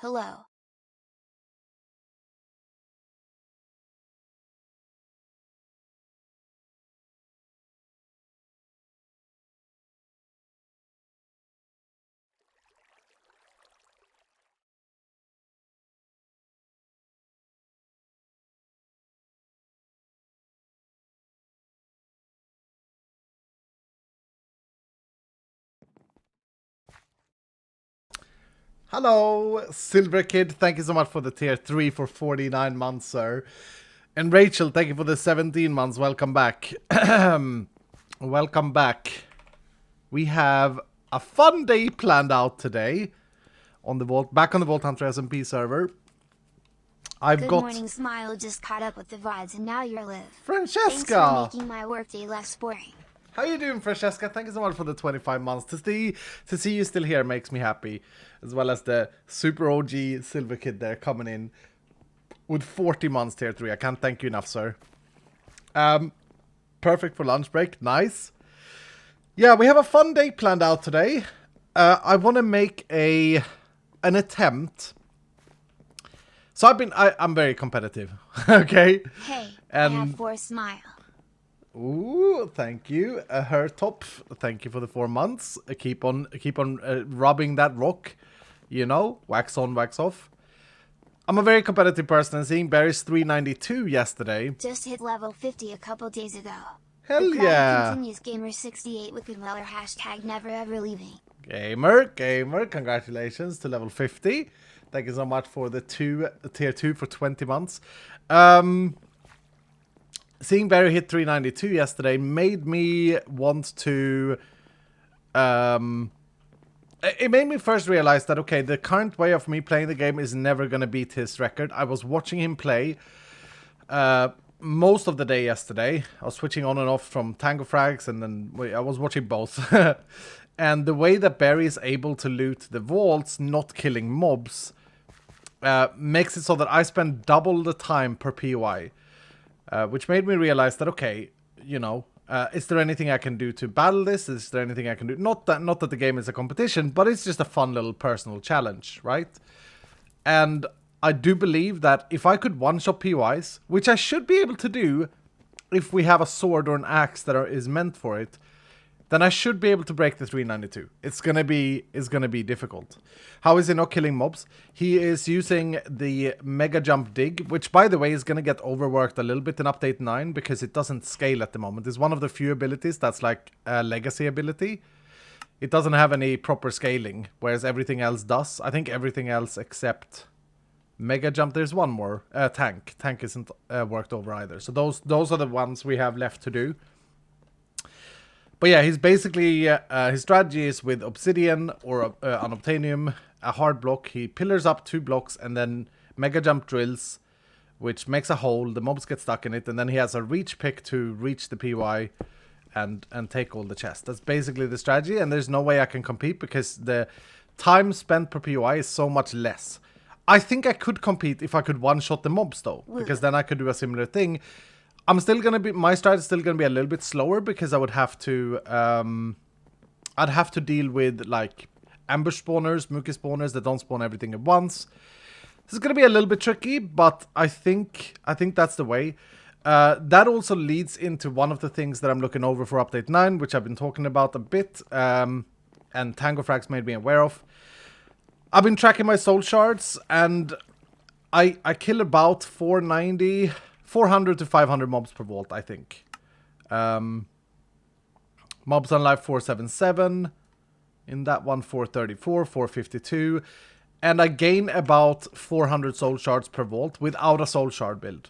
Hello. Hello, Silver Kid. Thank you so much for the tier 3 for 49 months, sir. And Rachel, thank you for the 17 months. Welcome back. Welcome back. We have a fun day planned out today on the Vault, back on the Hunters SMP server. Good morning, Smile. Just caught up with the VODs and now you're live. Francesca. Thanks for making my workday less boring. How you doing, Francesca? Thank you so much for the 25 months. To see you still here makes me happy. As well as the super OG Silver Kid there coming in with 40 months tier 3. I can't thank you enough, sir. Perfect for lunch break. Nice. Yeah, we have a fun day planned out today. I want to make an attempt. So I'm very competitive. Okay? Hey, I have 4 Smile. Ooh, thank you. Her top. Thank you for the 4 months. Keep on rubbing that rock. You know, wax on, wax off. I'm a very competitive person, and seeing Barry's 392 yesterday. Just hit level 50 a couple days ago. Hell the yeah! Continues Gamer68 with Weller hashtag never ever leaving. Gamer, congratulations to level 50. Thank you so much for the tier 2 for 20 months. Seeing Barry hit 392 yesterday made me want to... It made me first realize that, okay, the current way of me playing the game is never going to beat his record. I was watching him play most of the day yesterday. I was switching on and off from Tango Frags, and then I was watching both. And the way that Barry is able to loot the vaults, not killing mobs, makes it so that I spend double the time per POI. Which made me realize that, okay, you know, is there anything I can do to battle this? Is there anything I can do? Not that the game is a competition, but it's just a fun little personal challenge, right? And I do believe that if I could one-shot POIs, which I should be able to do if we have a sword or an axe that is meant for it, then I should be able to break the 392. It's gonna be difficult. How is he not killing mobs? He is using the Mega Jump Dig, which by the way is gonna get overworked a little bit in Update 9 because it doesn't scale at the moment. It's one of the few abilities that's like a legacy ability. It doesn't have any proper scaling, whereas everything else does. I think everything else except Mega Jump. There's one more. Tank. Tank isn't worked over either. So those are the ones we have left to do. But yeah, he's basically, his strategy is with Obsidian or Unobtainium, a hard block. He pillars up 2 blocks and then Mega Jump drills, which makes a hole. The mobs get stuck in it. And then he has a reach pick to reach the PY and take all the chests. That's basically the strategy. And there's no way I can compete because the time spent per PY is so much less. I think I could compete if I could one-shot the mobs though. Because then I could do a similar thing. I'm still gonna be, my strat is still gonna be a little bit slower because I would have to, I'd have to deal with like ambush spawners, Mookie spawners that don't spawn everything at once. This is gonna be a little bit tricky, but I think that's the way. That also leads into one of the things that I'm looking over for Update 9, which I've been talking about a bit, and Tango Frags made me aware of. I've been tracking my soul shards, and I kill about 400 to 500 mobs per vault, I think. Mobs on life 477. In that one 434, 452. And I gain about 400 soul shards per vault without a soul shard build.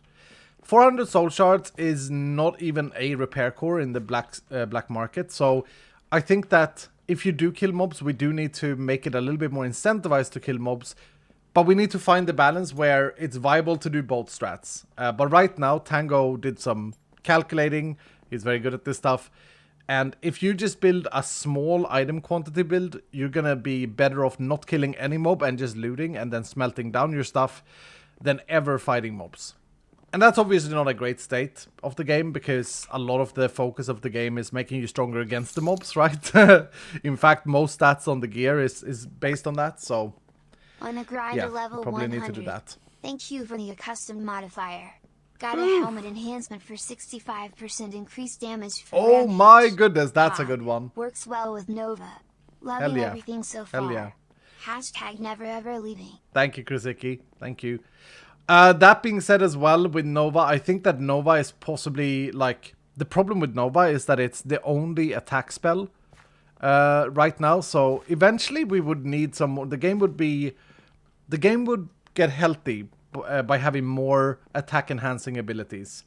400 soul shards is not even a repair core in the black market. So I think that if you do kill mobs, we do need to make it a little bit more incentivized to kill mobs. But we need to find the balance where it's viable to do both strats. But right now, Tango did some calculating. He's very good at this stuff. And if you just build a small item quantity build, you're going to be better off not killing any mob and just looting and then smelting down your stuff than ever fighting mobs. And that's obviously not a great state of the game because a lot of the focus of the game is making you stronger against the mobs, right? In fact, most stats on the gear is based on that, so... On a grind yeah, to level probably 100. need to do that. Thank you for the custom modifier. Got a helmet enhancement for 65% increased damage for Oh rampage. my goodness, that's a good one. Works well with Nova. Hell Loving yeah. everything so far. Hell yeah. Hashtag never ever leaving. Thank you, Krasicki. Thank you. That being said as well, with Nova, I think that Nova is possibly, like, the problem with Nova is that it's the only attack spell right now. So eventually we would need some more. The game would get healthy by having more attack enhancing abilities.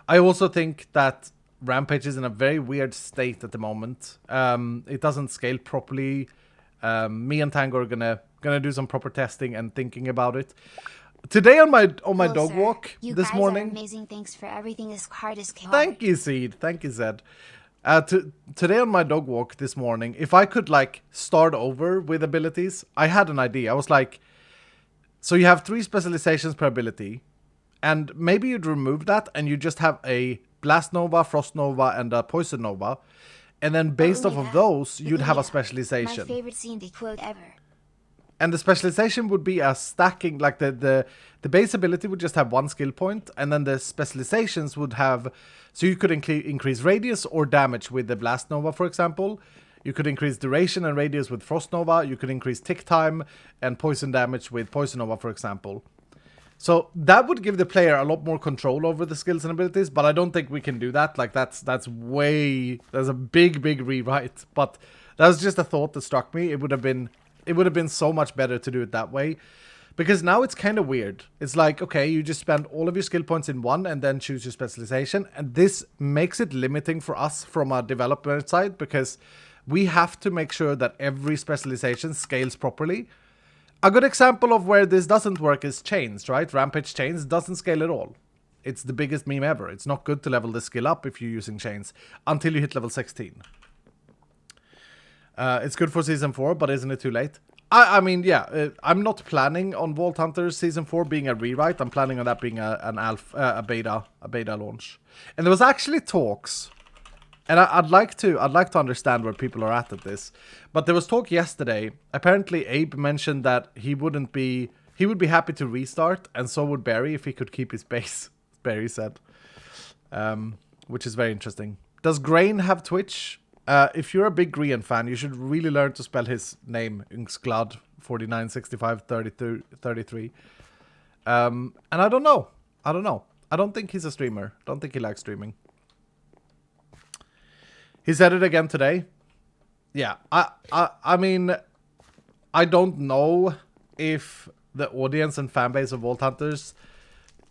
I also think that Rampage is in a very weird state at the moment. It doesn't scale properly. Me and Tango are gonna do some proper testing and thinking about it. Today on my dog walk this morning. Are amazing. Thanks for everything as hard as chaotic. Thank you, Seed. Thank you, Zed. Today on my dog walk this morning, if I could like start over with abilities, I had an idea. I was like, so you have 3 specializations per ability, and maybe you'd remove that and you just have a Blast Nova, Frost Nova, and a Poison Nova, and then based off of those, you'd have a specialization. My favorite C&D quote ever. And the specialization would be a stacking, like the base ability would just have 1 skill point, and then the specializations would have, so you could increase radius or damage with the Blast Nova, for example. You could increase duration and radius with Frost Nova. You could increase tick time and poison damage with Poison Nova, for example. So that would give the player a lot more control over the skills and abilities, but I don't think we can do that. Like that's a big rewrite. But that was just a thought that struck me. It would have been so much better to do it that way. Because now it's kind of weird. It's like, okay, you just spend all of your skill points in one and then choose your specialization. And this makes it limiting for us from a developer side, because we have to make sure that every specialization scales properly. A good example of where this doesn't work is Chains, right? Rampage Chains doesn't scale at all. It's the biggest meme ever. It's not good to level the skill up if you're using Chains until you hit level 16. It's good for Season 4, but isn't it too late? I mean, yeah, I'm not planning on Vault Hunters Season 4 being a rewrite. I'm planning on that being a beta launch. And there was actually talks, and I'd like to understand where people are at this. But there was talk yesterday. Apparently, Abe mentioned that he would be happy to restart, and so would Barry if he could keep his base. Barry said, which is very interesting. Does Grain have Twitch? If you're a big Grian fan, you should really learn to spell his name, Ungsklad 496533. And I don't know. I don't think he's a streamer. I don't think he likes streaming. He said it again today. Yeah, I mean, I don't know if the audience and fan base of Vault Hunters.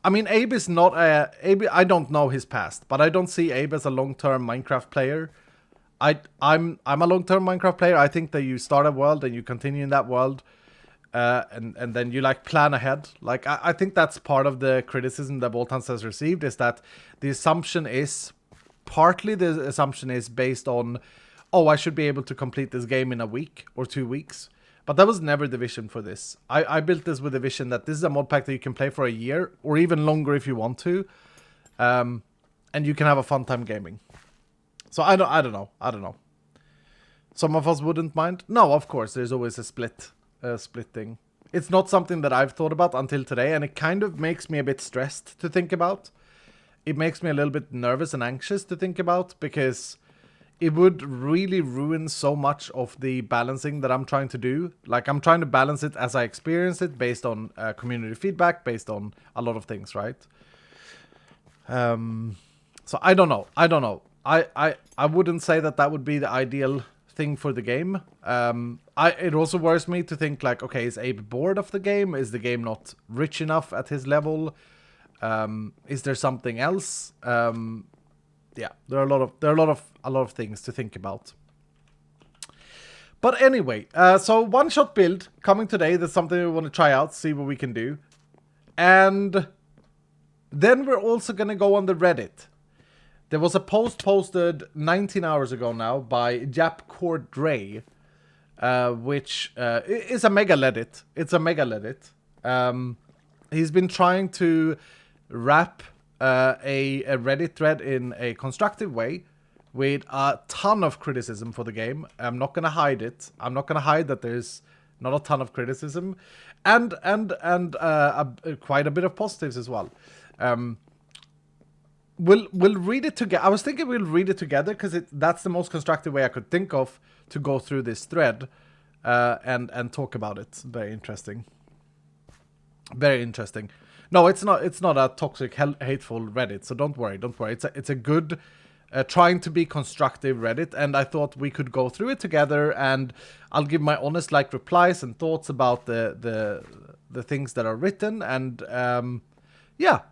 I mean, Abe is not a Abe. I don't know his past, but I don't see Abe as a long-term Minecraft player. I'm a long-term Minecraft player. I think that you start a world and you continue in that world, and then you like plan ahead. Like I think that's part of the criticism that Vault Hunters has received, is that the assumption is based on, oh, I should be able to complete this game in a week or 2 weeks. But that was never the vision for this. I built this with the vision that this is a mod pack that you can play for a year or even longer if you want to, and you can have a fun time gaming. So I don't know. Some of us wouldn't mind. No, of course, there's always a split thing. It's not something that I've thought about until today, and it kind of makes me a bit stressed to think about. It makes me a little bit nervous and anxious to think about, because it would really ruin so much of the balancing that I'm trying to do. Like, I'm trying to balance it as I experience it, based on community feedback, based on a lot of things, right? So I don't know. I wouldn't say that would be the ideal thing for the game. It also worries me to think like, okay, is Abe bored of the game? Is the game not rich enough at his level? Is there something else? Yeah, there are a lot of things to think about. But anyway, so one-shot build coming today. That's something we want to try out, see what we can do. And then we're also going to go on the Reddit. There was a post posted 19 hours ago now by Japcord Dre, which is a mega Reddit. It's a mega Reddit. He's been trying to wrap a Reddit thread in a constructive way with a ton of criticism for the game. I'm not going to hide it. I'm not going to hide that there's not a ton of criticism. quite a bit of positives as well. We'll read it together. I was thinking we'll read it together because that's the most constructive way I could think of to go through this thread and talk about it. Very interesting. Very interesting. No, it's not a toxic, hateful Reddit, so don't worry. It's a good, trying to be constructive Reddit, and I thought we could go through it together, and I'll give my honest replies and thoughts about the things that are written, and yeah,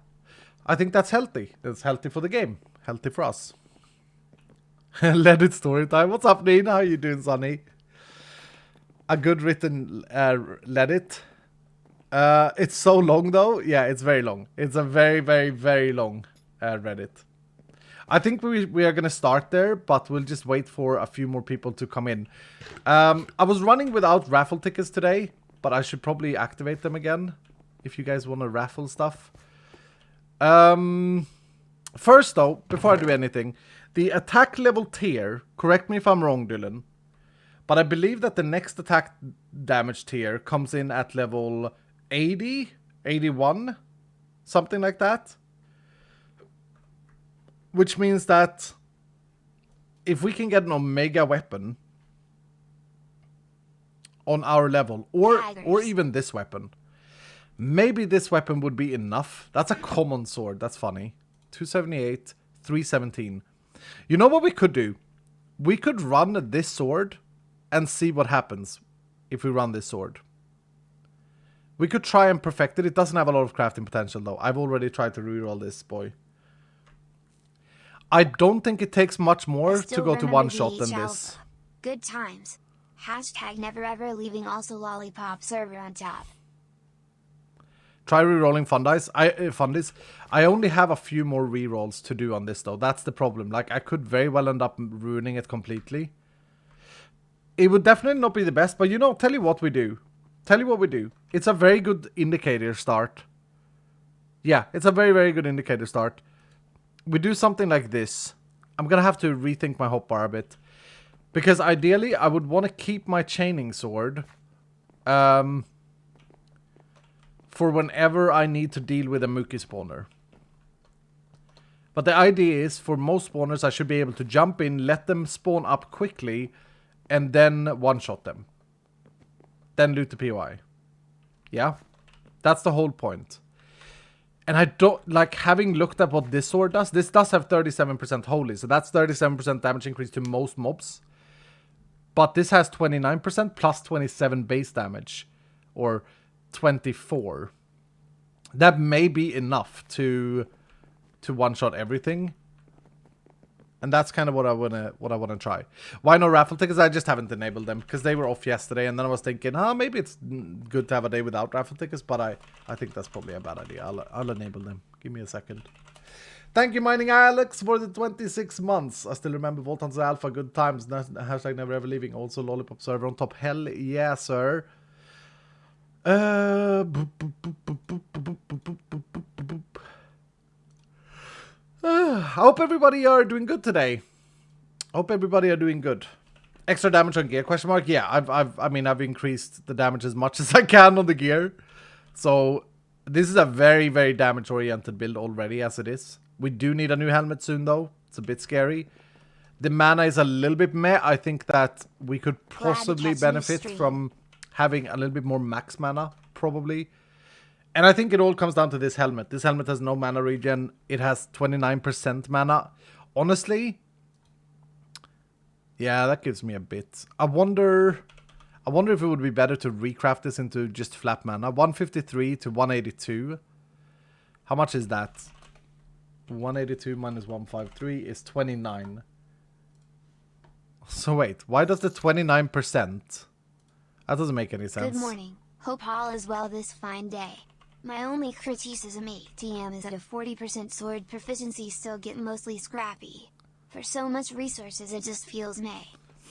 I think that's healthy. It's healthy for the game, healthy for us. Let it story time. What's up, Nina? How you doing, Sonny? A good written let it. It's so long though. Yeah, it's very long. It's a very, very, very long Reddit. I think we are gonna start there, but we'll just wait for a few more people to come in. I was running without raffle tickets today, but I should probably activate them again if you guys want to raffle stuff. First though, before I do anything, the attack level tier, correct me if I'm wrong, Dylan, but I believe that the next attack damage tier comes in at level 80, 81, something like that. Which means that if we can get an Omega weapon on our level, or even this weapon, maybe this weapon would be enough. That's a common sword. That's funny. 278, 317. You know what we could do? We could run this sword and see what happens if we run this sword. We could try and perfect it. It doesn't have a lot of crafting potential though. I've already tried to reroll this boy. I don't think it takes much more to go to one shot than this. Good times. Hashtag never ever leaving, also lollipop server on top. Try rerolling Fundis. I only have a few more rerolls to do on this though. That's the problem. Like I could very well end up ruining it completely. It would definitely not be the best, but you know, tell you what we do. It's a very good indicator start. Yeah, it's a very, very good indicator start. We do something like this. I'm gonna have to rethink my hotbar a bit. Because ideally, I would want to keep my chaining sword. For whenever I need to deal with a Mookie spawner. But the idea is, for most spawners, I should be able to jump in, let them spawn up quickly, and then one-shot them. Then loot the POI. Yeah? That's the whole point. And I don't, like, having looked at what this sword does, this does have 37% holy, so that's 37% damage increase to most mobs. But this has 29% plus 27 base damage. Or 24. That may be enough to one-shot everything. And that's kind of what I wanna try. Why no raffle tickets? I just haven't enabled them because they were off yesterday, and then I was thinking, maybe it's good to have a day without raffle tickets, but I think that's probably a bad idea. I'll enable them. Give me a second. Thank you, Mining Alex, for the 26 months. I still remember Voltons Alpha, good times. Hashtag never ever leaving. Also Lollipop server on top. Hell yeah, sir. I hope everybody are doing good today. Hope everybody are doing good. Extra damage on gear? Question mark. Yeah, I've increased the damage as much as I can on the gear. So this is a very, very damage oriented build already as it is. We do need a new helmet soon though. It's a bit scary. The mana is a little bit meh. I think that we could possibly benefit from having a little bit more max mana, probably. And I think it all comes down to this helmet. This helmet has no mana regen. It has 29% mana. Honestly, yeah, that gives me a bit. I wonder if it would be better to recraft this into just flat mana. 153 to 182. How much is that? 182 minus 153 is 29. So wait, why does the 29%? That doesn't make any sense. Good morning. Hope all is well this fine day. My only criticism ATM is that a 40% sword proficiency still get mostly scrappy. For so much resources it just feels meh.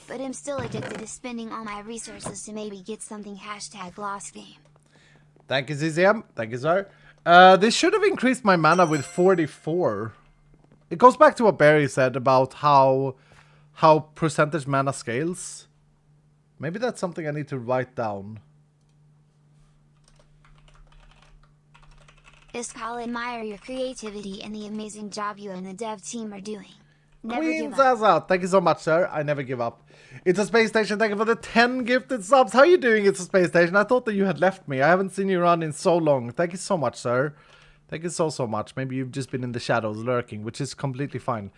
But I'm still addicted to spending all my resources to maybe get something hashtag lost game. Thank you, ZZM. Thank you, sir. This should have increased my mana with 44. It goes back to what Barry said about how percentage mana scales. Maybe that's something I need to write down. Iskal, admire your creativity and the amazing job you and the dev team are doing. Never Queen's give up. ass out. Thank you so much, sir. I never give up. It's a space station. Thank you for the 10 gifted subs. How are you doing? It's a space station. I thought that you had left me. I haven't seen you around in so long. Thank you so much, sir. Thank you so much. Maybe you've just been in the shadows lurking, which is completely fine.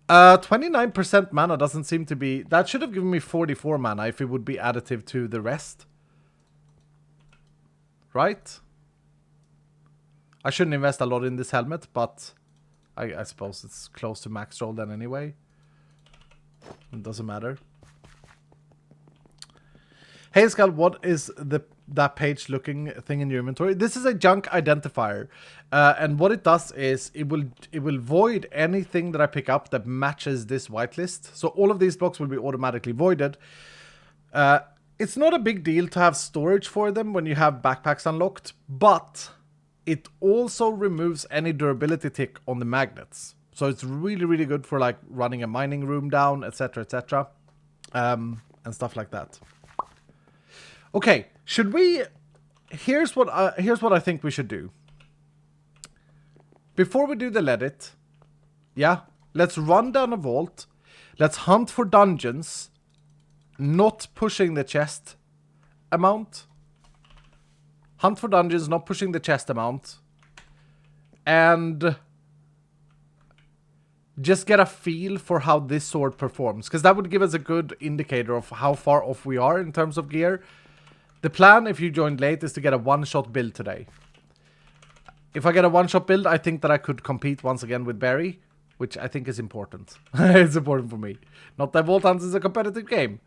29% mana doesn't seem to be... That should have given me 44 mana if it would be additive to the rest. Right? I shouldn't invest a lot in this helmet, but I suppose it's close to max roll then anyway. It doesn't matter. Hey Skull, what is that page looking thing in your inventory? This is a junk identifier. And what it does is it will void anything that I pick up that matches this whitelist. So all of these blocks will be automatically voided. It's not a big deal to have storage for them when you have backpacks unlocked, but it also removes any durability tick on the magnets. So it's really, really good for like running a mining room down, etc., etc., and stuff like that. Okay, should we... Here's what I think we should do. Before we do the let it, yeah, let's run down a vault. Let's hunt for dungeons, not pushing the chest amount. Hunt for dungeons, not pushing the chest amount. And just get a feel for how this sword performs. Because that would give us a good indicator of how far off we are in terms of gear. The plan, if you joined late, is to get a one-shot build today. If I get a one-shot build, I think that I could compete once again with Barry, which I think is important. It's important for me. Not that Vault Hunters is a competitive game.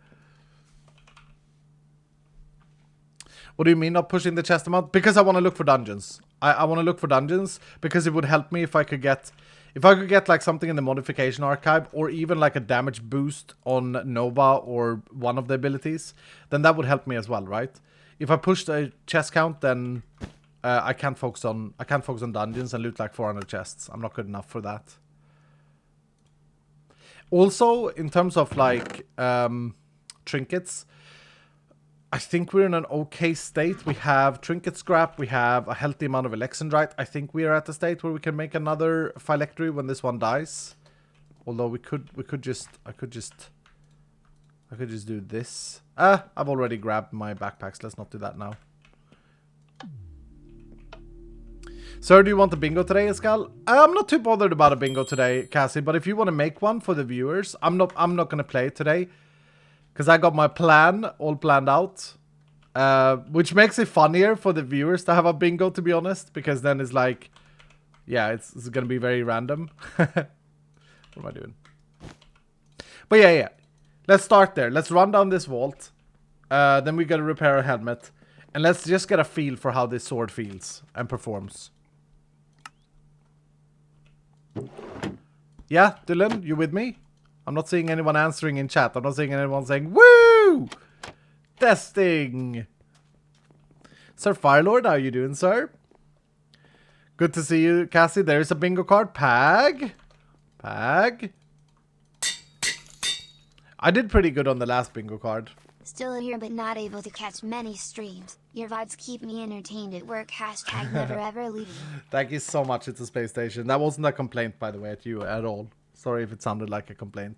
What do you mean not pushing the chest amount? Because I want to look for dungeons. I want to look for dungeons because it would help me if I could get like something in the modification archive or even like a damage boost on Nova or one of the abilities, then that would help me as well, right? If I push the chest count, then I can't focus on dungeons and loot like 400 chests. I'm not good enough for that. Also, in terms of like trinkets, I think we're in an okay state. We have trinket scrap. We have a healthy amount of Alexandrite. I think we are at the state where we can make another phylactery when this one dies. Although I could just do this. I've already grabbed my backpacks. Let's not do that now. Sir, do you want a bingo today, Escal? I'm not too bothered about a bingo today, Cassie. But if you want to make one for the viewers, I'm not gonna play it today. Because I got my plan all planned out. Which makes it funnier for the viewers to have a bingo, to be honest. Because then it's like... Yeah, it's going to be very random. What am I doing? But yeah. Let's start there. Let's run down this vault. Then we got to repair a helmet. And let's just get a feel for how this sword feels and performs. Yeah, Dylan, you with me? I'm not seeing anyone answering in chat. I'm not seeing anyone saying, woo! Testing! Sir Firelord, how are you doing, sir? Good to see you, Cassie. There's a bingo card. Pag. I did pretty good on the last bingo card. Still here but not able to catch many streams. Your VODs keep me entertained at work. Hashtag never ever leaving. Thank you so much. It's a space station. That wasn't a complaint, by the way, at you at all. Sorry if it sounded like a complaint.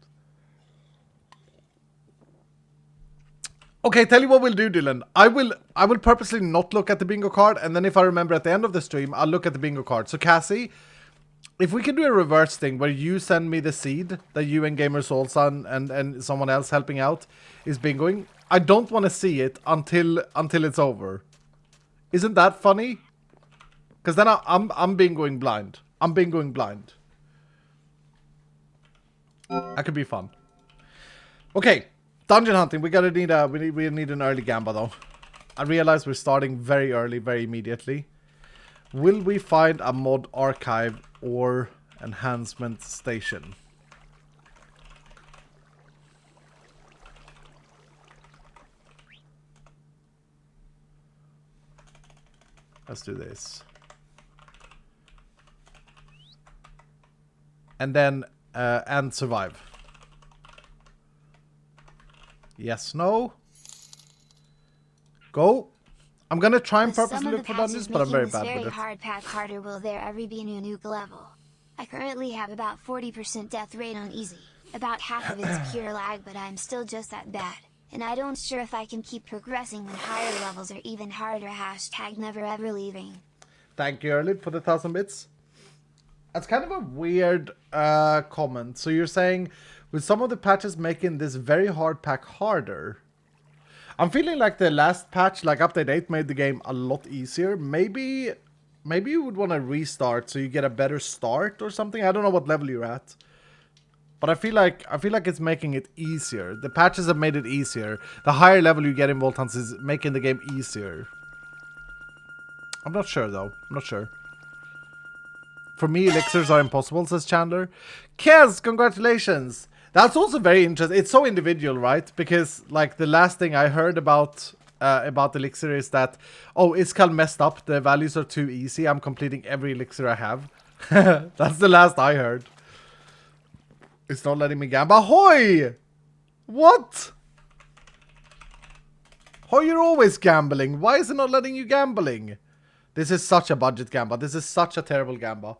Okay, tell you what we'll do, Dylan. I will purposely not look at the bingo card, and then if I remember at the end of the stream, I'll look at the bingo card. So Cassie, if we can do a reverse thing where you send me the seed that you and Gamer Soulson and someone else helping out is bingoing, I don't want to see it until it's over. Isn't that funny? Because then I'm bingoing blind. I'm bingoing blind. That could be fun. Okay, dungeon hunting. We need an early gamba though. I realize we're starting very early, very immediately. Will we find a mod archive or enhancement station? Let's do this. And then and survive. Yes, no. Go. I'm gonna try and With some purposely of the look for dungeons, patches but I'm making very this bad very with it. hard pack harder, will there ever be a new level? I currently have about 40% death rate on easy. About half of it's pure lag, but I'm still just that bad. And I don't sure if I can keep progressing when higher levels are even harder. Hashtag never ever leaving. Thank you, Erlid, for the 1,000 bits. That's kind of a weird comment. So you're saying with some of the patches making this very hard pack harder. I'm feeling like the last patch, like update 8, made the game a lot easier. Maybe you would want to restart so you get a better start or something. I don't know what level you're at. But I feel like it's making it easier. The patches have made it easier. The higher level you get in Vault Hunts is making the game easier. I'm not sure though. I'm not sure. For me, elixirs are impossible, says Chandler. Kez, congratulations! That's also very interesting. It's so individual, right? Because, like, the last thing I heard about elixir is that, oh, Iskal messed up. The values are too easy. I'm completing every elixir I have. That's the last I heard. It's not letting me gamble. Ahoy! What? Hoy, you're always gambling. Why is it not letting you gambling? This is such a budget gamble. This is such a terrible gamble.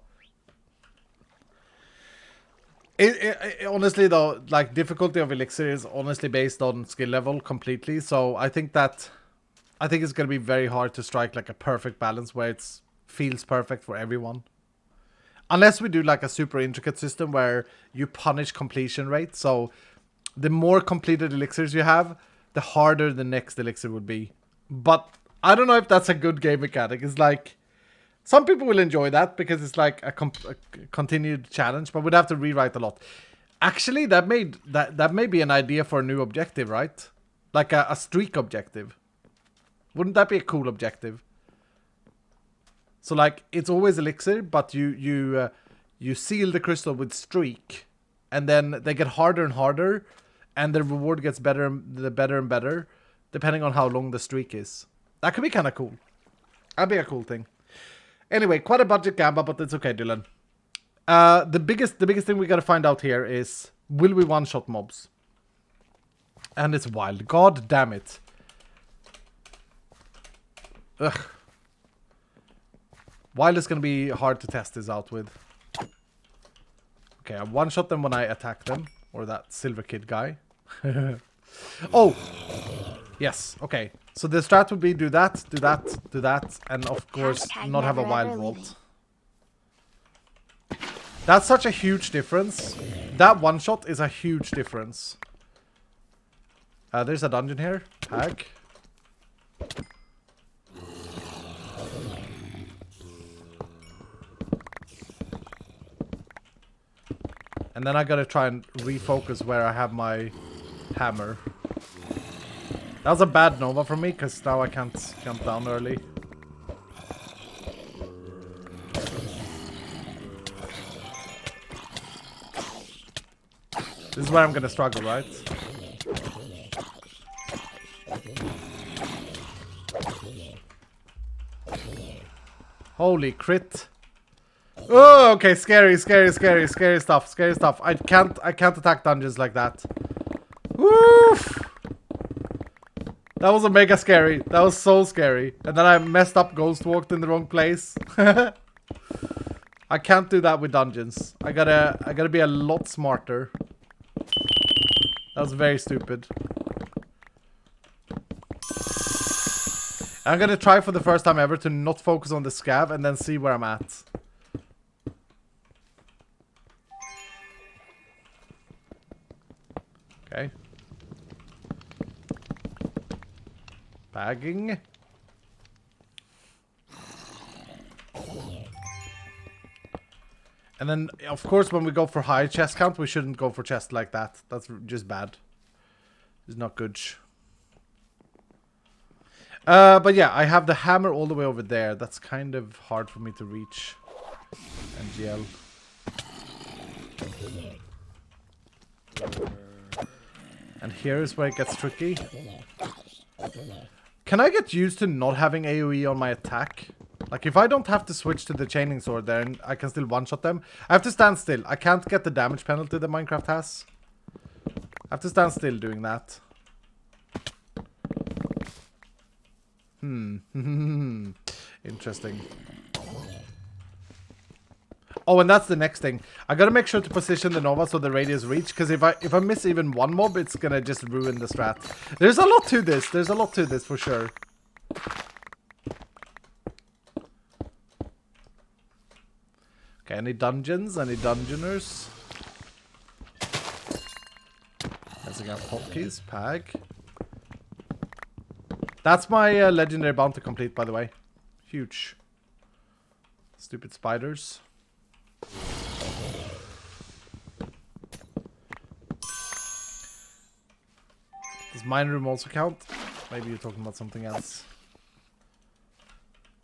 Honestly though, like, difficulty of elixir is honestly based on skill level completely. So I think it's gonna be very hard to strike like a perfect balance where it feels perfect for everyone. Unless we do like a super intricate system where you punish completion rate. So the more completed elixirs you have, the harder the next elixir would be. But I don't know if that's a good game mechanic. It's like, some people will enjoy that because it's like a continued challenge, but we'd have to rewrite a lot. Actually, that may be an idea for a new objective, right? Like a streak objective. Wouldn't that be a cool objective? So like, it's always elixir, but you seal the crystal with streak, and then they get harder and harder, and the reward gets better and better, depending on how long the streak is. That could be kind of cool. That'd be a cool thing. Anyway, quite a budget gamble, but it's okay, Dylan. The biggest thing we gotta find out here is, will we one-shot mobs? And it's wild. God damn it. Ugh. Wild is gonna be hard to test this out with. Okay, I one-shot them when I attack them. Or that silver kid guy. Oh! Yes, okay. So the strat would be do that, and of course not have a wild vault. That's such a huge difference. That one shot is a huge difference. There's a dungeon here. Tag. And then I gotta try and refocus where I have my hammer. That was a bad Nova for me, because now I can't jump down early. This is where I'm gonna struggle, right? Holy crit. Oh, okay, scary stuff. I can't attack dungeons like that. Woof! That was a mega scary. That was so scary. And then I messed up, ghost walked in the wrong place. I can't do that with dungeons. I gotta be a lot smarter. That was very stupid. I'm gonna try for the first time ever to not focus on the scav and then see where I'm at. Okay. Bagging. And then, of course, when we go for high chest count, we shouldn't go for chest like that. That's just bad. It's not good. But yeah, I have the hammer all the way over there. That's kind of hard for me to reach. NGL. And here is where it gets tricky. Can I get used to not having AoE on my attack? Like, if I don't have to switch to the chaining sword there, and I can still one-shot them. I have to stand still. I can't get the damage penalty that Minecraft has. I have to stand still doing that. Interesting. Oh, and that's the next thing. I gotta make sure to position the Nova so the radius reach, because if I miss even one mob, it's gonna just ruin the strat. There's a lot to this. There's a lot to this for sure. Okay, any dungeons? Any dungeoners? Let's get hotkeys. Pag. That's my legendary bounty complete, by the way. Huge. Stupid spiders. Does mine room also count? Maybe you're talking about something else.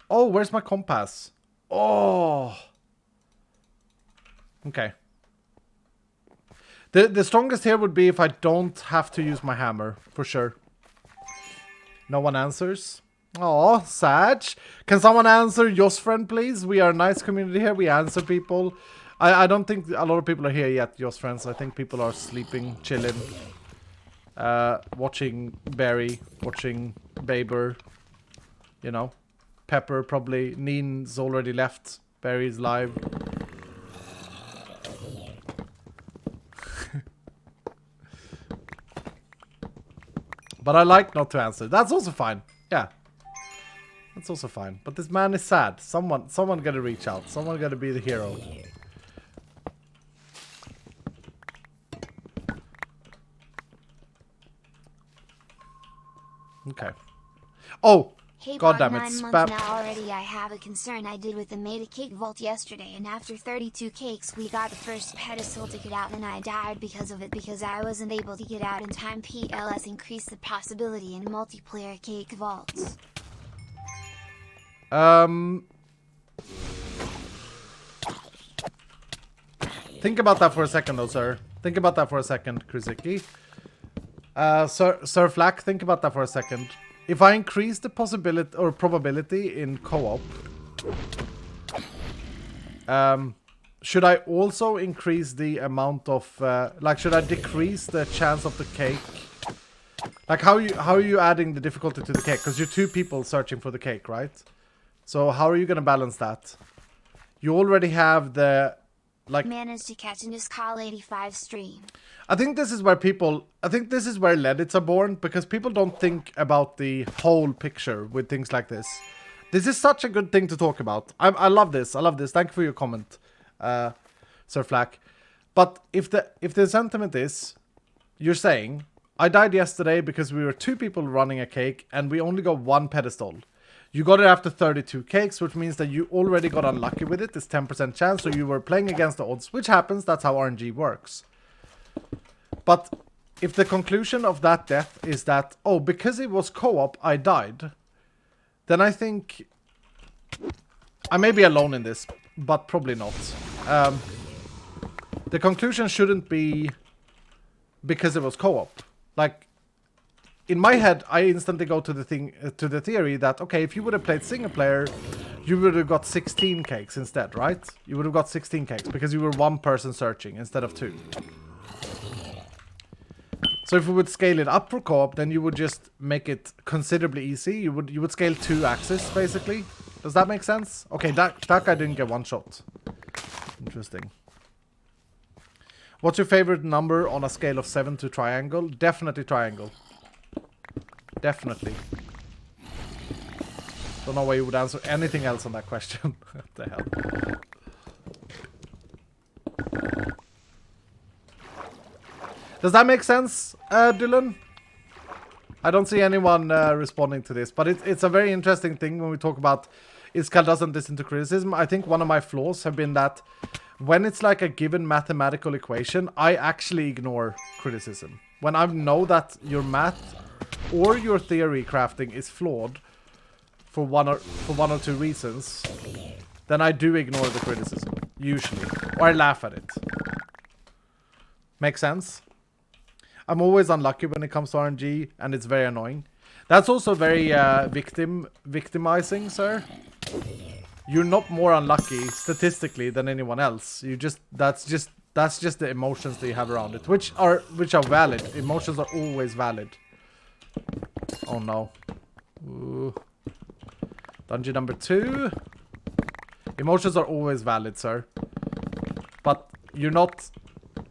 Oh, where's my compass? Oh. Okay. The strongest here would be if I don't have to use my hammer, for sure. No one answers. Oh, Sag. Can someone answer Yo's friend, please? We are a nice community here. We answer people. I don't think a lot of people are here yet, Yo's friends. I think people are sleeping, chilling. Watching Barry, watching Baber. You know. Pepper, probably. Neen's already left. Barry's live. But I like not to answer. That's also fine. Yeah. That's also fine. But this man is sad. Someone gotta reach out. Someone gotta be the hero. Okay. Oh! Hey, God damn it. 9 Spam. months now already. I have a concern. I did with the made a cake vault yesterday, and after 32 cakes we got the first pedestal to get out, and I died because of it because I wasn't able to get out in time. PLS increase the possibility in multiplayer cake vaults. Think about that for a second though, sir. Think about that for a second, Kruziki. Sir Flack, think about that for a second. If I increase the possibility or probability in co-op, should I also increase the amount of like, should I decrease the chance of the cake? Like, how are you adding the difficulty to the cake? Because you're two people searching for the cake, right? So how are you gonna balance that? You already have the like managed to catch in this call 85 stream. I think this is where Reddits are born, because people don't think about the whole picture with things like this. This is such a good thing to talk about. I love this. I love this. Thank you for your comment, Sir Flack. But if the sentiment is, you're saying, I died yesterday because we were two people running a cake and we only got one pedestal. You got it after 32 cakes, which means that you already got unlucky with it. It's 10% chance, so you were playing against the odds, which happens. That's how RNG works. But if the conclusion of that death is that, oh, because it was co-op, I died, then I think I may be alone in this, but probably not. The conclusion shouldn't be because it was co-op. Like, in my head, I instantly go to the theory that, okay, if you would have played single player, you would have got 16 cakes instead, right? You would have got 16 cakes because you were one person searching instead of two. So if we would scale it up for co-op, then you would just make it considerably easy. You would scale 2 axes, basically. Does that make sense? Okay, that guy didn't get one shot. Interesting. What's your favorite number on a scale of 7 to triangle? Definitely triangle. Definitely. Don't know why you would answer anything else on that question. What the hell? Does that make sense, Dylan? I don't see anyone responding to this, but it's a very interesting thing when we talk about Iskal doesn't listen to criticism. I think one of my flaws have been that when it's like a given mathematical equation, I actually ignore criticism. When I know that your math or your theory crafting is flawed for one or two reasons, then I do ignore the criticism, usually. Or I laugh at it. Make sense? I'm always unlucky when it comes to RNG, and it's very annoying. That's also very victimizing, sir. You're not more unlucky statistically than anyone else. That's just the emotions that you have around it, which are valid. Emotions are always valid. Oh no. Ooh. Dungeon number 2. Emotions are always valid, sir. But you're not,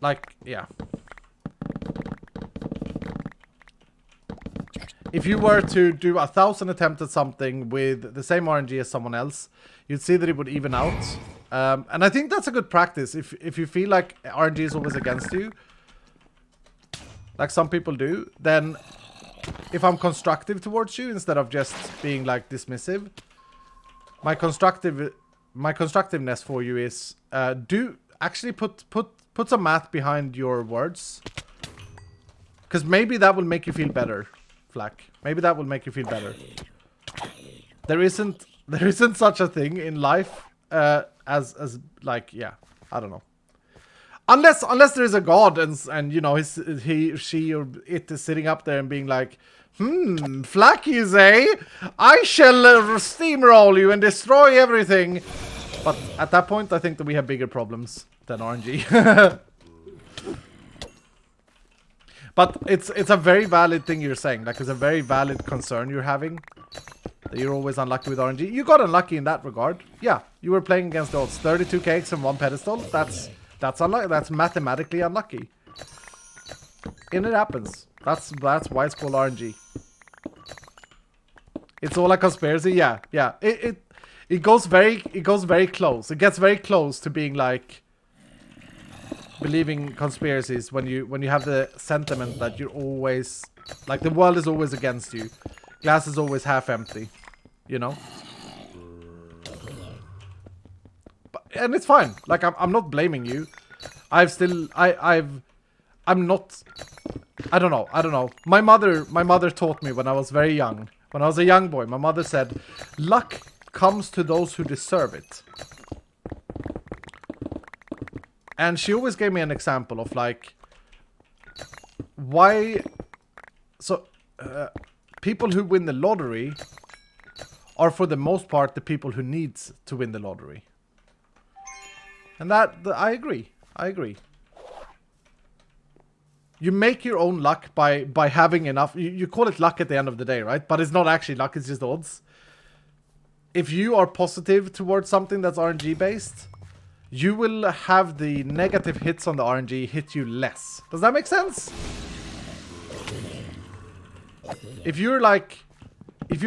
like, yeah. If you were to do 1,000 attempts at something with the same RNG as someone else, you'd see that it would even out. And I think that's a good practice. If you feel like RNG is always against you, like some people do, then if I'm constructive towards you instead of just being like dismissive, my constructiveness for you is do actually put some math behind your words, because maybe that will make you feel better. Flack. Maybe that will make you feel better. There isn't such a thing in life as like, yeah, I don't know. Unless there is a god and you know he, she, or it is sitting up there and being like, Flackies, eh? I shall steamroll you and destroy everything. But at that point, I think that we have bigger problems than RNG. But it's a very valid thing you're saying. Like, it's a very valid concern you're having. That you're always unlucky with RNG. You got unlucky in that regard. Yeah, you were playing against the odds. 32 cakes and 1 pedestal. That's unlucky. That's mathematically unlucky. And it happens. That's why it's called RNG. It's all a conspiracy. Yeah. It goes very close. It gets very close to being like believing conspiracies when you have the sentiment that you're always like the world is always against you. Glass is always half empty, you know? And it's fine. Like, I'm not blaming you. I don't know. My mother taught me when I was very young. When I was a young boy, my mother said, luck comes to those who deserve it. And she always gave me an example of like, why, so, people who win the lottery are for the most part the people who needs to win the lottery. And I agree. You make your own luck by having enough. You call it luck at the end of the day, right? But it's not actually luck, it's just odds. If you are positive towards something that's RNG based, you will have the negative hits on the RNG hit you less. Does that make sense? If you're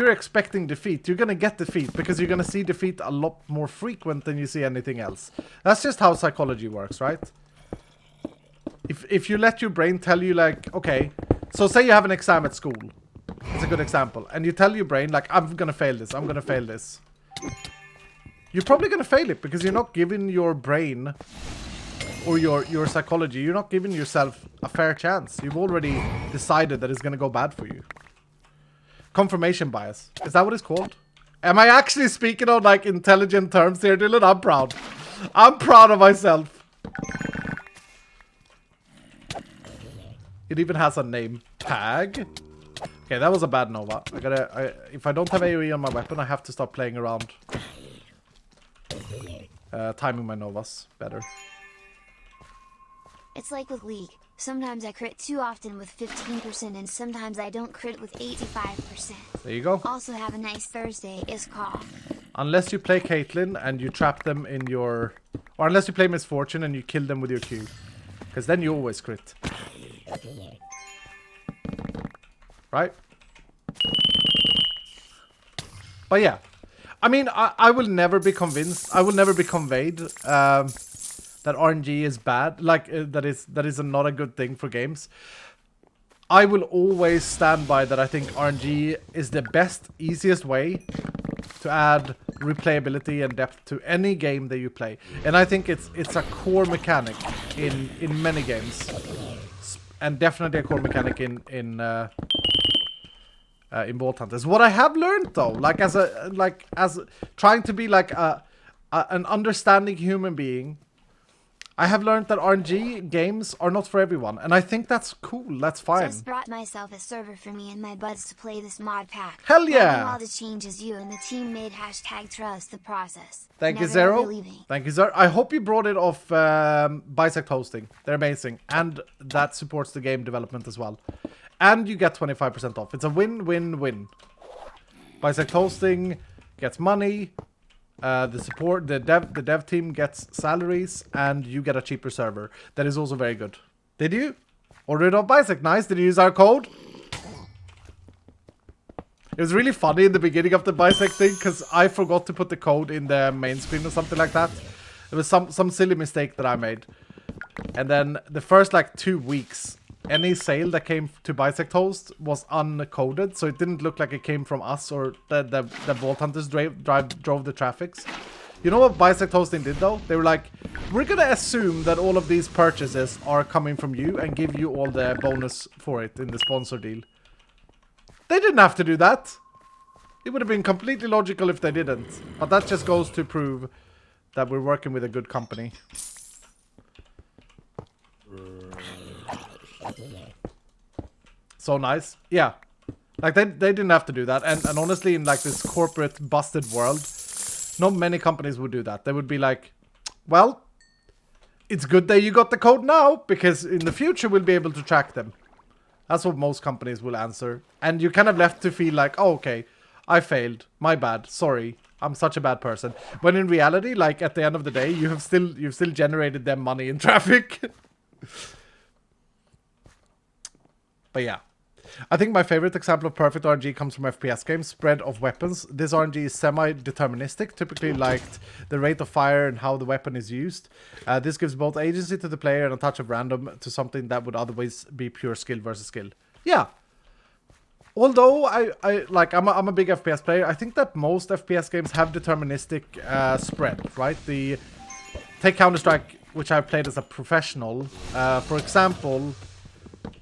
expecting defeat, you're gonna get defeat because you're gonna see defeat a lot more frequent than you see anything else. That's just how psychology works, right? If you let your brain tell you like, okay, so say you have an exam at school. It's a good example. And you tell your brain like, I'm gonna fail this, I'm gonna fail this. You're probably gonna fail it because you're not giving your brain or your psychology, you're not giving yourself a fair chance. You've already decided that it's gonna go bad for you. Confirmation bias. Is that what it's called? Am I actually speaking on like intelligent terms here, Dylan? I'm proud. I'm proud of myself. It even has a name tag. Okay, that was a bad Nova. If I don't have AoE on my weapon, I have to stop playing around. Timing my Novas better. It's like with League. Sometimes I crit too often with 15% and sometimes I don't crit with 85%. There you go. Also have a nice Thursday, is call. Unless you play Caitlyn and you trap them in your... Or unless you play Misfortune and you kill them with your Q. Because then you always crit. Right? But yeah. I mean, I will never be convinced. I will never be conveyed that RNG is bad. Like, that is not a good thing for games. I will always stand by that I think RNG is the best, easiest way to add replayability and depth to any game that you play. And I think it's a core mechanic in many games. And definitely a core mechanic in Vault Hunters. What I have learned though, as trying to be like an understanding human being, I have learned that RNG games are not for everyone, and I think that's cool. That's fine. Just brought myself a server for me and my buds to play this mod pack. Hell yeah! Loving all the changes you and the team made. #trust the process. Thank you, Never Zero. ever leaving. Thank you, Zero. I hope you brought it off Bisect Hosting. They're amazing, and that supports the game development as well. And you get 25% off. It's a win-win-win. Bisect Hosting gets money, the dev team gets salaries, and you get a cheaper server. That is also very good. Did you? Order it off Bisect. Nice. Did you use our code? It was really funny in the beginning of the Bisect thing, because I forgot to put the code in the main screen or something like that. It was some silly mistake that I made. And then the first like 2 weeks, any sale that came to Bisect host was uncoded, so it didn't look like it came from us or the Vault Hunters drove the traffics. You know what Bisect hosting did though? They were like, we're gonna assume that all of these purchases are coming from you and give you all the bonus for it in the sponsor deal. They didn't have to do that. It would have been completely logical if they didn't. But that just goes to prove that we're working with a good company. So nice. Yeah. Like they didn't have to do that. And honestly, in like this corporate busted world, not many companies would do that. They would be like, well, it's good that you got the code now, because in the future we'll be able to track them. That's what most companies will answer. And you're kind of left to feel like, oh, okay, I failed. My bad. Sorry. I'm such a bad person. When in reality, like at the end of the day, you've still generated them money in traffic. But yeah. I think my favorite example of perfect RNG comes from FPS games, spread of weapons. This RNG is semi-deterministic, typically liked the rate of fire and how the weapon is used. This gives both agency to the player and a touch of random to something that would otherwise be pure skill versus skill. Yeah. Although I'm a big FPS player, I think that most FPS games have deterministic spread, right? Take Counter-Strike, which I played as a professional. For example,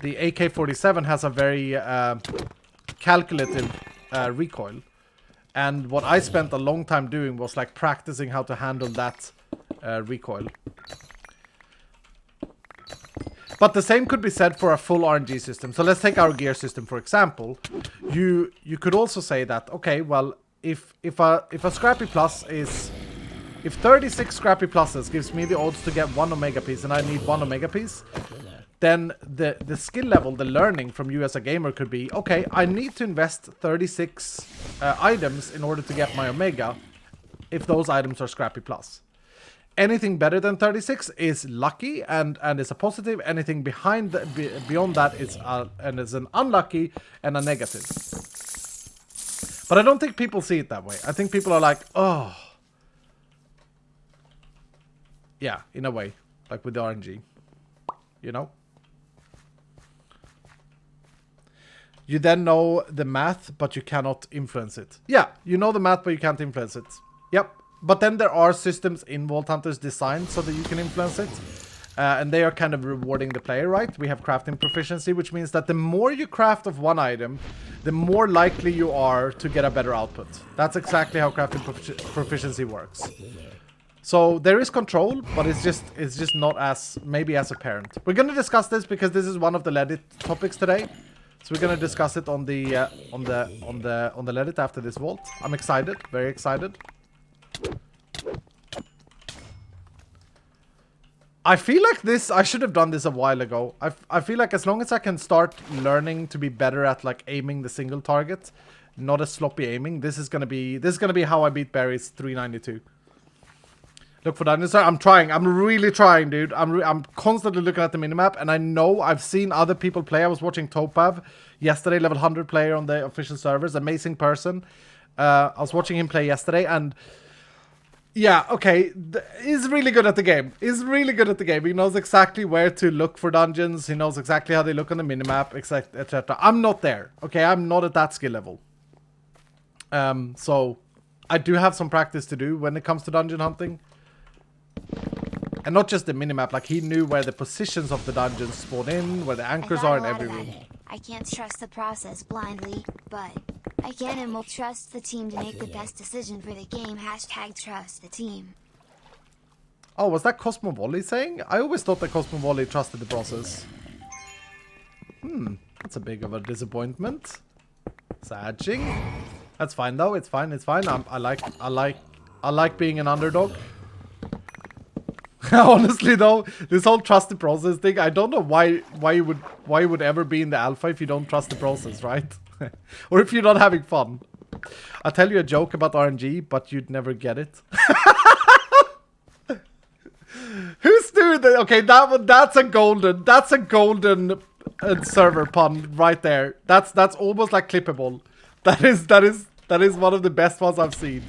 the AK-47 has a very calculative recoil. And what I spent a long time doing was like practicing how to handle that recoil. But the same could be said for a full RNG system. So let's take our gear system, for example. You could also say that, okay, well, if a Scrappy Plus is... If 36 Scrappy Pluses gives me the odds to get 1 Omega piece and I need 1 Omega piece, then the skill level, the learning from you as a gamer could be, okay, I need to invest 36 items in order to get my Omega if those items are Scrappy Plus. Anything better than 36 is lucky and is a positive. Anything beyond that is an unlucky and a negative. But I don't think people see it that way. I think people are like, oh. Yeah, in a way. Like with the RNG. You know? You then know the math, but you cannot influence it. Yeah, you know the math, but you can't influence it. Yep. But then there are systems in Vault Hunters designed so that you can influence it. And they are kind of rewarding the player, right? We have crafting proficiency, which means that the more you craft of one item, the more likely you are to get a better output. That's exactly how crafting proficiency works. So there is control, but it's just not as maybe as apparent. We're going to discuss this because this is one of the Reddit topics today. So we're going to discuss it on the Reddit after this vault. I'm excited, very excited. I feel like I should have done this a while ago. I feel like as long as I can start learning to be better at like aiming the single target, not a sloppy aiming, this is gonna be how I beat Barry's 392. Look for dungeons. I'm trying. I'm really trying, dude. I'm constantly looking at the minimap, and I know I've seen other people play. I was watching Topav yesterday, level 100 player on the official servers, amazing person. I was watching him play yesterday, and yeah, okay, he's really good at the game. He's really good at the game. He knows exactly where to look for dungeons. He knows exactly how they look on the minimap, etc. I'm not there. Okay, I'm not at that skill level. So I do have some practice to do when it comes to dungeon hunting. And not just the minimap, like he knew where the positions of the dungeons spawn in, where the anchors are in every room. I can't trust the process blindly, but I can and will trust the team to make the best decision for the game. #trust the team. Oh, was that Cosmo Volley saying? I always thought that Cosmo Volley trusted the process. That's a big of a disappointment. Sadging. That's fine though. It's fine. It's fine. I like being an underdog. Honestly though, this whole trust the process thing, I don't know why you would ever be in the alpha if you don't trust the process, right? Or if you're not having fun. I'll tell you a joke about RNG, but you'd never get it. Who's doing that? Okay, that's a golden server pun right there. That's almost like clippable. That is one of the best ones I've seen.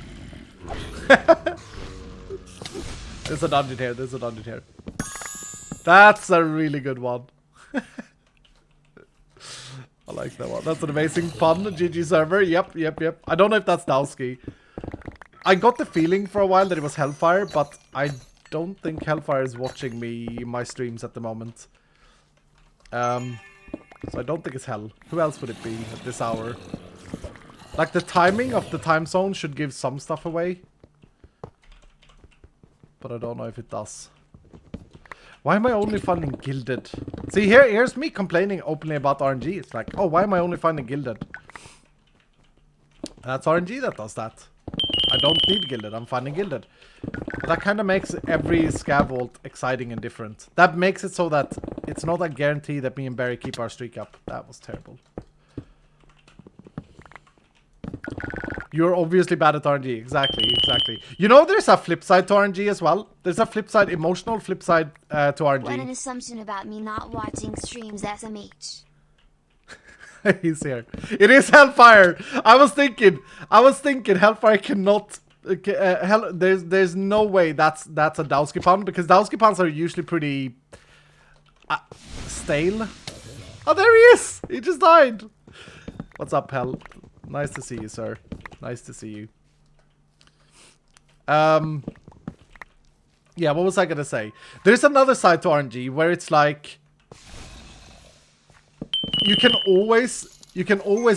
There's a dungeon here. There's a dungeon here. That's a really good one. I like that one. That's an amazing pun. GG server. Yep. I don't know if that's Dowski. I got the feeling for a while that it was Hellfire, but I don't think Hellfire is watching my streams at the moment. So I don't think it's Hell. Who else would it be at this hour? Like, the timing of the time zone should give some stuff away. But I don't know if it does. Why am I only finding Gilded? See, here's me complaining openly about RNG. It's like, oh, why am I only finding Gilded? That's RNG that does that. I don't need Gilded, I'm finding Gilded. But that kind of makes every Scav vault exciting and different. That makes it so that it's not a guarantee that me and Barry keep our streak up. That was terrible. You're obviously bad at RNG. Exactly. You know, there's a flip side to RNG as well. There's a flip side, emotional flip side to RNG. What an assumption about me not watching streams, SMH. He's here. It is Hellfire. I was thinking Hellfire cannot. There's no way that's a Dowski pun, because Dowski puns are usually pretty stale. Oh, there he is. He just died. What's up, Hell? Nice to see you, sir. Nice to see you. Yeah, what was I gonna say? There's another side to RNG where it's like you can always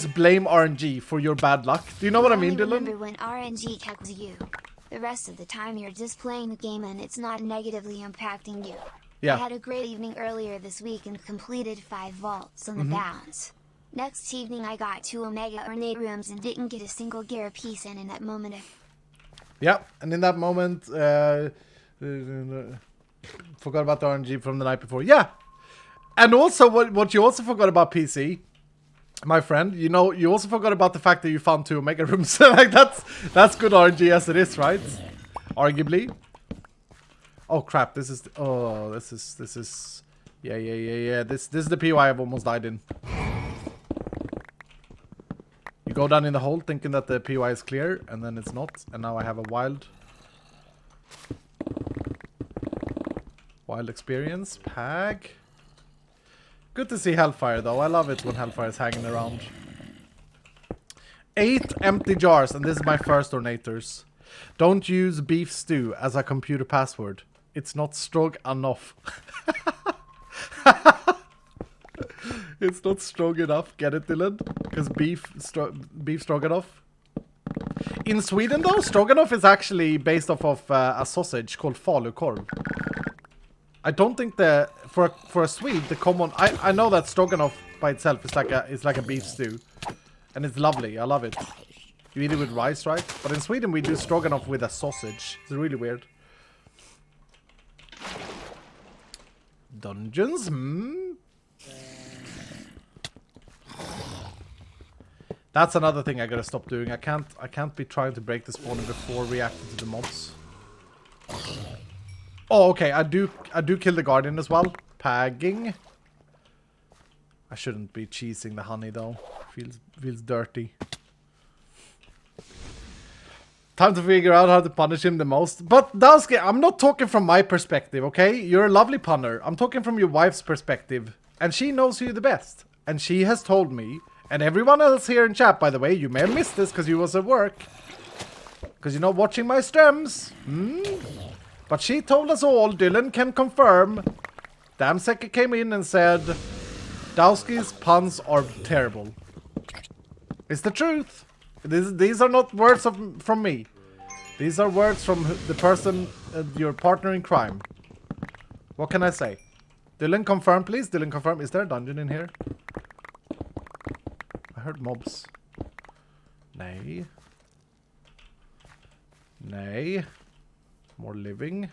blame RNG for your bad luck. Do you know what I mean, Dylan? Remember when RNG tackles you. The rest of the time you're just playing the game and it's not negatively impacting you. Yeah. I had a great evening earlier this week and completed 5 vaults on the balance. Next evening I got 2 Omega Ornate rooms and didn't get a single gear piece in that moment. Yeah, and in that moment, forgot about the RNG from the night before. Yeah, and also what you also forgot about, PC, my friend. You know, you also forgot about the fact that you found 2 Omega rooms. Like that's good RNG as it is, right? Arguably. Oh crap! This is yeah. This is the POI I've almost died in. You go down in the hole thinking that the POI is clear, and then it's not, and now I have a wild experience. Pag. Good to see Hellfire, though. I love it when Hellfire is hanging around. 8 empty jars, and this is my first Ornators. Don't use beef stew as a computer password. It's not strong enough. It's not strong enough. Get it, Dylan? Because beef stroganoff. In Sweden, though, stroganoff is actually based off of a sausage called falukorv. I don't think for a Swede the common. I know that stroganoff by itself is like a beef stew, and it's lovely. I love it. You eat it with rice, right? But in Sweden we do stroganoff with a sausage. It's really weird. Dungeons, That's another thing I gotta stop doing. I can't be trying to break the spawner before reacting to the mobs. Oh, okay. I do kill the guardian as well. Pagging. I shouldn't be cheesing the honey though. Feels dirty. Time to figure out how to punish him the most. But Dowski, I'm not talking from my perspective, okay? You're a lovely punner. I'm talking from your wife's perspective, and she knows you the best. And she has told me. And everyone else here in chat, by the way, you may have missed this because you was at work. Because you're not watching my streams. But she told us all, Dylan can confirm. Damseka came in and said, Dowski's puns are terrible. It's the truth. These are not words from me. These are words from the person, your partner in crime. What can I say? Dylan, confirm, please. Dylan, confirm. Is there a dungeon in here? I heard mobs. Nay. Nay. More living.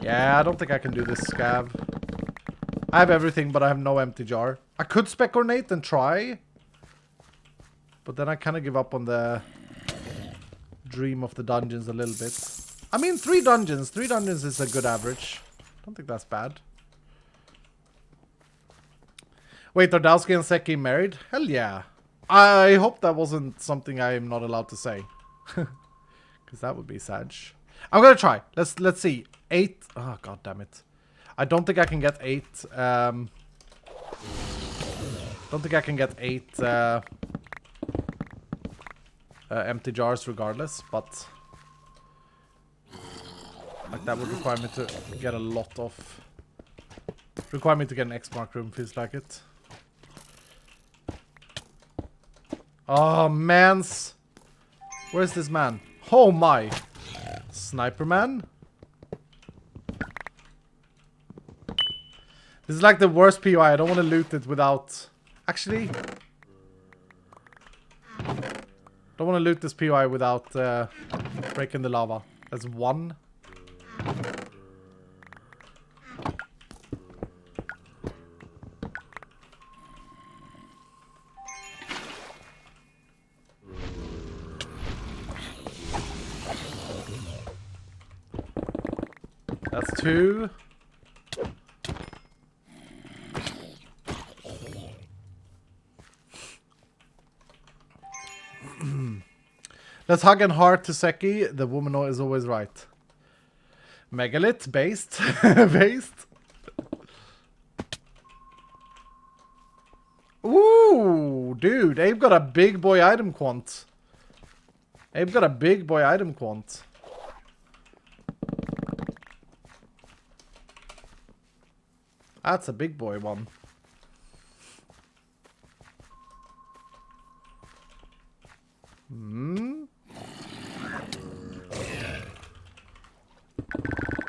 Yeah, I don't think I can do this, Scav. I have everything, but I have no empty jar. I could spec ornate and try. But then I kind of give up on the dream of the dungeons a little bit. I mean, 3 dungeons. 3 dungeons is a good average. I don't think that's bad. Wait, are Dowski and Seki married? Hell yeah. I hope that wasn't something I am not allowed to say. Because that would be sad. I'm gonna try. Let's see. 8. Oh, god damn it. I don't think I can get 8. Don't think I can get 8 empty jars regardless, but like that would require me to get a lot of. Require me to get an X mark room, feels like it. Oh, mans. Where's this man? Oh my. Sniper man? This is like the worst POI. I don't want to loot it without... Actually... Don't want to loot this POI without breaking the lava. That's 1. That's 2. Let's hug and heart to Seki. The woman is always right. Megalith based. Based. Ooh, dude. Abe got a big boy item quant. Abe got a big boy item quant. That's a big boy one.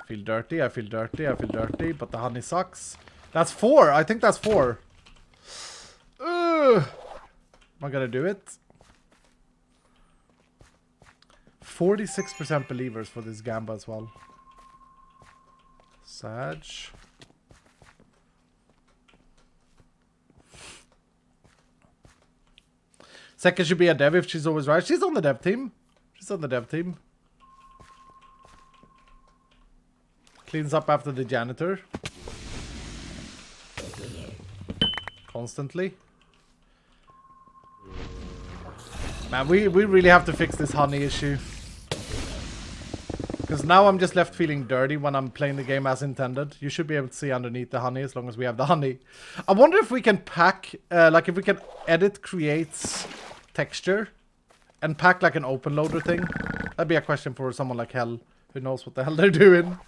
Feel dirty, I feel dirty, I feel dirty, but the honey sucks. That's 4, I think that's 4. Am I gonna do it? 46% believers for this gamba as well. Sag. Second should be a dev if she's always right. She's on the dev team. She's on the dev team. Cleans up after the janitor. Constantly. Man, we really have to fix this honey issue. Because now I'm just left feeling dirty when I'm playing the game as intended. You should be able to see underneath the honey as long as we have the honey. I wonder if we can pack, like if we can edit creates texture and pack like an open loader thing. That'd be a question for someone like Hell who knows what the hell they're doing.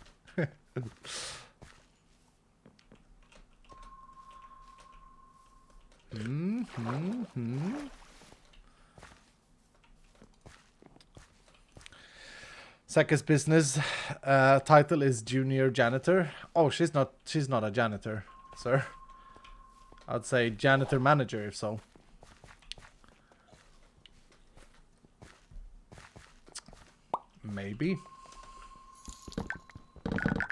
Seka's business title is junior janitor. Oh, she's not a janitor, sir. I'd say janitor manager if so. Maybe.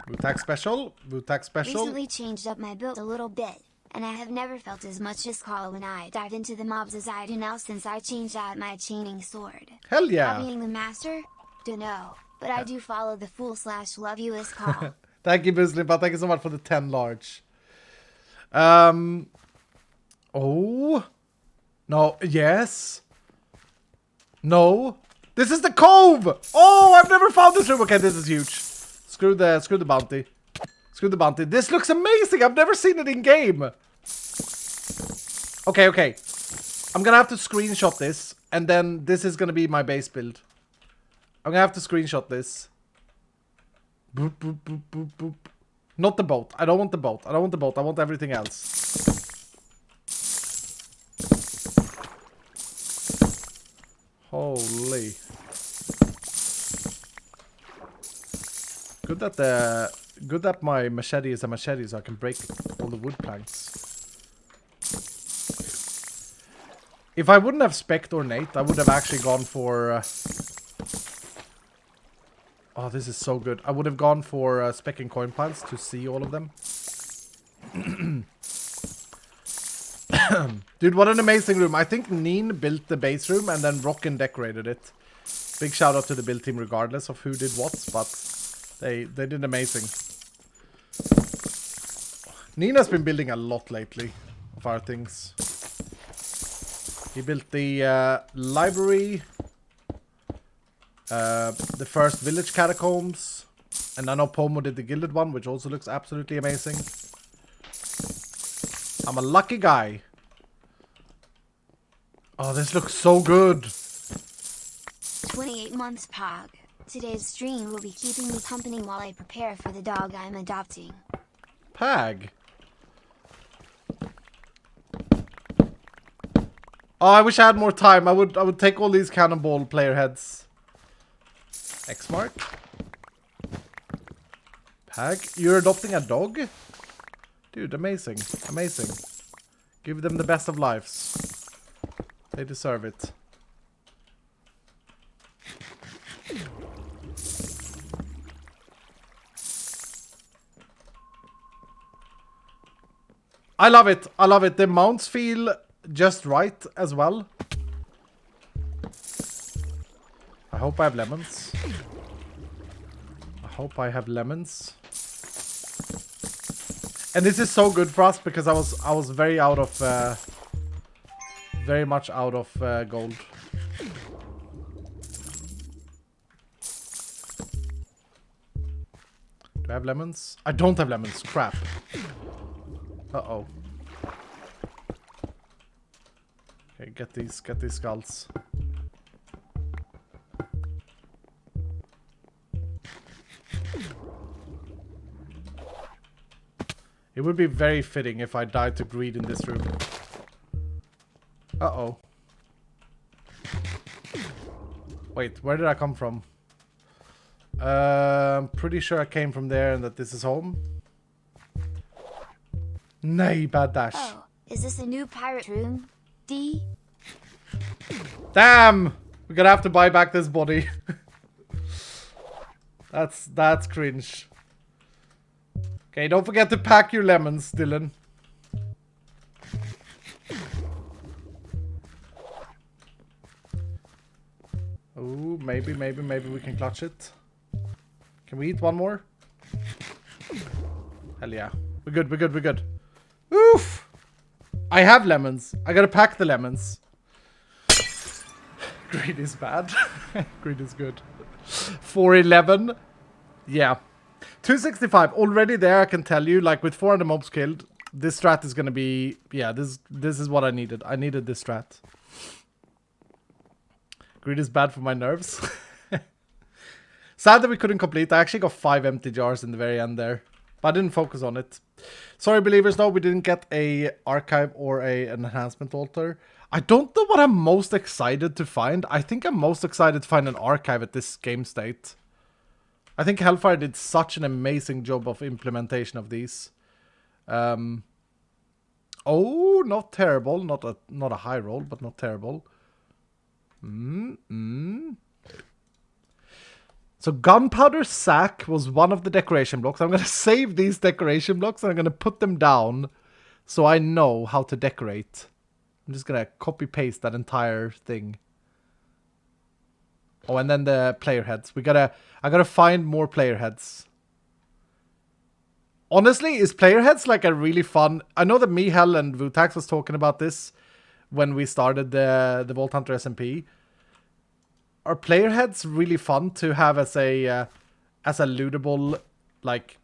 Wu-Tac special. Wu-Tac special. Recently changed up my build a little bit, and I have never felt as much as Kala when I dive into the mobs as I do now since I changed out my chaining sword. Hell yeah. Being the master? Dunno, but I do follow the fool/love you as call. Thank you, Muslim. Thank you so much for the 10 large. Oh. No. Yes. No. This is the cove! Oh, I've never found this room. Okay, this is huge. Screw the bounty. Screw the bounty. This looks amazing. I've never seen it in game. Okay. I'm gonna have to screenshot this, and then this is gonna be my base build. I'm gonna have to screenshot this. Boop, boop, boop, boop, boop. Not the boat. I don't want the boat. I don't want the boat. I want everything else. Holy. Good that my machete is a machete so I can break all the wood planks. If I wouldn't have spec'd ornate, I would have actually gone for oh, this is so good. I would have gone for specking coin piles to see all of them. Dude, what an amazing room. I think Neen built the base room and then Rockin decorated it. Big shout out to the build team regardless of who did what, but they did amazing. Neen has been building a lot lately of our things. He built the library, the first village catacombs, and I know Pomo did the gilded one, which also looks absolutely amazing. I'm a lucky guy. Oh, this looks so good. 28 months Pog. Today's stream will be keeping me company while I prepare for the dog I'm adopting. Pag. Oh, I wish I had more time. I would take all these cannonball player heads. X mark. Pag, you're adopting a dog? Dude, amazing. Amazing. Give them the best of lives. They deserve it. I love it. I love it. The mounts feel just right as well. I hope I have lemons. I hope I have lemons. And this is so good for us because I was very out of very much out of gold. Do I have lemons? I don't have lemons. Crap. Uh-oh. Okay, get these skulls. It would be very fitting if I died to greed in this room. Uh-oh. Wait, where did I come from? I'm pretty sure I came from there and that this is home. Nay, bad dash. Oh, is this a new pirate room? D? Damn! We're gonna have to buy back this body. That's cringe. Okay, don't forget to pack your lemons, Dylan. Oh, maybe we can clutch it. Can we eat one more? Hell yeah. We're good. Oof! I have lemons. I gotta pack the lemons. Greed is bad. Greed is good. 411. Yeah. 265. Already there, I can tell you, like with 400 mobs killed, this strat is gonna be... Yeah, this is what I needed. I needed this strat. Greed is bad for my nerves. Sad that we couldn't complete. I actually got 5 empty jars in the very end there. But I didn't focus on it. Sorry, believers, though. We didn't get a archive or an enhancement altar. I don't know what I'm most excited to find. I think I'm most excited to find an archive at this game state. I think Hellfire did such an amazing job of implementation of these. Oh, not terrible. Not a high roll, but not terrible. So gunpowder sack was one of the decoration blocks. I'm going to save these decoration blocks and I'm going to put them down so I know how to decorate. I'm just going to copy paste that entire thing. Oh, and then the player heads. I gotta find more player heads. Honestly, is player heads like a really fun... I know that Mihel and Vutax was talking about this when we started the Vault Hunter SMP. Are player heads really fun to have as a lootable, like,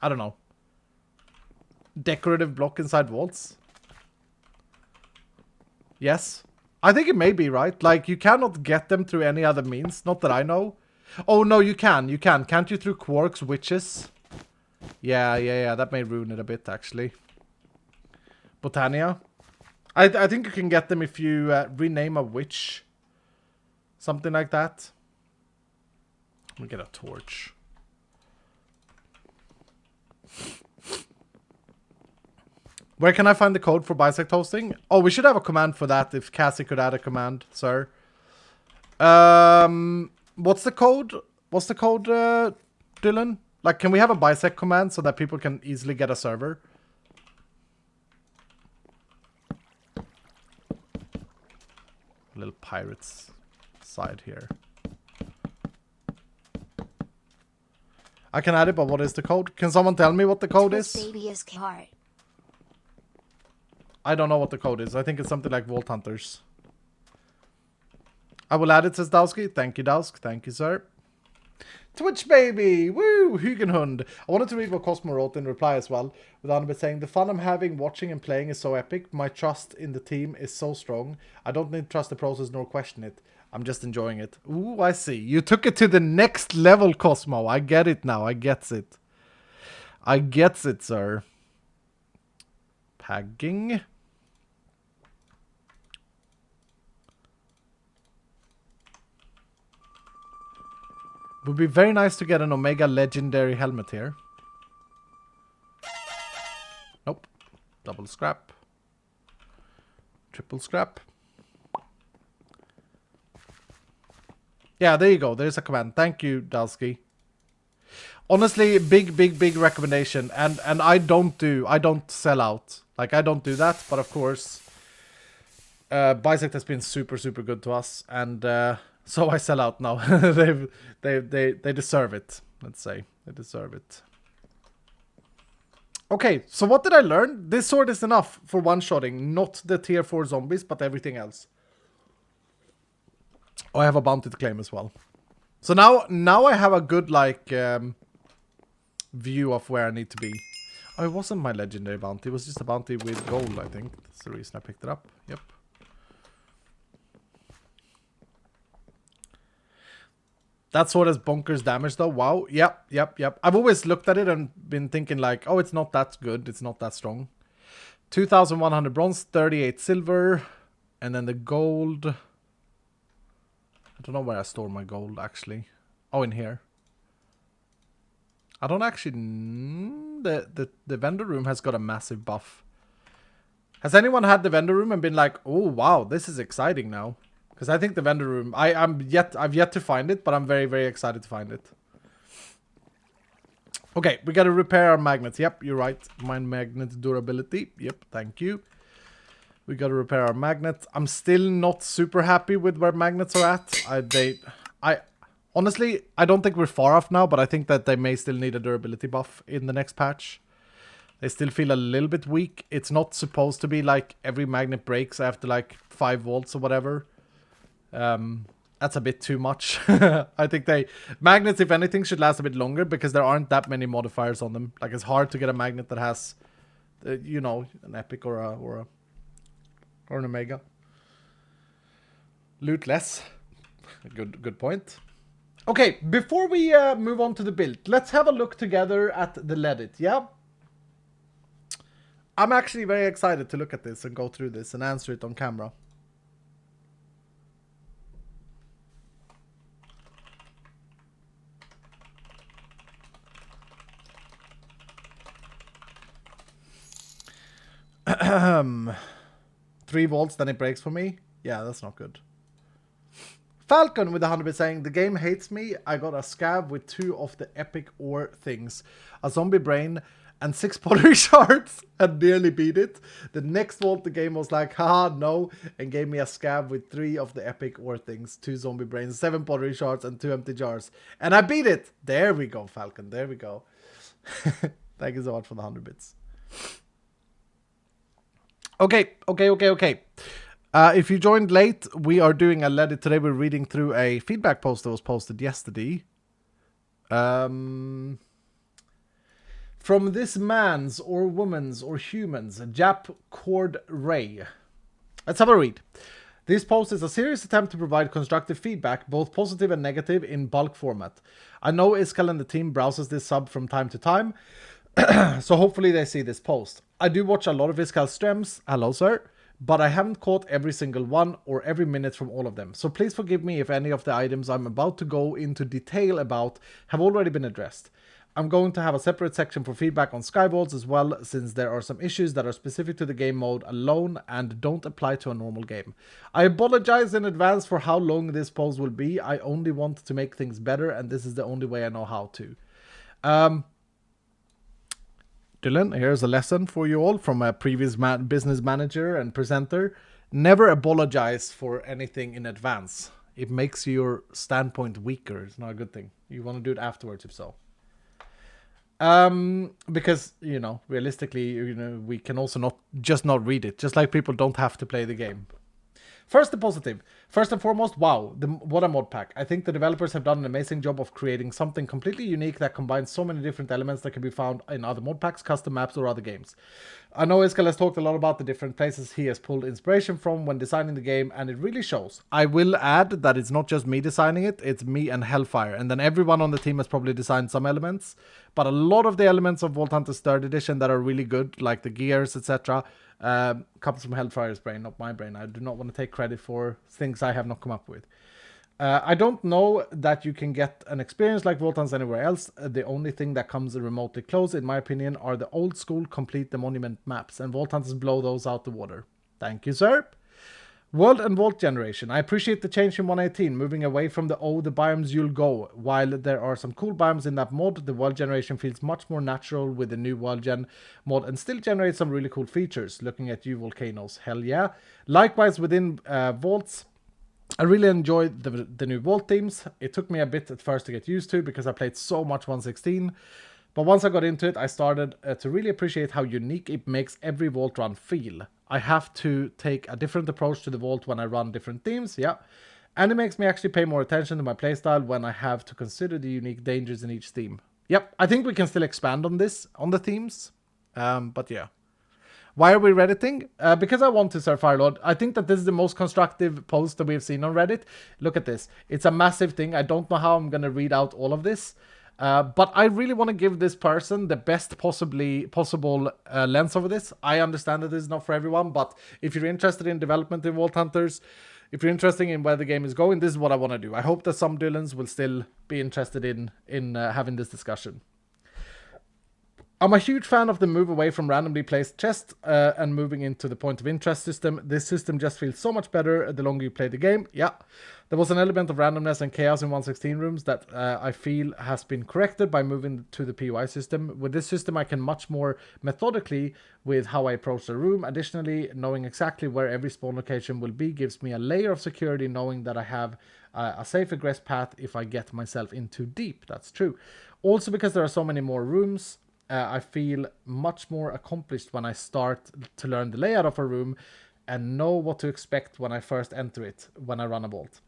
I don't know, decorative block inside vaults? Yes. I think it may be, right? Like, you cannot get them through any other means. Not that I know. Oh, no, you can. You can. Can't you through quarks, witches? Yeah. That may ruin it a bit, actually. Botania. I think you can get them if you rename a witch. Something like that. Let me get a torch. Where can I find the code for bisect hosting? Oh, we should have a command for that if Cassie could add a command, sir. What's the code? What's the code, Dylan? Like, can we have a bisect command so that people can easily get a server? A little pirates side here. I can add it, but what is the code? Can someone tell me what the code is? I don't know what the code is. I think it's something like Vault Hunters. I will add it, says Dowski. Thank you, Dowsk. Thank you, sir. Twitch baby! Woo! Hugenhund. I wanted to read what Cosmo wrote in reply as well. With Annabeth saying, the fun I'm having watching and playing is so epic. My trust in the team is so strong. I don't need to trust the process nor question it. I'm just enjoying it. Ooh, I see. You took it to the next level, Cosmo. I get it now. I gets it. I gets it, sir. Pagging. Would be very nice to get an Omega Legendary helmet here. Nope. Double scrap. Triple scrap. Yeah, there you go. There's a command. Thank you, Dalski. Honestly, big recommendation. And I don't sell out. Like, I don't do that. But of course, Bisect has been super good to us. And so I sell out now. They deserve it. Let's say. They deserve it. Okay, so what did I learn? This sword is enough for one-shotting. Not the tier 4 zombies, but everything else. Oh, I have a bounty to claim as well. So now I have a good, like, view of where I need to be. Oh, it wasn't my legendary bounty. It was just a bounty with gold, I think. That's the reason I picked it up. Yep. That sword has bonkers damage, though. Wow. Yep. I've always looked at it and been thinking, like, oh, it's not that good. It's not that strong. 2,100 bronze, 38 silver. And then the gold... I don't know where I store my gold, actually. Oh, in here. I don't actually... The vendor room has got a massive buff. Has anyone had the vendor room and been like, oh, wow, this is exciting now? Because I think the vendor room... I've yet to find it, but I'm very excited to find it. Okay, we got to repair our magnets. Yep, you're right. Mine magnet durability. Yep, thank you. We got to repair our magnets. I'm still not super happy with where magnets are at. Honestly, I don't think we're far off now, but I think that they may still need a durability buff in the next patch. They still feel a little bit weak. It's not supposed to be like every magnet breaks after like 5 volts or whatever. That's a bit too much. I think magnets, if anything, should last a bit longer because there aren't that many modifiers on them. Like, it's hard to get a magnet that has, you know, an epic or an omega. Loot less. Good point. Okay, before we move on to the build, let's have a look together at the Reddit, yeah? I'm actually very excited to look at this and go through this and answer it on camera. Ahem. 3 volts, then it breaks for me. Yeah, that's not good. Falcon with 100 saying, the game hates me. I got a scav with 2 of the epic ore things. A zombie brain and 6 pottery shards and nearly beat it. The next vault the game was like, haha, no, and gave me a scav with 3 of the epic ore things. 2 zombie brains, 7 pottery shards and 2 empty jars. And I beat it! There we go, Falcon, there we go. Thank you so much for the 100 bits. Okay. If you joined late, we are doing a Reddit today. We're reading through a feedback post that was posted yesterday. From this man's or woman's or human's Jap Cord Ray. Let's have a read. This post is a serious attempt to provide constructive feedback, both positive and negative, in bulk format. I know Iskal and the team browses this sub from time to time, so hopefully they see this post. I do watch a lot of Iskal's streams. Hello, sir. But I haven't caught every single one or every minute from all of them. So please forgive me if any of the items I'm about to go into detail about have already been addressed. I'm going to have a separate section for feedback on Skyballs as well, since there are some issues that are specific to the game mode alone and don't apply to a normal game. I apologize in advance for how long this post will be. I only want to make things better, and this is the only way I know how to. Dylan, here's a lesson for you all from a previous business manager and presenter. Never apologize for anything in advance. It makes your standpoint weaker. It's not a good thing. You want to do it afterwards, if so. Because, you know, realistically, you know, we can also not read it. Just like people don't have to play the game. First, the positive. First and foremost, wow, what a mod pack. I think the developers have done an amazing job of creating something completely unique that combines so many different elements that can be found in other mod packs, custom maps, or other games. I know Iskal has talked a lot about the different places he has pulled inspiration from when designing the game, and it really shows. I will add that it's not just me designing it, it's me and Hellfire, and then everyone on the team has probably designed some elements, but a lot of the elements of Vault Hunters 3rd edition that are really good, like the gears, etc., comes from Hellfire's brain, not my brain. I do not want to take credit for things I have not come up with. I don't know that you can get an experience like Vault Hunters anywhere else. The only thing that comes remotely close, in my opinion, are the old school Complete the Monument maps, and Vault Hunters blow those out the water. Thank you, sir. World and Vault generation. I appreciate the change in 118, moving away from the biomes you'll go. While there are some cool biomes in that mod, the world generation feels much more natural with the new world gen mod and still generates some really cool features. Looking at you volcanoes, hell yeah. Likewise within vaults, I really enjoyed the new vault themes. It took me a bit at first to get used to because I played so much 116. But once I got into it, I started to really appreciate how unique it makes every vault run feel. I have to take a different approach to the vault when I run different themes, yeah. And it makes me actually pay more attention to my playstyle when I have to consider the unique dangers in each theme. Yep, I think we can still expand on this, on the themes. But yeah. Why are we Redditing? Because I want to, Sir Firelord. I think that this is the most constructive post that we've seen on Reddit. Look at this. It's a massive thing. I don't know how I'm going to read out all of this. But I really want to give this person the best possible lens over this. I understand that this is not for everyone, but if you're interested in development in Vault Hunters, if you're interested in where the game is going, this is what I want to do. I hope that some Dylans will still be interested in having this discussion. I'm a huge fan of the move away from randomly placed chests and moving into the point of interest system. This system just feels so much better the longer you play the game. Yeah, there was an element of randomness and chaos in 116 rooms that I feel has been corrected by moving to the POI system. With this system, I can much more methodically with how I approach the room. Additionally, knowing exactly where every spawn location will be gives me a layer of security knowing that I have a safe egress path if I get myself in too deep. That's true. Also, because there are so many more rooms, I feel much more accomplished when I start to learn the layout of a room and know what to expect when I first enter it when I run a vault.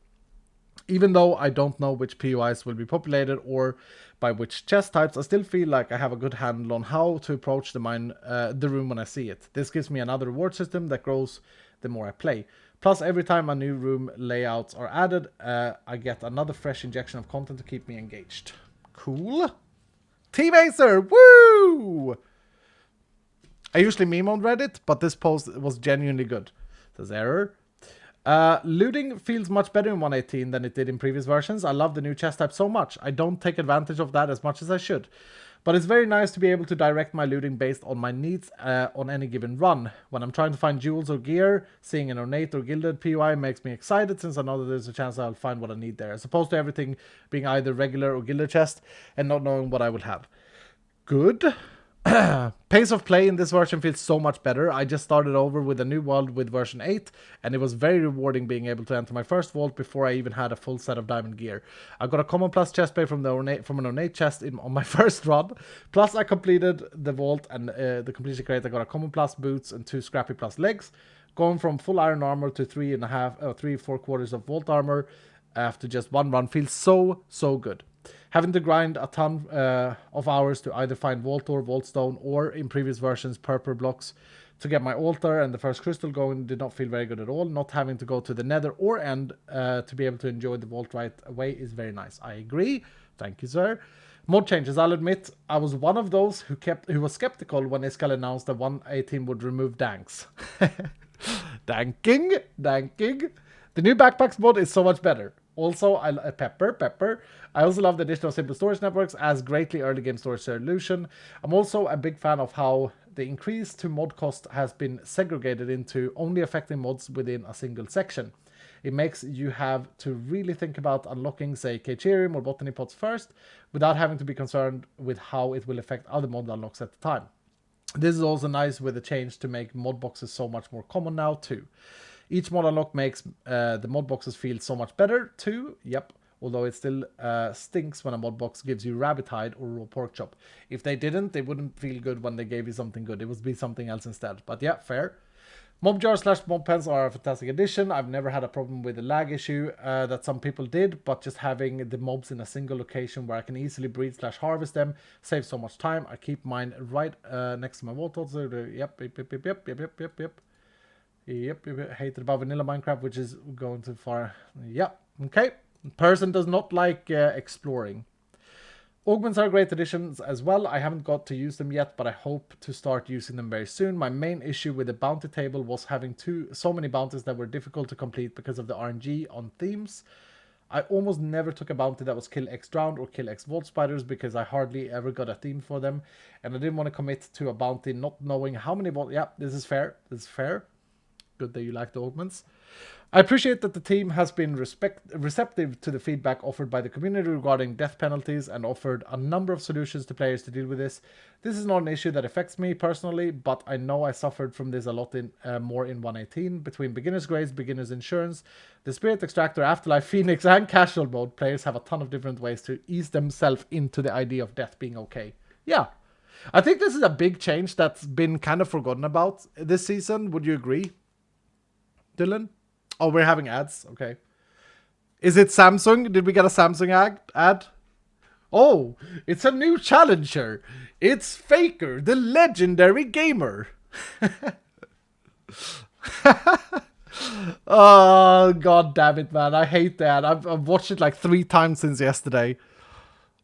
Even though I don't know which POIs will be populated or by which chest types, I still feel like I have a good handle on how to approach the room when I see it. This gives me another reward system that grows the more I play. Plus, every time a new room layouts are added, I get another fresh injection of content to keep me engaged. Cool. Team Acer, woo! I usually meme on Reddit, but this post was genuinely good. Says error. Looting feels much better in 118 than it did in previous versions. I love the new chest type so much. I don't take advantage of that as much as I should. But it's very nice to be able to direct my looting based on my needs on any given run. When I'm trying to find jewels or gear, seeing an ornate or gilded POI makes me excited since I know that there's a chance I'll find what I need there, as opposed to everything being either regular or gilded chest and not knowing what I will have. Good. Pace of play in this version feels so much better. I just started over with a new world with version 8, and it was very rewarding being able to enter my first vault before I even had a full set of diamond gear. I got a common plus chest plate from an ornate chest on my first run. Plus I completed the vault and the completion crate. I got a common plus boots and 2 scrappy plus legs. Going from full iron armor to 3.25 of vault armor after just one run feels so good. Having to grind a ton of hours to either find vault ore, vault stone, or in previous versions purple blocks to get my altar and the first crystal going did not feel very good at all. Not having to go to the nether or end to be able to enjoy the vault right away is very nice. I agree. Thank you, sir. Mod changes. I'll admit, I was one of those who was skeptical when Iskal announced that 118 would remove danks. Danking. The new backpacks mod is so much better. Also, Pepper. I also love the addition of simple storage networks as greatly early game storage solution. I'm also a big fan of how the increase to mod cost has been segregated into only affecting mods within a single section. It makes you have to really think about unlocking, say, Kachirium or Botany Pots first, without having to be concerned with how it will affect other mod unlocks at the time. This is also nice with the change to make mod boxes so much more common now too. Each mod unlock makes the mod boxes feel so much better too. Yep. Although it still stinks when a mod box gives you rabbit hide or raw pork chop. If they didn't, they wouldn't feel good when they gave you something good. It would be something else instead. But yeah, fair. Mob jar / mob pens are a fantastic addition. I've never had a problem with the lag issue that some people did, but just having the mobs in a single location where I can easily breed / harvest them saves so much time. I keep mine right next to my wall totes. Yep. Hated about vanilla Minecraft, which is going too far. Yep. Okay. Person does not like exploring. Augments are great additions as well. I haven't got to use them yet, but I hope to start using them very soon. My main issue with the bounty table was having so many bounties that were difficult to complete because of the RNG on themes. I almost never took a bounty that was kill X drowned or kill X vault spiders because I hardly ever got a theme for them. And I didn't want to commit to a bounty not knowing how many vault... Yeah, this is fair. This is fair. Good that you like the augments. I appreciate that the team has been receptive to the feedback offered by the community regarding death penalties and offered a number of solutions to players to deal with this. This is not an issue that affects me personally, but I know I suffered from this a lot more in 118. Between beginner's grades, beginner's insurance, the Spirit Extractor, Afterlife, Phoenix, and casual mode, players have a ton of different ways to ease themselves into the idea of death being okay. Yeah, I think this is a big change that's been kind of forgotten about this season. Would you agree, Dylan? Oh, we're having ads. Okay. Is it Samsung? Did we get a Samsung ad? Oh, it's a new challenger. It's Faker, the legendary gamer. Oh, god damn it, man. I hate that. I've watched it like 3 times since yesterday.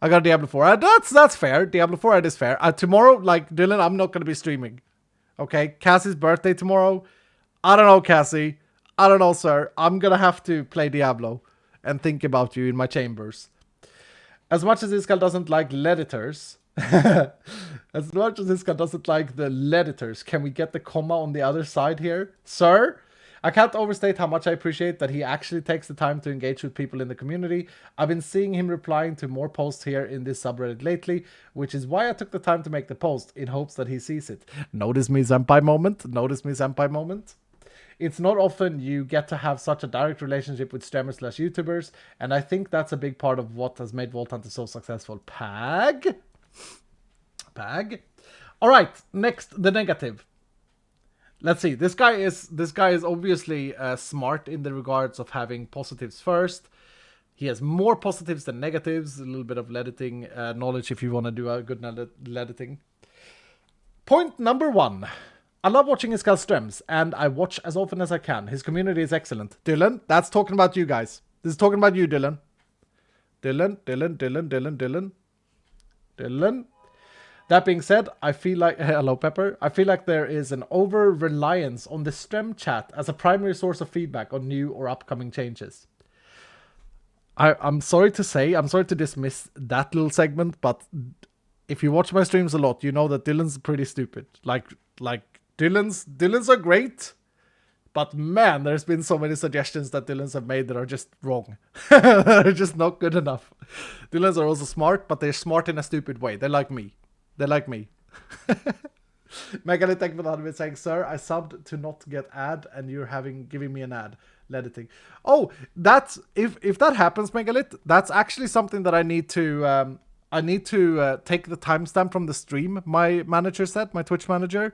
I got Diablo 4 ad. That's fair. Diablo 4 ad is fair. Tomorrow, like, Dylan, I'm not going to be streaming. Okay? Cassie's birthday tomorrow. I don't know, Cassie. I don't know, sir. I'm gonna have to play Diablo and think about you in my chambers. As much as Iskal doesn't like Ledditors, as much as Iskal doesn't like the Ledditors, can we get the comma on the other side here? Sir, I can't overstate how much I appreciate that he actually takes the time to engage with people in the community. I've been seeing him replying to more posts here in this subreddit lately, which is why I took the time to make the post, in hopes that he sees it. Notice me, senpai moment. Notice me, senpai moment. It's not often you get to have such a direct relationship with streamers / YouTubers, and I think that's a big part of what has made Vault Hunter so successful. Pag. All right, next, the negative. Let's see. This guy is obviously smart in the regards of having positives first. He has more positives than negatives. A little bit of editing knowledge if you want to do a good editing. Point number 1. I love watching his streams, and I watch as often as I can. His community is excellent. Dylan, that's talking about you guys. This is talking about you, Dylan. Dylan. That being said, I feel like... Hello, Pepper. I feel like there is an over-reliance on the stream chat as a primary source of feedback on new or upcoming changes. I'm sorry to dismiss that little segment, but if you watch my streams a lot, you know that Dylan's pretty stupid. Like Dylan's are great, but man, there's been so many suggestions that Dylan's have made that are just wrong. They're just not good enough. Dylan's are also smart, but they're smart in a stupid way. They're like me. Megalith, thank you for the 100 saying, sir, I subbed to not get ad, and you're giving me an ad. Editing. Oh, that's if that happens, Megalith, that's actually something that I need to take the timestamp from the stream. My manager said, my Twitch manager,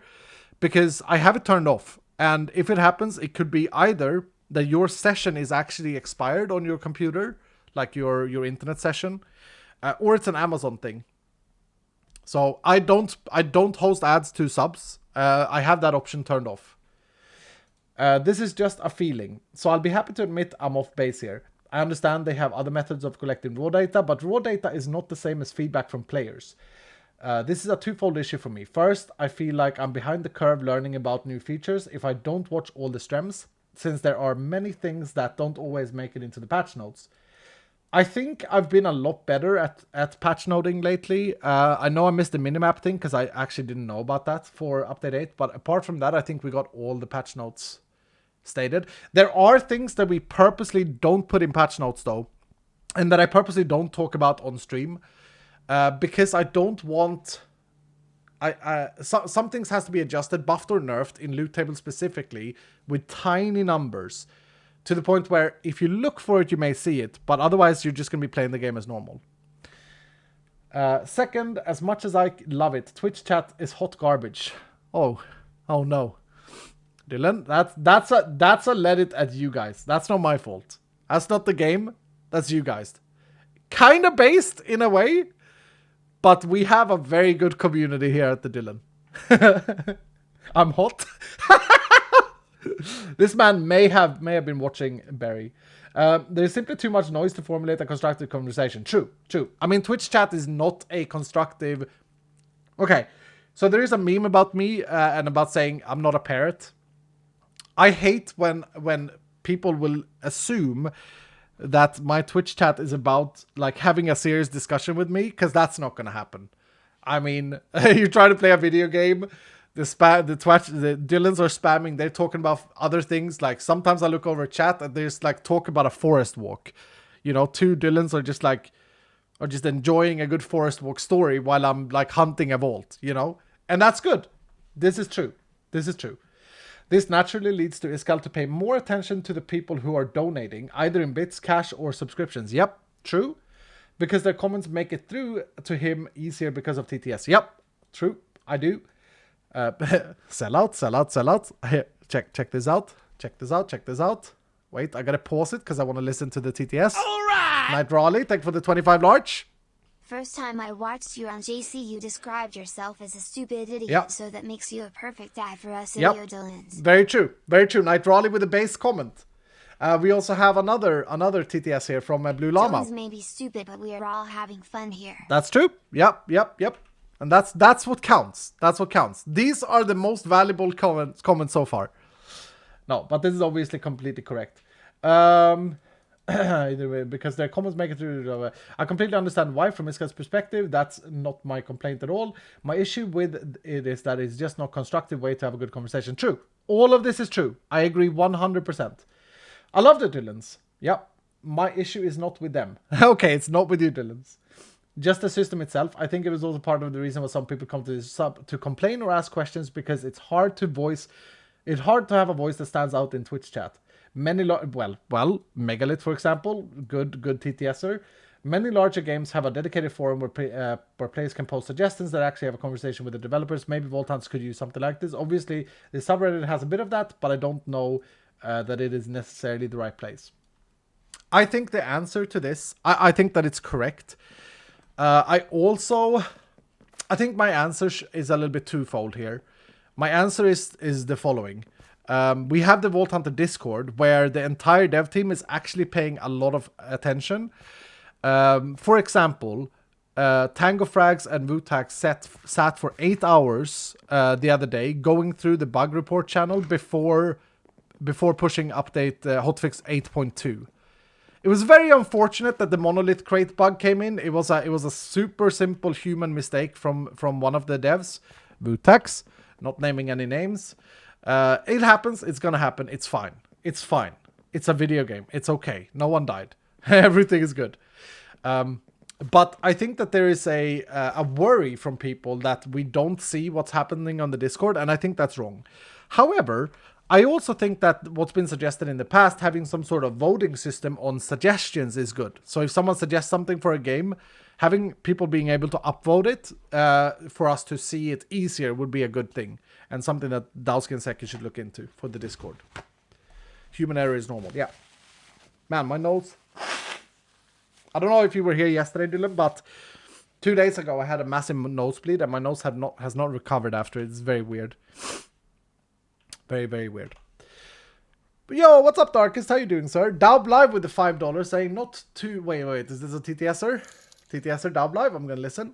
because I have it turned off, and if it happens, it could be either that your session is actually expired on your computer, like your internet session, or it's an Amazon thing. So I don't host ads to subs. I have that option turned off. This is just a feeling, so I'll be happy to admit I'm off base here. I understand they have other methods of collecting raw data, but raw data is not the same as feedback from players. This is a twofold issue for me. First, I feel like I'm behind the curve learning about new features if I don't watch all the streams, since there are many things that don't always make it into the patch notes. I think I've been a lot better at patch noting lately. I know I missed the minimap thing because I actually didn't know about that for update 8, but apart from that, I think we got all the patch notes stated. There are things that we purposely don't put in patch notes though, and that I purposely don't talk about on stream, because I don't want Some things has to be adjusted, buffed or nerfed in loot tables specifically with tiny numbers to the point where if you look for it, you may see it, but otherwise you're just going to be playing the game as normal. Second, as much as I love it, Twitch chat is hot garbage. Oh no. Dylan, that's a let it at you guys. That's not my fault. That's not the game. That's you guys. Kind of based in a way, but we have a very good community here at the Dylan. I'm hot. This man may have been watching Barry. There's simply too much noise to formulate a constructive conversation. True. I mean, Twitch chat is not a constructive... Okay, so there is a meme about me and about saying I'm not a parrot. I hate when people will assume that my Twitch chat is about like having a serious discussion with me, because that's not going to happen. I mean, you try to play a video game, the Dylans are spamming, they're talking about other things. Like sometimes I look over chat and there's like talk about a forest walk. You know, two Dylans are just enjoying a good forest walk story while I'm like hunting a vault, you know? And that's good. This is true. This naturally leads to Iskall to pay more attention to the people who are donating, either in bits, cash, or subscriptions. Yep, true. Because their comments make it through to him easier because of TTS. Yep, true. I do. Sell out. Here, check this out. Wait, I gotta pause it because I want to listen to the TTS. All right! Night Raleigh, thank you for the 25 large. First time I watched you on JC, you described yourself as a stupid idiot, Yep. so that makes you a perfect dad for us Yep. idiot Dylans. Very true. Night Raleigh with a base comment. We also have another TTS here from Blue Llama. Dylans may be stupid, but we are all having fun here. That's true. Yep. And that's what counts. These are the most valuable comments so far. No, but this is obviously completely correct. Either way, because their comments make it through. I completely understand why from Iskall's perspective. That's not my complaint at all. My issue with it is that it's just not a constructive way to have a good conversation. True. All of this is true. I agree 100%. I love the Dylans. Yep. My issue is not with them. Okay, it's not with you, Dylans. Just the system itself. I think it was also part of the reason why some people come to this sub to complain or ask questions, because it's hard to have a voice that stands out in Twitch chat. Many Megalith, for example, good TTSer. Many larger games have a dedicated forum where players can post suggestions that actually have a conversation with the developers. Maybe Vault Hunters could use something like this. Obviously, the subreddit has a bit of that, but I don't know that it is necessarily the right place. I think the answer to this, I think that it's correct. I think my answer is a little bit twofold here. My answer is the following. We have the Vault Hunter Discord where the entire dev team is actually paying a lot of attention. For example, Tango Frags and Wutax sat for 8 hours the other day going through the bug report channel before pushing update hotfix 8.2. It was very unfortunate that the monolith crate bug came in. It was a super simple human mistake from one of the devs, Wutax, not naming any names. It happens. It's gonna happen. It's fine. It's a video game. It's okay. No one died. Everything is good. But I think that there is a worry from people that we don't see what's happening on the Discord, and I think that's wrong. However, I also think that what's been suggested in the past, having some sort of voting system on suggestions is good. So if someone suggests something for a game, having people being able to upvote it for us to see it easier would be a good thing. And something that Dowski and Seki should look into for the Discord. Human error is normal. Yeah. Man, my nose. I don't know if you were here yesterday, Dylan, but 2 days ago I had a massive nosebleed and my nose has not recovered after. It's very weird. Very, very weird. But yo, what's up, Darkest? How you doing, sir? Daub Live with the $5 saying not to... Wait, is this a TTSer? TTSer Daub Live? I'm gonna listen.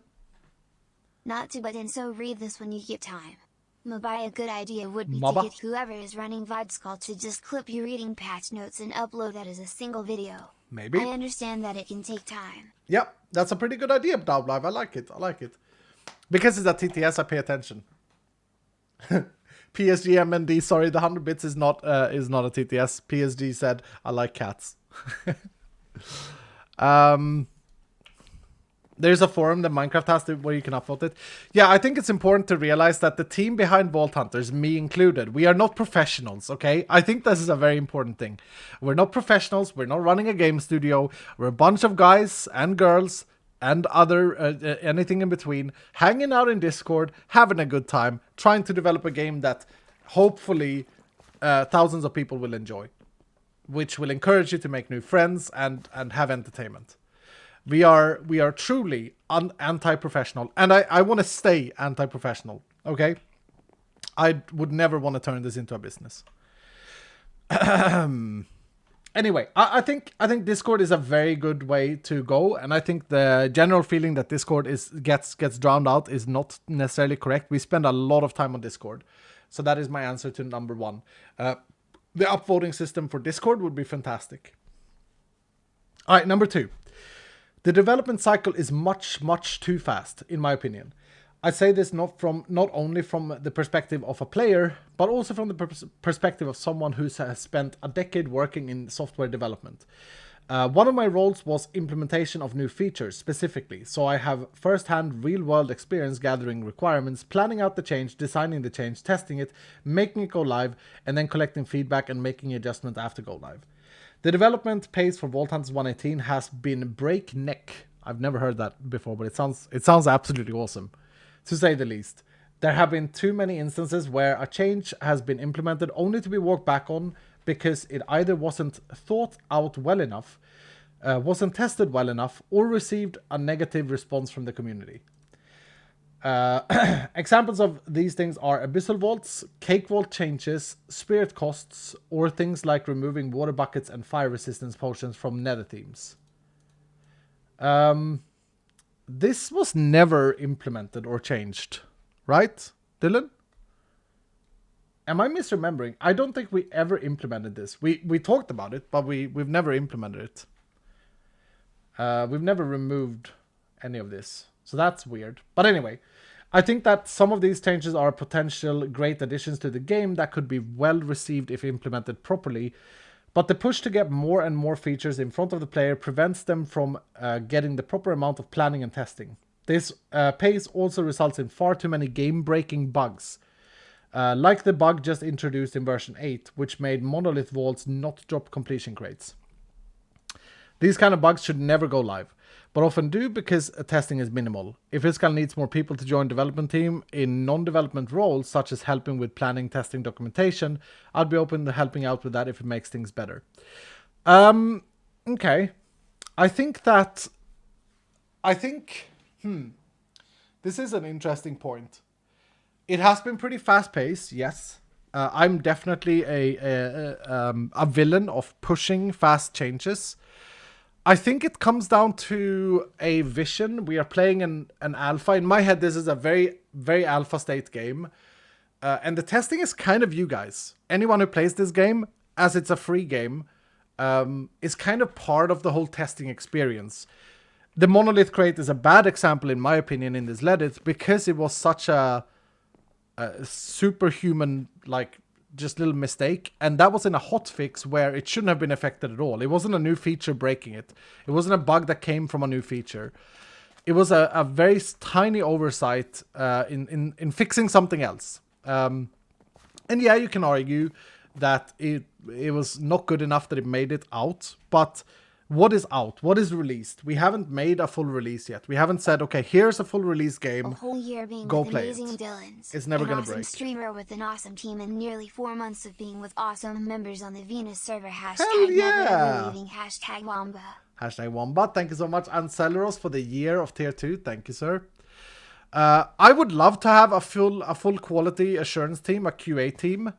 Not to, but and so read this when you get time. Maybe a good idea would be Maba? to get whoever is running VODscall to just clip you reading patch notes and upload that as a single video. Maybe. I understand that it can take time. Yep, that's a pretty good idea, Daub Live. I like it. Because it's a TTS, I pay attention. PSG MND, sorry, the 100 bits is not a TTS. PSG said, I like cats. There's a forum that Minecraft has where you can upvote it. Yeah, I think it's important to realize that the team behind Vault Hunters, me included, we are not professionals, okay? I think this is a very important thing. We're not professionals. We're not running a game studio. We're a bunch of guys and girls and other anything in between, hanging out in Discord, having a good time, trying to develop a game that hopefully thousands of people will enjoy, which will encourage you to make new friends and have entertainment. We are truly anti-professional, and I want to stay anti-professional, okay? I would never want to turn this into a business. Anyway, I think Discord is a very good way to go, and I think the general feeling that Discord gets drowned out is not necessarily correct. We spend a lot of time on Discord, so that is my answer to number one. The upvoting system for Discord would be fantastic. All right, number two. The development cycle is much too fast, in my opinion. I say this not only from the perspective of a player, but also from the perspective of someone who has spent a decade working in software development. One of my roles was implementation of new features specifically, so I have first-hand real-world experience gathering requirements, planning out the change, designing the change, testing it, making it go live, and then collecting feedback and making adjustment after go live. The development pace for Vault Hunters 1.18 has been breakneck. I've never heard that before, but it sounds absolutely awesome, to say the least. There have been too many instances where a change has been implemented only to be walked back on because it either wasn't thought out well enough, wasn't tested well enough, or received a negative response from the community. Examples of these things are abyssal vaults, cake vault changes, spirit costs, or things like removing water buckets and fire resistance potions from nether themes. This was never implemented or changed, right, Dylan? Am I misremembering? I don't think we ever implemented this. We talked about it, but we've never implemented it. We've never removed any of this. So that's weird. But anyway, I think that some of these changes are potential great additions to the game that could be well received if implemented properly. But the push to get more and more features in front of the player prevents them from getting the proper amount of planning and testing. This pace also results in far too many game-breaking bugs. Like the bug just introduced in version 8, which made monolith vaults not drop completion crates. These kind of bugs should never go live, but often do because testing is minimal. If Iskall needs more people to join development team in non-development roles, such as helping with planning, testing, documentation, I'd be open to helping out with that if it makes things better. Okay. This is an interesting point. It has been pretty fast-paced, yes. I'm definitely a villain of pushing fast changes. I think it comes down to a vision. We are playing an alpha. In my head, this is a very, very alpha state game. And the testing is kind of you guys. Anyone who plays this game, as it's a free game, is kind of part of the whole testing experience. The monolith crate is a bad example, in my opinion, in this Reddit, because it was such a superhuman, like, just little mistake, and that was in a hotfix where it shouldn't have been affected at all. It wasn't a new feature breaking it. It wasn't a bug that came from a new feature. It was a very tiny oversight in fixing something else. And yeah, you can argue that it was not good enough that it made it out, but what is out? What is released? We haven't made a full release yet. We haven't said, okay, here's a full release game. A whole year being Go with play amazing it. Dylan's. It's never an gonna awesome break. Streamer with an awesome team and nearly 4 months of being with awesome members on the Venus server. Hell yeah! Never ever leaving. #Wamba. #Wamba. Thank you so much, Anceloros, for the year of tier 2. Thank you, sir. I would love to have a full quality assurance team, a QA team.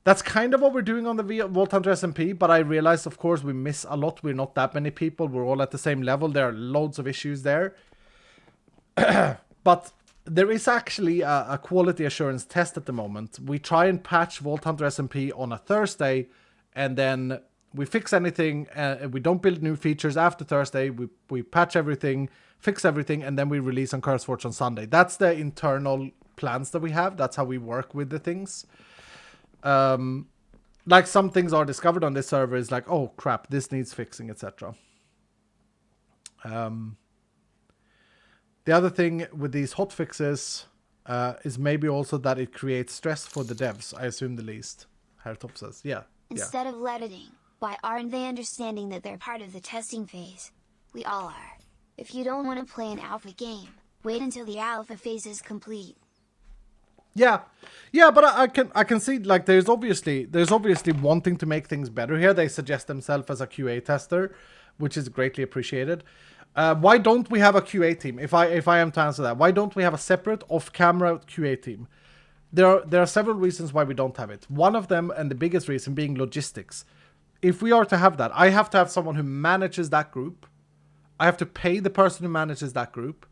That's kind of what we're doing on the Vault Hunters SMP, but I realize, of course, we miss a lot. We're not that many people. We're all at the same level. There are loads of issues there. But there is actually a quality assurance test at the moment. We try and patch Vault Hunters SMP on a Thursday, and then we fix anything. We don't build new features after Thursday. We patch everything, fix everything, and then we release on CurseForge on Sunday. That's the internal plans that we have. That's how we work with the things. Like some things are discovered on this server is like, oh crap, this needs fixing, etc. The other thing with these hotfixes is maybe also that it creates stress for the devs, I assume the least. Hairtop says, yeah. Instead of editing, why aren't they understanding that they're part of the testing phase? We all are. If you don't want to play an alpha game, wait until the alpha phase is complete. Yeah, but I can see, like, there's obviously wanting to make things better here. They suggest themselves as a QA tester, which is greatly appreciated. Why don't we have a QA team? If I am to answer that, why don't we have a separate off-camera QA team? There are several reasons why we don't have it. One of them, and the biggest reason, being logistics. If we are to have that, I have to have someone who manages that group. I have to pay the person who manages that group,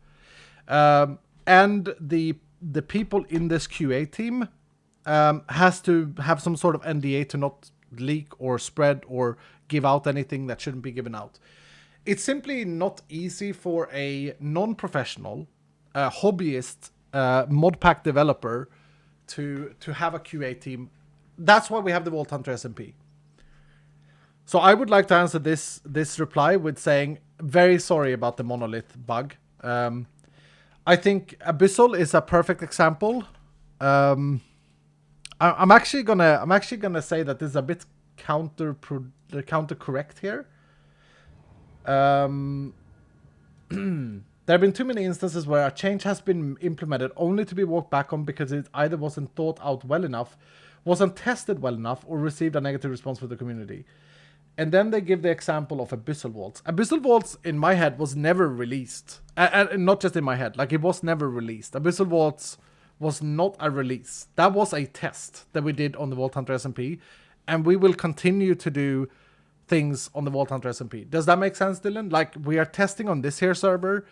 and the people in this QA team has to have some sort of NDA to not leak or spread or give out anything that shouldn't be given out. It's simply not easy for a non-professional, hobbyist mod pack developer to have a QA team. That's why we have the Vault Hunter SMP. So I would like to answer this reply with saying, very sorry about the monolith bug. I think Abyssal is a perfect example. I'm actually gonna say that this is a bit counter-correct here. There have been too many instances where a change has been implemented only to be walked back on because it either wasn't thought out well enough, wasn't tested well enough, or received a negative response from the community. And then they give the example of Abyssal Vaults. Abyssal Vaults, in my head, was never released. And not just in my head, like, it was never released. Abyssal Vaults was not a release. That was a test that we did on the Vault Hunter SMP. And we will continue to do things on the Vault Hunter SMP. Does that make sense, Dylan? Like, we are testing on this here server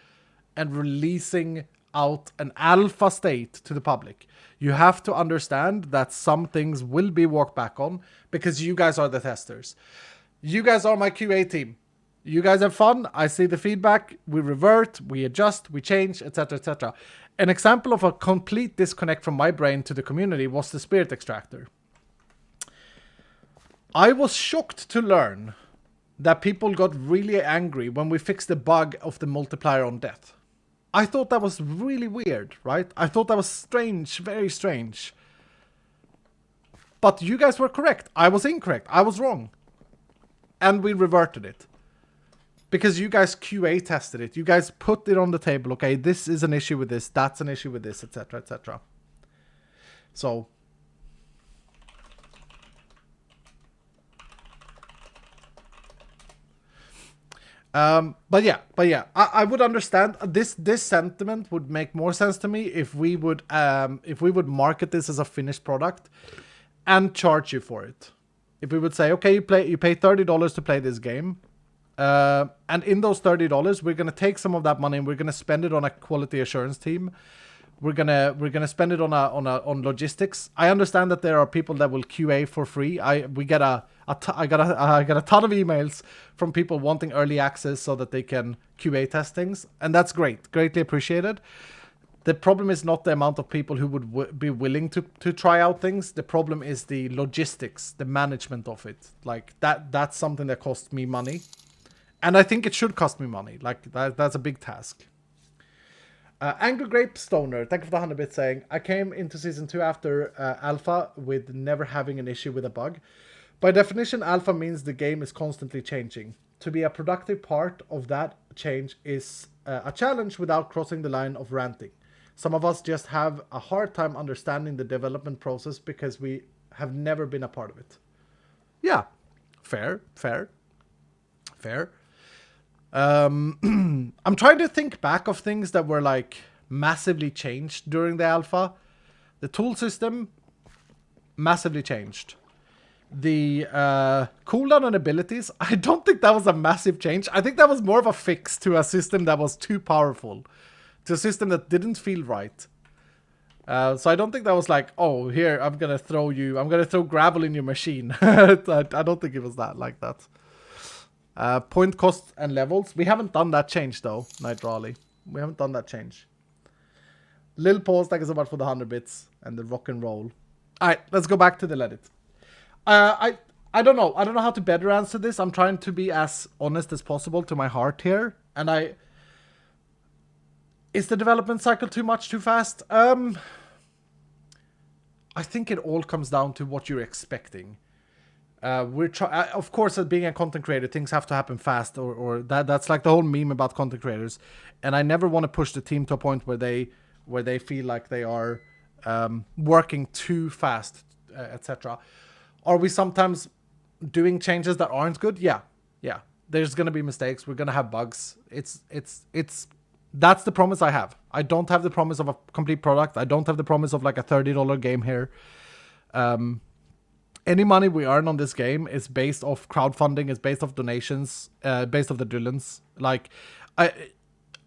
and releasing out an alpha state to the public. You have to understand that some things will be walked back on because you guys are the testers. You guys are my QA team. You guys have fun. I see the feedback. We revert, we adjust, we change, etc., etc. An example of a complete disconnect from my brain to the community was the Spirit Extractor. I was shocked to learn that people got really angry when we fixed the bug of the multiplier on death. I thought that was really weird, right? I thought that was strange, very strange. But you guys were correct. I was incorrect. I was wrong. And we reverted it. Because you guys QA tested it. You guys put it on the table. Okay, this is an issue with this. That's an issue with this, etc., etc. So. But yeah, I would understand this sentiment would make more sense to me if we would market this as a finished product and charge you for it. If we would say, okay, you pay $30 to play this game, and in those $30, we're gonna take some of that money and we're gonna spend it on a quality assurance team. We're gonna spend it on logistics. I understand that there are people that will QA for free. I got a ton of emails from people wanting early access so that they can QA test things, and that's great, greatly appreciated. The problem is not the amount of people who would be willing to try out things. The problem is the logistics, the management of it. Like that's something that costs me money, and I think it should cost me money. Like that's a big task. Angry Grape Stoner, thank you for the 100 bits, saying, I came into Season 2 after Alpha with never having an issue with a bug. By definition, Alpha means the game is constantly changing. To be a productive part of that change is a challenge without crossing the line of ranting. Some of us just have a hard time understanding the development process because we have never been a part of it. Yeah, fair. I'm trying to think back of things that were like massively changed during the alpha. The tool system massively changed. The cooldown and abilities, I don't think that was a massive change. I think that was more of a fix to a system that was too powerful, to a system that didn't feel right. So I don't think that was like, oh, here, I'm gonna throw gravel in your machine. I don't think it was that like that. Point costs and levels. We haven't done that change though, Night Raleigh. We haven't done that change. Lil Pause, thank you so much for the 100 bits and the rock and roll. Alright, let's go back to the Reddit. I don't know. I don't know how to better answer this. I'm trying to be as honest as possible to my heart here. And is the development cycle too much, too fast? I think it all comes down to what you're expecting. Of course, as being a content creator, things have to happen fast, or that's like the whole meme about content creators. And I never want to push the team to a point where they feel like they are working too fast, etc. Are we sometimes doing changes that aren't good? Yeah. There's gonna be mistakes. We're gonna have bugs. That's the promise I have. I don't have the promise of a complete product. I don't have the promise of like a $30 game here. Any money we earn on this game is based off crowdfunding, is based off donations, based off the Dylans. Like,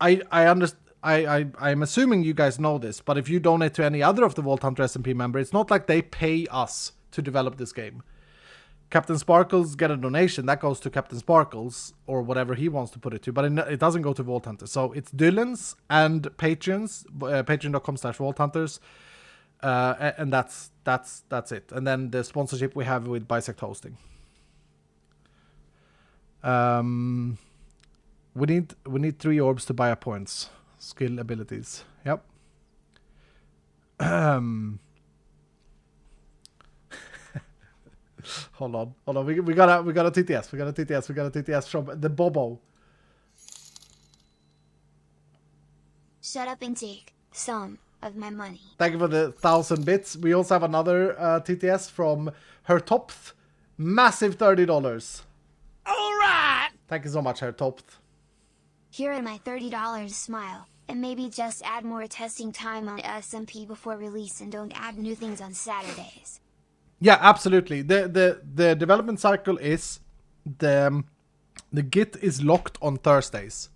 I'm assuming you guys know this, but if you donate to any other of the Vault Hunter SMP member, it's not like they pay us to develop this game. Captain Sparkles get a donation, that goes to Captain Sparkles, or whatever he wants to put it to, but it doesn't go to Vault Hunter. So it's Dylans and Patreons, patreon.com/Vault Hunters. And that's it. And then the sponsorship we have with Bisect Hosting. We need 3 orbs to buy our points. Skill abilities. Yep. Hold on. We got a TTS. We got a TTS from the Bobo. Shut up and take some of my money. Thank you for the 1,000 bits. We also have another TTS from Her Topth. Massive $30. All right. Thank you so much, Her Topth. Here are my $30 smile. And maybe just add more testing time on SMP before release and don't add new things on Saturdays. Yeah, absolutely. The development cycle is the Git is locked on Thursdays.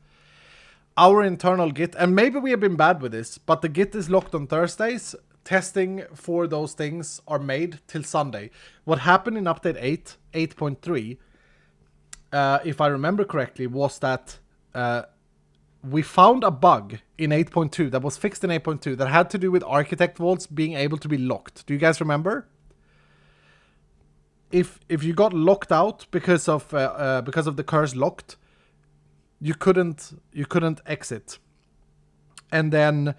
Our internal Git, and maybe we have been bad with this, but the Git is locked on Thursdays. Testing for those things are made till Sunday. What happened in update 8.3, if I remember correctly, was that we found a bug in 8.2 that was fixed in 8.2 that had to do with architect vaults being able to be locked. Do you guys remember? If you got locked out because of the curse locked, you couldn't exit. And then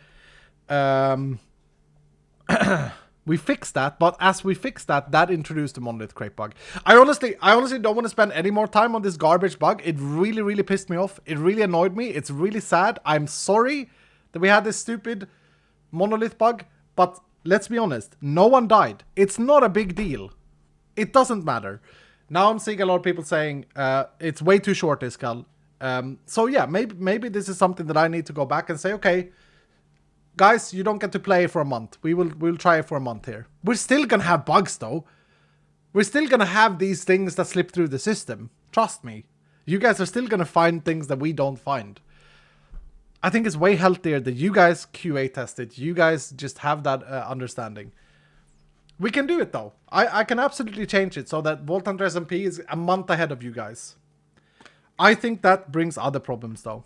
we fixed that, but as we fixed that, that introduced the monolith crate bug. I honestly don't want to spend any more time on this garbage bug. It really, really pissed me off. It really annoyed me. It's really sad. I'm sorry that we had this stupid monolith bug, but let's be honest, no one died. It's not a big deal. It doesn't matter. Now I'm seeing a lot of people saying it's way too short, Iskal. So yeah, maybe this is something that I need to go back and say, okay, guys, you don't get to play for a month. We'll try it for a month here. We're still gonna have bugs though. We're still gonna have these things that slip through the system. Trust me. You guys are still gonna find things that we don't find. I think it's way healthier that you guys QA test it. You guys just have that understanding. We can do it though. I can absolutely change it so that Vault Hunter SMP is a month ahead of you guys. I think that brings other problems though.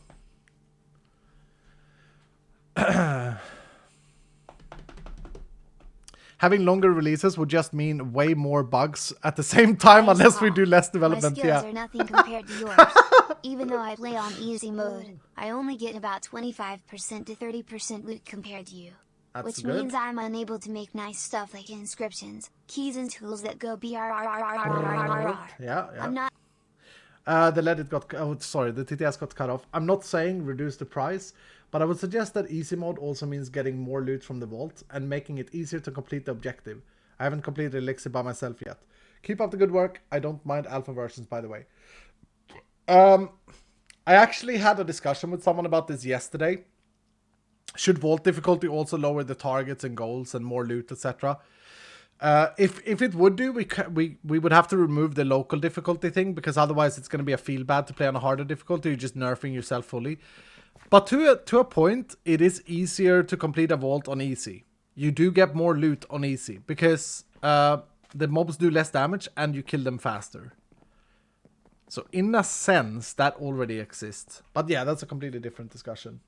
Having longer releases would just mean way more bugs at the same time unless we do less development. My skills Yeah. are nothing compared to yours. Even though I play on easy mode, I only get about 25% to 30% loot compared to you. That's which good. means I'm unable to make nice stuff like inscriptions, keys and tools that go Yeah. I'm not The TTS got cut off. I'm not saying reduce the price, but I would suggest that easy mode also means getting more loot from the vault and making it easier to complete the objective. I haven't completed Elixir by myself yet. Keep up the good work. I don't mind alpha versions, by the way. I actually had a discussion with someone about this yesterday. Should vault difficulty also lower the targets and goals and more loot, etc.? If it would do, we would have to remove the local difficulty thing, because otherwise it's going to be a feel bad to play on a harder difficulty. You're just nerfing yourself fully. But to a point, it is easier to complete a vault on easy. You do get more loot on easy because the mobs do less damage and you kill them faster. So in a sense, that already exists. But yeah, that's a completely different discussion.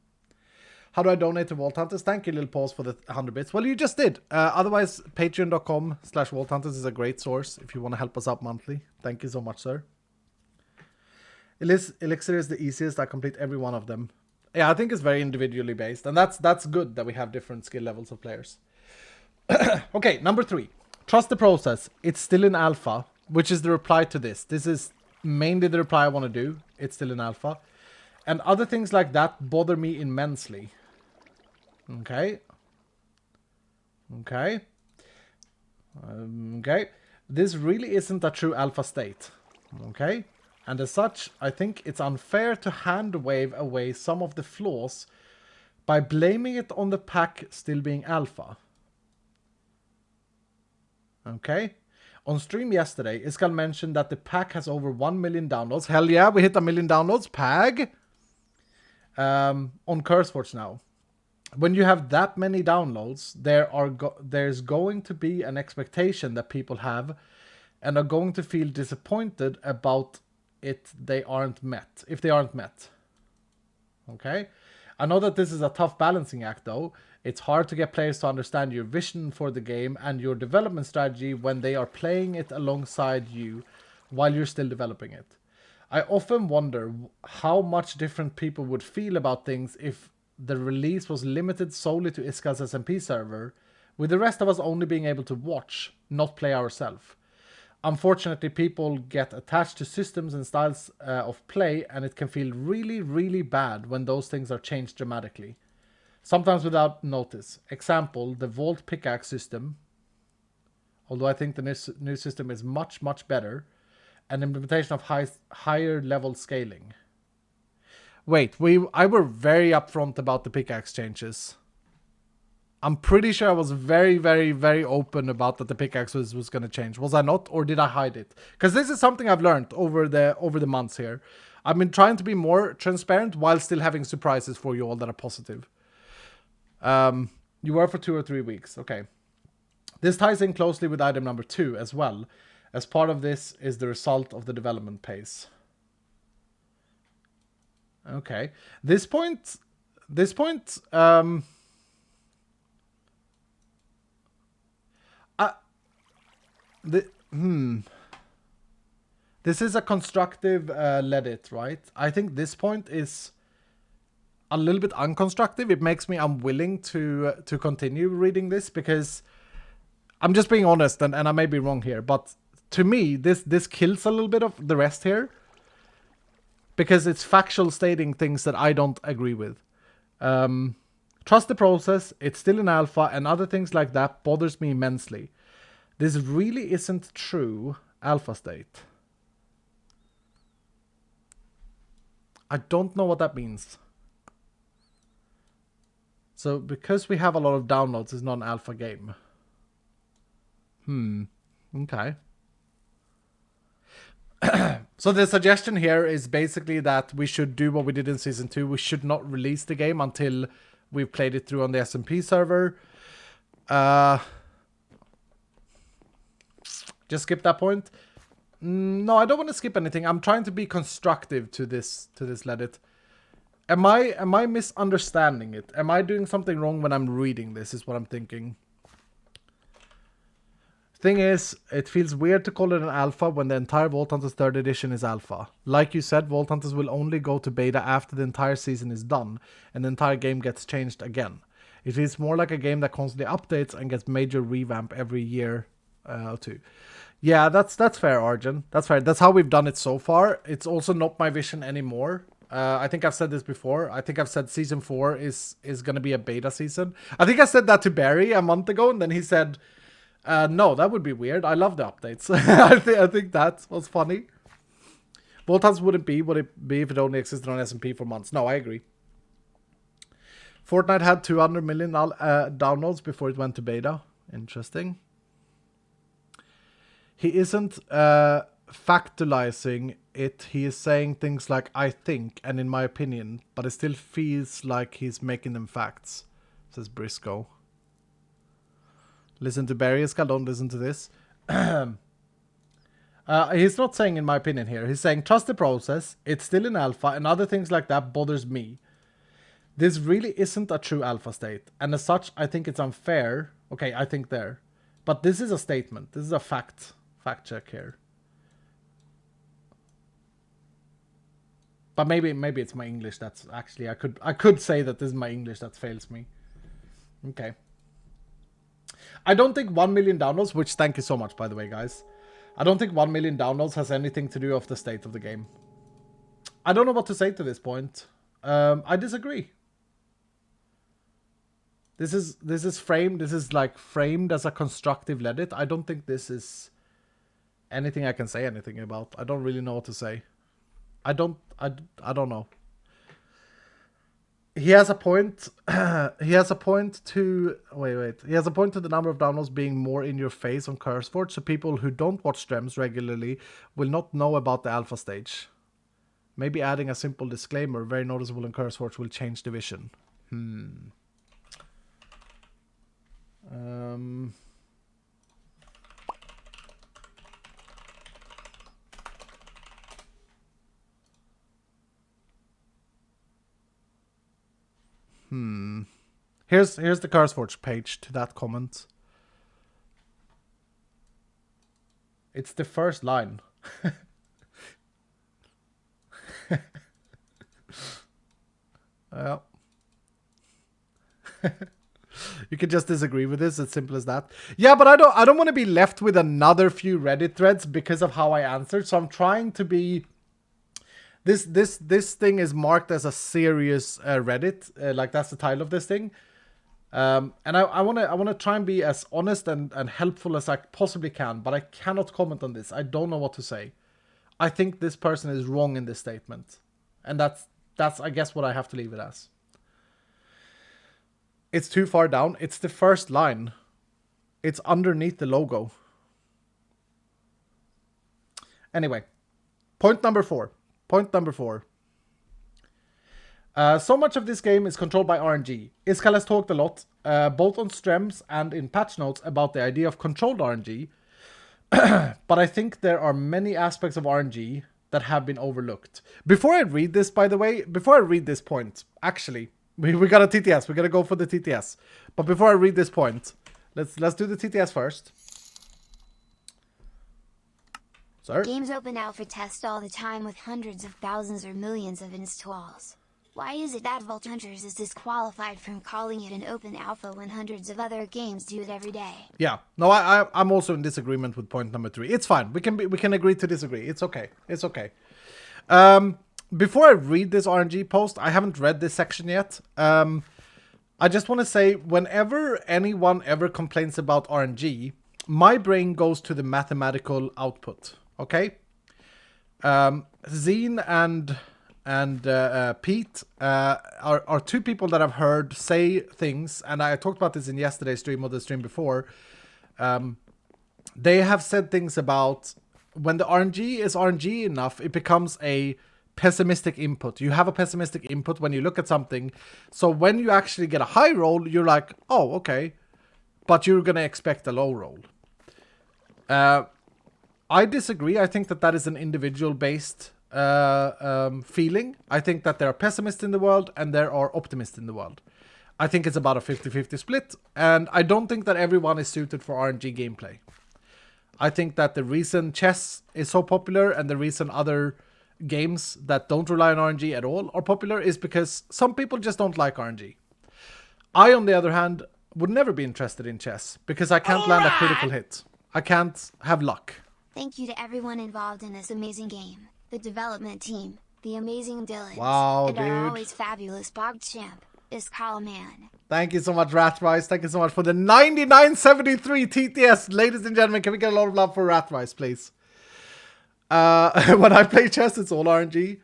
How do I donate to Vault Hunters? Thank you, Lil Pause, for the 100 bits. Well, you just did. Otherwise, patreon.com/Vault Hunters is a great source if you want to help us out monthly. Thank you so much, sir. Elixir is the easiest. I complete every one of them. Yeah, I think it's very individually based. And that's good that we have different skill levels of players. Okay, number 3. Trust the process. It's still in alpha, which is the reply to this. This is mainly the reply I want to do. It's still in alpha. And other things like that bother me immensely. Okay. Okay. Okay. This really isn't a true alpha state. Okay. And as such, I think it's unfair to hand-wave away some of the flaws by blaming it on the pack still being alpha. Okay. On stream yesterday, Iskal mentioned that the pack has over 1 million downloads. Hell yeah, we hit 1 million downloads. Pag! On CurseForge now. When you have that many downloads, there's going to be an expectation that people have and are going to feel disappointed about it if they aren't met. Okay? I know that this is a tough balancing act though. It's hard to get players to understand your vision for the game and your development strategy when they are playing it alongside you while you're still developing it. I often wonder how much different people would feel about things if the release was limited solely to Iskal's SMP server, with the rest of us only being able to watch, not play ourselves. Unfortunately, people get attached to systems and styles of play, and it can feel really, really bad when those things are changed dramatically. Sometimes without notice. Example, the Vault pickaxe system. Although I think the new system is much, much better. And implementation of higher level scaling. Wait, I were very upfront about the pickaxe changes. I'm pretty sure I was very, very, very open about that the pickaxe was going to change. Was I not? Or did I hide it? Because this is something I've learned over the months here. I've been trying to be more transparent while still having surprises for you all that are positive. You were for 2 or 3 weeks. Okay. This ties in closely with item number 2 as well. As part of this is the result of the development pace. Okay. This point, This is a constructive Reddit, right? I think this point is a little bit unconstructive. It makes me unwilling to continue reading this because I'm just being honest, and I may be wrong here, but to me, this kills a little bit of the rest here because it's factual stating things that I don't agree with. Trust the process, it's still in alpha, and other things like that bothers me immensely. This really isn't true alpha state. I don't know what that means. So, because we have a lot of downloads, it's not an alpha game. Okay. So the suggestion here is basically that we should do what we did in Season 2. We should not release the game until we've played it through on the SMP server. Just skip that point. No, I don't want to skip anything. I'm trying to be constructive to this Reddit. Am I misunderstanding it? Am I doing something wrong when I'm reading this, is what I'm thinking. Thing is, it feels weird to call it an alpha when the entire Vault Hunters 3rd edition is alpha. Like you said, Vault Hunters will only go to beta after the entire season is done, and the entire game gets changed again. It feels more like a game that constantly updates and gets major revamp every year or two. Yeah, that's fair, Arjun. That's fair. That's how we've done it so far. It's also not my vision anymore. I think I've said this before. I think I've said Season 4 is going to be a beta season. I think I said that to Barry a month ago, and then he said... no, that would be weird. I love the updates. I think that was funny. Vault Hunters wouldn't be what it be if it only existed on SMP for months. No, I agree. Fortnite had 200 million downloads before it went to beta. Interesting. He isn't factualizing it. He is saying things like, I think, and in my opinion, but it still feels like he's making them facts, says Briscoe. Listen to Barry, Iskal, don't listen to this. He's not saying in my opinion here. He's saying trust the process. It's still in alpha and other things like that bothers me. This really isn't a true alpha state, and as such, I think it's unfair. Okay, I think there. But this is a statement. This is a fact check here. But maybe it's my English that's actually, I could say that this is my English that fails me. Okay. I don't think 1 million downloads, which thank you so much, by the way, guys. I don't think 1 million downloads has anything to do with the state of the game. I don't know what to say to this point. I disagree. This is framed. This is like framed as a constructive Reddit. I don't think this is anything I can say anything about. I don't really know what to say. I don't know. He has a point. He has a point to wait. He has a point to the number of downloads being more in your face on CurseForge, so people who don't watch streams regularly will not know about the alpha stage. Maybe adding a simple disclaimer, very noticeable in CurseForge, will change the vision. Here's the CurseForge page to that comment. It's the first line. Well, you can just disagree with this. It's simple as that. Yeah, but I don't want to be left with another few Reddit threads because of how I answered. So I'm trying to be. This thing is marked as a serious Reddit. Like that's the title of this thing. And I wanna try and be as honest and helpful as I possibly can. But I cannot comment on this. I don't know what to say. I think this person is wrong in this statement, and that's I guess what I have to leave it as. It's too far down. It's the first line. It's underneath the logo. Anyway, point number 4. So much of this game is controlled by RNG. Iskal has talked a lot, both on streams and in patch notes, about the idea of controlled RNG. But I think there are many aspects of RNG that have been overlooked. Before I read this, by the way, before I read this point, actually, we got a TTS. We got to go for the TTS. But before I read this point, let's do the TTS first. Sir? Games open alpha test all the time with hundreds of thousands or millions of installs. Why is it that Vault Hunters is disqualified from calling it an open alpha when hundreds of other games do it every day? Yeah, no, I'm also in disagreement with point number 3. It's fine. We can agree to disagree. It's okay. It's okay. Before I read this RNG post, I haven't read this section yet. I just want to say, whenever anyone ever complains about RNG, my brain goes to the mathematical output. Okay, Zine and Pete are two people that I've heard say things, and I talked about this in yesterday's stream or the stream before. They have said things about when the RNG is RNG enough, it becomes a pessimistic input. You have a pessimistic input when you look at something. So when you actually get a high roll, you're like, oh, okay. But you're going to expect a low roll. I disagree. I think that is an individual-based feeling. I think that there are pessimists in the world and there are optimists in the world. I think it's about a 50-50 split. And I don't think that everyone is suited for RNG gameplay. I think that the reason chess is so popular and the reason other games that don't rely on RNG at all are popular is because some people just don't like RNG. I, on the other hand, would never be interested in chess because I can't land a critical hit. I can't have luck. Thank you to everyone involved in this amazing game. The development team, the amazing Dylan, wow, and dude. our always fabulous Bogchamp, Iskal Man. Thank you so much, Ratrise. Thank you so much for the 9973 TTS. Ladies and gentlemen, can we get a lot of love for Ratrise, please? When I play chess, it's all RNG.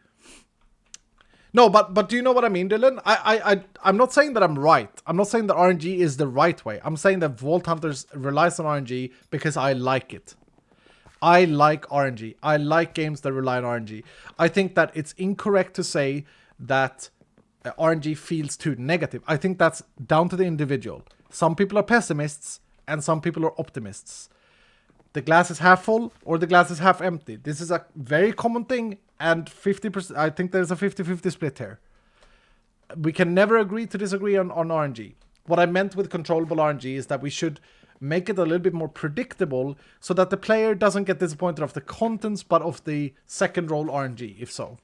No, but do you know what I mean, Dylan? I'm not saying that I'm right. I'm not saying that RNG is the right way. I'm saying that Vault Hunters relies on RNG because I like it. I like RNG. I like games that rely on RNG. I think that it's incorrect to say that RNG feels too negative. I think that's down to the individual. Some people are pessimists and some people are optimists. The glass is half full or the glass is half empty. This is a very common thing, and 50%. I think there's a 50-50 split here. we can never agree to disagree on RNG. What I meant with controllable RNG is that we should make it a little bit more predictable so that the player doesn't get disappointed of the contents, but of the second roll RNG, if so.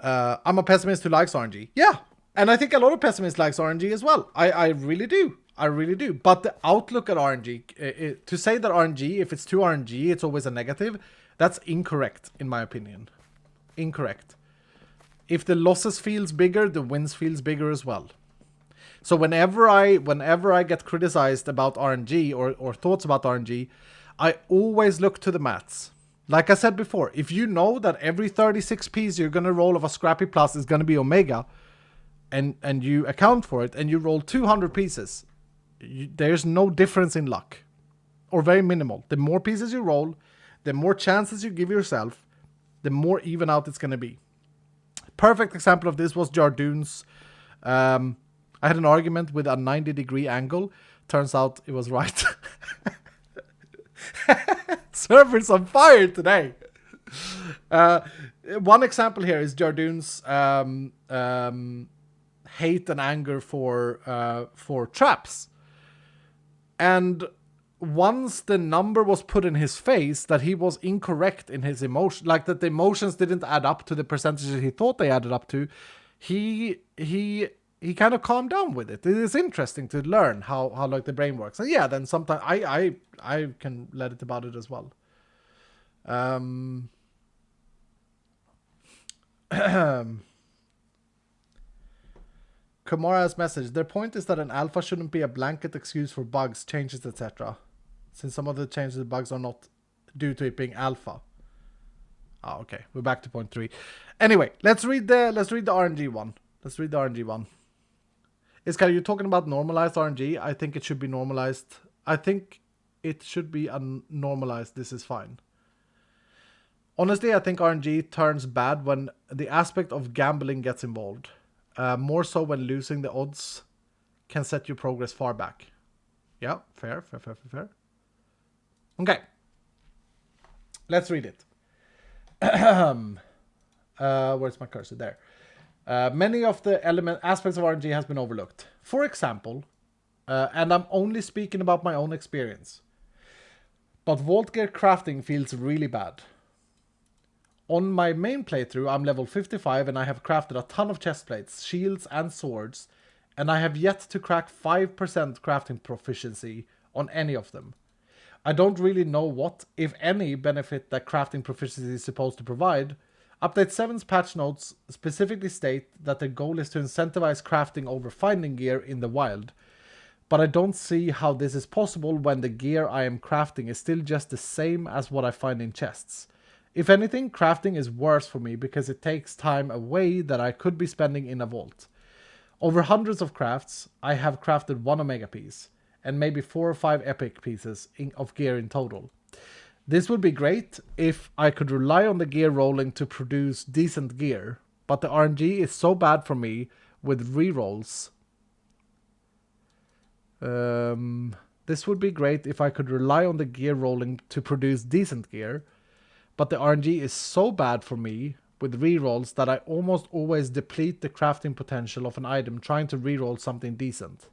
I'm a pessimist who likes RNG. Yeah, and I think a lot of pessimists likes RNG as well. I really do. I really do. But the outlook at RNG, to say that RNG, if it's too RNG, it's always a negative, that's incorrect, in my opinion. Incorrect. If the losses feels bigger, the wins feels bigger as well. So whenever I get criticized about RNG or thoughts about RNG, I always look to the maths. Like I said before, if you know that every 36 piece you're going to roll of a Scrappy Plus is going to be Omega, and you account for it, and you roll 200 pieces, there's no difference in luck. Or very minimal. The more pieces you roll, the more chances you give yourself, the more even out it's going to be. Perfect example of this was Jardoon's. I had an argument with a 90-degree angle. Turns out it was right. Server's on fire today. One example here is Jardoon's hate and anger for traps. And once the number was put in his face that he was incorrect in his emotion, like that the emotions didn't add up to the percentages he thought they added up to, he kind of calmed down with it. It is interesting to learn how like the brain works. And yeah, then sometimes I can let it about it as well. Kamara's message. Their point is that an alpha shouldn't be a blanket excuse for bugs, changes, etc. Since some of the changes and bugs are not due to it being alpha. Ah, okay. We're back to point 3. Anyway, let's read the RNG one. Let's read the RNG one. Iskar, you're talking about normalized RNG. I think it should be normalized. I think it should be normalized. This is fine. Honestly, I think RNG turns bad when the aspect of gambling gets involved. More so when losing the odds can set your progress far back. Yeah, fair. Okay. Let's read it. Where's my cursor? There. Many of the aspects of RNG has been overlooked. For example, and I'm only speaking about my own experience, but Vault Gear crafting feels really bad. On my main playthrough, I'm level 55 and I have crafted a ton of chest plates, shields and swords, and I have yet to crack 5% crafting proficiency on any of them. I don't really know what, if any, benefit that crafting proficiency is supposed to provide. Update 7's patch notes specifically state that the goal is to incentivize crafting over finding gear in the wild, but I don't see how this is possible when the gear I am crafting is still just the same as what I find in chests. If anything, crafting is worse for me because it takes time away that I could be spending in a vault. Over hundreds of crafts, I have crafted 1 Omega piece, and maybe 4 or 5 epic pieces of gear in total. This would be great if I could rely on the gear rolling to produce decent gear, but the RNG is so bad for me with rerolls. This would be great if I could rely on the gear rolling to produce decent gear, but the RNG is so bad for me with rerolls that I almost always deplete the crafting potential of an item trying to reroll something decent.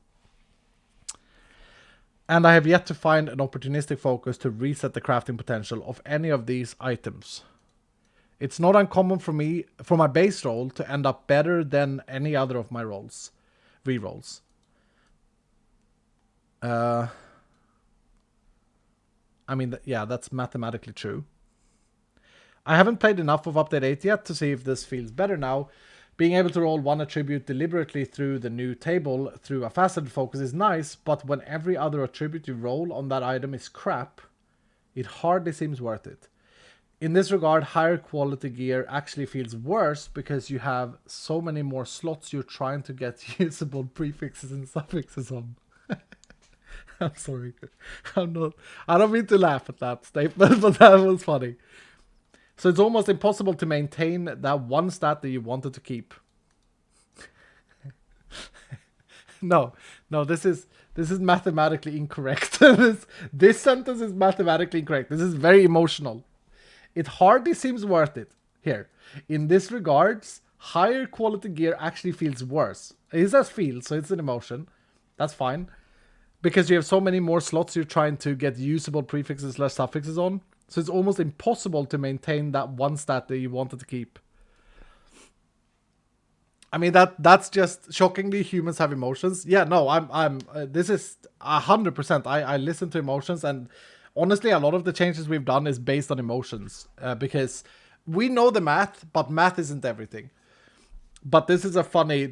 And I have yet to find an opportunistic focus to reset the crafting potential of any of these items. It's not uncommon for me, for my base roll, to end up better than any other of my rolls, rerolls. I mean, yeah, that's mathematically true. I haven't played enough of Update 8 yet to see if this feels better now. Being able to roll one attribute deliberately through the new table through a faceted focus is nice, but when every other attribute you roll on that item is crap, it hardly seems worth it. In this regard, higher quality gear actually feels worse because you have so many more slots you're trying to get usable prefixes and suffixes on. I'm sorry. I don't mean to laugh at that statement, but that was funny. So it's almost impossible to maintain that one stat that you wanted to keep. No, this is mathematically incorrect. This sentence is mathematically incorrect. This is very emotional. It hardly seems worth it. Here, in this regards, higher quality gear actually feels worse. It says feel, so it's an emotion. That's fine. Because you have so many more slots you're trying to get usable prefixes / suffixes on. So it's almost impossible to maintain that one stat that you wanted to keep. I mean, that's just shockingly humans have emotions. Yeah, no, this is 100%. I listen to emotions, and honestly, a lot of the changes we've done is based on emotions. Because we know the math, but math isn't everything. But this is a funny,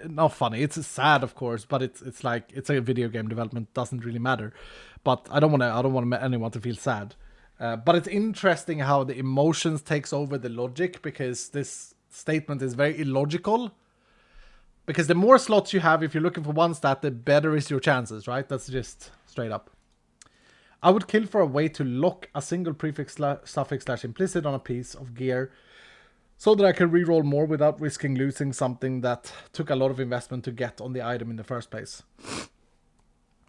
not funny, it's sad, of course, but it's like, it's a video game development, doesn't really matter. But I don't want anyone to feel sad. But it's interesting how the emotions takes over the logic, because this statement is very illogical. Because the more slots you have, if you're looking for one stat, the better is your chances, right? That's just straight up. I would kill for a way to lock a single prefix / suffix / implicit on a piece of gear, so that I can reroll more without risking losing something that took a lot of investment to get on the item in the first place.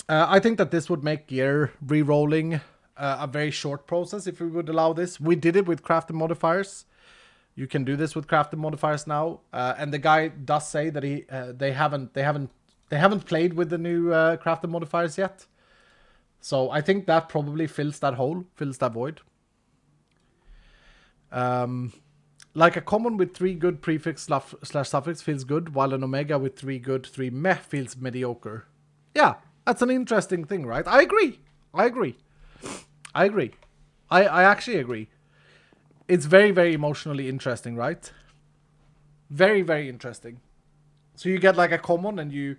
I think that this would make gear rerolling a very short process if we would allow this. We did it with crafted modifiers. You can do this with crafted modifiers now, and the guy does say that they haven't played with the new crafted modifiers yet. So I think that probably fills that hole, fills that void. Like a common with 3 good prefix / suffix feels good, while an omega with 3 good, 3 meh feels mediocre. Yeah, that's an interesting thing, right? I agree. I actually agree. It's very, very emotionally interesting, right? Very, very interesting. So you get like a common, and you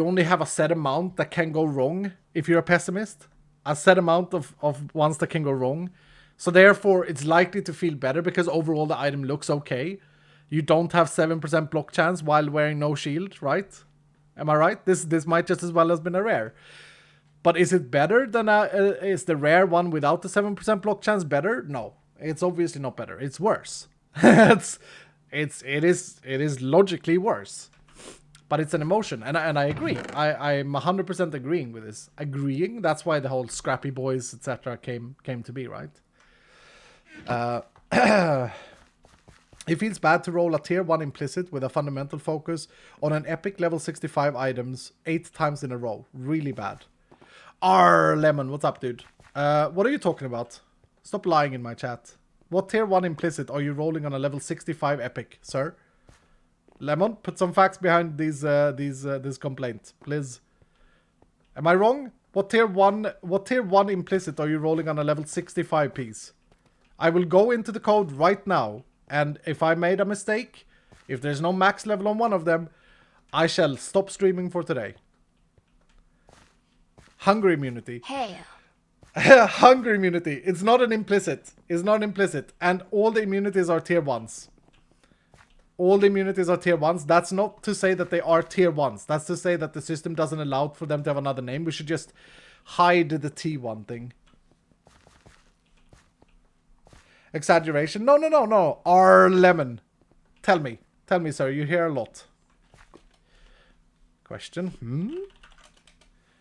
only have a set amount that can go wrong if you're a pessimist. A set amount of ones that can go wrong. So therefore, it's likely to feel better because overall the item looks okay. You don't have 7% block chance while wearing no shield, right? Am I right? This might just as well have been a rare. But is it better than is the rare one without the 7% block chance better? No, it's obviously not better. It's worse. it is logically worse. But it's an emotion, and I agree. I'm 100% agreeing with this. Agreeing. That's why the whole Scrappy Boys, etc. came to be, right? It feels bad to roll a tier 1 implicit with a fundamental focus on an epic level 65 items 8 times in a row. Really bad. Lemon, what's up, dude? What are you talking about? Stop lying in my chat. What tier 1 implicit are you rolling on a level 65 epic, sir? Lemon, put some facts behind this complaint, please. Am I wrong? What tier 1 implicit are you rolling on a level 65 piece? I will go into the code right now, and if I made a mistake, if there's no max level on one of them, I shall stop streaming for today. Hunger immunity. Hey. Hunger immunity. It's not an implicit. It's not implicit. And all the immunities are tier 1s. All the immunities are tier 1s. That's not to say that they are tier 1s. That's to say that the system doesn't allow for them to have another name. We should just hide the T1 thing. Exaggeration. No. Lemon. Tell me, sir. You hear a lot. Question.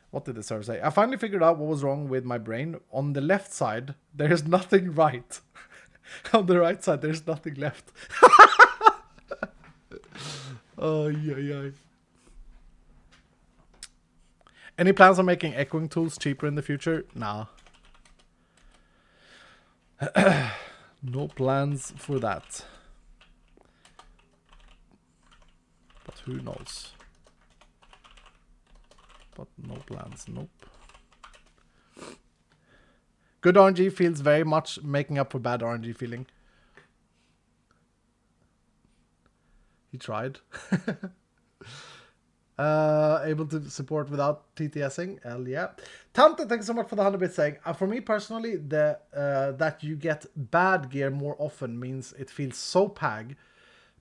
What did the server say? I finally figured out what was wrong with my brain. On the left side, there's nothing right. On the right side, there's nothing left. Oh, yeah. Any plans on making echoing tools cheaper in the future? Nah. No plans for that. But who knows? But no plans, nope. Good RNG feels very much making up for bad RNG feeling. He tried. Able to support without TTSing? Hell yeah. Tante, thanks so much for the 100 bits saying, for me personally, that you get bad gear more often means it feels so pag.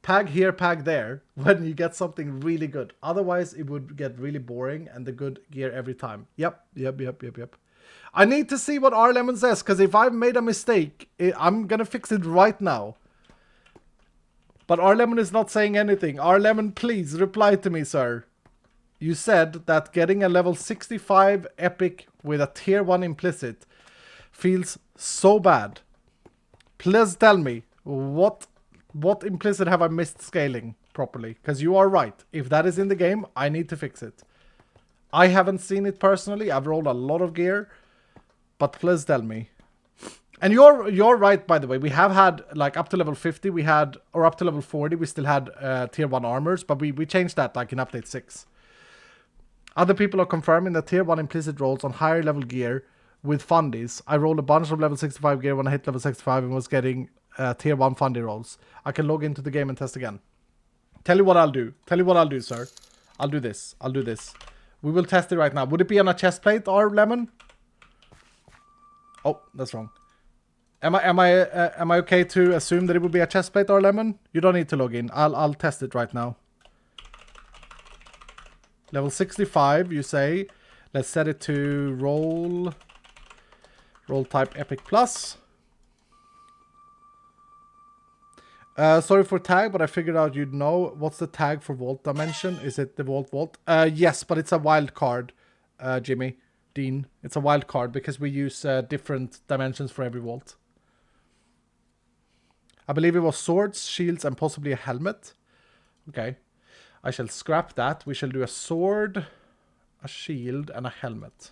Pag here, pag there, when you get something really good. Otherwise, it would get really boring and the good gear every time. Yep. I need to see what Lemon says, because if I've made a mistake, I'm going to fix it right now. But Lemon is not saying anything. Lemon, please reply to me, sir. You said that getting a level 65 epic with a tier 1 implicit feels so bad. Please tell me, what what implicit have I missed scaling properly? Because you are right. If that is in the game, I need to fix it. I haven't seen it personally. I've rolled a lot of gear, but please tell me. And you're right, by the way. We have had, like, up to level 50, we had, or up to level 40, we still had tier 1 armors, but we changed that, like, in update 6. Other people are confirming that tier 1 implicit rolls on higher level gear with fundies. I rolled a bunch of level 65 gear when I hit level 65 and was getting tier 1 fundy rolls. I can log into the game and test again. Tell you what I'll do. Tell you what I'll do, sir. I'll do this. I'll do this. We will test it right now. Would it be on a chest plate or lemon? Oh, that's wrong. Am I okay to assume that it would be a chest plate or lemon? You don't need to log in. I'll test it right now. Level 65, you say. Let's set it to roll type epic plus. Sorry for tag, but I figured out you'd know. What's the tag for vault dimension? Is it the vault? Yes, but it's a wild card, Jimmy. Dean. It's a wild card because we use different dimensions for every vault. I believe it was swords, shields, and possibly a helmet. Okay. I shall scrap that. We shall do a sword, a shield, and a helmet.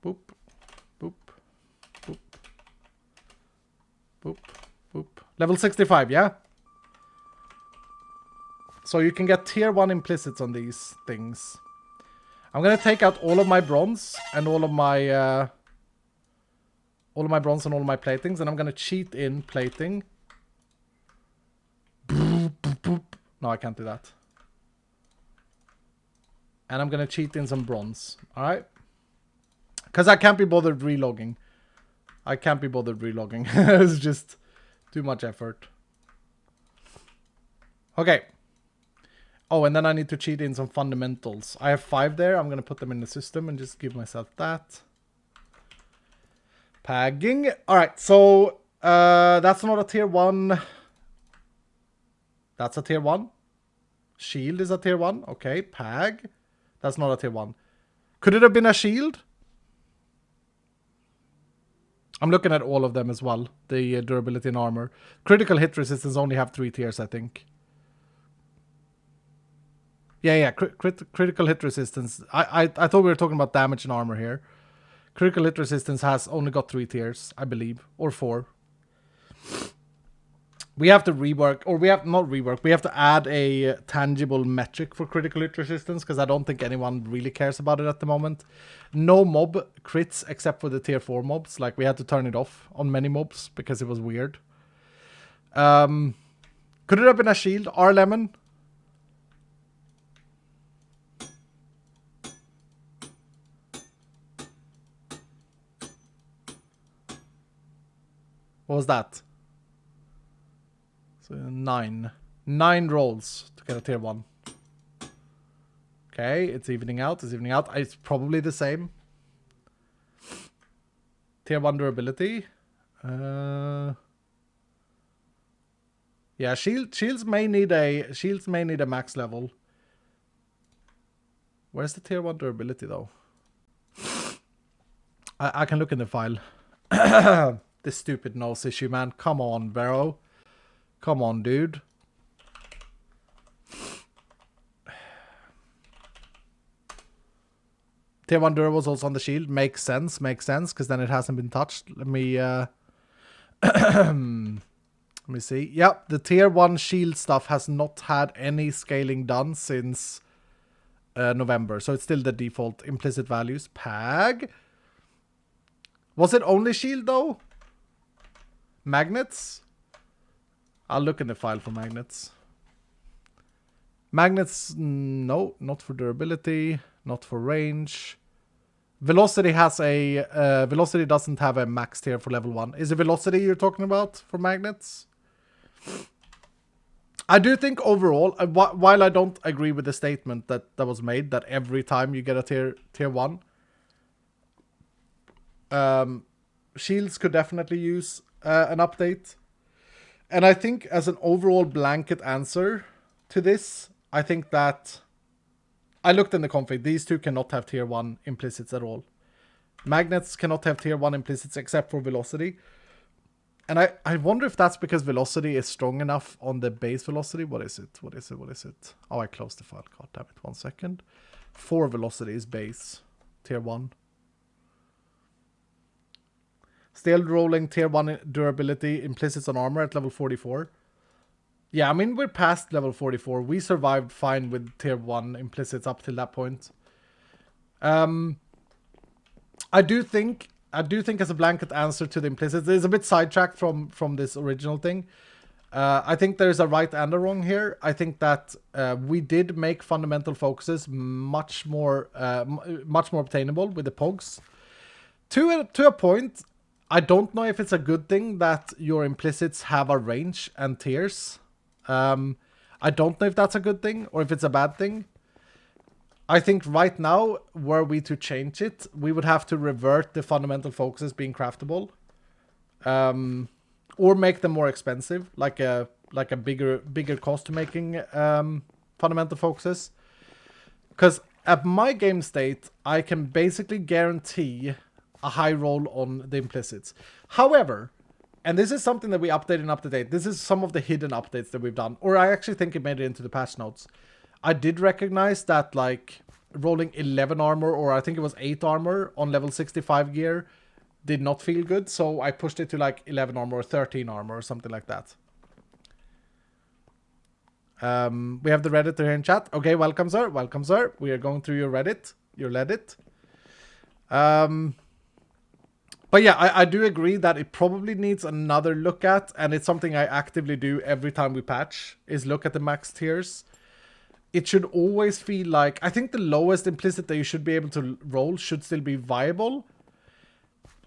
Boop. Boop. Boop. Boop. Boop. Level 65, yeah? So you can get tier 1 implicits on these things. I'm gonna take out all of my bronze and all of my bronze and all of my platings, and I'm gonna cheat in plating. Boop, boop, boop. No, I can't do that. And I'm gonna cheat in some bronze. Alright? Because I can't be bothered relogging. It's just too much effort. Okay. Oh, and then I need to cheat in some fundamentals. I have 5 there. I'm going to put them in the system and just give myself that. Pagging. Alright, so that's not a tier 1. That's a tier 1. Shield is a tier 1. Okay, pag. That's not a tier 1. Could it have been a shield? I'm looking at all of them as well. The durability and armor. Critical hit resistance only have 3 tiers, I think. Yeah. Critical hit resistance. I thought we were talking about damage and armor here. Critical hit resistance has only got 3 tiers, I believe. Or 4. We have to rework, or we have not rework, we have to add a tangible metric for critical hit resistance, because I don't think anyone really cares about it at the moment. No mob crits except for the tier 4 mobs. Like, we had to turn it off on many mobs because it was weird. Could it have been a shield? R-Lemon? What was that? So 9 rolls to get a tier 1. Okay, it's evening out. It's probably the same. Tier 1 durability. Yeah, shields may need a max level. Where's the tier 1 durability though? I can look in the file. This stupid nose issue, man. Come on, Barrow. Come on, dude. Tier 1 Dura was also on the shield. Makes sense, because then it hasn't been touched. Let me let me see. Yep, the tier 1 shield stuff has not had any scaling done since November. So it's still the default implicit values. Pag. Was it only shield though? Magnets? I'll look in the file for magnets. Magnets, no, not for durability, not for range. Velocity has a... velocity doesn't have a max tier for level 1. Is it velocity you're talking about for magnets? I do think overall, while I don't agree with the statement that was made, that every time you get a tier 1, shields could definitely use an update. And I think as an overall blanket answer to this, I think that I looked in the config. These two cannot have tier 1 implicits at all. Magnets cannot have tier 1 implicits except for velocity. And I wonder if that's because velocity is strong enough on the base velocity. What is it? What is it? What is it? Oh, I closed the file. God damn it. 1 second. 4 velocity is base. Tier 1. Still rolling tier 1 durability implicits on armor at level 44. Yeah, I mean, we're past level 44. We survived fine with tier 1 implicits up till that point. I do think as a blanket answer to the implicits, it's a bit sidetracked from this original thing. I think there's a right and a wrong here. I think that we did make fundamental focuses much more obtainable with the pogs. To a point, I don't know if it's a good thing that your implicits have a range and tiers. I don't know if that's a good thing or if it's a bad thing. I think right now, were we to change it, we would have to revert the fundamental focuses being craftable. Or make them more expensive, like a bigger cost to making fundamental focuses. Because at my game state, I can basically guarantee a high roll on the implicits. However, and this is something that we update in update. This is some of the hidden updates that we've done. Or I actually think it made it into the patch notes. I did recognize that like rolling 11 armor, or I think it was 8 armor on level 65 gear did not feel good. So I pushed it to like 11 armor or 13 armor or something like that. We have the Redditor here in chat. Okay, welcome sir. Welcome sir. We are going through your Reddit. Your Reddit. But yeah, I do agree that it probably needs another look at, and it's something I actively do every time we patch, is look at the max tiers. It should always feel like, I think the lowest implicit that you should be able to roll should still be viable.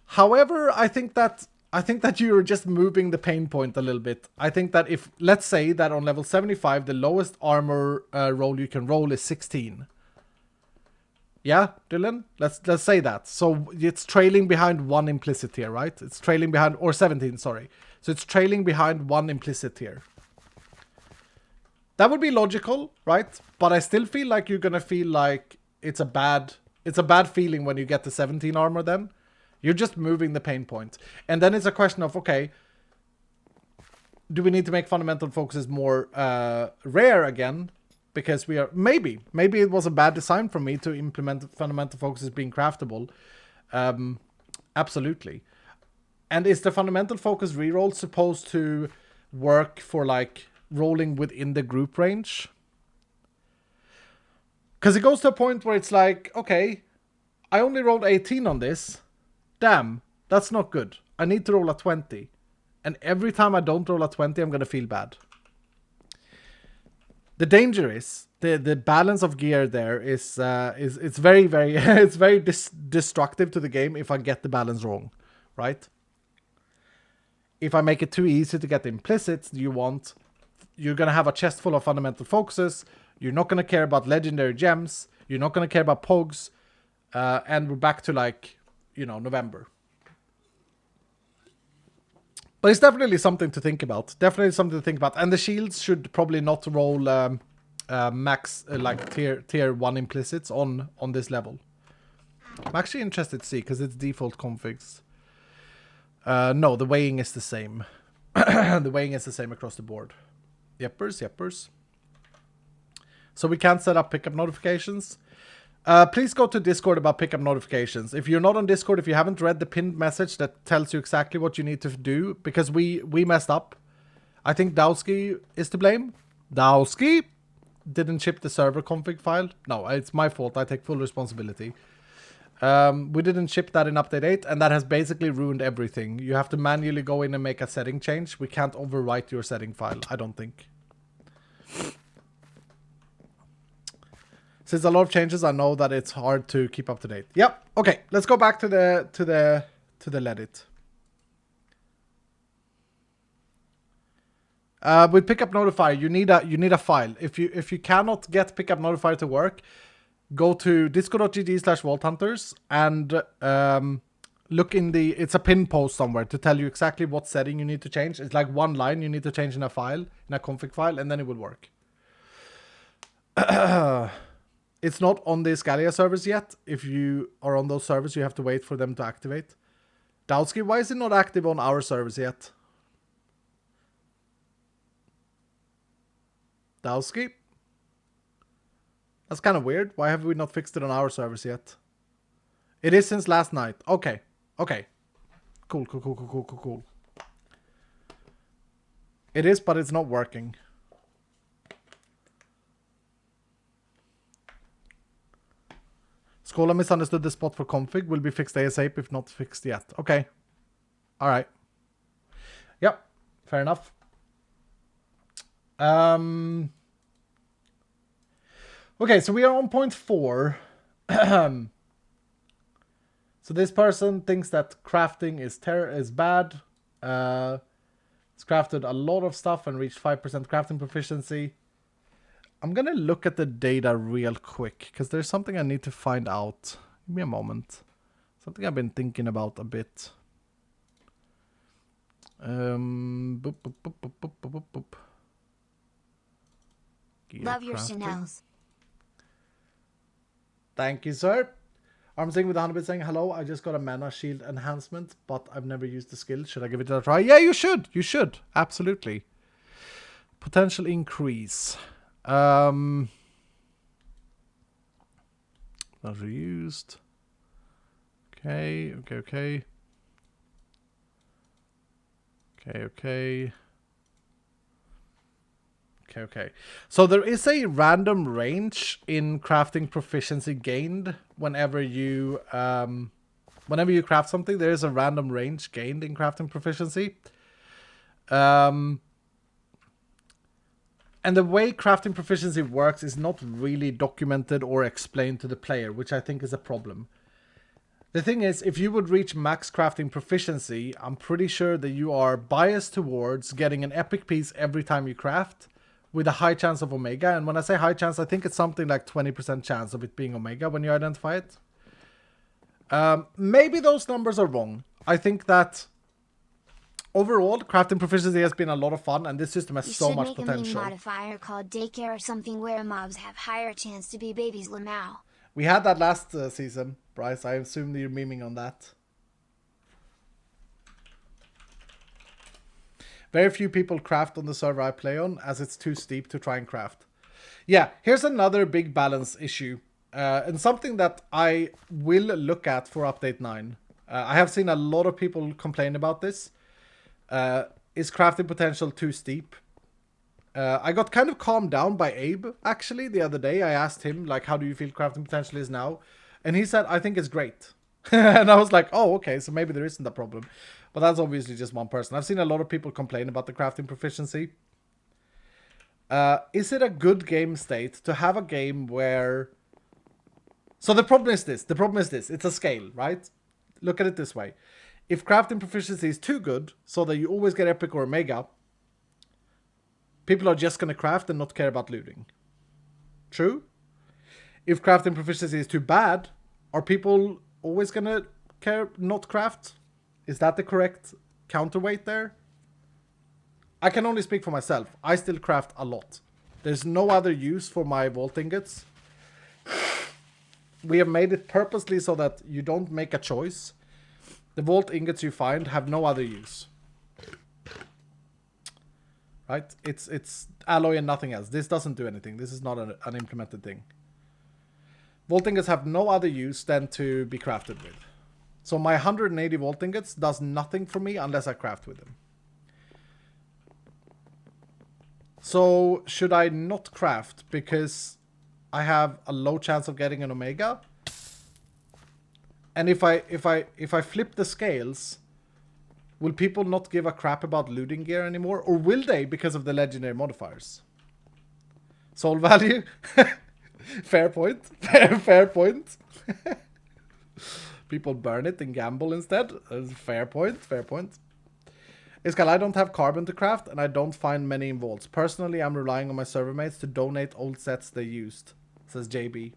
However, I think that you're just moving the pain point a little bit. I think that if, let's say that on level 75, the lowest armor roll you can roll is 16. Yeah, Dylan? Let's say that. So it's trailing behind 1 implicit here, right? It's trailing behind, or 17, sorry. So it's trailing behind 1 implicit here. That would be logical, right? But I still feel like you're gonna feel like it's a bad feeling when you get the 17 armor then. You're just moving the pain point. And then it's a question of, okay, do we need to make fundamental focuses more rare again? Because we are, maybe it was a bad design for me to implement fundamental focuses being craftable. Absolutely. And is the fundamental focus reroll supposed to work for like rolling within the group range? Because it goes to a point where it's like, okay, I only rolled 18 on this. Damn, that's not good. I need to roll a 20. And every time I don't roll a 20, I'm going to feel bad. The danger is, the balance of gear there is it's very, very, it's very destructive to the game if I get the balance wrong, right? If I make it too easy to get the implicits you want, you're going to have a chest full of fundamental focuses. You're not going to care about legendary gems. You're not going to care about pogs. And we're back to like, you know, November. But it's definitely something to think about. Definitely something to think about. And the shields should probably not roll max like tier 1 implicits on this level. I'm actually interested to see because it's default configs. No, the weighing is the same. The weighing is the same across the board. Yeppers. So we can't set up pickup notifications. Please go to Discord about pickup notifications. If you're not on Discord, if you haven't read the pinned message that tells you exactly what you need to do, because we messed up. I think Dowski is to blame. Dowski didn't ship the server config file. No, it's my fault. I take full responsibility. We didn't ship that in update 8, and that has basically ruined everything. You have to manually go in and make a setting change. We can't overwrite your setting file, I don't think. Since a lot of changes, I know that it's hard to keep up to date. Yep. Okay, let's go back to the Reddit. With pickup notifier, you need a file. If you cannot get pickup notifier to work, go to discord.gg/vaulthunters and look in the, it's a pin post somewhere to tell you exactly what setting you need to change. It's like one line you need to change in a file, in a config file, and then it will work. It's not on the Scalia servers yet. If you are on those servers, you have to wait for them to activate. Dowski, why is it not active on our servers yet? Dowski. That's kind of weird. Why have we not fixed it on our servers yet? It is since last night. Okay. Okay. Cool, cool, cool, cool, cool, cool, cool. It is, but it's not working. Skola misunderstood the spot for config. Will be fixed ASAP if not fixed yet. Okay. Alright. Yep. Fair enough. Okay, so we are on point 4. So this person thinks that crafting is bad. It's crafted a lot of stuff and reached 5% crafting proficiency. I'm gonna look at the data real quick, because there's something I need to find out. Give me a moment. Something I've been thinking about a bit. Boop, boop, boop, boop, boop, boop, boop. Love your crafting. Chanels. Thank you, sir. I'm saying with 100% saying, hello, I just got a mana shield enhancement, but I've never used the skill. Should I give it a try? Yeah, you should. You should. Absolutely. Potential increase. Not reused. Okay, okay, okay. Okay, okay. Okay, okay. So there is a random range in crafting proficiency gained whenever you craft something. There is a random range gained in crafting proficiency. And the way crafting proficiency works is not really documented or explained to the player, which I think is a problem. The thing is, if you would reach max crafting proficiency, I'm pretty sure that you are biased towards getting an epic piece every time you craft, with a high chance of Omega. And when I say high chance, I think it's something like 20% chance of it being Omega when you identify it. Maybe those numbers are wrong. I think that overall, crafting proficiency has been a lot of fun, and this system has so much potential. You should make a meme modifier called daycare or something where mobs have higher chance to be babies Lamau. We had that last season, Bryce. I assume that you're memeing on that. Very few people craft on the server I play on, as it's too steep to try and craft. Yeah, here's another big balance issue. And something that I will look at for Update 9. I have seen a lot of people complain about this. Is crafting potential too steep? I got kind of calmed down by Abe, actually, the other day. I asked him, like, how do you feel crafting potential is now? And he said, I think it's great. And I was like, oh, okay, so maybe there isn't a problem. But that's obviously just one person. I've seen a lot of people complain about the crafting proficiency. Is it a good game state to have a game where... So the problem is this. It's a scale, right? Look at it this way. If crafting proficiency is too good, so that you always get epic or omega, people are just going to craft and not care about looting. True? If crafting proficiency is too bad, are people always going to care not craft? Is that the correct counterweight there? I can only speak for myself. I still craft a lot. There's no other use for my vault ingots. We have made it purposely so that you don't make a choice. The vault ingots you find have no other use. Right? It's alloy and nothing else. This doesn't do anything. This is not an implemented thing. Vault ingots have no other use than to be crafted with. So my 180 vault ingots does nothing for me unless I craft with them. So should I not craft because I have a low chance of getting an omega? And if I flip the scales, will people not give a crap about looting gear anymore? Or will they because of the legendary modifiers? Soul value? Fair point. Fair point. People burn it and gamble instead. Fair point. Fair point. Iskal, I don't have carbon to craft, and I don't find many in vaults. Personally, I'm relying on my server mates to donate old sets they used, says JB.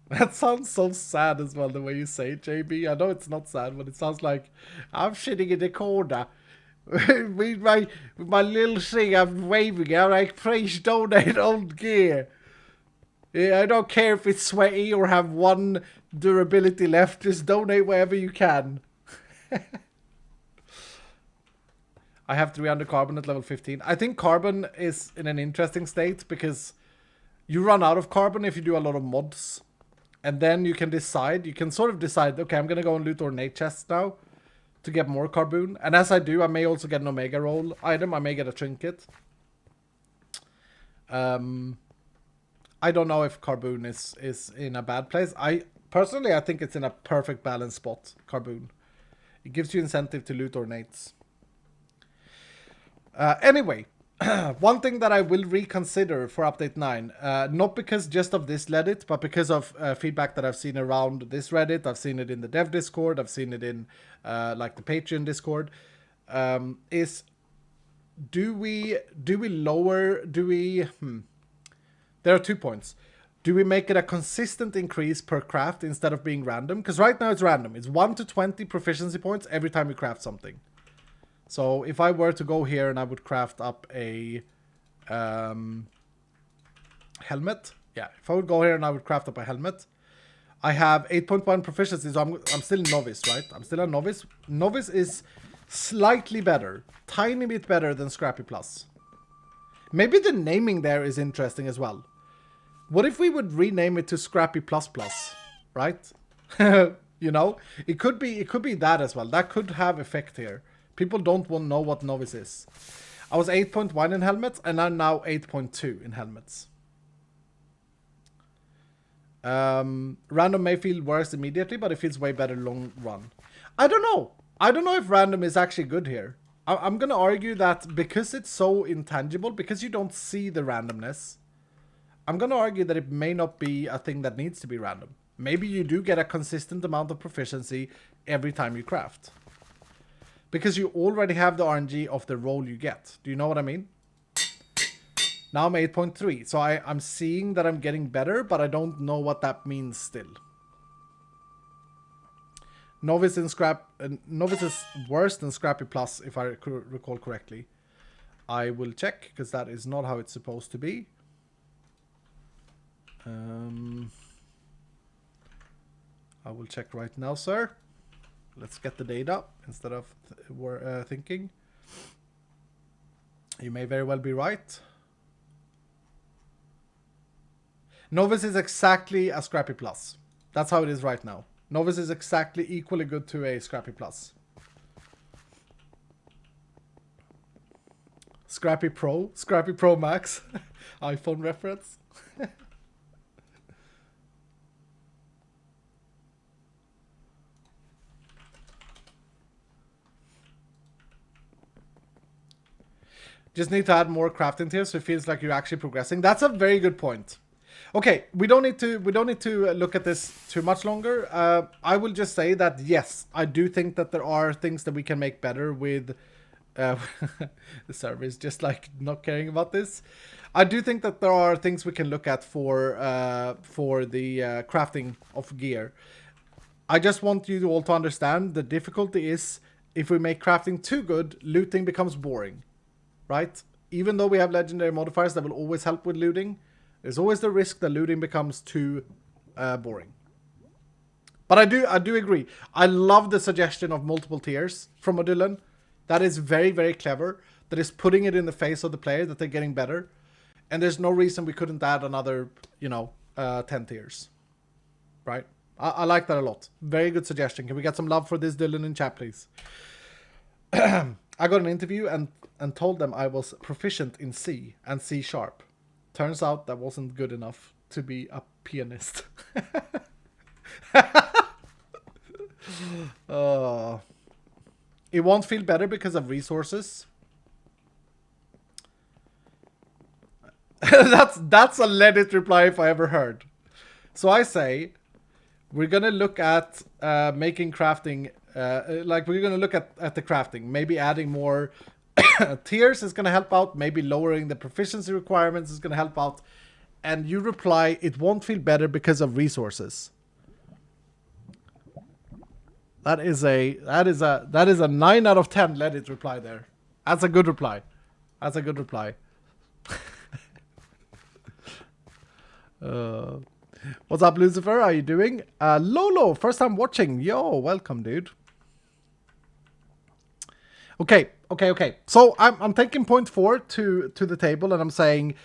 That sounds so sad as well, the way you say it, JB. I know it's not sad, but it sounds like I'm sitting in the corner with my little thing. I'm waving out like, please donate old gear. Yeah, I don't care if it's sweaty or have one durability left. Just donate wherever you can. I have 300 carbon at level 15. I think carbon is in an interesting state because you run out of carbon if you do a lot of mods. And then you can decide, you can sort of decide, okay, I'm going to go and loot ornate chests now to get more carbon. And as I do, I may also get an omega roll item. I may get a trinket. I don't know if carbon is in a bad place. Personally, I think it's in a perfect balance spot, carbon. It gives you incentive to loot ornates. Anyway, one thing that I will reconsider for update 9, not because just of this Reddit, but because of feedback that I've seen around this Reddit. I've seen it in the dev Discord. I've seen it in like the Patreon Discord. Is do we lower? There are 2 points. Do we make it a consistent increase per craft instead of being random? Because right now it's random. It's 1 to 20 proficiency points every time you craft something. So if I were to go here and I would craft up a helmet. Yeah, if I would go here and I would craft up a helmet. I have 8.1 proficiency, so I'm still a novice, right? I'm still a novice. Novice is slightly better. Tiny bit better than Scrappy Plus. Maybe the naming there is interesting as well. What if we would rename it to Scrappy Plus Plus, right? You know, it could be that as well. That could have effect here. People don't want to know what novice is. I was 8.1 in helmets, and I'm now 8.2 in helmets. Random may feel worse immediately, but it feels way better long run. I don't know. I don't know if random is actually good here. I'm going to argue that because it's so intangible, because you don't see the randomness, I'm going to argue that it may not be a thing that needs to be random. Maybe you do get a consistent amount of proficiency every time you craft. Because you already have the RNG of the roll you get. Do you know what I mean? Now I'm 8.3. So I'm seeing that I'm getting better, but I don't know what that means still. Novice in Novice is worse than Scrappy Plus, if I recall correctly. I will check, because that is not how it's supposed to be. I will check right now, sir. Let's get the data instead of thinking. You may very well be right. Novice is exactly a Scrappy Plus. That's how it is right now. Novice is exactly equally good to a Scrappy Plus. Scrappy Pro Max. iPhone reference. Just need to add more crafting tiers so it feels like you're actually progressing. That's a very good point. Okay, we don't need to look at this too much longer. I will just say that yes, I do think that there are things that we can make better with the server is just like not caring about this. I do think that there are things we can look at for the crafting of gear. I just want you all to understand the difficulty is if we make crafting too good, looting becomes boring, right? Even though we have legendary modifiers that will always help with looting, there's always the risk that looting becomes too boring. But I do agree. I love the suggestion of multiple tiers from Odilon. That is very, very clever. That is putting it in the face of the player that they're getting better. And there's no reason we couldn't add another, 10 tiers. Right? I like that a lot. Very good suggestion. Can we get some love for this, Dylan, in chat, please? I got an interview and told them I was proficient in C and C sharp. Turns out that wasn't good enough to be a pianist. It won't feel better because of resources. That's a Reddit reply if I ever heard. So I say we're gonna look at making crafting we're gonna look at the crafting, maybe adding more tiers is gonna help out, maybe lowering the proficiency requirements is gonna help out. And you reply, it won't feel better because of resources. That is a 9 out of 10 Reddit reply there. That's a good reply. That's a good reply. What's up, Lucifer? How are you doing? Lolo, first time watching. Yo, welcome, dude. Okay. So I'm taking point 4 to the table, and I'm saying,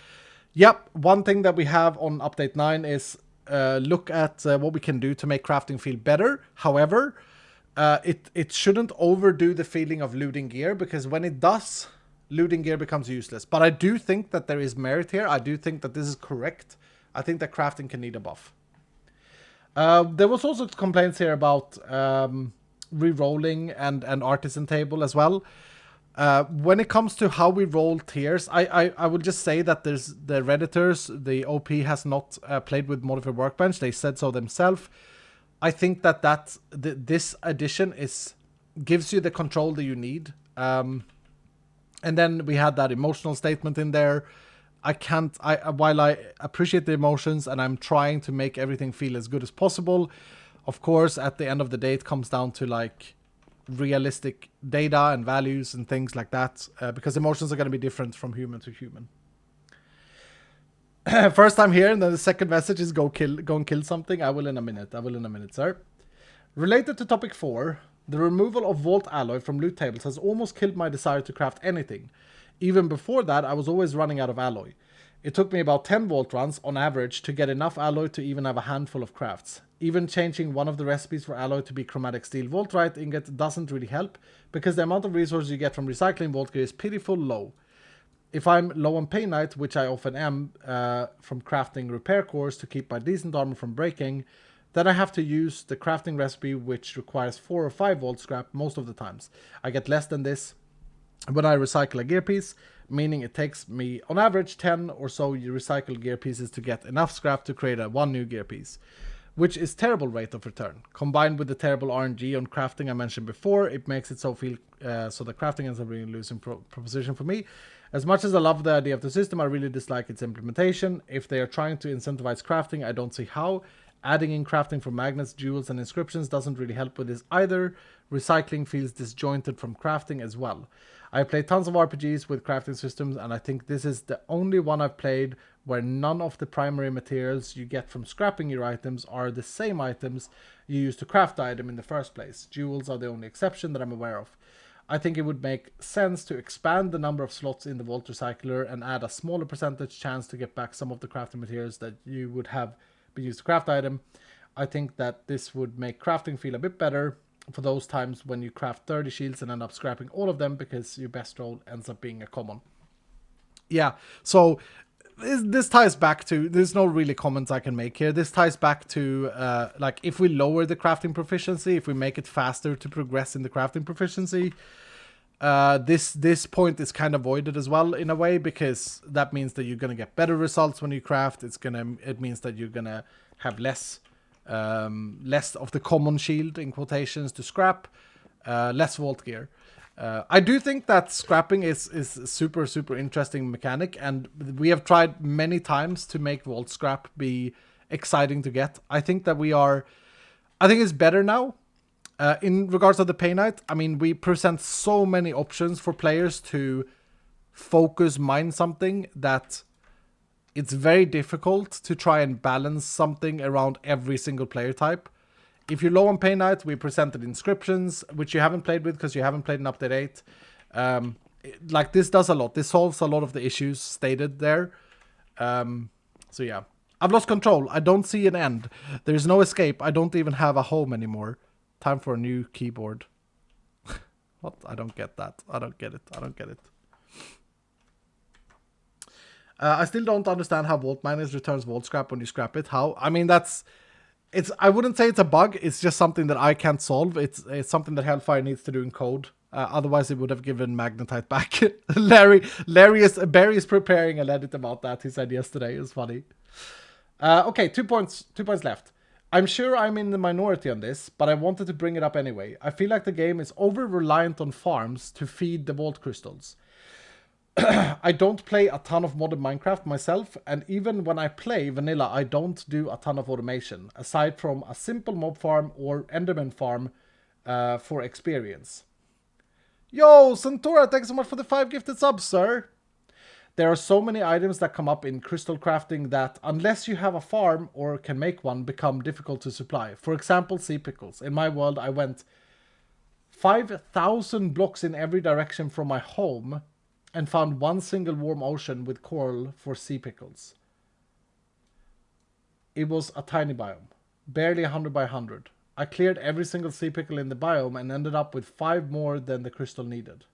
yep, one thing that we have on update 9 is look at what we can do to make crafting feel better. However, it shouldn't overdo the feeling of looting gear, because when it does, looting gear becomes useless. But I do think that there is merit here. I do think that this is correct. I think that crafting can need a buff. There was also complaints here about re-rolling and artisan table as well. When it comes to how we roll tiers, I will just say that there's the Redditors, the OP has not played with Modified Workbench. They said so themselves. I think that this addition gives you the control that you need. And then we had that emotional statement in there. While I appreciate the emotions and I'm trying to make everything feel as good as possible, of course, at the end of the day, it comes down to like realistic data and values and things like that, because emotions are going to be different from human to human. First time here, and then the second message is go and kill something. I will in a minute, sir. Related to topic 4, the removal of vault alloy from loot tables has almost killed my desire to craft anything. Even before that, I was always running out of alloy. It took me about 10 vault runs on average to get enough alloy to even have a handful of crafts. Even changing one of the recipes for alloy to be chromatic steel vaultite ingot doesn't really help, because the amount of resources you get from recycling vault gear is pitiful low. If I'm low on painite, which I often am from crafting repair cores to keep my decent armor from breaking, then I have to use the crafting recipe, which requires 4 or 5 vault scrap most of the times. I get less than this when I recycle a gear piece, meaning it takes me on average 10 or so recycled gear pieces to get enough scrap to create one new gear piece, which is terrible rate of return. Combined with the terrible RNG on crafting I mentioned before, it makes it so the crafting ends up being a losing proposition for me. As much as I love the idea of the system, I really dislike its implementation. If they are trying to incentivize crafting, I don't see how. Adding in crafting for magnets, jewels, and inscriptions doesn't really help with this either. Recycling feels disjointed from crafting as well. I played tons of RPGs with crafting systems, and I think this is the only one I've played where none of the primary materials you get from scrapping your items are the same items you use to craft the item in the first place. Jewels are the only exception that I'm aware of. I think it would make sense to expand the number of slots in the Vault Recycler and add a smaller percentage chance to get back some of the crafting materials that you would have been used to craft the item. I think that this would make crafting feel a bit better for those times when you craft 30 shields and end up scrapping all of them because your best roll ends up being a common. Yeah, so this ties back to, there's no really comments I can make here. This ties back to, like, if we lower the crafting proficiency, if we make it faster to progress in the crafting proficiency, this point is kind of voided as well in a way, because that means that you're going to get better results when you craft. It means that you're going to have less of the common shield in quotations to scrap, less vault gear. I do think that scrapping is super interesting mechanic, and we have tried many times to make vault scrap be exciting to get. I think it's better now. In regards to the Painite, I mean, we present so many options for players to focus mine something that it's very difficult to try and balance something around every single player type. If you're low on Painite, we presented inscriptions, which you haven't played with because you haven't played in Update 8. Like, this does a lot. This solves a lot of the issues stated there. So yeah. I've lost control. I don't see an end. There's no escape. I don't even have a home anymore. Time for a new keyboard. What? I don't get that. I don't get it. I still don't understand how Vault Miners returns Vault Scrap when you scrap it. How? I mean, I wouldn't say it's a bug. It's just something that I can't solve. It's something that Hellfire needs to do in code. Otherwise, it would have given Magnetite back. Barry is preparing an edit about that. He said yesterday. It was funny. Okay, 2 points left. I'm sure I'm in the minority on this, but I wanted to bring it up anyway. I feel like the game is over-reliant on farms to feed the vault crystals. I don't play a ton of modded Minecraft myself, and even when I play vanilla, I don't do a ton of automation, aside from a simple mob farm or enderman farm for experience. Yo, Santora, thanks so much for the 5 gifted subs, sir. There are so many items that come up in crystal crafting that, unless you have a farm or can make one, become difficult to supply. For example, sea pickles. In my world, I went 5,000 blocks in every direction from my home and found one single warm ocean with coral for sea pickles. It was a tiny biome, barely 100 by 100. I cleared every single sea pickle in the biome and ended up with 5 more than the crystal needed.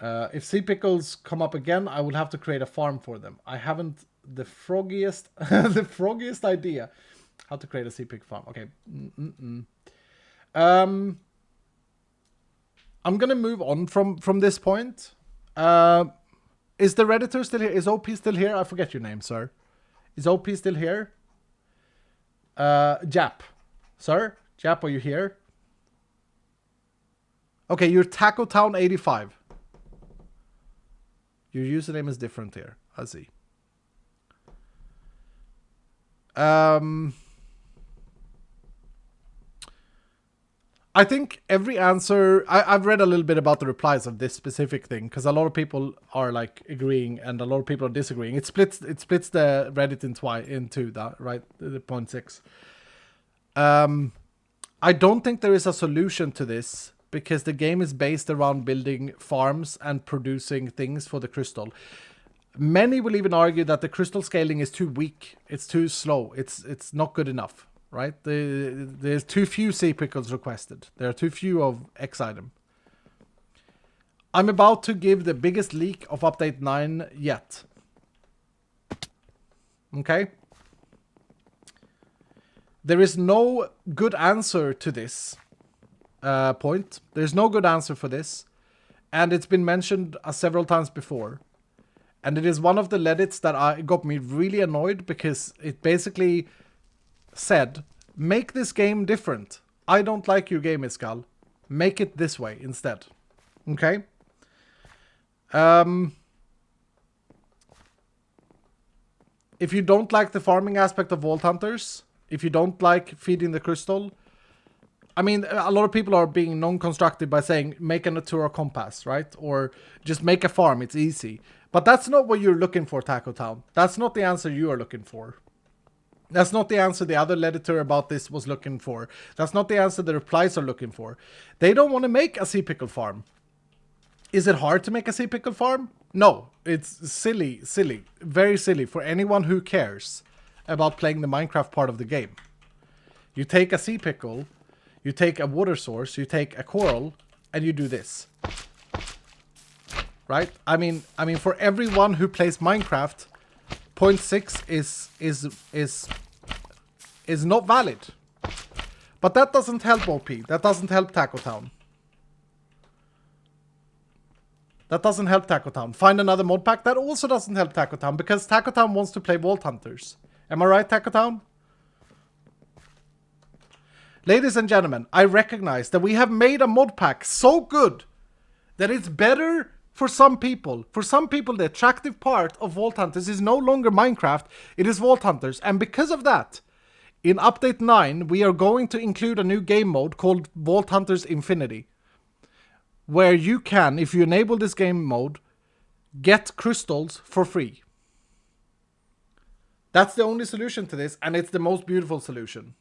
If sea pickles come up again, I will have to create a farm for them. I haven't the froggiest the froggiest idea how to create a sea pickle farm. Okay. I'm gonna move on from this point. Is the Redditor still here? Is OP still here? I forget your name, sir. Is OP still here? Jap. Sir? Jap, are you here? Okay, you're Taco Town 85. Your username is different here. I see. I think every answer... I've read a little bit about the replies of this specific thing, because a lot of people are like agreeing and a lot of people are disagreeing. It splits the Reddit into that, right? The 0.6. I don't think there is a solution to this, because the game is based around building farms and producing things for the crystal. Many will even argue that the crystal scaling is too weak. It's too slow. It's not good enough, right? There's too few sea pickles requested. There are too few of X item. I'm about to give the biggest leak of update 9 yet. Okay? There is no good answer to this point. There's no good answer for this. And it's been mentioned several times before. And it is one of the Reddits that got me really annoyed, because it basically said, make this game different. I don't like your game, Iskal. Make it this way instead. Okay? If you don't like the farming aspect of Vault Hunters, if you don't like feeding the crystal, I mean, a lot of people are being non-constructive by saying, make a Natura compass, right? Or just make a farm, it's easy. But that's not what you're looking for, Taco Town. That's not the answer you are looking for. That's not the answer the other editor about this was looking for. That's not the answer the replies are looking for. They don't want to make a sea pickle farm. Is it hard to make a sea pickle farm? No, it's silly, very silly for anyone who cares about playing the Minecraft part of the game. You take a sea pickle, you take a water source, you take a coral, and you do this. Right? I mean, for everyone who plays Minecraft, 0.6 is not valid. But that doesn't help OP. That doesn't help Taco Town. That doesn't help Taco Town. Find another mod pack. That also doesn't help Taco Town, because Taco Town wants to play Vault Hunters. Am I right, Taco Town? Ladies and gentlemen, I recognize that we have made a mod pack so good that it's better for some people. For some people, the attractive part of Vault Hunters is no longer Minecraft, it is Vault Hunters. And because of that, in update 9, we are going to include a new game mode called Vault Hunters Infinity, where you can, if you enable this game mode, get crystals for free. That's the only solution to this, and it's the most beautiful solution.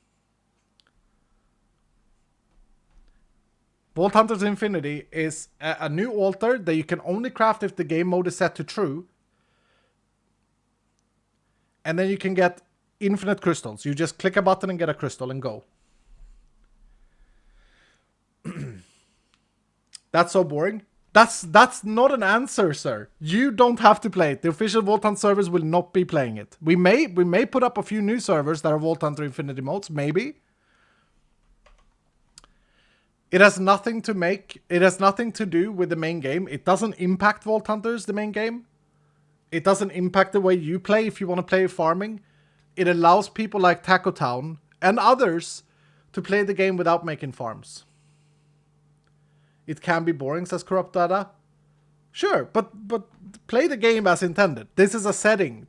Vault Hunters Infinity is a new altar that you can only craft if the game mode is set to true. And then you can get infinite crystals. You just click a button and get a crystal and go. That's so boring. That's not an answer, sir. You don't have to play it. The official Vault Hunt servers will not be playing it. We may put up a few new servers that are Vault Hunter Infinity modes, maybe. It has nothing to do with the main game. It doesn't impact Vault Hunters, the main game. It doesn't impact the way you play if you want to play farming. It allows people like Taco Town and others to play the game without making farms. It can be boring, says Corrupt Data. Sure, but play the game as intended. This is a setting.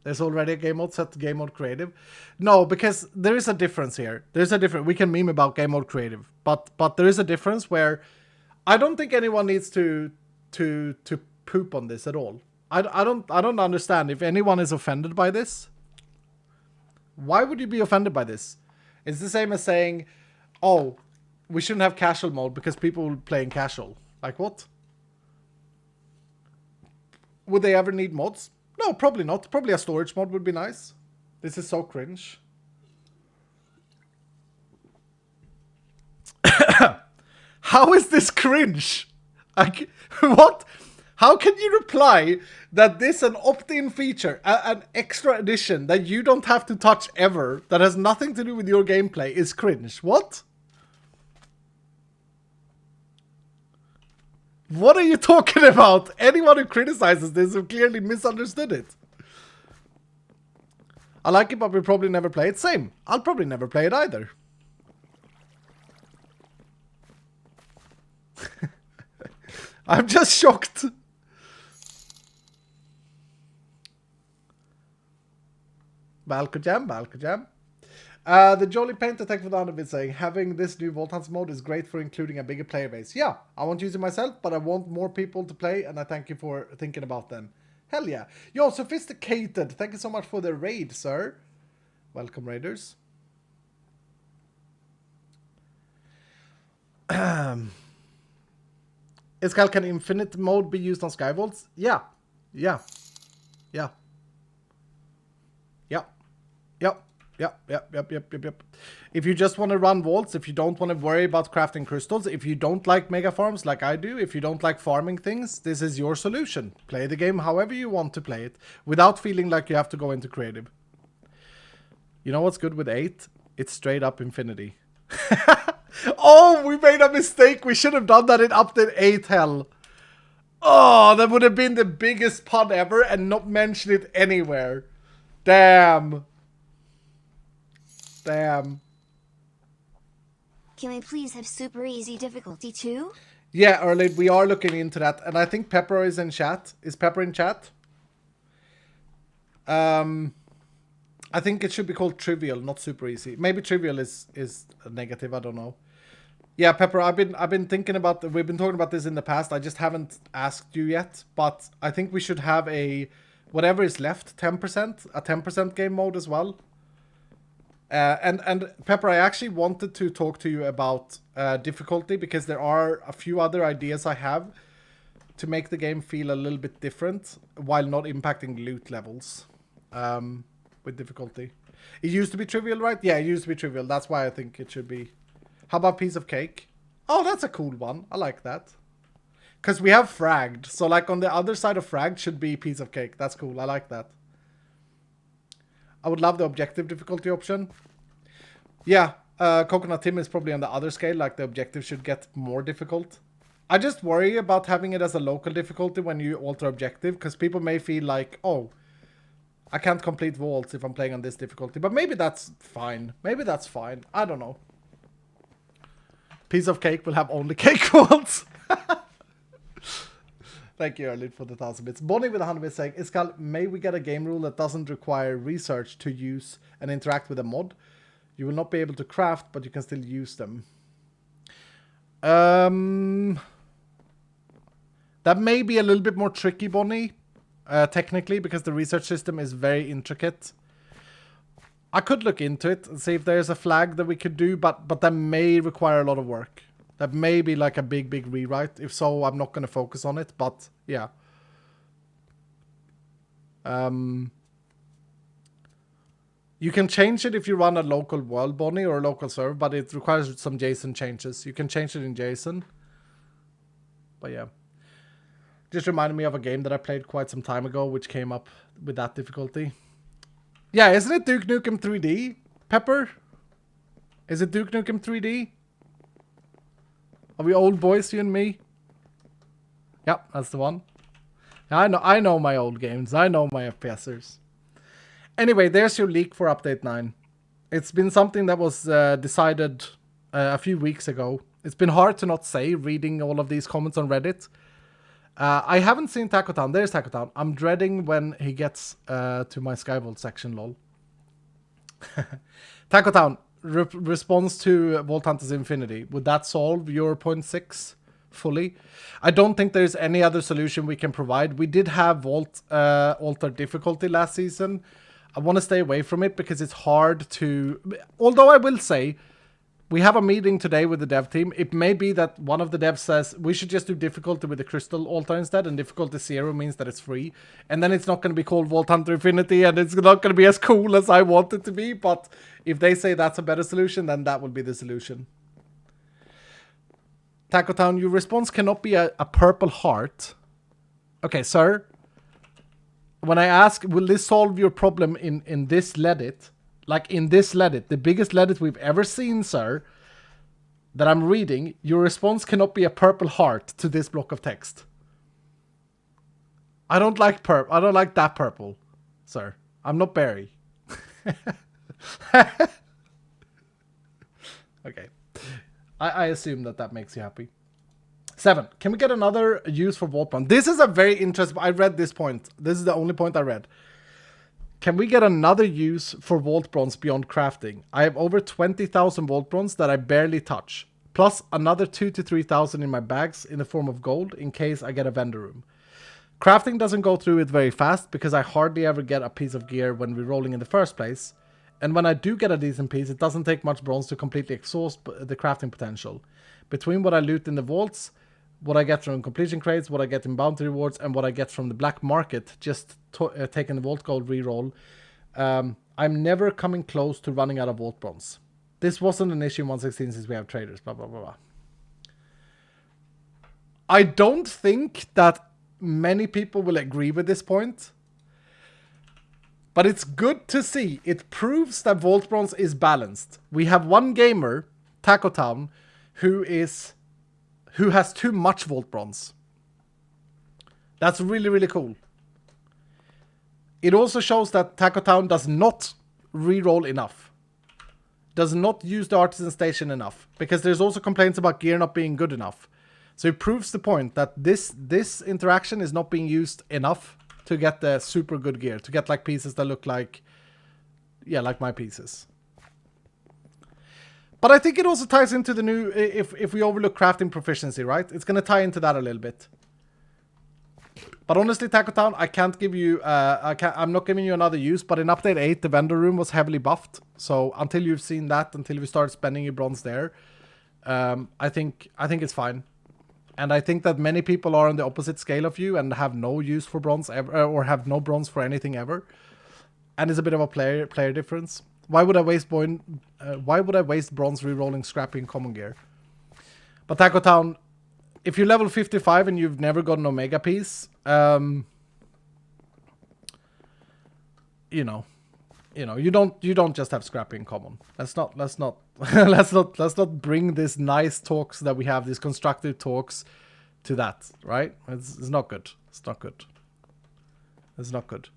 There's already a game mode set to game mode creative. No, because there is a difference here. We can meme about game mode creative, but there is a difference where I don't think anyone needs to to poop on this at all. I don't understand if anyone is offended by this. Why would you be offended by this? It's the same as saying, oh, we shouldn't have casual mode because people will play in casual. Like what? Would they ever need mods? No, probably not. Probably a storage mod would be nice. This is so cringe. How is this cringe? Like, what? How can you reply that this an opt-in feature, an extra edition that you don't have to touch ever, that has nothing to do with your gameplay, is cringe? What? What are you talking about? Anyone who criticizes this have clearly misunderstood it. I like it, but we'll probably never play it. Same. I'll probably never play it either. I'm just shocked. Balkajam. The Jolly Painter thank for the under bit saying, having this new Vault Hunters mode is great for including a bigger player base. Yeah, I won't use it myself, but I want more people to play, and I thank you for thinking about them. Hell yeah. Yo, Sophisticated, thank you so much for the raid, sir. Welcome, raiders. Iskal, can infinite mode be used on Skyvaults? Yeah. Yep. If you just want to run vaults, if you don't want to worry about crafting crystals, if you don't like mega farms like I do, if you don't like farming things, this is your solution. Play the game however you want to play it, without feeling like you have to go into creative. You know what's good with 8? It's straight up infinity. Oh, we made a mistake. We should have done that in update 8, hell. Oh, that would have been the biggest pun ever and not mention it anywhere. Damn. Can we please have super easy difficulty too? Yeah, Erlid, we are looking into that. And I think Pepper is in chat. Is Pepper in chat? I think it should be called trivial, not super easy. Maybe trivial is a negative, I don't know. Yeah, Pepper, I've been thinking about, we've been talking about this in the past. I just haven't asked you yet, but I think we should have a, whatever is left, 10%, a 10% game mode as well. And Pepper, I actually wanted to talk to you about difficulty, because there are a few other ideas I have to make the game feel a little bit different while not impacting loot levels with difficulty. It used to be trivial, right? Yeah, it used to be trivial. That's why I think it should be. How about piece of cake? Oh, that's a cool one. I like that. Because we have fragged. So like on the other side of fragged should be piece of cake. That's cool. I like that. I would love the objective difficulty option. Yeah, Coconut Tim is probably on the other scale. Like the objective should get more difficult. I just worry about having it as a local difficulty when you alter objective. Because people may feel like, oh, I can't complete vaults if I'm playing on this difficulty. But maybe that's fine. Maybe that's fine. I don't know. Piece of cake will have only cake vaults. Thank you, Erlid, for the 1,000 bits. Bonnie with 100 bits saying, Iskal, may we get a game rule that doesn't require research to use and interact with a mod? You will not be able to craft, but you can still use them. That may be a little bit more tricky, Bonnie, technically, because the research system is very intricate. I could look into it and see if there's a flag that we could do, but that may require a lot of work. That may be like a big rewrite. If so, I'm not going to focus on it, but yeah. You can change it if you run a local world, Bonnie, or a local server, but it requires some JSON changes. You can change it in JSON. But yeah. Just reminded me of a game that I played quite some time ago, which came up with that difficulty. Yeah, isn't it Duke Nukem 3D, Pepper? Is it Duke Nukem 3D? Are we old boys, you and me? Yep, that's the one. I know my old games. I know my FPSers. Anyway, there's your leak for Update 9. It's been something that was decided a few weeks ago. It's been hard to not say, reading all of these comments on Reddit. I haven't seen Taco Town. There's Taco Town. I'm dreading when he gets to my Skyvault section, lol. Taco Town, response to Vault Hunters Infinity. Would that solve your 0.6 fully. I don't think there's any other solution we can provide. We did have Vault altered difficulty last season. I want to stay away from it because it's hard to... Although I will say, we have a meeting today with the dev team. It may be that one of the devs says we should just do difficulty with the crystal altar instead, and difficulty 0 means that it's free. And then it's not going to be called Vault Hunter Infinity, and it's not going to be as cool as I want it to be. But if they say that's a better solution, then that will be the solution. Taco Town, your response cannot be a purple heart. Okay, sir. When I ask, will this solve your problem in this Reddit? Like in this Reddit, the biggest Reddit we've ever seen, sir, that I'm reading, your response cannot be a purple heart to this block of text. I don't like I don't like that purple, sir. I'm not Barry. Okay. I assume that makes you happy. 7. Can we get another use for Vault Bronze? This is a very interesting... I read this point. This is the only point I read. Can we get another use for Vault Bronze beyond crafting? I have over 20,000 Vault Bronze that I barely touch. Plus another 2,000 to 3,000 in my bags in the form of gold in case I get a vendor room. Crafting doesn't go through it very fast because I hardly ever get a piece of gear when rerolling in the first place. And when I do get a decent piece, it doesn't take much bronze to completely exhaust the crafting potential. Between what I loot in the vaults, what I get from completion crates, what I get in bounty rewards, and what I get from the black market, just taking the vault gold reroll, I'm never coming close to running out of vault bronze. This wasn't an issue in 1.16 since we have traders, blah, blah, blah, blah. I don't think that many people will agree with this point. But it's good to see. It proves that Vault Bronze is balanced. We have one gamer, Taco Town, who has too much Vault Bronze. That's really, really cool. It also shows that Taco Town does not reroll enough. Does not use the Artisan Station enough. Because there's also complaints about gear not being good enough. So it proves the point that this interaction is not being used enough to get the super good gear, to get like pieces that look like, yeah, like my pieces. But I think it also ties into the new, if we overlook crafting proficiency, right? It's going to tie into that a little bit. But honestly, Taco Town, I can't give you, I'm not giving you another use, but in update 8, the vendor room was heavily buffed. So until you've seen that, until you start spending your bronze there, I think it's fine. And I think that many people are on the opposite scale of you and have no use for bronze ever, or have no bronze for anything ever. And it's a bit of a player difference. Why would I waste bronze rerolling scrappy and common gear? But Taco Town, if you're level 55 and you've never got an Omega piece, you don't just have scrappy in common. Let's not let's not bring this nice talks that we have, these constructive talks, to that, right? It's not good. It's not good. It's not good.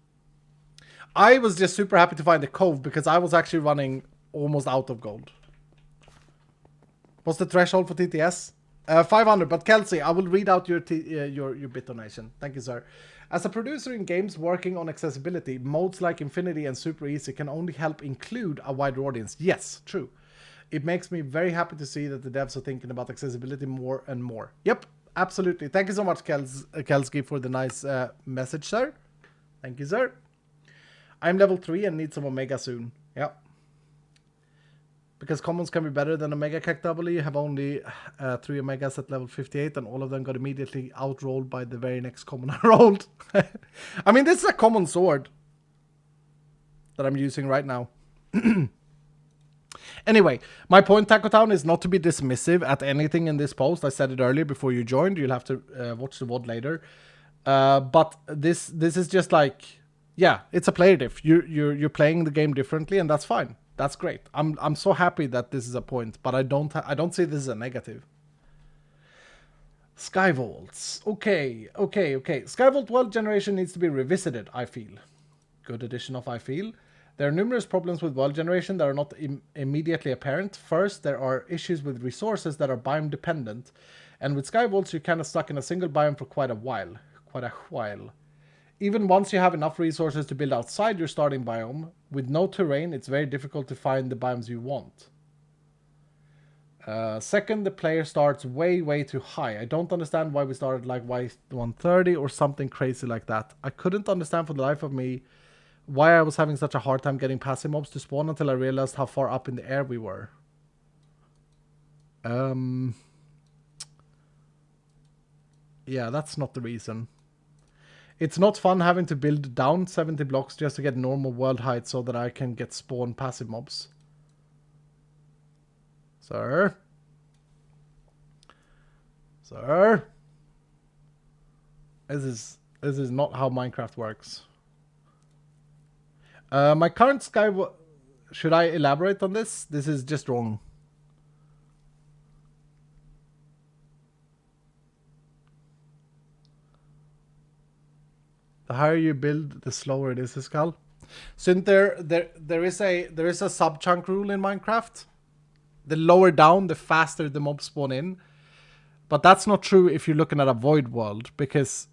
I was just super happy to find the cove because I was actually running almost out of gold. What's the threshold for TTS? 500. But Kelsey, I will read out your bit donation. Thank you, sir. As a producer in games working on accessibility, modes like Infinity and Super Easy can only help include a wider audience. Yes, true. It makes me very happy to see that the devs are thinking about accessibility more and more. Yep, absolutely. Thank you so much, Kelsey, for the nice message, sir. Thank you, sir. I'm level 3 and need some Omega soon. Yep. Because commons can be better than Omega KW. You have only 3 Omegas at level 58, and all of them got immediately outrolled by the very next common I rolled. I mean, this is a common sword that I'm using right now. Anyway, my point, Taco Town, is not to be dismissive at anything in this post. I said it earlier before you joined. You'll have to watch the VOD later. But this is just like, yeah, it's a player diff. You're playing the game differently, and that's fine. That's great. I'm so happy that this is a point, but I don't see this as a negative. Skyvaults. Okay. Skyvault world generation needs to be revisited, I feel. Good addition of I feel. There are numerous problems with world generation that are not immediately apparent. First, there are issues with resources that are biome dependent. And with Skyvaults, you're kind of stuck in a single biome for quite a while. Even once you have enough resources to build outside your starting biome, with no terrain, it's very difficult to find the biomes you want. Second, the player starts way too high. I don't understand why we started like Y130 or something crazy like that. I couldn't understand for the life of me why I was having such a hard time getting passive mobs to spawn until I realized how far up in the air we were. Yeah, that's not the reason. It's not fun having to build down 70 blocks just to get normal world height so that I can get spawn passive mobs. Sir? Sir? This is not how Minecraft works. My current sky... Should I elaborate on this? This is just wrong. The higher you build, the slower it is to scale. Since there is a sub chunk rule in Minecraft. The lower down, the faster the mobs spawn in. But that's not true if you're looking at a void world, because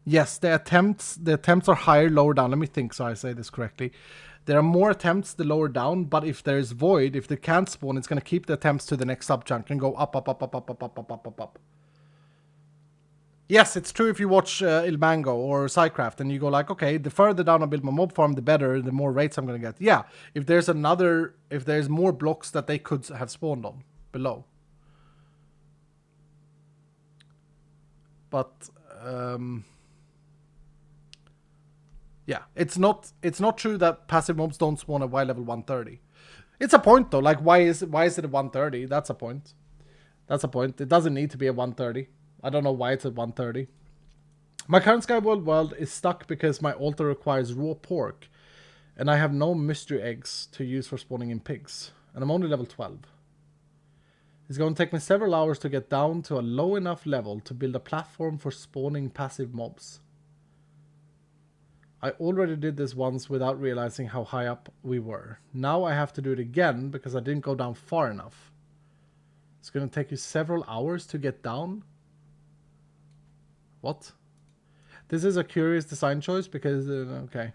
yes, the attempts are higher lower down. Let me think so I say this correctly. There are more attempts the lower down, but if there's void, if they can't spawn, it's going to keep the attempts to the next sub chunk and go up. Yes, it's true if you watch Il Mango or Psycraft and you go like, okay, the further down I build my mob farm, the better, the more rates I'm going to get. Yeah, if there's more blocks that they could have spawned on below. But, yeah, it's not true that passive mobs don't spawn at Y level 130. It's a point though, like why is it at 130? That's a point. That's a point. It doesn't need to be at 130. I don't know why it's at 130. My current Skyworld world is stuck because my altar requires raw pork. And I have no mystery eggs to use for spawning in pigs. And I'm only level 12. It's going to take me several hours to get down to a low enough level to build a platform for spawning passive mobs. I already did this once without realizing how high up we were. Now I have to do it again because I didn't go down far enough. It's going to take you several hours to get down. What? This is a curious design choice because, okay.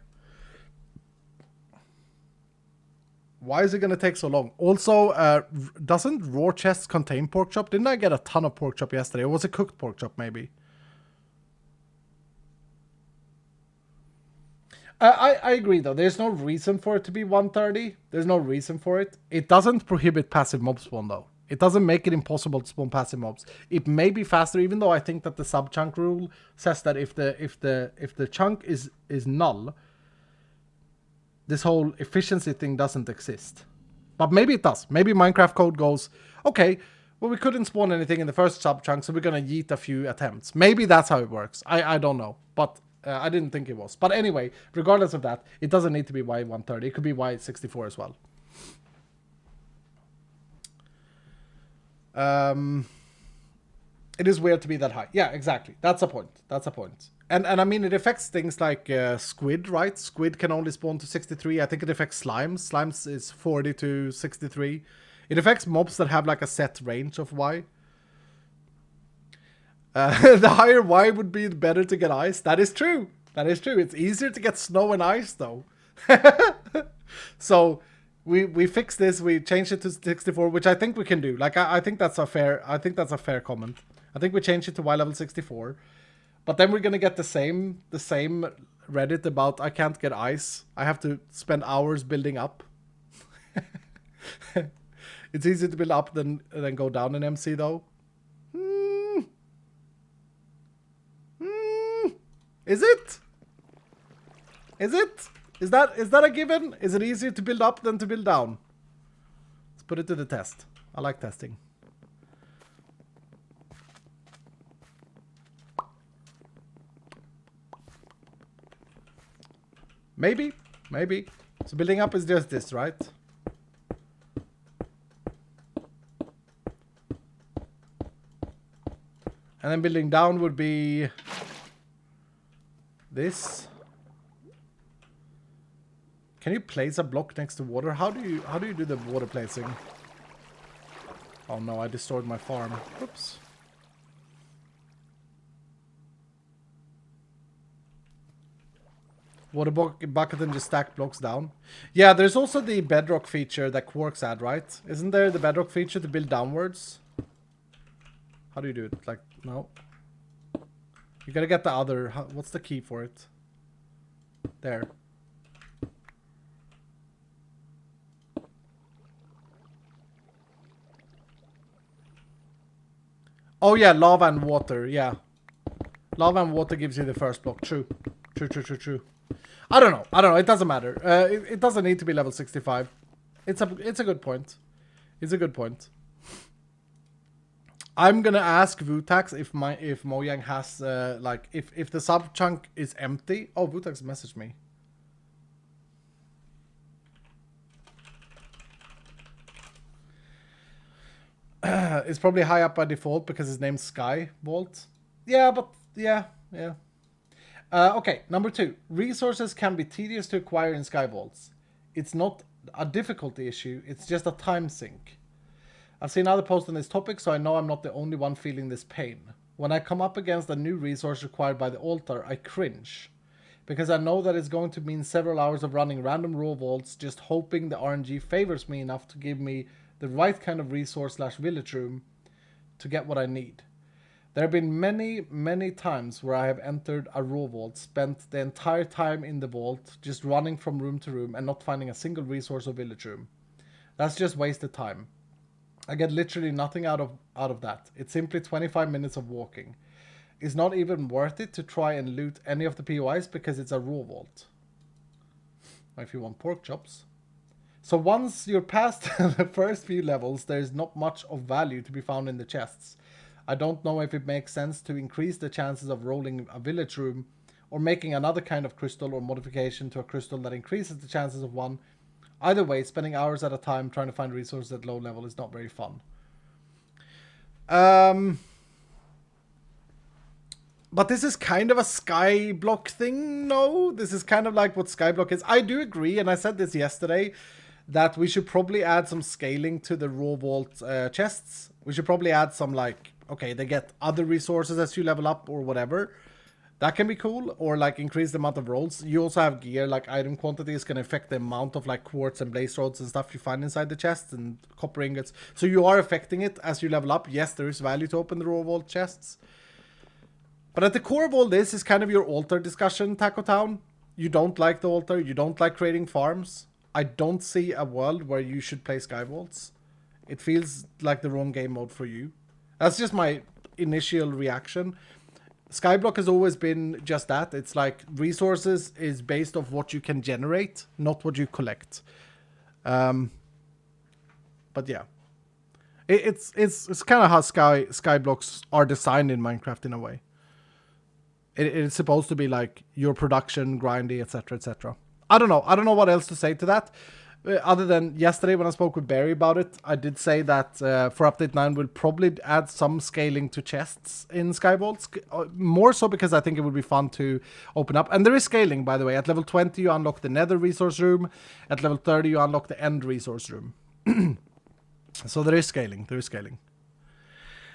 Why is it going to take so long? Also, doesn't raw chests contain pork chop? Didn't I get a ton of pork chop yesterday? Or was it cooked pork chop maybe? I agree though. There's no reason for it to be 130. There's no reason for it. It doesn't prohibit passive mob spawn though. It doesn't make it impossible to spawn passive mobs. It may be faster, even though I think that the sub chunk rule says that if the chunk is null, this whole efficiency thing doesn't exist. But maybe it does. Maybe Minecraft code goes, okay, well we couldn't spawn anything in the first sub chunk, so we're gonna yeet a few attempts. Maybe that's how it works. I don't know, but I didn't think it was. But anyway, regardless of that, it doesn't need to be Y130. It could be Y64 as well. It is weird to be that high. Yeah, exactly. That's a point. That's a point. And I mean, it affects things like squid, right? Squid can only spawn to 63. I think it affects slimes. Slimes is 40 to 63. It affects mobs that have like a set range of Y. The higher Y would be better to get ice. That is true. That is true. It's easier to get snow and ice though. So we fix this. We change it to 64, which I think we can do. Like I think that's a fair. I think that's a fair comment. I think we change it to Y level 64, but then we're gonna get the same Reddit about I can't get ice. I have to spend hours building up. It's easier to build up than go down in MC though. Is it? Is it? Is that a given? Is it easier to build up than to build down? Let's put it to the test. I like testing. Maybe. Maybe. So building up is just this, right? And then building down would be this. Can you place a block next to water? How do you do the water placing? Oh no, I destroyed my farm. Oops. Water bucket and just stack blocks down. Yeah, there's also the bedrock feature that Quarks add, right? Isn't there the bedrock feature to build downwards? How do you do it? Like, no. You gotta get the other... What's the key for it? There. Oh yeah, lava and water, yeah. Lava and water gives you the first block. True. True. I don't know. It doesn't matter. It doesn't need to be level 65. It's a good point. It's a good point. I'm gonna ask Vutax if Mojang has like if the sub chunk is empty. Oh, Vutax messaged me. It's probably high up by default because his name's Sky Vault. Yeah, but yeah. Okay, number 2. Resources can be tedious to acquire in Sky Vaults. It's not a difficulty issue, it's just a time sink. I've seen other posts on this topic, so I know I'm not the only one feeling this pain. When I come up against a new resource required by the altar, I cringe. Because I know that it's going to mean several hours of running random raw vaults, just hoping the RNG favors me enough to give me the right kind of resource/village room to get what I need. There have been many times where I have entered a raw vault, spent the entire time in the vault, just running from room to room and not finding a single resource or village room. That's just wasted time. I get literally nothing out of that. It's simply 25 minutes of walking. It's not even worth it to try and loot any of the POIs because it's a raw vault. If you want pork chops. So once you're past the first few levels, there's not much of value to be found in the chests. I don't know if it makes sense to increase the chances of rolling a village room or making another kind of crystal or modification to a crystal that increases the chances of one. Either way, spending hours at a time trying to find resources at low level is not very fun. But this is kind of a Skyblock thing, no? This is kind of like what Skyblock is. I do agree, and I said this yesterday, that we should probably add some scaling to the raw vault chests. We should probably add some, like, okay, they get other resources as you level up or whatever. That can be cool, or like increase the amount of rolls. You also have gear, like item quantities can affect the amount of like quartz and blaze rods and stuff you find inside the chests and copper ingots. So you are affecting it as you level up. Yes, there is value to open the raw vault chests. But at the core of all this is kind of your altar discussion, Taco Town. You don't like the altar, you don't like creating farms. I don't see a world where you should play Sky Vaults. It feels like the wrong game mode for you. That's just my initial reaction. Skyblock has always been just that. It's like resources is based off what you can generate, not what you collect. But yeah, it's kind of how Skyblocks are designed in Minecraft in a way. It's supposed to be like your production, grindy, etc., etc. I don't know what else to say to that. Other than yesterday when I spoke with Barry about it, I did say that for Update 9 we'll probably add some scaling to chests in Skyvaults. More so because I think it would be fun to open up. And there is scaling, by the way. At level 20 you unlock the Nether resource room. At level 30 you unlock the End resource room. So there is scaling.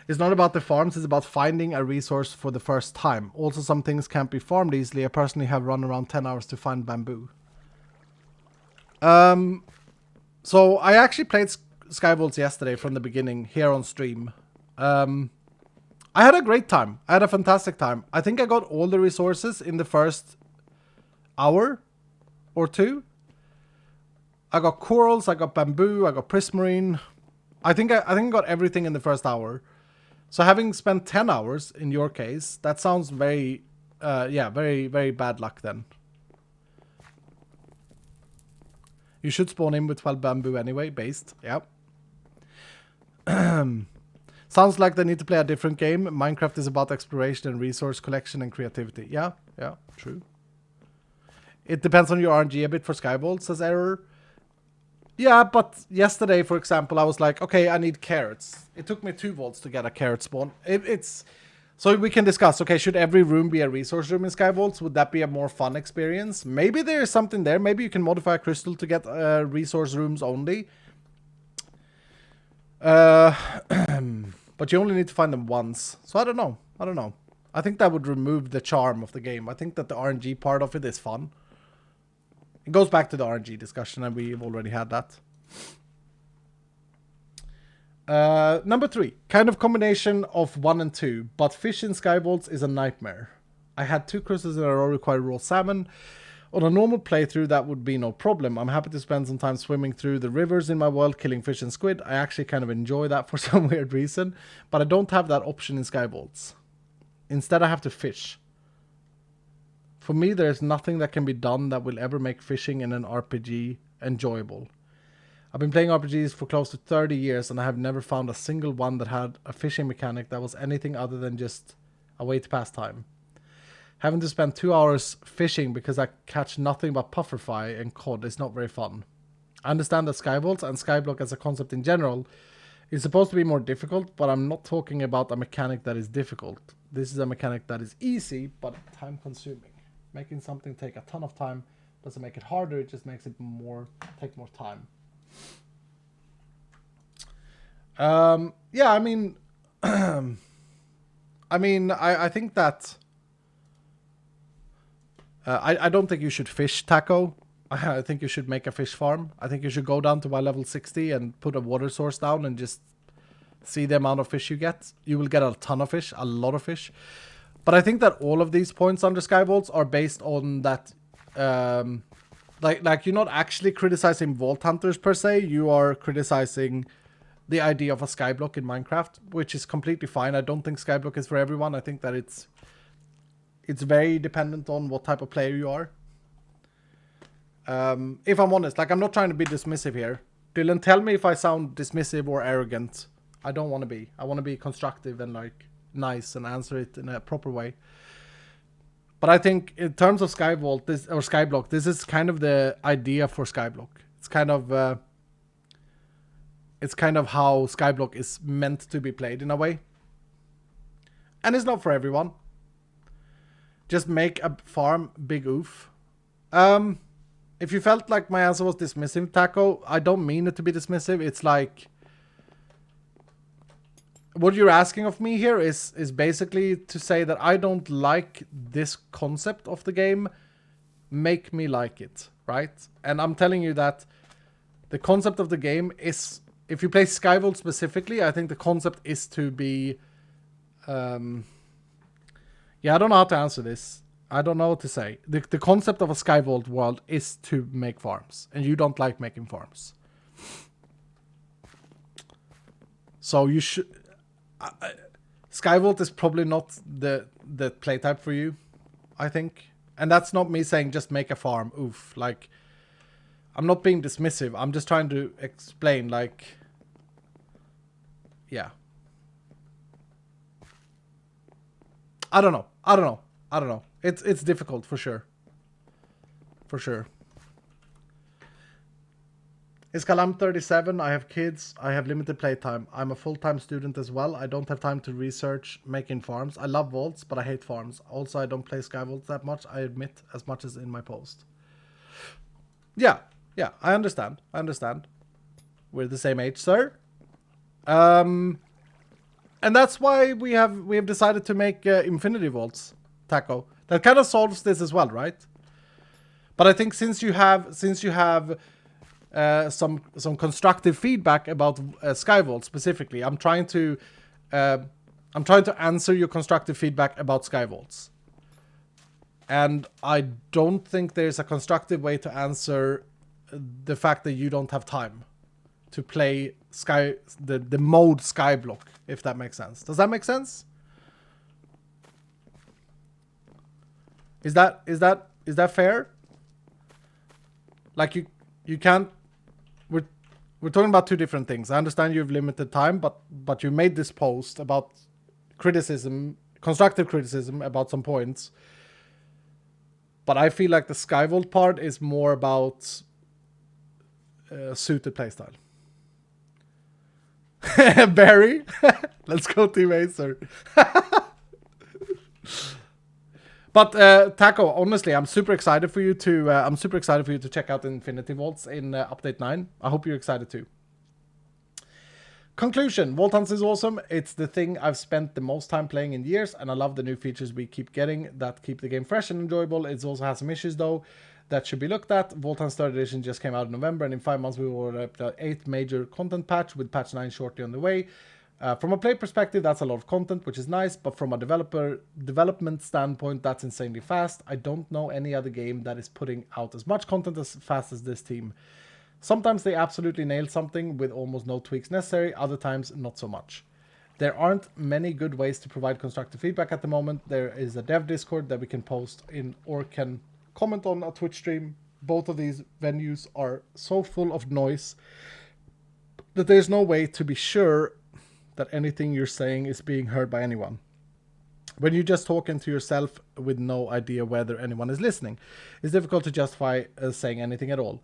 It's not about the farms, it's about finding a resource for the first time. Also, some things can't be farmed easily. I personally have run around 10 hours to find bamboo. So I actually played Skyvaults yesterday from the beginning here on stream. I had a great time. I had a fantastic time. I think I got all the resources in the first hour or two. I got corals, I got bamboo, I got prismarine. I think I got everything in the first hour. So having spent 10 hours in your case, that sounds very, very, very bad luck then. You should spawn in with 12 bamboo anyway, based. Yep. Sounds like they need to play a different game. Minecraft is about exploration and resource collection and creativity. Yeah, true. It depends on your RNG a bit for Skyvault, says Error. Yeah, but yesterday, for example, I was like, okay, I need carrots. It took me 2 volts to get a carrot spawn. So we can discuss, okay, should every room be a resource room in Skyvaults? Would that be a more fun experience? Maybe there is something there. Maybe you can modify a crystal to get resource rooms only. But you only need to find them once. So I don't know. I think that would remove the charm of the game. I think that the RNG part of it is fun. It goes back to the RNG discussion, and we've already had that. Number 3, kind of combination of 1 and 2, but fish in Skyvaults is a nightmare. I had 2 cruises in a row require raw salmon. On a normal playthrough, that would be no problem. I'm happy to spend some time swimming through the rivers in my world, killing fish and squid. I actually kind of enjoy that for some weird reason, but I don't have that option in Skyvaults. Instead, I have to fish. For me, there's nothing that can be done that will ever make fishing in an RPG enjoyable. I've been playing RPGs for close to 30 years, and I have never found a single one that had a fishing mechanic that was anything other than just a way to pass time. Having to spend 2 hours fishing because I catch nothing but pufferfly and cod is not very fun. I understand that Skyvaults and Skyblock as a concept in general is supposed to be more difficult, but I'm not talking about a mechanic that is difficult. This is a mechanic that is easy, but time consuming. Making something take a ton of time doesn't make it harder, it just makes it take more time. Yeah, I mean, I think that I don't think you should fish, Taco. I think you should make a fish farm. I think you should go down to level 60 and put a water source down and just see the amount of fish you get. You will get a ton of fish, a lot of fish. But I think that all of these points under Skyvaults are based on that, like you're not actually criticizing Vault Hunters per se. You are criticizing the idea of a Skyblock in Minecraft, which is completely fine. I don't think Skyblock is for everyone. I think that it's very dependent on what type of player you are. If I'm honest, like I'm not trying to be dismissive here. Dylan, tell me if I sound dismissive or arrogant. I don't want to be. I want to be constructive and like nice and answer it in a proper way. But I think in terms of Skyvault or Skyblock, this is kind of the idea for Skyblock. It's kind of how Skyblock is meant to be played in a way. And it's not for everyone. Just make a farm, big oof. If you felt like my answer was dismissive, Taco, I don't mean it to be dismissive. It's like, what you're asking of me here is basically to say that I don't like this concept of the game. Make me like it, right? And I'm telling you that the concept of the game is, if you play Skyvault specifically, I think the concept is to be... yeah, I don't know how to answer this. I don't know what to say. The concept of a Skyvault world is to make farms, and you don't like making farms. So you should... Skyvault is probably not the play type for you, I think. And that's not me saying just make a farm. Oof. Like, I'm not being dismissive. I'm just trying to explain, like... Yeah. I don't know. It's difficult for sure. For sure. Iskal, I'm 37, I have kids, I have limited playtime. I'm a full-time student as well. I don't have time to research making farms. I love vaults, but I hate farms. Also, I don't play Skyvaults that much, I admit, as much as in my post. Yeah, I understand. We're the same age, sir. And that's why we have decided to make Infinity Vaults, Taco. That kind of solves this as well, right? But I think since you have some constructive feedback about Skyvault specifically, I'm trying to answer your constructive feedback about Skyvaults. And I don't think there's a constructive way to answer the fact that you don't have time to play the mode Skyblock, if that makes sense. Does that make sense? Is that fair? Like you can't. We're talking about two different things. I understand you have limited time, but you made this post about criticism, constructive criticism about some points. But I feel like the Skyvault part is more about suited playstyle. Barry, let's go Team Acer. But Taco, honestly, I'm super excited for you to check out Infinity Vaults in update 9. I hope you're excited too. Conclusion: Vault Hunts is awesome. It's the thing I've spent the most time playing in years, and I love the new features we keep getting that keep the game fresh and enjoyable. It also has some issues though. that should be looked at. Vault Hunters 3rd edition just came out in November, and in 5 months we will up the 8th major content patch with patch 9 shortly on the way. From a play perspective, that's a lot of content, which is nice, but from a development standpoint, that's insanely fast. I don't know any other game that is putting out as much content as fast as this team. Sometimes they absolutely nail something with almost no tweaks necessary, other times not so much. There aren't many good ways to provide constructive feedback at the moment. There is a dev Discord that we can post in or can comment on a Twitch stream. Both of these venues are so full of noise that there's no way to be sure that anything you're saying is being heard by anyone. When you're just talking to yourself with no idea whether anyone is listening, it's difficult to justify saying anything at all.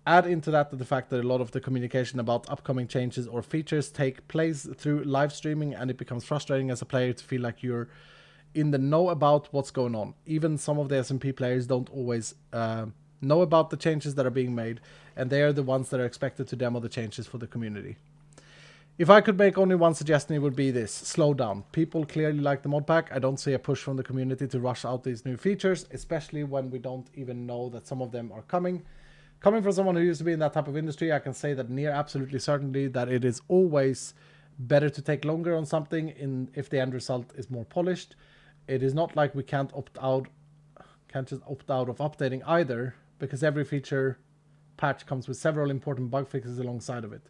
Add into that the fact that a lot of the communication about upcoming changes or features take place through live streaming, and it becomes frustrating as a player to feel like you're in the know about what's going on. Even some of the SMP players don't always know about the changes that are being made, and they are the ones that are expected to demo the changes for the community. If I could make only one suggestion, it would be this: slow down. People clearly like the mod pack. I don't see a push from the community to rush out these new features, especially when we don't even know that some of them are coming. Coming from someone who used to be in that type of industry, I can say that near absolutely certainly that it is always better to take longer on something if the end result is more polished. It is not like we can't just opt out of updating either, because every feature patch comes with several important bug fixes alongside of it.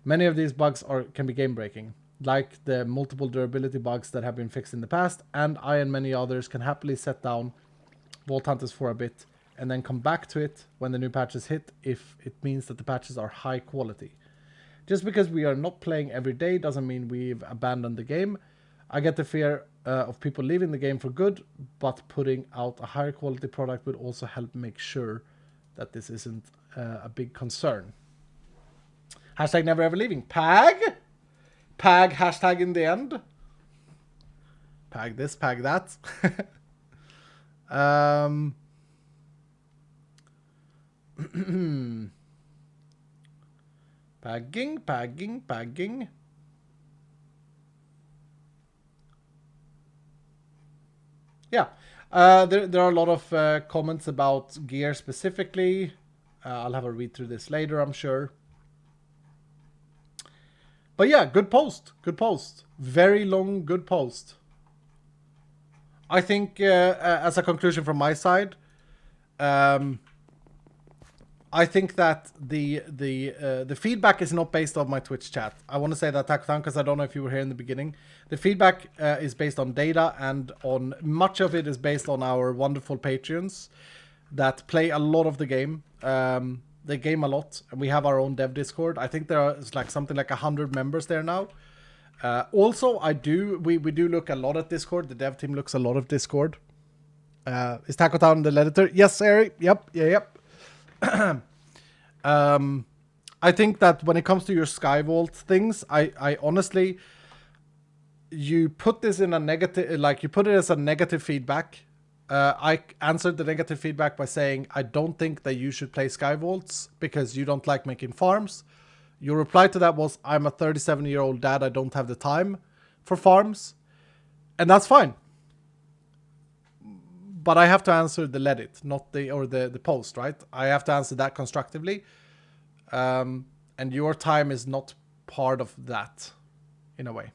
Many of these bugs can be game breaking, like the multiple durability bugs that have been fixed in the past, and I and many others can happily set down Vault Hunters for a bit and then come back to it when the new patches hit, if it means that the patches are high quality. Just because we are not playing every day doesn't mean we've abandoned the game. I get the fear of people leaving the game for good, but putting out a higher quality product would also help make sure that this isn't a big concern. Hashtag never ever leaving. Pag hashtag in the end. Pag this, pag that. Pagging. Yeah, there are a lot of comments about gear specifically. I'll have a read through this later, I'm sure. But yeah, good post. Very long, good post. I think as a conclusion from my side, I think that the feedback is not based on my Twitch chat. I want to say that, Takutan, because I don't know if you were here in the beginning. The feedback is based on data, and on much of it is based on our wonderful Patreons that play a lot of the game. They game a lot, and we have our own dev Discord. I think there is like something like 100 members there now. Also, we do look a lot at Discord. The dev team looks a lot of Discord. Is Takutan the editor? Yes, Eric. Yep. I think that when it comes to your Skyvault things, I honestly, you put this in a negative, like you put it as a negative feedback. I answered the negative feedback by saying I don't think that you should play Skyvaults because you don't like making farms. Your reply to that was, I'm a 37-year-old dad, I don't have the time for farms. And that's fine. But I have to answer the Reddit, not the post, right? I have to answer that constructively. And your time is not part of that, in a way.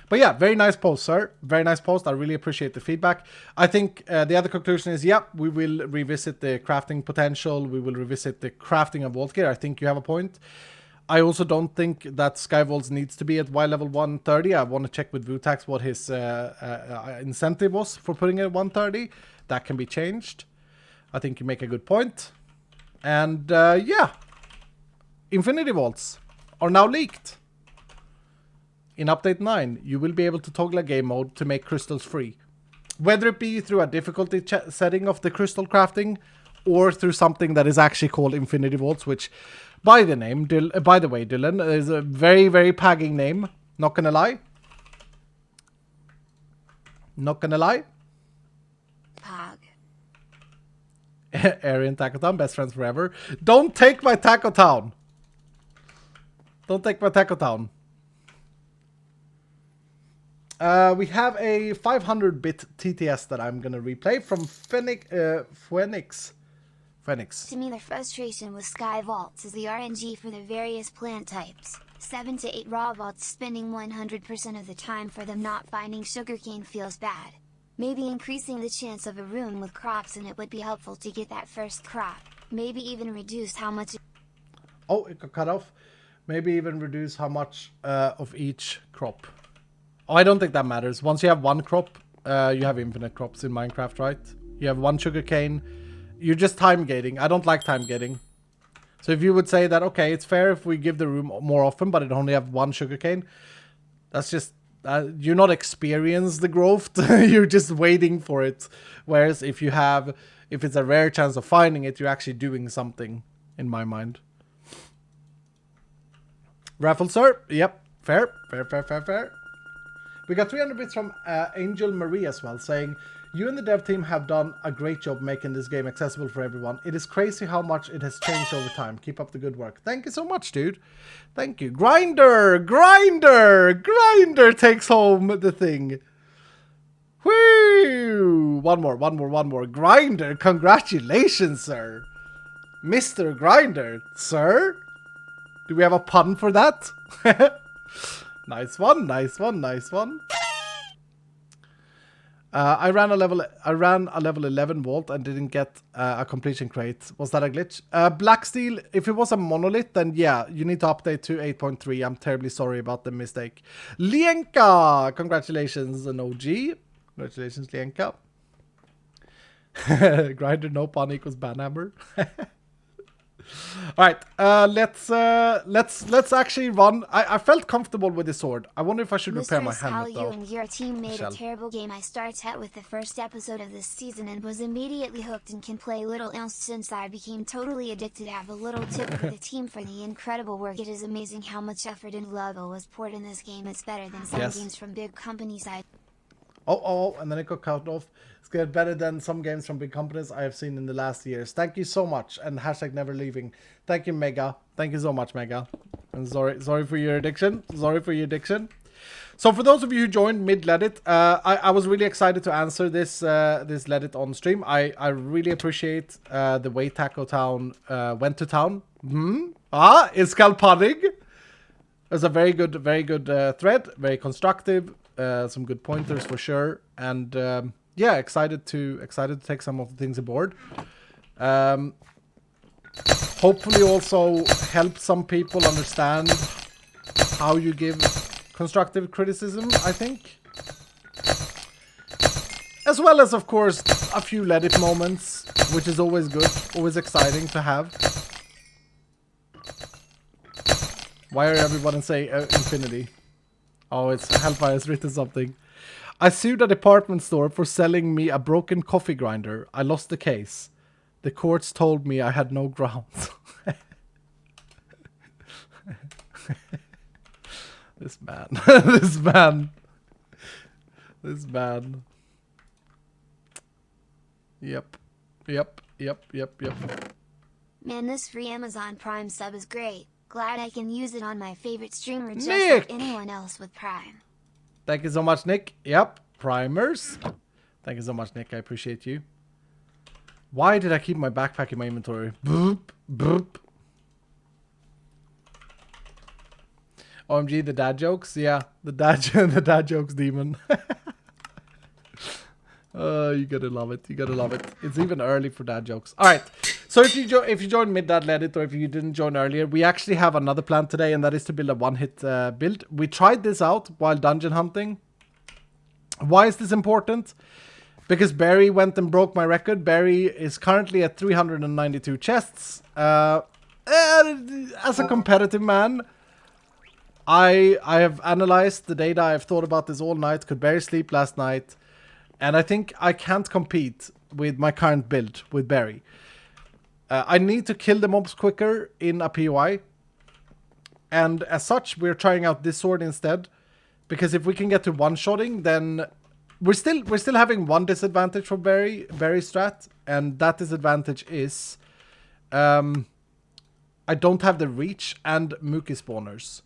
But yeah, very nice post, sir. Very nice post. I really appreciate the feedback. I think the other conclusion is, yeah, we will revisit the crafting potential. We will revisit the crafting of vault gear. I think you have a point. I also don't think that Skyvaults needs to be at Y level 130. I want to check with Vutax what his incentive was for putting it at 130. That can be changed. I think you make a good point. And yeah, Infinity Vaults are now leaked. In Update 9, you will be able to toggle a game mode to make crystals free. Whether it be through a difficulty setting of the crystal crafting, or through something that is actually called Infinity Vaults, which, by the way, Dylan, is a very, very pagging name. Not gonna lie. Pog. Arian Tacotown, best friends forever. Don't take my Tacotown. We have a 500-bit TTS that I'm gonna replay from Phoenix. To me, the frustration with Sky Vaults is the RNG for the various plant types. 7 to 8 raw vaults spending 100% of the time for them not finding sugarcane feels bad. Maybe increasing the chance of a room with crops in it would be helpful to get that first crop. Maybe even reduce how much... Oh, it got cut off. Maybe even reduce how much of each crop. Oh, I don't think that matters. Once you have one crop, you have infinite crops in Minecraft, right? You have one sugarcane. You're just time gating. I don't like time gating. So if you would say that, okay, it's fair if we give the room more often, but it only have one sugarcane, that's just... you're not experiencing the growth. You're just waiting for it. Whereas if it's a rare chance of finding it, you're actually doing something, in my mind. Raffle, sir. Yep. Fair. We got 300 bits from Angel Marie as well, saying, you and the dev team have done a great job making this game accessible for everyone. It is crazy how much it has changed over time. Keep up the good work. Thank you so much, dude. Thank you. Grinder takes home the thing. Whoo! One more. Grinder, congratulations, sir. Mr. Grinder, sir. Do we have a pun for that? Nice one. I ran a level 11 vault and didn't get a completion crate. Was that a glitch? Black Steel, if it was a monolith, then yeah, you need to update to 8.3. I'm terribly sorry about the mistake. Lienka, congratulations, an OG. Congratulations, Lienka. Grinder, no pun equals banhammer. All right, let's actually run. I felt comfortable with the sword. I wonder if I should repair my helmet though. You and your team made a terrible game. I started with the first episode of this season and was immediately hooked and can play little else since I became totally addicted. I have a little tip for the team for the incredible work. It is amazing how much effort and love was poured in this game. It's better than some games from big companies. Oh, and then it got cut off. It's good, better than some games from big companies I have seen in the last years. Thank you so much, and hashtag never leaving. Thank you, Mega. Thank you so much, Mega. And sorry for your addiction. So for those of you who joined mid-Reddit, I was really excited to answer this Reddit on stream. I really appreciate the way Taco Town went to town. It's Scalpadig. It was a very good thread, very constructive. Some good pointers for sure, and yeah, excited to take some of the things aboard. Hopefully also help some people understand how you give constructive criticism, I think. As well as, of course, a few Reddit moments, which is always good, always exciting to have. Why are everyone say infinity? Oh, it's Hellfire has written something. I sued a department store for selling me a broken coffee grinder. I lost the case. The courts told me I had no grounds. This man. Yep. Man, this free Amazon Prime sub is great. Glad I can use it on my favorite streamer just Nick! like anyone else with Prime. Thank you so much, Nick. Yep, primers. Thank you so much, Nick. I appreciate you. Why did I keep my backpack in my inventory? Boop. OMG, the dad jokes. Yeah, the dad jokes demon. You gotta love it. It's even early for dad jokes. All right. So if you join mid-Reddit or if you didn't join earlier, we actually have another plan today, and that is to build a one-hit build. We tried this out while dungeon hunting. Why is this important? Because Barry went and broke my record. Barry is currently at 392 chests. As a competitive man, I have analyzed the data. I've thought about this all night. Could Barry sleep last night? And I think I can't compete with my current build with Barry. I need to kill the mobs quicker in a POI. And as such, we're trying out this sword instead. Because if we can get to one-shotting, then we're still having one disadvantage for Barry strat. And that disadvantage is I don't have the reach and Mookie spawners.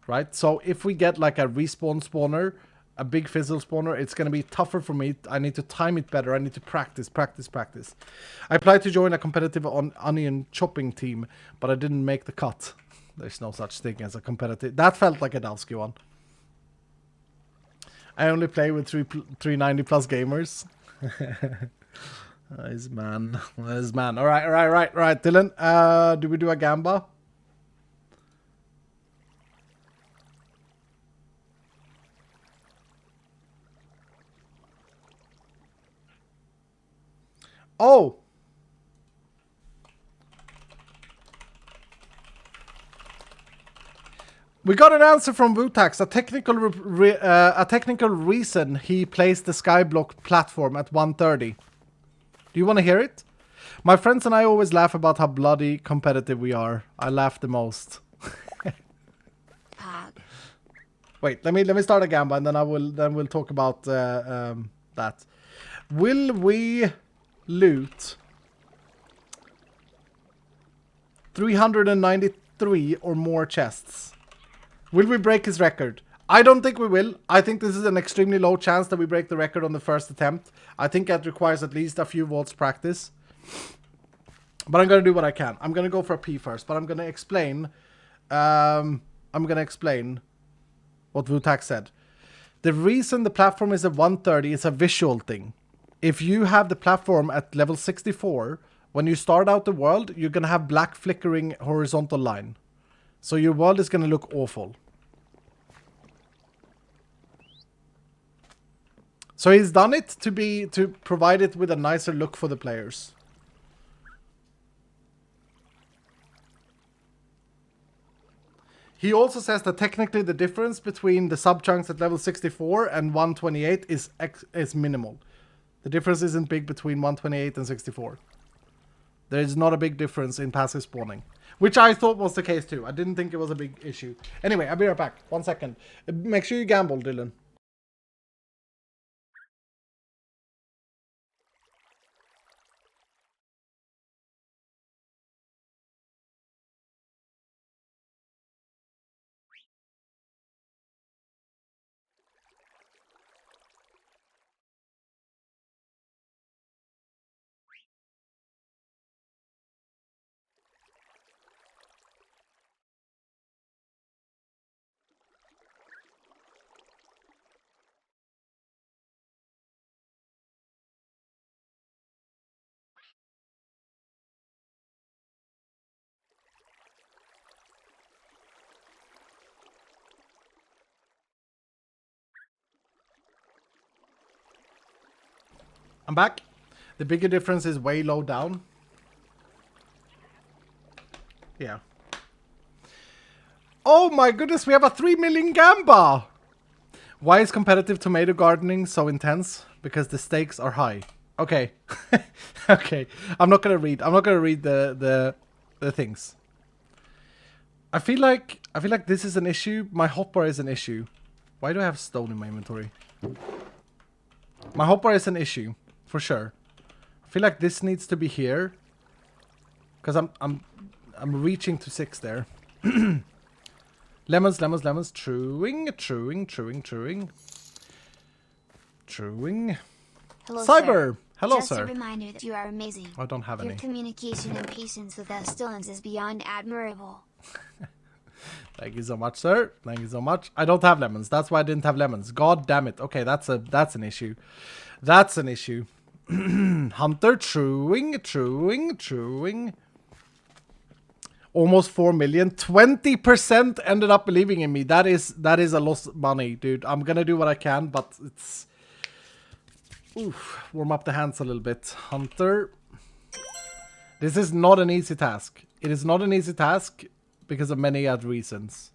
Right? So if we get like a respawn spawner a big fizzle spawner, it's going to be tougher for me. I need to time it better. I need to practice. I applied to join a competitive onion chopping team, but I didn't make the cut. There's no such thing as a competitive. That felt like a Dowski one. I only play with 390 plus gamers. Nice man. All right, Dylan. Do we do a gamba? Oh! We got an answer from Wutax. A technical reason he placed the Skyblock platform at 130. Do you want to hear it? My friends and I always laugh about how bloody competitive we are. I laugh the most. Wait, let me start a gamba and then we'll talk about that. Will we loot 393 or more chests? Will we break his record? I don't think we will. I think this is an extremely low chance that we break the record on the first attempt. I think that requires at least a few volts practice. But I'm going to do what I can. I'm going to go for a P first, but I'm going to explain. I'm going to explain what Wutax said. The reason the platform is at 130 is a visual thing. If you have the platform at level 64, when you start out the world, you're going to have black flickering horizontal line. So your world is going to look awful. So he's done it to provide it with a nicer look for the players. He also says that technically the difference between the sub-chunks at level 64 and 128 is minimal. The difference isn't big between 128 and 64. There is not a big difference in passive spawning. Which I thought was the case too. I didn't think it was a big issue. Anyway, I'll be right back. 1 second. Make sure you gamble, Dylan. I'm back. The bigger difference is way low down. Yeah. Oh my goodness, we have a 3 million gamba! Why is competitive tomato gardening so intense? Because the stakes are high. Okay. Okay. I'm not gonna read the things. I feel like this is an issue. My hotbar is an issue. Why do I have stone in my inventory? My hotbar is an issue. For sure. I feel like this needs to be here. Because I'm reaching to 6 there. Lemons. Truing. Hello, Cyber! sir. Hello, Just sir. a reminder that you are amazing. I don't have Your any. communication and patience with us Stones is beyond admirable. Thank you so much, sir. Thank you so much. I don't have lemons. That's why I didn't have lemons. God damn it. Okay, that's an issue. That's an issue. Hunter, truing. Almost 4 million. 20% ended up believing in me. That is a lost money, dude. I'm gonna do what I can, but it's... Oof. Warm up the hands a little bit. Hunter. This is not an easy task. It is not an easy task because of many other reasons.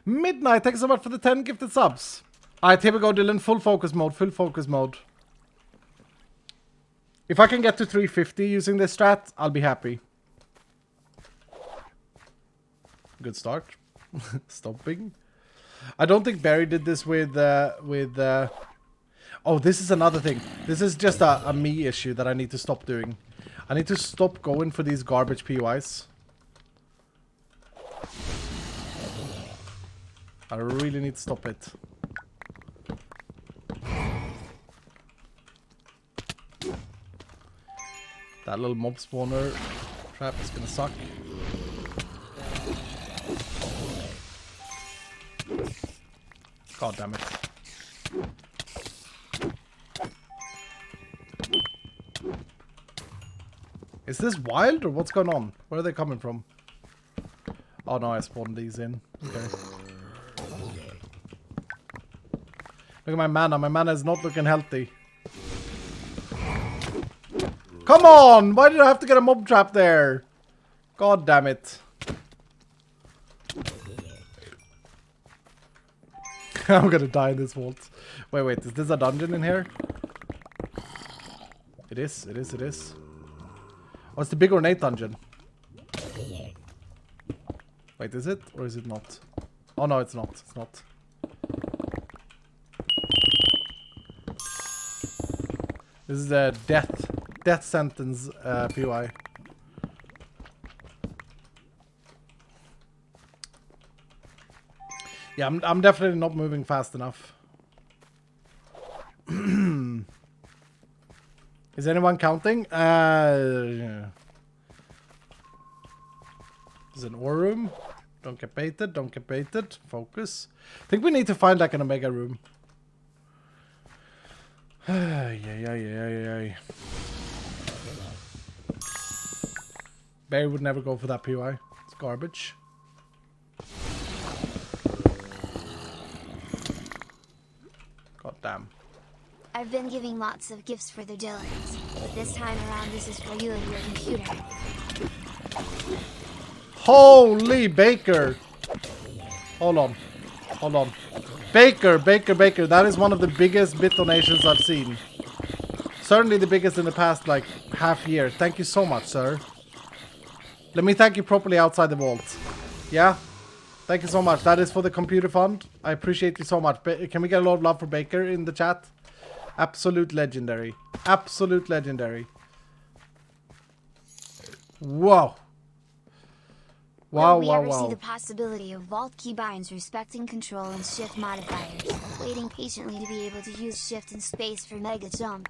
Midnight, thanks so much for the 10 gifted subs. Alright, here we go, Dylan. Full focus mode. If I can get to 350 using this strat, I'll be happy. Good start. Stopping. I don't think Barry did this with Oh, this is another thing. This is just a me issue that I need to stop doing. I need to stop going for these garbage POIs. I really need to stop it. That little mob spawner trap is gonna suck. God damn it. Is this wild or what's going on? Where are they coming from? Oh no, I spawned these in. Okay. Look at my mana. My mana is not looking healthy. Come on! Why did I have to get a mob trap there? God damn it. I'm gonna die in this vault. Wait, is this a dungeon in here? It is. Oh, it's the big ornate dungeon. Wait, is it? Or is it not? Oh no, it's not. It's not. This is a death sentence POI. Yeah, I'm definitely not moving fast enough. Is anyone counting? Yeah. There's an ore room. Don't get baited. Don't get baited. Focus. I think we need to find like an omega room. Yeah. Barry would never go for that POI. It's garbage. God damn. I've been giving lots of gifts for the Dylans, but this time around this is for you and your computer. Holy Baker! Hold on. Baker! That is one of the biggest bit donations I've seen. Certainly the biggest in the past, like, half year. Thank you so much, sir. Let me thank you properly outside the vault. Yeah? Thank you so much. That is for the computer fund. I appreciate you so much. Can we get a lot of love for Baker in the chat? Absolute legendary. Absolute legendary. Whoa. Wow. Will we ever see the possibility of vault keybinds respecting control and shift modifiers, waiting patiently to be able to use shift and space for mega jump?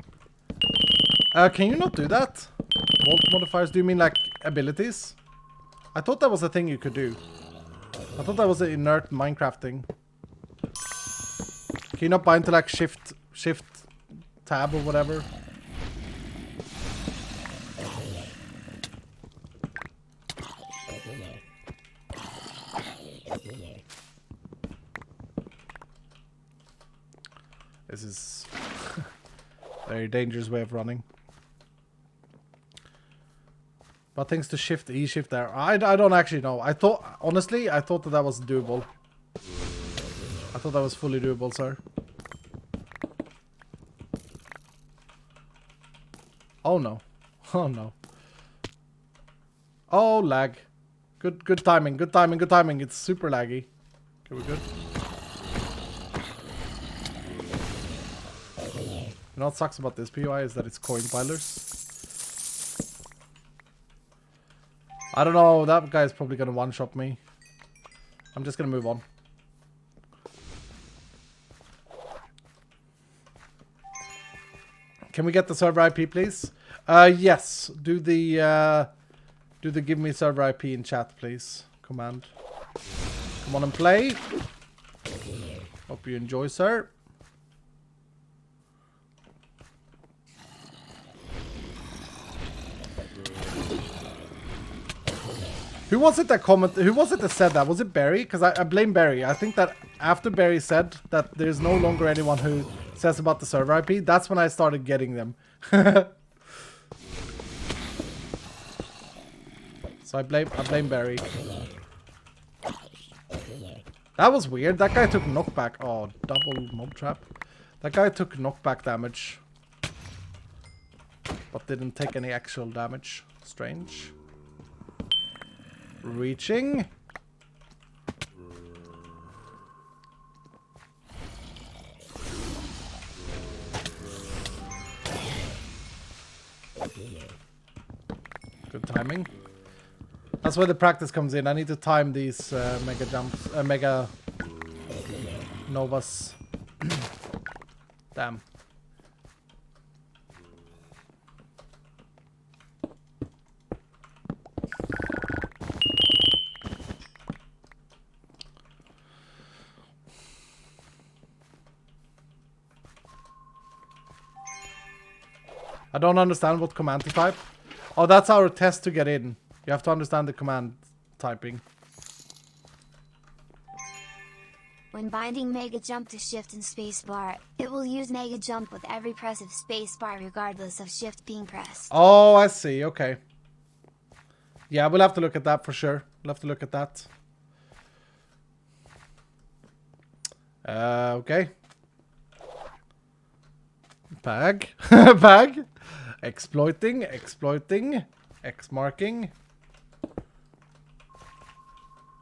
Can you not do that? Vault modifiers, do you mean like abilities? I thought that was a thing you could do. I thought that was an inert Minecraft thing. Can you not bind to like shift tab or whatever? This is a very dangerous way of running. But thanks to shift E shift there. I don't actually know. Honestly, I thought that was doable. I thought that was fully doable, sir. Oh no. Oh no. Oh, lag. Good timing. It's super laggy. Okay, we're good. You know what sucks about this POI is that it's coin pilers. I don't know, that guy's probably gonna one-shot me. I'm just gonna move on. Can we get the server IP, please? Yes. Do the give me server IP in chat, please. Command. Come on and play. Hope you enjoy, sir. Who was it that commented? Who was it that said that? Was it Barry? Because I blame Barry. I think that after Barry said that there's no longer anyone who says about the server IP, that's when I started getting them. So I blame Barry. That was weird. That guy took knockback. Oh, double mob trap. That guy took knockback damage, but didn't take any actual damage. Strange. Reaching. That's where the practice comes in. I need to time these mega jumps, mega novas. Damn. I don't understand what command to type. Oh, that's our test to get in. You have to understand the command typing. When binding Mega Jump to Shift and Spacebar, it will use Mega Jump with every press of Spacebar regardless of Shift being pressed. Oh, I see. Okay. Yeah, we'll have to look at that for sure. We'll have to look at that. Okay. Bag. Bag. Exploiting. X marking.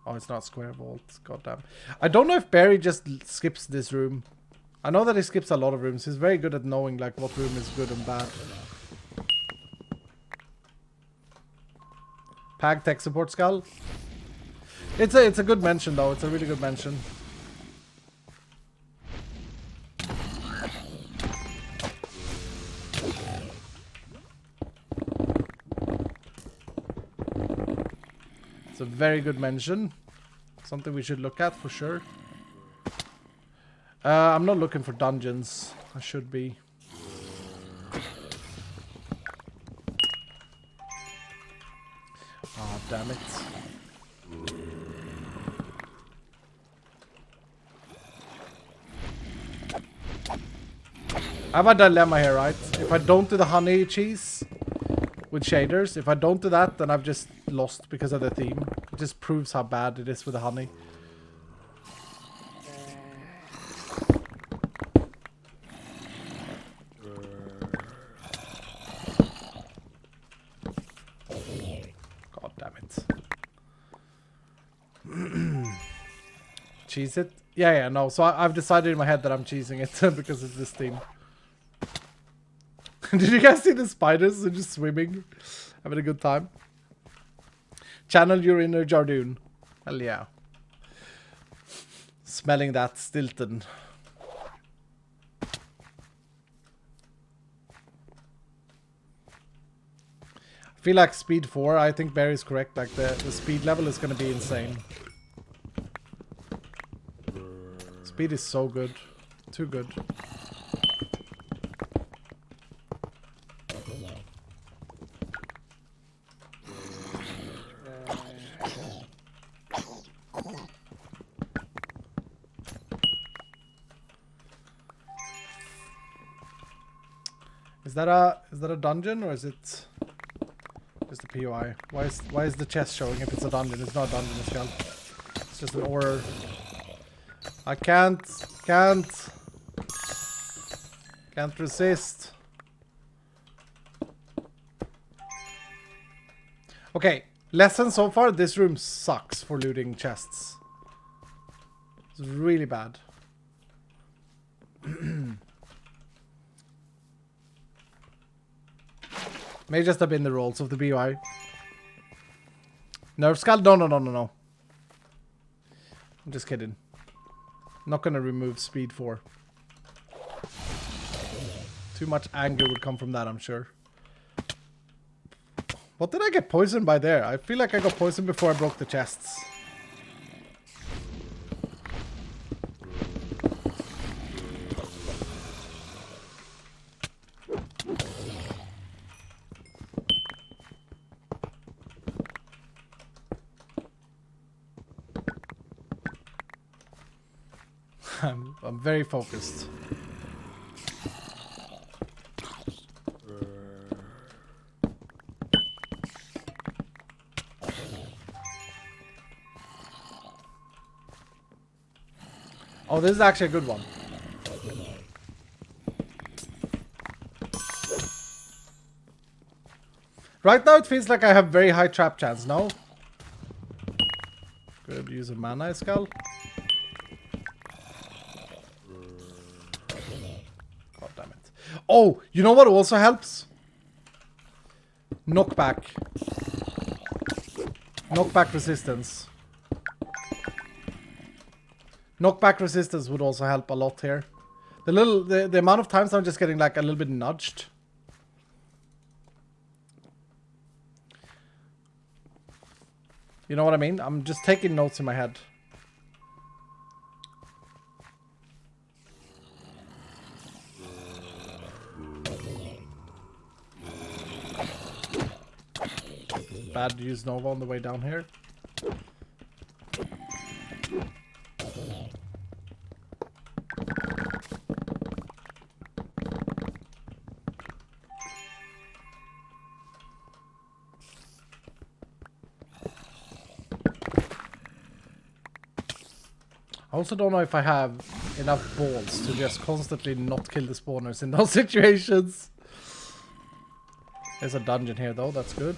Oh, it's not square vault. Goddamn. I don't know if Barry just skips this room. I know that he skips a lot of rooms. He's very good at knowing like what room is good and bad. Pag tech support skull. It's a good mention though. It's a really good mention. It's a very good mention. Something we should look at for sure. I'm not looking for dungeons. I should be. Oh, damn it. I have a dilemma here, right? If I don't do the honey cheese with shaders, if I don't do that, then I've just lost because of the theme. It just proves how bad it is with the honey. God damn it. Cheese it? Yeah, no. So I've decided in my head that I'm cheesing it because it's this theme. Did you guys see the spiders? They're just swimming. Having a good time. Channel your inner Jardoon. Hell yeah. Smelling that Stilton. I feel like speed 4, I think Barry's correct. Like the speed level is gonna be insane. Speed is so good. Too good. Is that a dungeon or is it just a POI? Why is the chest showing if it's a dungeon? It's not a dungeon, it's got, it's just an order. I can't resist. Okay, lesson so far, this room sucks for looting chests. It's really bad. May just have been the rolls of the BOI. Nerf skull? No. I'm just kidding. Not gonna remove speed 4. Too much anger would come from that, I'm sure. What did I get poisoned by there? I feel like I got poisoned before I broke the chests. I'm very focused. Oh, this is actually a good one. Right now it feels like I have very high trap chance, no? Good use of mana skull. God damn it. Oh, you know what also helps? Knockback. Knockback resistance. Knockback resistance would also help a lot here. The amount of times I'm just getting like a little bit nudged. You know what I mean? I'm just taking notes in my head. Bad to use Nova on the way down here. I also don't know if I have enough balls to just constantly not kill the spawners in those situations. There's a dungeon here though, that's good.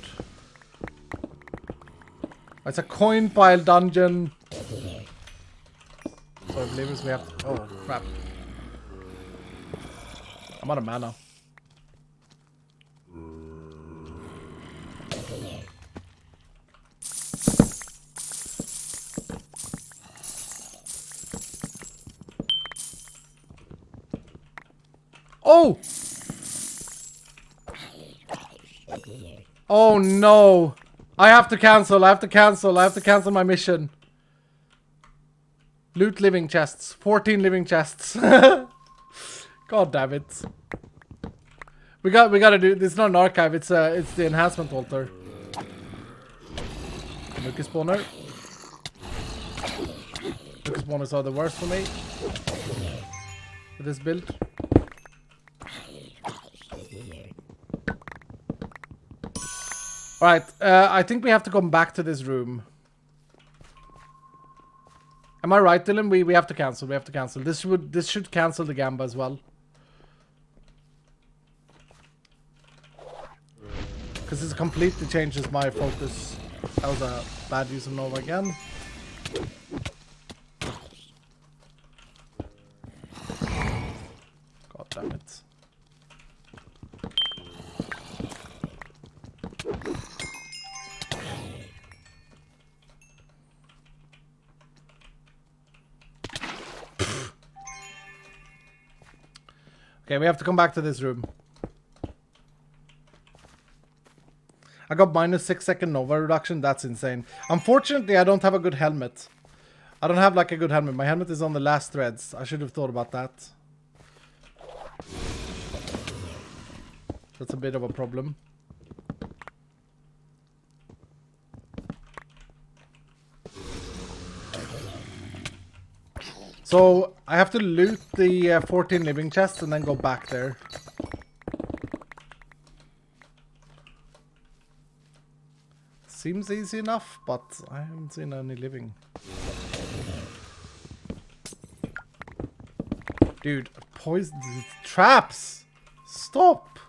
It's a coin pile dungeon. So I believe we have to... Oh, crap. I'm out of mana. Oh! Oh no! I have to cancel, I have to cancel my mission. Loot living chests. 14 living chests. God damn it. We gotta do this. It's not an archive, it's the enhancement altar. Lucas spawner. Lucas spawners are the worst for me. With this build. Alright, I think we have to come back to this room. Am I right, Dylan? We have to cancel. We have to cancel. This should cancel the Gamba as well. Because it completely changes my focus. That was a bad use of Nova again. God damn it. Okay, we have to come back to this room. I got minus 6-second Nova reduction. That's insane. Unfortunately, I don't have a good helmet. I don't have like a good helmet. My helmet is on the last threads. I should have thought about that. That's a bit of a problem. So, I have to loot the 14 living chests and then go back there. Seems easy enough, but I haven't seen any living. Dude, poison traps! Stop!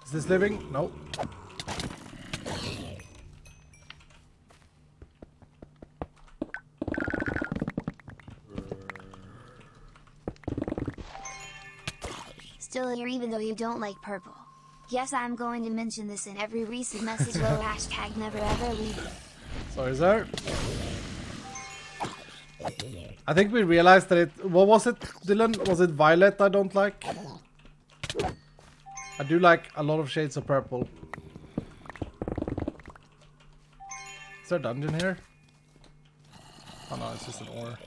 Is this living? No. Still here even though you don't like purple. Yes, I'm going to mention this in every recent message. Low hashtag never ever leave. Sorry, sir. I think we realized that it... What was it, Dylan? Was it violet I don't like? I do like a lot of shades of purple. Is there a dungeon here? Oh no, it's just an ore.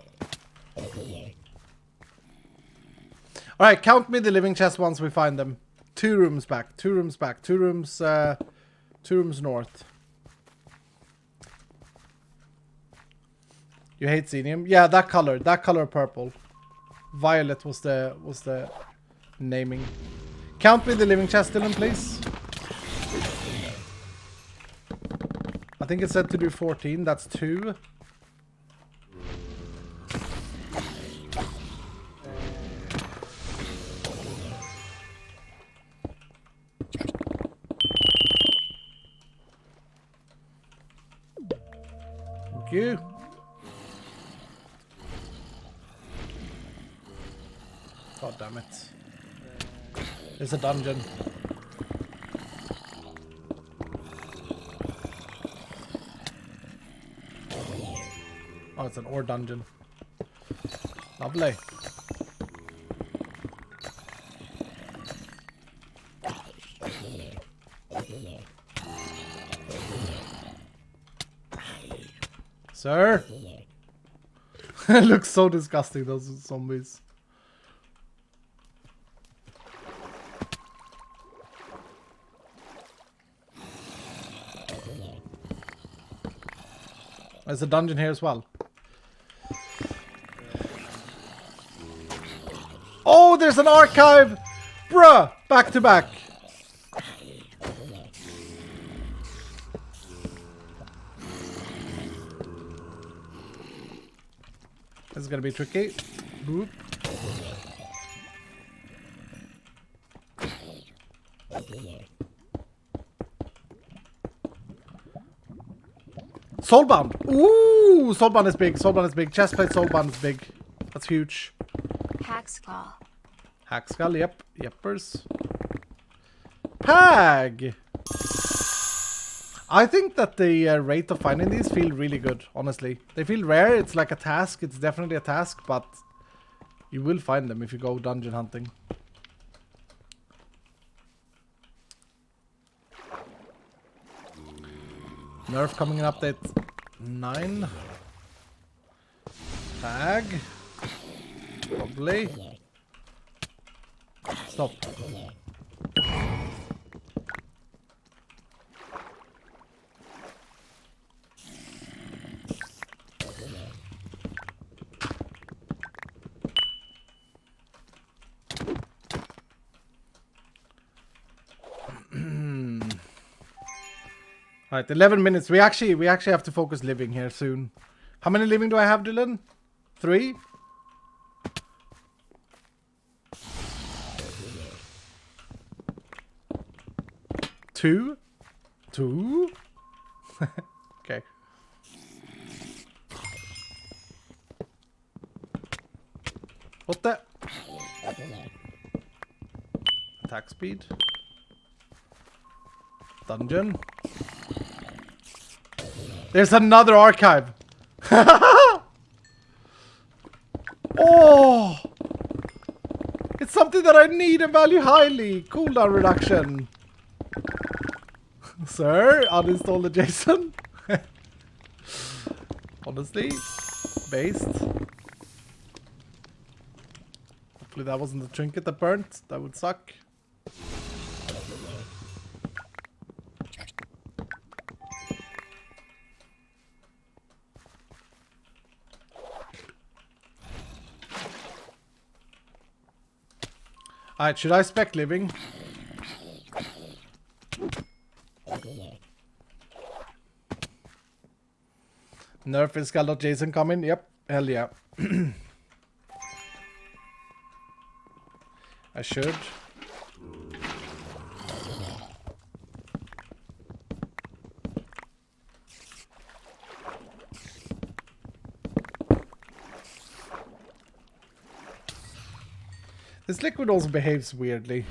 Alright, count me the living chest once we find them. 2 rooms back, 2 rooms back, 2 rooms, 2 rooms north. You hate Xenium? Yeah, that color purple. Violet was the naming. Count me the living chest, Dylan, please. I think it said to do 14. That's 2. Thank you. God damn it. There's a dungeon. Oh, it's an ore dungeon. Lovely. Sir? It looks so disgusting, those zombies. There's a dungeon here as well. Oh, there's an archive! Bruh! Back to back. This is gonna be tricky. Boop. Soulbound! Ooh! Soulbound is big. Soulbound is big. Chestplate Soulbound is big. That's huge. Hack skull. Hack skull, yep. Yeppers. Pag! I think that the rate of finding these feel really good, honestly. They feel rare. It's like a task. It's definitely a task, but you will find them if you go dungeon hunting. Nerf coming in update 9. Tag. Probably. Stop. Alright, 11 minutes. We actually have to focus living here soon. How many living do I have, Dylan? 3? Two? Okay. What the? Attack speed. Dungeon. There's another archive. Oh! It's something that I need and value highly. Cooldown reduction. Sir, uninstall the JSON. Honestly, based. Hopefully that wasn't the trinket that burnt. That would suck. Alright, should I spec living? Nerf is Jason coming? Yep, hell yeah. I should. This liquid also behaves weirdly.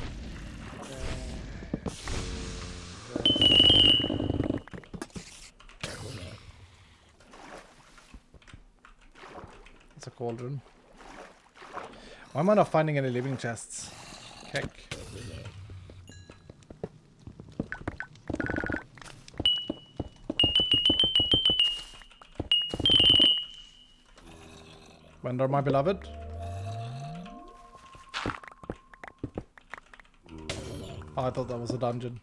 It's a cauldron. Why am I not finding any living chests? Heck. Wender, my beloved. Oh, I thought that was a dungeon.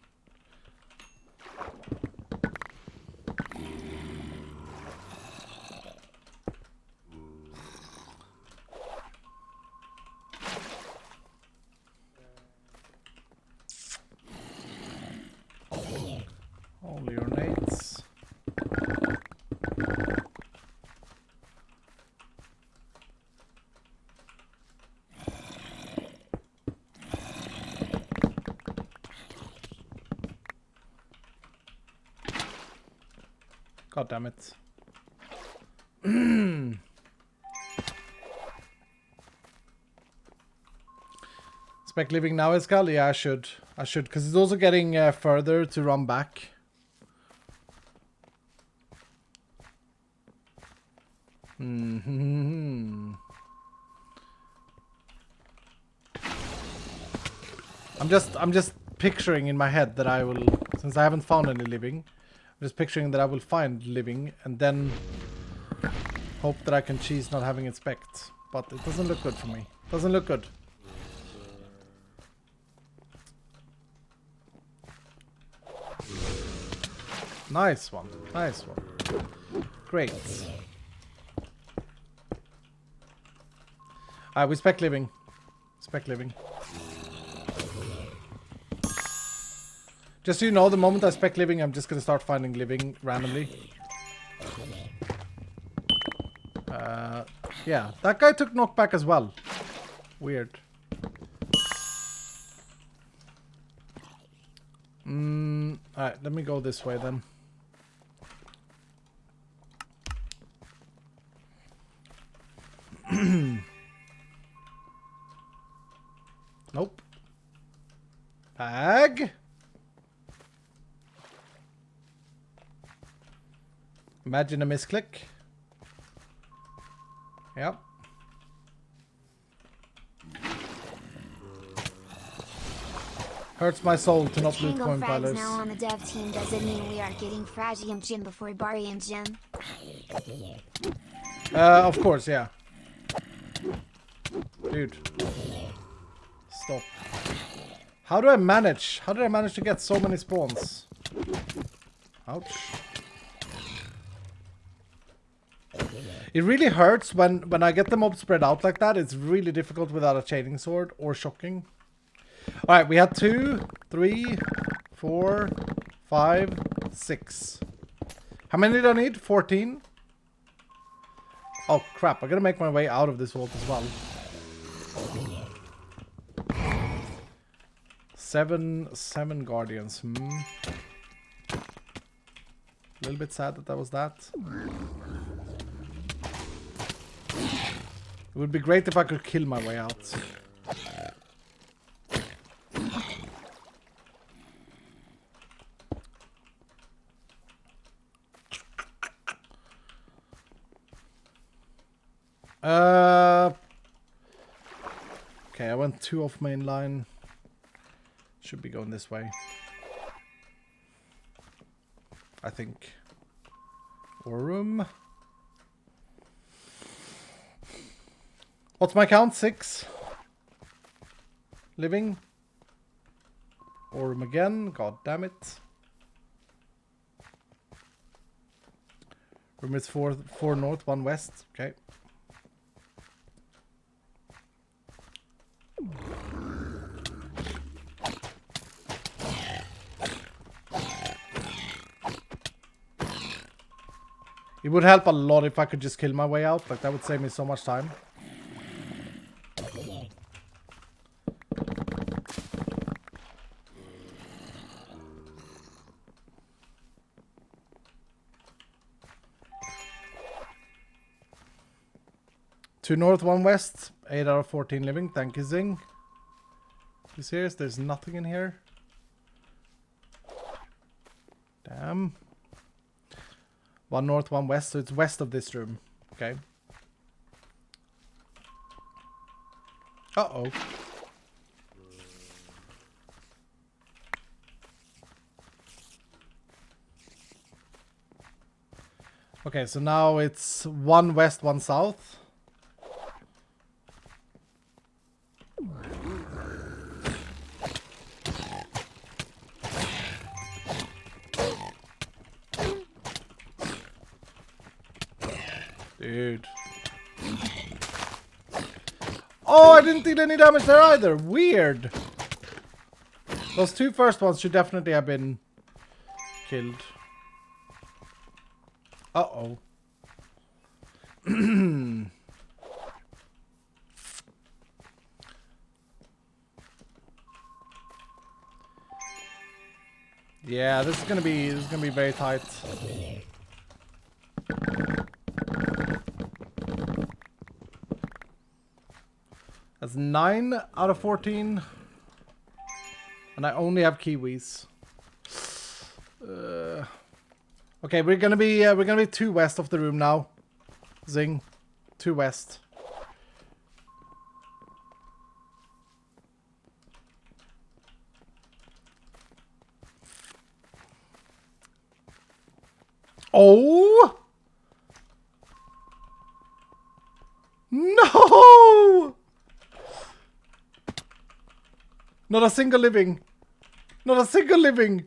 Holy ornates. God damn it. Spec living now, Escal? Yeah, I should, because it's also getting further to run back. I'm just picturing in my head that I will, since I haven't found any living, I'm just picturing that I will find living and then hope that I can cheese not having it spec'd. But it doesn't look good for me. Doesn't look good. Nice one. Nice one. Great. Alright, we spec living. Spec living. Just so you know, the moment I spec living, I'm just gonna start finding living randomly. Yeah, that guy took knockback as well. Weird. Alright, let me go this way then. Nope. Bag. Imagine a misclick. Yep. Hurts my soul to not loot coin Frags pilots. now on the dev team. Does it mean we are getting Fragium Gym before Barium Gym? Of course, yeah. Dude. Stop. How do I manage? How did I manage to get so many spawns? Ouch. It really hurts when I get the mob spread out like that. It's really difficult without a chaining sword or shocking. Alright, we had 2, 3, 4, 5, 6. How many did I need? 14? Oh crap, I gotta make my way out of this vault as well. 7 guardians. A little bit sad that was that. It would be great if I could kill my way out. Okay, I went 2 off main line. Should be going this way. I think. Or room. What's my count? 6. Living. Or room again. God damn it. Room is 4 north, 1 west. Okay. It would help a lot if I could just kill my way out. Like, that would save me so much time. Two north, 1 west. 8 out of 14 living. Thank you, Zing. You serious? There's nothing in here? Damn. 1 north, 1 west, so it's west of this room. Okay. Uh-oh. Okay, so now it's 1 west, 1 south. Dude. Oh, I didn't deal any damage there either. Weird. Those 2 first ones should definitely have been killed. Uh-oh. Yeah, this is gonna be very tight. That's 9 out of 14. And I only have kiwis. Okay, we're gonna be 2 west of the room now. Zing. 2 west. Oh! No! Not a single living. Not a single living.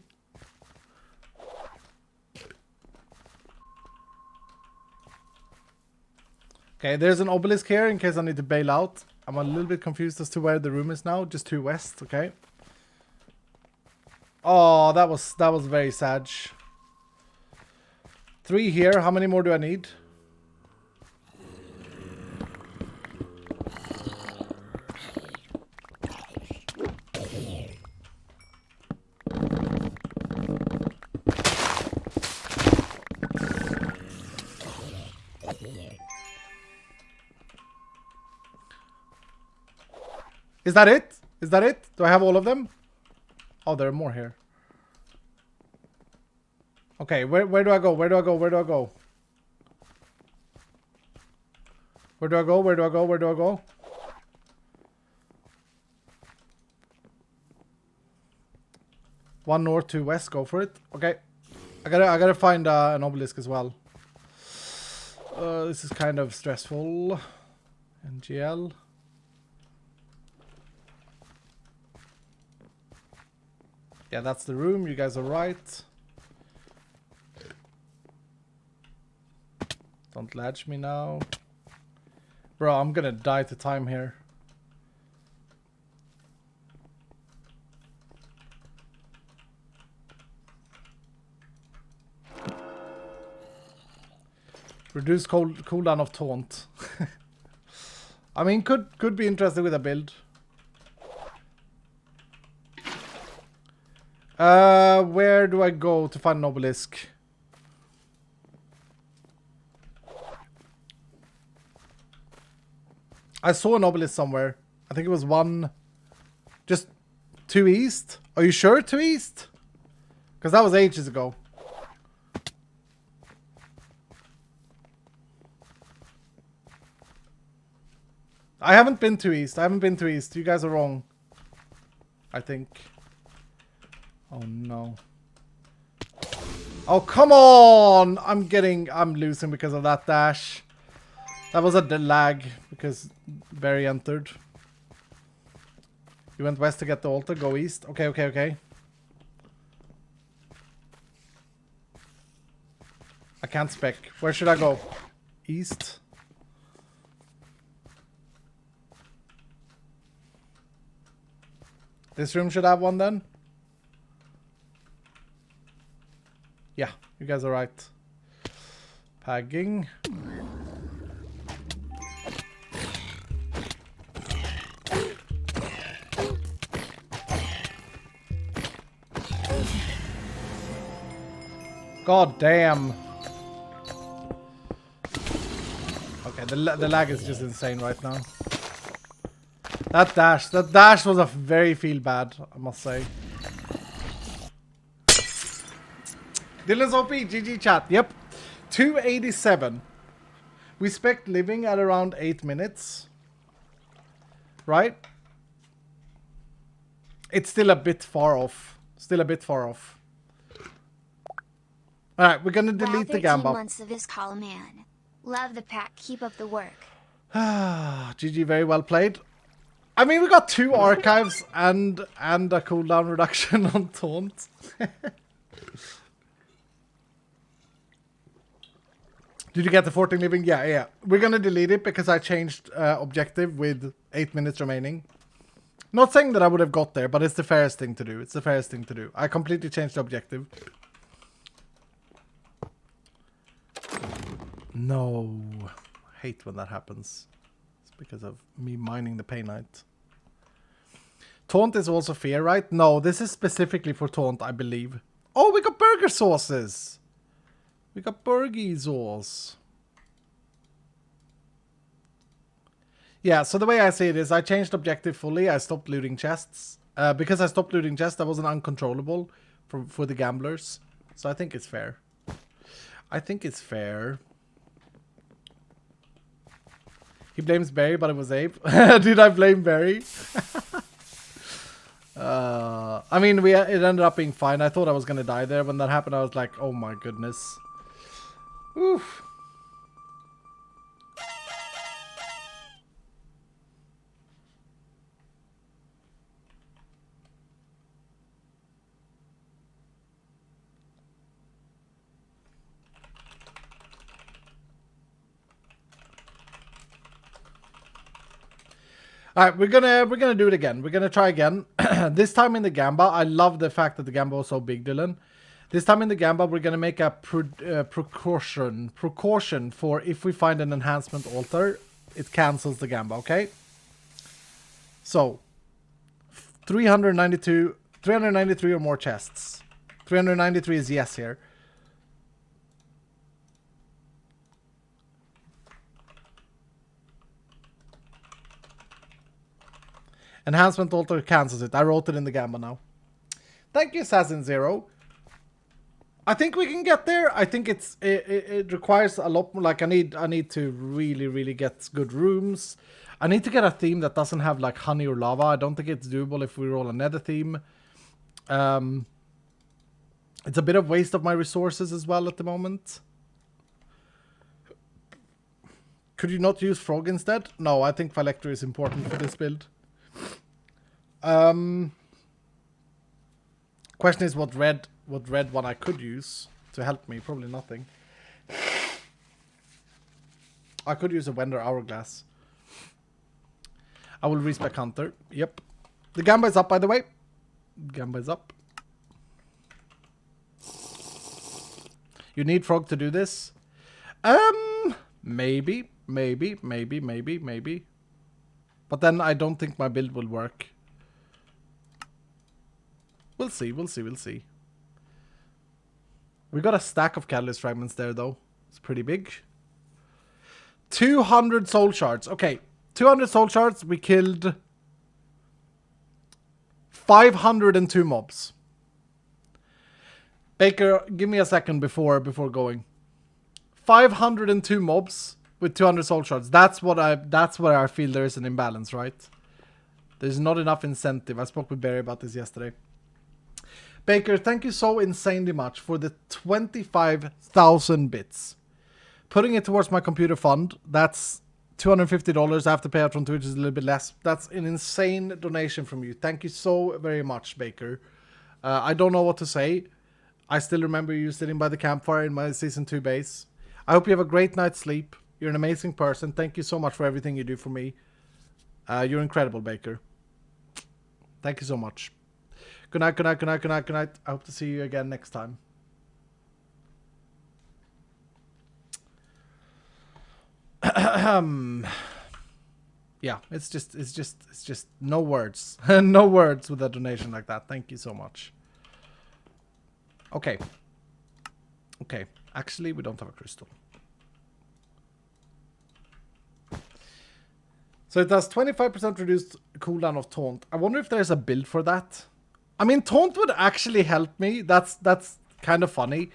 Okay, there's an obelisk here in case I need to bail out. I'm a little bit confused as to where the room is now. Just 2 west, okay. Oh, that was very sad. 3 here. How many more do I need? Is that it? Is that it? Do I have all of them? Oh, there are more here. Okay, where do I go? Where do I go? Where do I go? Where do I go? Where do I go? Where do I go? One north, 2 west. Go for it. Okay. I gotta find an obelisk as well. This is kind of stressful. NGL. Yeah, that's the room. You guys are right. Don't latch me now. Bro, I'm gonna die to time here. Reduce cooldown of taunt. I mean, could be interested with a build. Where do I go to find an obelisk? I saw an obelisk somewhere. I think it was one... Just 2 east. Are you sure 2 east? Because that was ages ago. I haven't been to east. I haven't been to east. You guys are wrong. I think. Oh no. Oh, come on! I'm losing because of that dash. That was a lag because Barry entered. You went west to get the altar. Go east. Okay, okay, okay. I can't spec. Where should I go? East. This room should have one then? Yeah, you guys are right. Pagging. God damn. Okay, the lag is just insane right now. That dash was a very feel bad, I must say. Dylan's OP, GG chat. Yep. 287. We spec living at around 8 minutes. Right? It's still a bit far off. Still a bit far off. Alright, we're gonna delete the Gamba. Months of this column, man. Love the pack, keep up the work. GG, very well played. I mean, we got 2 archives and a cooldown reduction on taunt. Did you get the 14 living? Yeah. We're gonna delete it because I changed objective with 8 minutes remaining. Not saying that I would have got there, but it's the fairest thing to do. It's the fairest thing to do. I completely changed the objective. No. I hate when that happens. It's because of me mining the Paynite. Taunt is also fear, right? No, this is specifically for taunt, I believe. Oh, we got burger sauces! We got burgie sauce. Yeah, so the way I see it is I changed objective fully. I stopped looting chests. Because I stopped looting chests, I wasn't uncontrollable for the gamblers. So I think it's fair. I think it's fair. He blames Barry, but it was Abe. Did I blame Barry? I mean, it ended up being fine. I thought I was going to die there. When that happened, I was like, oh my goodness. Oof. Alright, we're gonna do it again. We're gonna try again. This time in the Gamba, I love the fact that the Gamba was so big, Dylan. This time in the Gamba, we're gonna make a precaution for if we find an enhancement altar, it cancels the Gamba, okay? So 393 or more chests. 393 is yes here. Enhancement altar cancels it. I wrote it in the Gamba now. Thank you, Assassin Zero. I think we can get there. I think it requires a lot more. Like I need to really get good rooms. I need to get a theme that doesn't have like honey or lava. I don't think it's doable if we roll a nether theme. It's a bit of waste of my resources as well at the moment. Could you not use frog instead? No, I think Phylactery is important for this build. Question is what red one I could use to help me. Probably nothing. I could use a Wender Hourglass. I will respec Hunter. Yep. The Gamba is up, by the way. Gamba is up. You need frog to do this? Maybe. But then I don't think my build will work. We'll see. We got a stack of catalyst fragments there, though. It's pretty big. 200 soul shards. Okay, 200 soul shards. We killed 502 mobs. Baker, give me a second before going. 502 mobs with 200 soul shards. That's where I feel there is an imbalance, right? There's not enough incentive. I spoke with Barry about this yesterday. Baker, thank you so insanely much for the 25,000 bits. Putting it towards my computer fund, that's $250. I have to pay out from Twitch, is a little bit less. That's an insane donation from you. Thank you so very much, Baker. I don't know what to say. I still remember you sitting by the campfire in my Season 2 base. I hope you have a great night's sleep. You're an amazing person. Thank you so much for everything you do for me. You're incredible, Baker. Thank you so much. Good night. I hope to see you again next time. Yeah, it's just no words. No words with a donation like that. Thank you so much. Okay. Actually, we don't have a crystal. So it does 25% reduced cooldown of taunt. I wonder if there's a build for that. I mean, taunt would actually help me. That's kind of funny.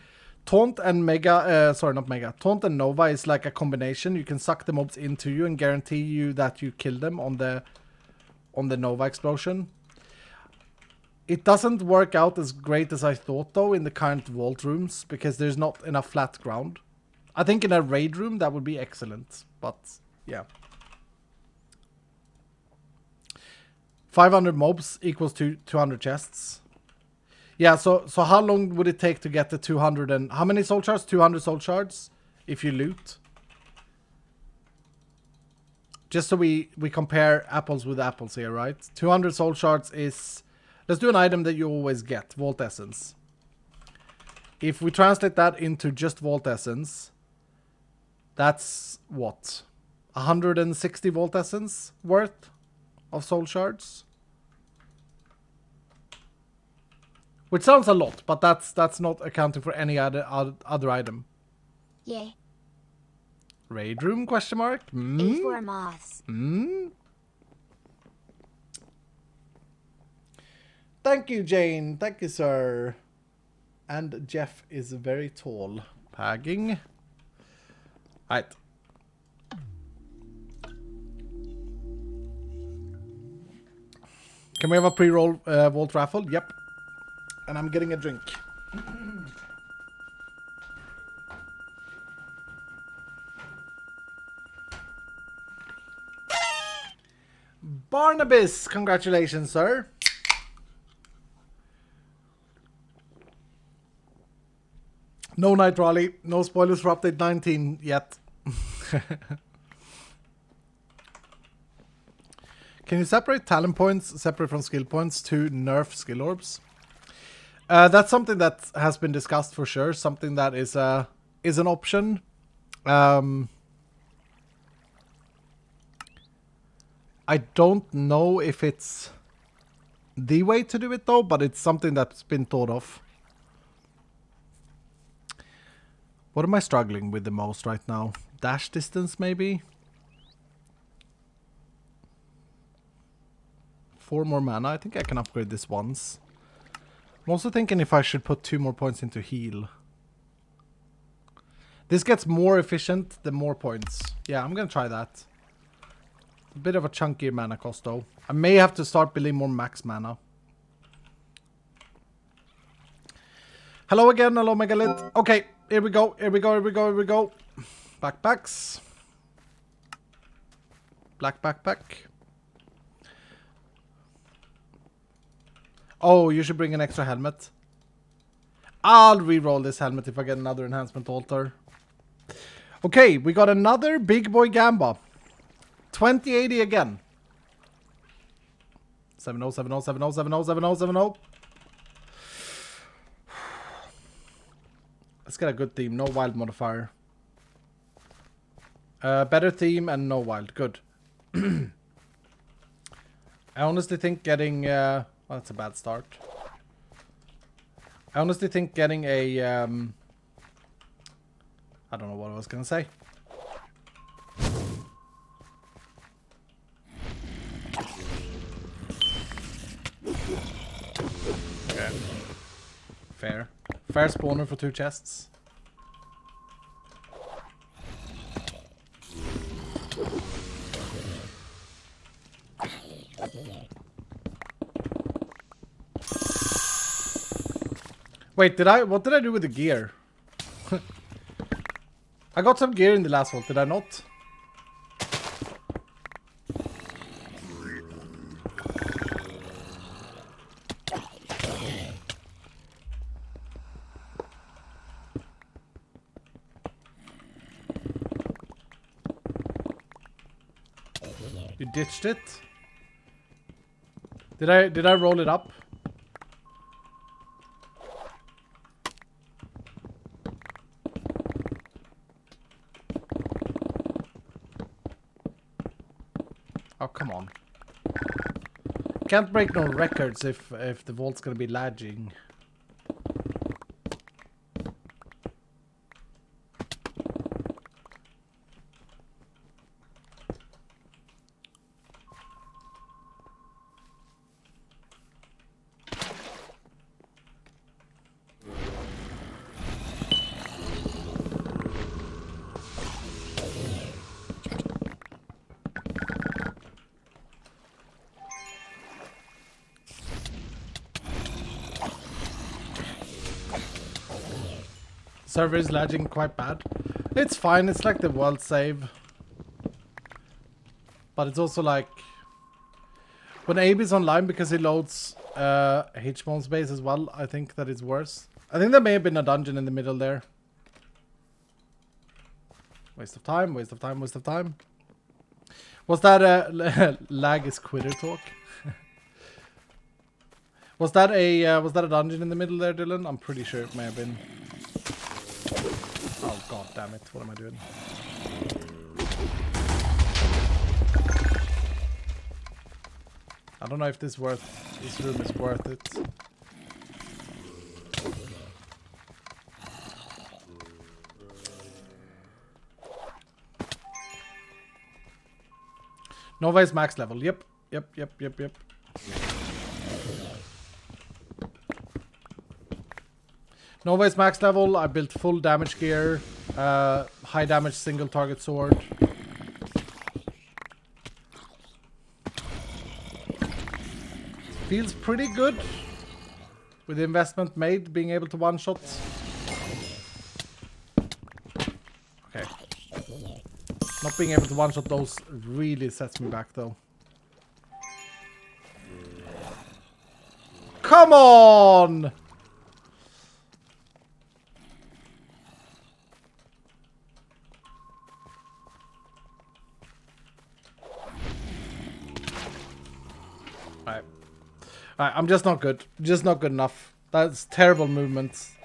Taunt and Taunt and Nova is like a combination. You can suck the mobs into you and guarantee you that you kill them on the Nova explosion. It doesn't work out as great as I thought, though, in the current vault rooms, because there's not enough flat ground. I think in a raid room, that would be excellent. But, yeah. 500 mobs equals to 200 chests. Yeah, so how long would it take to get the 200 and... How many soul shards? 200 soul shards if you loot. Just so we compare apples with apples here, right? 200 soul shards is... Let's do an item that you always get. Vault Essence. If we translate that into just Vault Essence, that's what? 160 Vault Essence worth of soul shards? Which sounds a lot, but that's not accounting for any other item. Yay. Raid room, question mark? A4 moths. Thank you, Jane. Thank you, sir. And Jeff is very tall. Pagging. Right. Can we have a pre-roll vault raffle? Yep. And I'm getting a drink. Barnabas, congratulations, sir. No Night Raleigh, no spoilers for update 19 yet. Can you separate talent points separate from skill points to nerf skill orbs? That's something that has been discussed for sure. Something that is an option. I don't know if it's the way to do it though, but it's something that's been thought of. What am I struggling with the most right now? Dash distance, maybe? 4 more mana. I think I can upgrade this once. I'm also thinking if I should put 2 more points into heal. This gets more efficient the more points. Yeah, I'm gonna try that. A bit of a chunkier mana cost though. I may have to start building more max mana. Hello again, hello Megalith. Okay, here we go, here we go, here we go, here we go. Backpacks. Black backpack. Oh, you should bring an extra helmet. I'll re-roll this helmet if I get another enhancement altar. Okay, we got another big boy gamba. 2080 again. 70, 70, 70, 70, 70, 70. Let's get a good theme. No wild modifier. Better theme and no wild. Good. I honestly think getting... well, that's a bad start. I honestly think getting a... I don't know what I was going to say. Okay. Fair. Fair spawner for 2 chests. Wait, what did I do with the gear? I got some gear in the last one, did I not? You ditched it? Did I roll it up? Oh, come on. Can't break no records if the vault's gonna be lagging. Server is lagging quite bad. It's fine, it's like the world save. But it's also like... when Abe is online because he loads H-Bone space as well, I think that it's worse. I think there may have been a dungeon in the middle there. Waste of time, waste of time, waste of time. Was that a lag is quitter talk? Was that a dungeon in the middle there, Dylan? I'm pretty sure it may have been. Oh god damn it, what am I doing? I don't know if this room is worth it. Nova is max level. Yep. Nova is max level. I built full damage gear. High damage single target sword. Feels pretty good. With the investment made, being able to one-shot. Okay. Not being able to one-shot those really sets me back, though. Come on! Alright. Alright, I'm just not good. Just not good enough. That's terrible movements.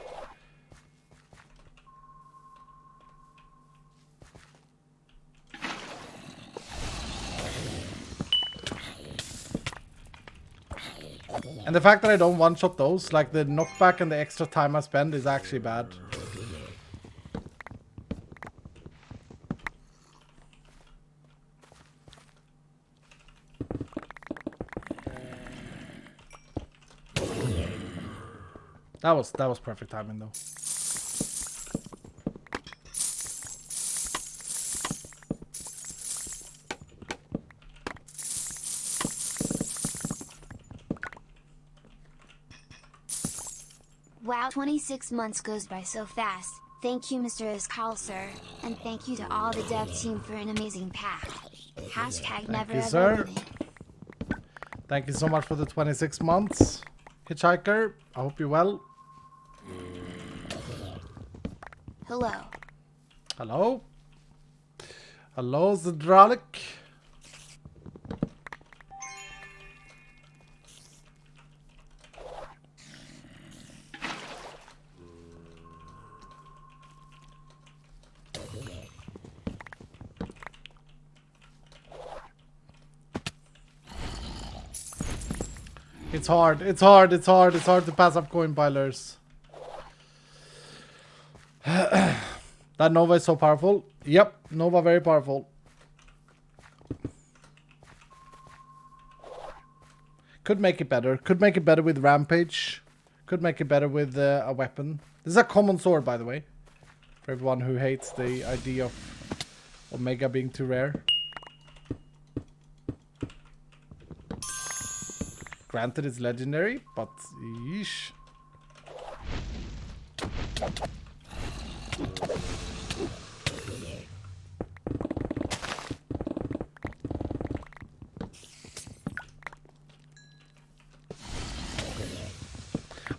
And the fact that I don't one-shot those, like the knockback and the extra time I spend is actually bad. That was perfect timing though. Wow, 26 months goes by so fast. Thank you, Mr. Iskal, sir, and thank you to all the dev team for an amazing pack. Hashtag never you, ever sir. leaving. Thank you so much for the 26 months. Hitchhiker, I hope you're well. Hello. Hello? Hello, Zedralik. It's hard to pass up coin pilers. That Nova is so powerful. Yep, Nova very powerful. Could make it better. Could make it better with Rampage. Could make it better with a weapon. This is a common sword, by the way. For everyone who hates the idea of Omega being too rare. Granted, it's legendary, but yeesh.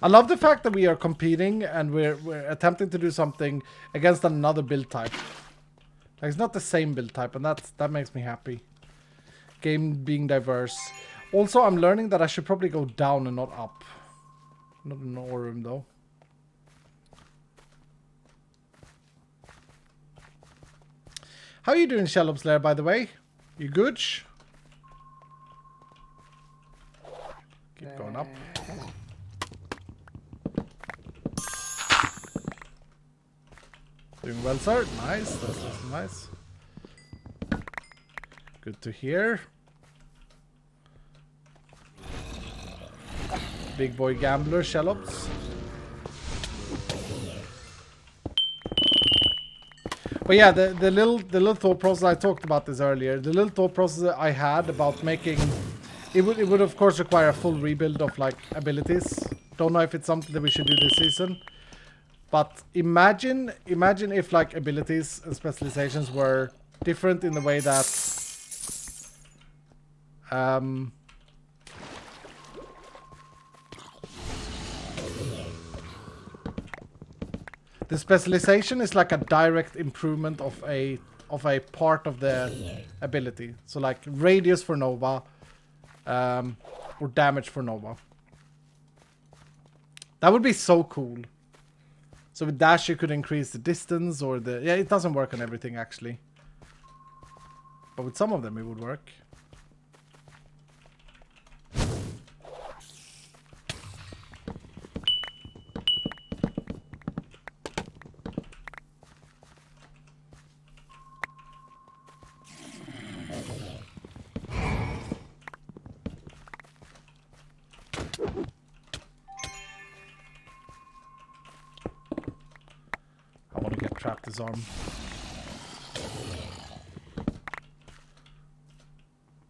I love the fact that we are competing and we're attempting to do something against another build type. Like, it's not the same build type, and that makes me happy. Game being diverse. Also, I'm learning that I should probably go down and not up. Not in Aurum, though. How are you doing, Shellops Lair, by the way? You good? Keep going up. Doing well, sir. Nice. That's nice. Good to hear. Big boy gambler, Shellops. But yeah, the little thought process, I talked about this earlier. The little thought process I had about making it would of course require a full rebuild of like abilities. Don't know if it's something that we should do this season. But imagine if like abilities and specializations were different in the way that the specialization is like a direct improvement of a part of the ability. So like radius for Nova, or damage for Nova. That would be so cool. So with dash you could increase the distance or the... Yeah, it doesn't work on everything actually. But with some of them it would work. get trap disarm.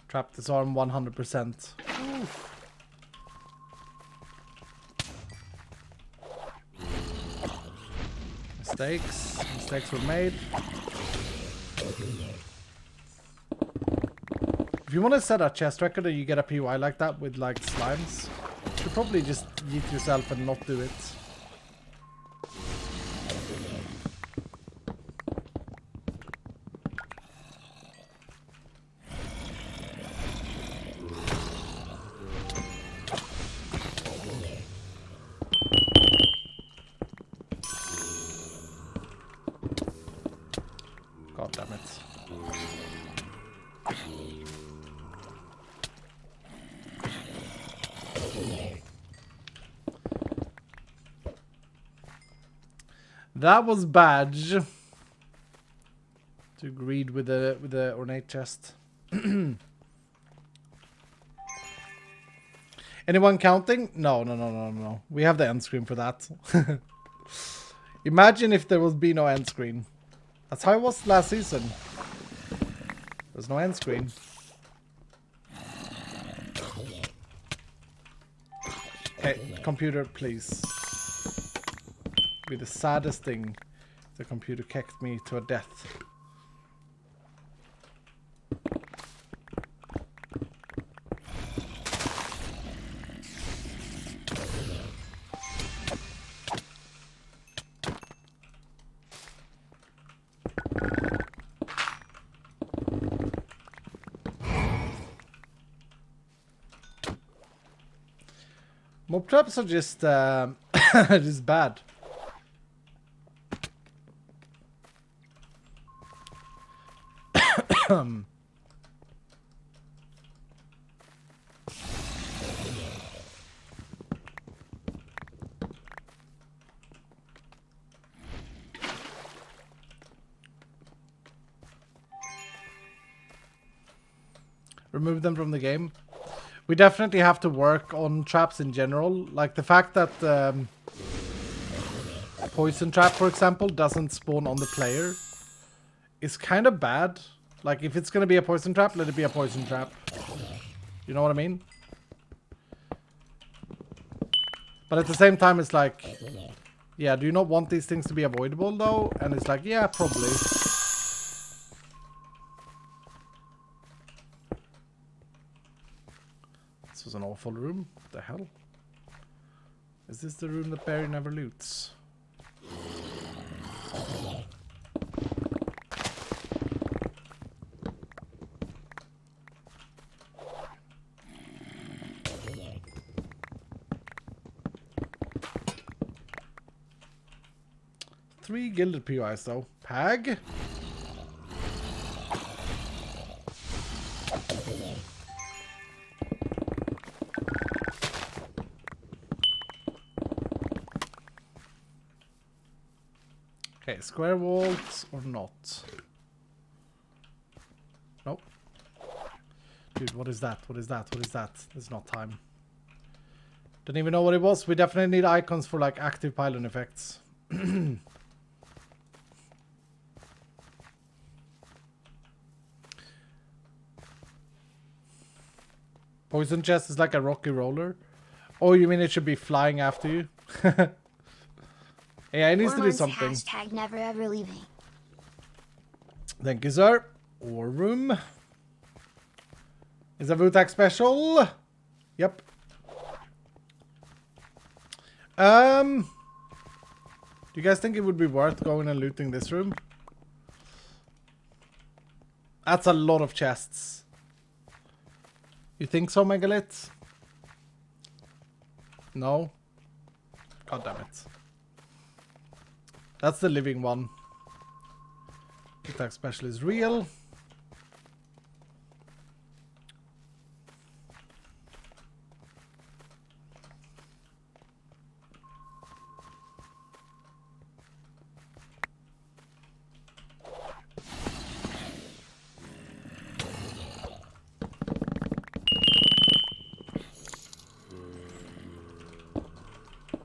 Trap disarm 100%. Oof. Mistakes were made. If you want to set a chest record and you get a PY like that with like slimes, you should probably just yeet yourself and not do it. God damn it. That was badge. To greed with the ornate chest. Anyone counting? No. We have the end screen for that. Imagine if there would be no end screen. That's how it was last season. There's no end screen. Okay, computer, please. Be the saddest thing. The computer kicked me to a death. Mob traps are just just bad. Remove them from the game. We definitely have to work on traps in general. Like the fact that poison trap, for example, doesn't spawn on the player is kind of bad. Like if it's going to be a poison trap, let it be a poison trap. You know what I mean? But at the same time, it's like, yeah, do you not want these things to be avoidable though? And it's like, yeah, probably. This was an awful room. What the hell? Is this the room that Barry never loots? Three gilded POIs though. Pag? Okay, square walls or not? Nope. Dude, what is that? What is that? What is that? There's not time. Don't even know what it was. We definitely need icons for like active pylon effects. Poison chest is like a rocky roller. Oh, you mean it should be flying after you? Yeah, it needs to do something. Hashtag never ever leaving. Thank you, sir. War room. Is a Wu-Tang special? Yep. Do you guys think it would be worth going and looting this room? That's a lot of chests. You think so, Megalith? No? God damn it. That's the living one. Attack special is real.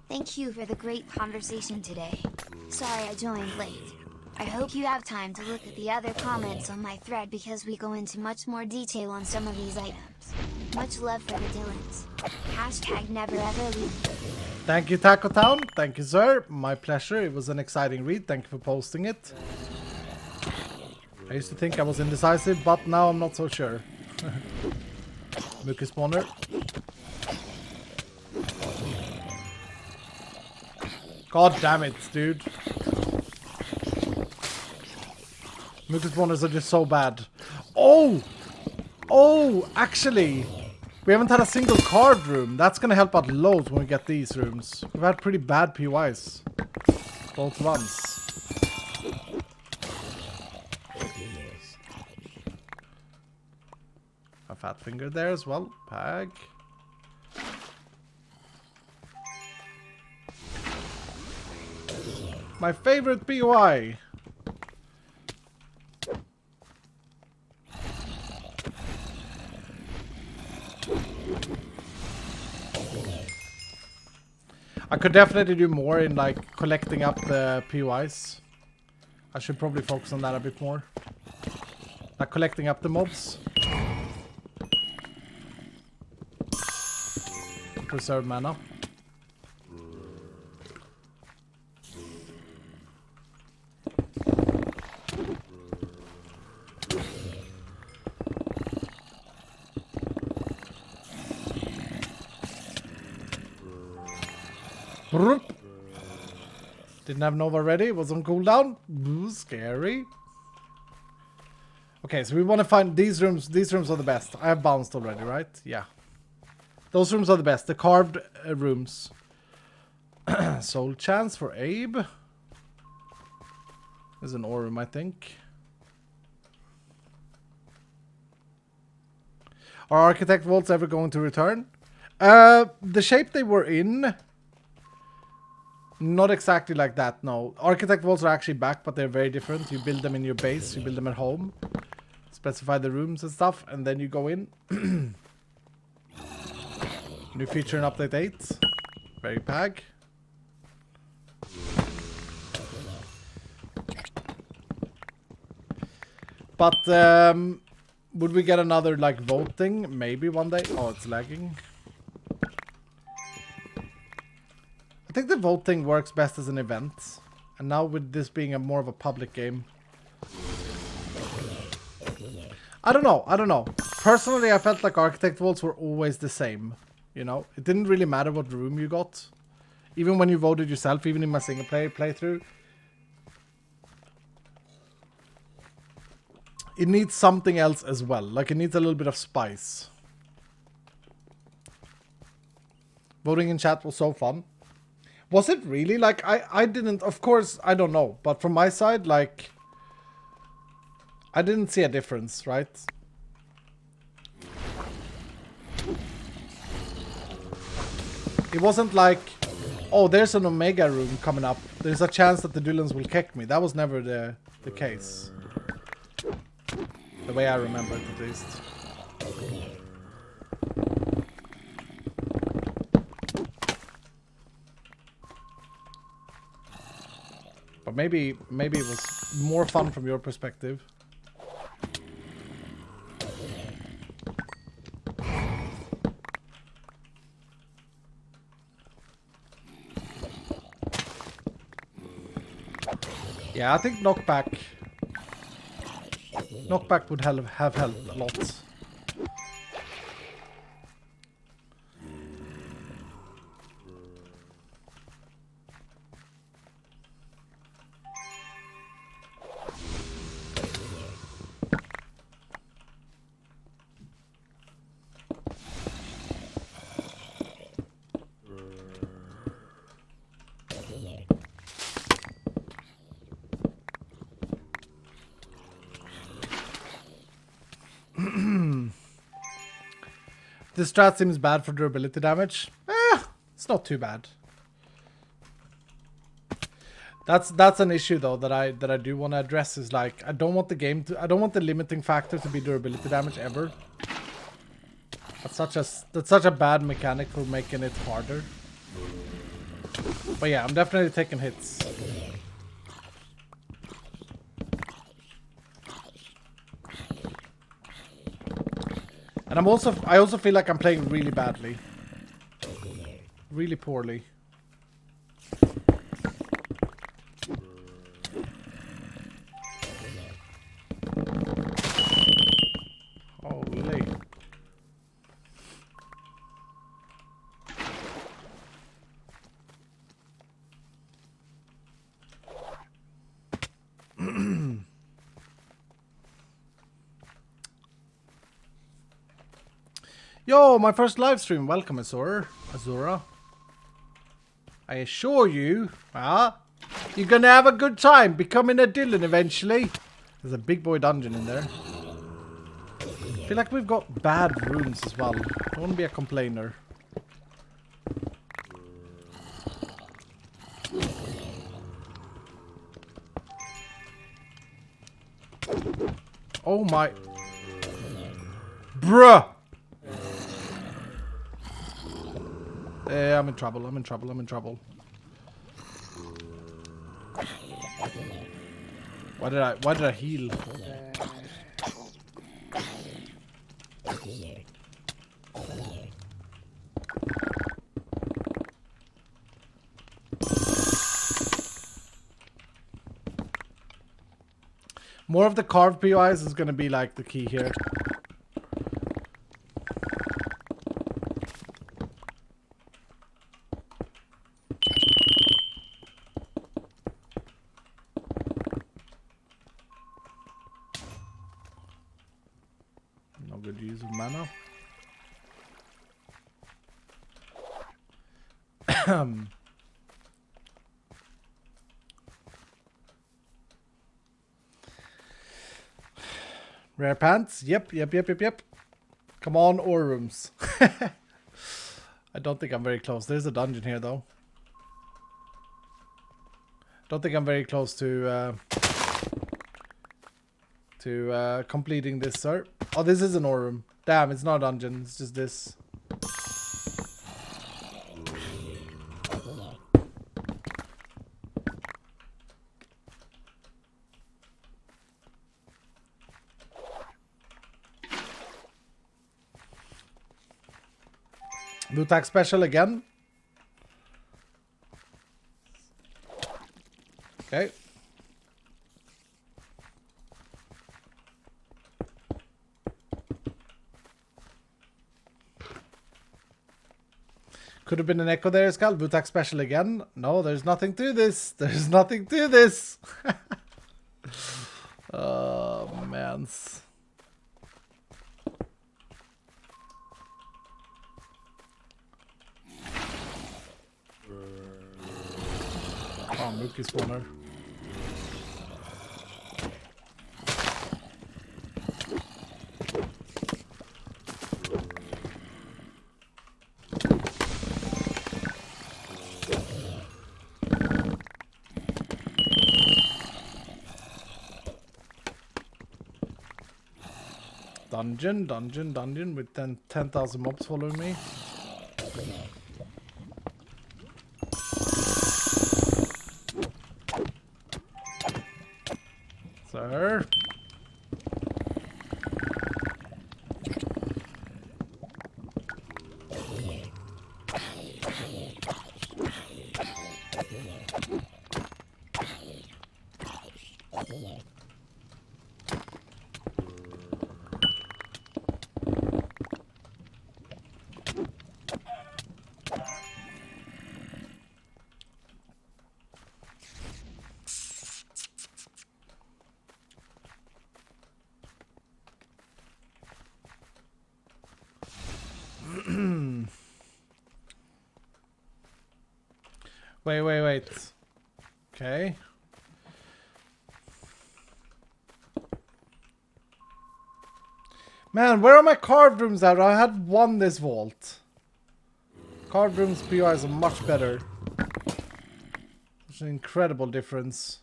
Thank you for the great conversation today. Sorry I joined late. I hope you have time to look at the other comments on my thread because we go into much more detail on some of these items. Much love for the Dylans. Hashtag never ever leave. Thank you, Taco Town. Thank you, sir. My pleasure. It was an exciting read. Thank you for posting it. I used to think I was indecisive, but now I'm not so sure. Mookie spawner. God damn it, dude. Mookie spawners are just so bad. Oh! Oh, actually, we haven't had a single carved room. That's gonna help out loads when we get these rooms. We've had pretty bad POIs. Both runs. A fat finger there as well. Pag. My favorite POI. I could definitely do more in like collecting up the POIs. I should probably focus on that a bit more. Like collecting up the mobs. Preserve mana. Didn't have Nova ready. It was on cooldown. Ooh, scary. Okay, so we want to find these rooms. These rooms are the best. I have bounced already, right? Yeah. Those rooms are the best. The carved rooms. Soul chance for Abe. There's an ore room, I think. Are architect vaults ever going to return? The shape they were in, not exactly like that, no. Architect vaults are actually back, but they're very different. You build them in your base, you build them at home, specify the rooms and stuff, and then you go in. New feature in update 8. Very pag. But would we get another like voting? Maybe one day. Oh, it's lagging. I think the voting works best as an event. And now with this being a more of a public game. I don't know. Personally, I felt like architect votes were always the same. You know, it didn't really matter what room you got. Even when you voted yourself, even in my single player playthrough. It needs something else as well. Like, it needs a little bit of spice. Voting in chat was so fun. Was it really? Like, I didn't... Of course, I don't know. But from my side, like... I didn't see a difference, right? It wasn't like... Oh, there's an Omega room coming up. There's a chance that the Dylans will kick me. That was never the case. The way I remember it, at least. But maybe it was more fun from your perspective. Yeah, I think knockback would have helped a lot. This strat seems bad for durability damage. It's not too bad. That's an issue though that I do want to address, is like I don't want the limiting factor to be durability damage ever. That's such a bad mechanic for making it harder. But yeah, I'm definitely taking hits. And I also feel like I'm playing really badly. Really poorly. Holy. Yo, my first live stream. Welcome, Azura. I assure you, you're gonna have a good time becoming a Dylan eventually. There's a big boy dungeon in there. I feel like we've got bad rooms as well. I don't want to be a complainer. Oh my... Bruh! I'm in trouble, I'm in trouble, I'm in trouble. Why did I heal? More of the carved POIs is gonna be like the key here. No good use of mana. Rare pants? Yep. Come on, ore rooms. I don't think I'm very close. There's a dungeon here, though. Don't think I'm very close to completing this, sir. Oh, this is an ore room. Damn, it's not a dungeon. It's just this. Blue tack special again. Okay. Could have been an echo there, Skull. Blue tack special again. No, there's nothing to this. There's nothing to this. Oh, man. Oh, Mookie spawner. Dungeon with 10,000 mobs following me. Sir. Wait. Okay. Man, where are my carved rooms at? I had won this vault. Carved rooms POIs are much better. There's an incredible difference.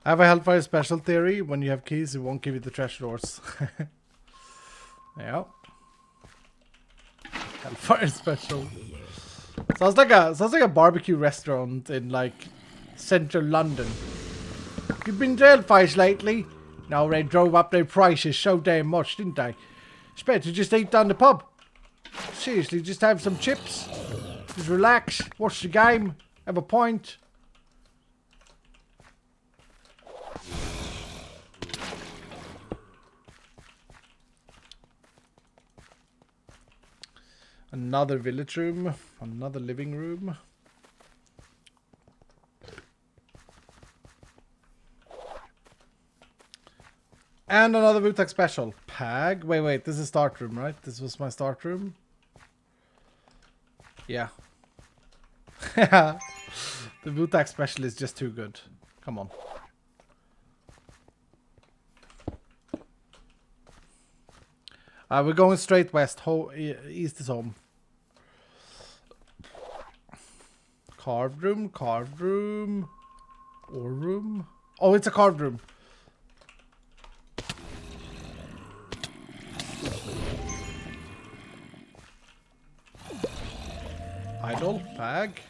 I have a Hellfire special theory. When you have keys, it won't give you the treasure doors. Yeah. Hellfire special. Sounds like a barbecue restaurant in like central London. You've been to Hellfires lately? No, they drove up their prices so damn much, didn't they? Expect to just eat down the pub. Seriously, just have some chips. Just relax, watch the game, have a pint. Another village room, another living room. And another Vutak special. Pag. Wait, this is start room, right? This was my start room. Yeah. The Vutak special is just too good. Come on. We're going straight west. East is home. Carved room, or room. Oh, it's a carved room. Idol, bag.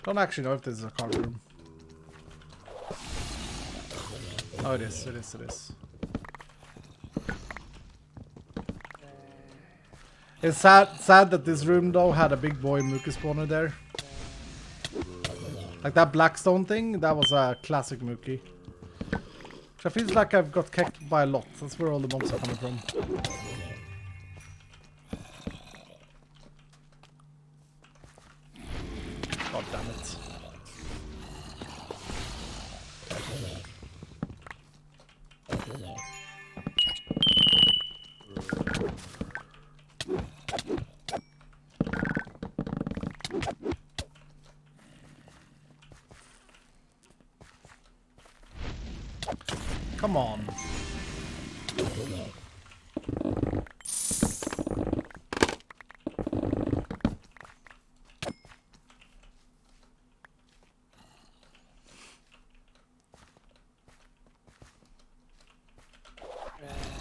Don't actually know if this is a carved room. Oh, it is. It's sad that this room though had a big boy Mookie spawner there. Like that Blackstone thing, that was a classic Mookie. Which I feel like I've got kicked by a lot. That's where all the mobs are coming from. God damn it. Come on.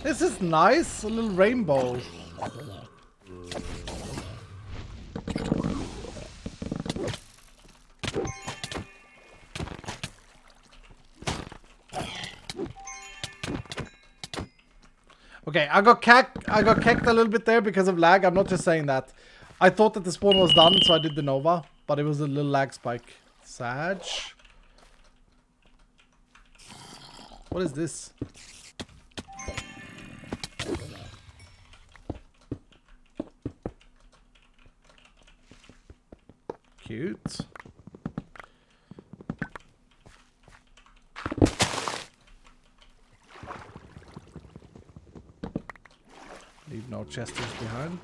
This is nice, a little rainbow. Okay, I got kicked a little bit there because of lag. I'm not just saying that. I thought that the spawn was done, so I did the Nova, but it was a little lag spike. Sag. What is this? Cute. Leave no chesters behind.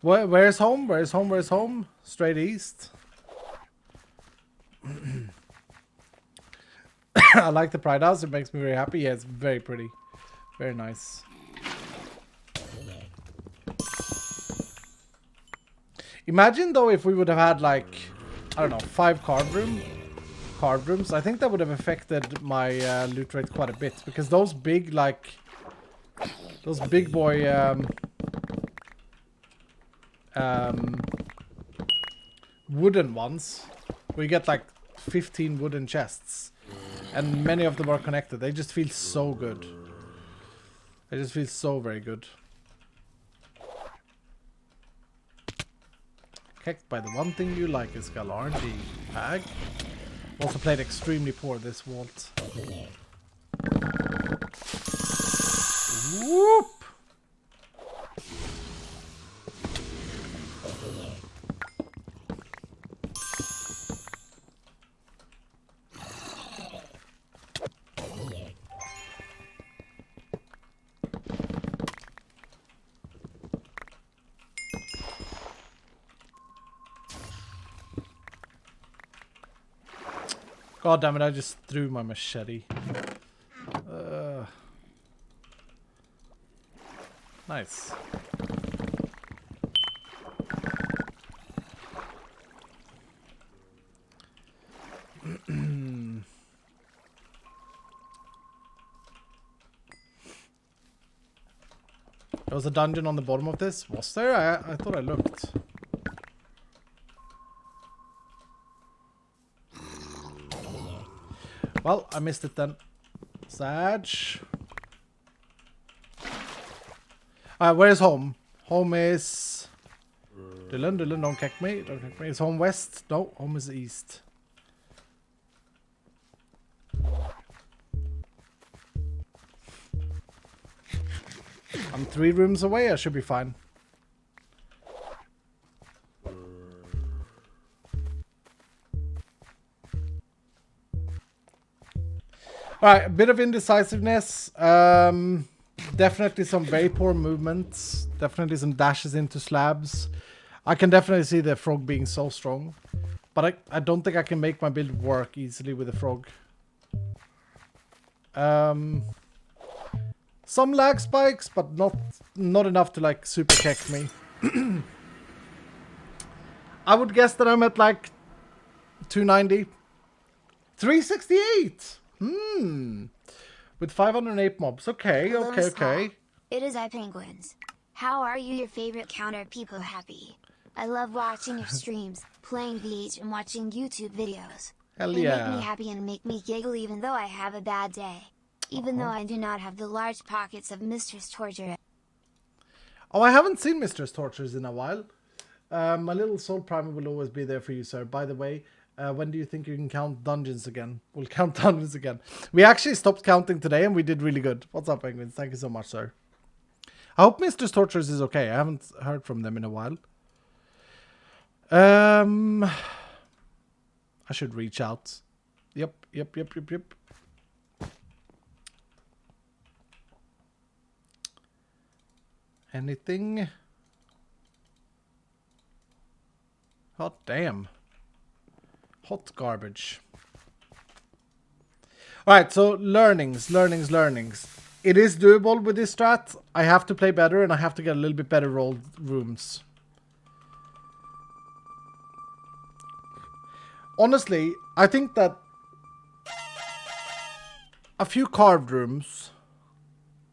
Where's home? Where's home? Where's home? Straight east. I like the Pride House. It makes me very happy. Yeah, it's very pretty. Very nice. Imagine though if we would have had like, I don't know, 5 carved rooms. I think that would have affected my loot rate quite a bit, because those big like, those big boy wooden ones, where you get like 15 wooden chests, and many of them are connected. They just feel so good. They just feel so very good. Kicked by the one thing you like is RNG. Bag. Also played extremely poor this vault. Whoop! God damn it, I just threw my machete. Nice. There was a dungeon on the bottom of this. Was there? I thought I looked. Well, I missed it then. Sag. Where's home? Home is... Dylan, don't kick me. Don't kick me. Is home west? No, home is east. I'm 3 rooms away. I should be fine. Alright, a bit of indecisiveness. Definitely some very poor movements. Definitely some dashes into slabs. I can definitely see the frog being so strong. But I don't think I can make my build work easily with the frog. Some lag spikes, but not enough to like super kick me. I would guess that I'm at like 290. 368! With 508 mobs. Okay, Hello, okay. Scott. It is I Penguins. How are you? Your favorite counter people happy? I love watching your streams, playing VH and watching YouTube videos. Hell They yeah. make me happy and make me giggle even though I have a bad day. Even though I do not have the large pockets of Mistress Torture. Oh, I haven't seen Mistress Tortures in a while. My little soul primer will always be there for you, sir. By the way, when do you think you can count dungeons again? We'll count dungeons again. We actually stopped counting today and we did really good. What's up, Penguins? Thank you so much, sir. I hope Mistress Tortures is okay. I haven't heard from them in a while. I should reach out. Yep. Anything? Hot damn. Hot garbage. Alright, so learnings. It is doable with this strat. I have to play better and I have to get a little bit better rolled rooms. Honestly, I think that a few carved rooms...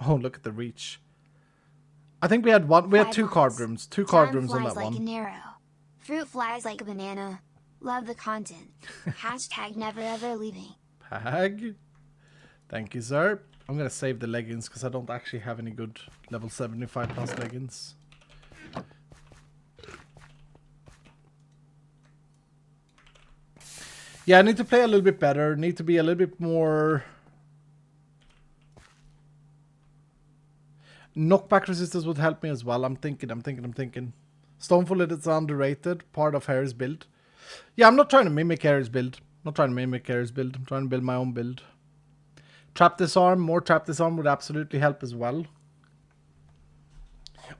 Oh, look at the reach. I think we had 2 carved rooms. 2 carved rooms on that like one. an arrow. Fruit flies like a banana. Love the content. Hashtag never ever leaving. Pag. Thank you, sir. I'm going to save the leggings because I don't actually have any good level 75 plus leggings. Yeah, I need to play a little bit better. Need to be a little bit more... Knockback resistance would help me as well. I'm thinking. Stoneful is underrated. Part of Harry's build. Yeah, I'm not trying to mimic Harry's build. I'm trying to build my own build. Trap disarm. More trap disarm would absolutely help as well.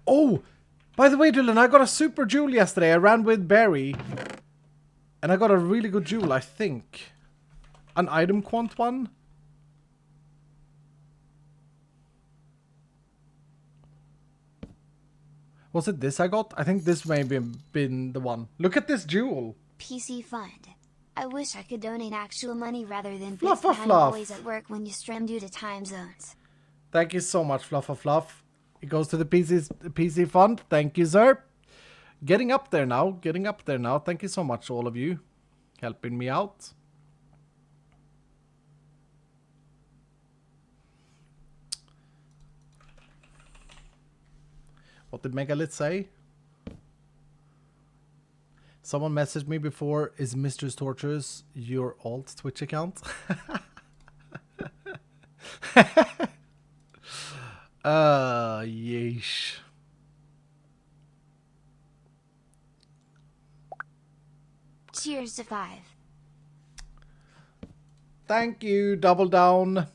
Oh! By the way, Dylan, I got a super jewel yesterday. I ran with Barry. And I got a really good jewel, I think. An item quant one. Was it this I got? I think this may have been the one. Look at this jewel. PC Fund. I wish I could donate actual money rather than Fluff, bits behind fluff. always at work when you stream due to time zones. Thank you so much, Fluff. It goes to the PC Fund. Thank you, sir. Getting up there now. Thank you so much, all of you. Helping me out. What did Megalith say? Someone messaged me before, is Mistress Tortures your alt Twitch account? Yeesh. Cheers to 5. Thank you, double down.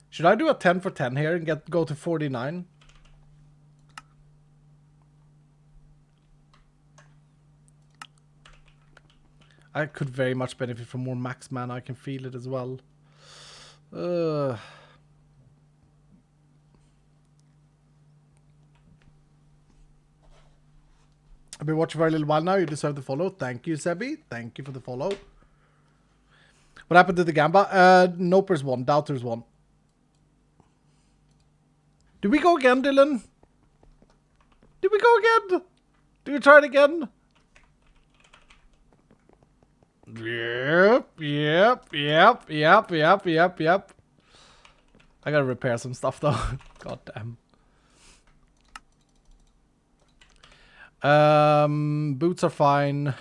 Should I do a 10 for 10 here and go to 49? I could very much benefit from more max mana. I can feel it as well. I've been watching for a little while now. You deserve the follow. Thank you, Sebi. Thank you for the follow. What happened to the Gamba? Nopers won. Doubters won. Did we go again, Dylan? Did we go again? Do we try it again? Yep. I gotta repair some stuff though. God damn. Boots are fine.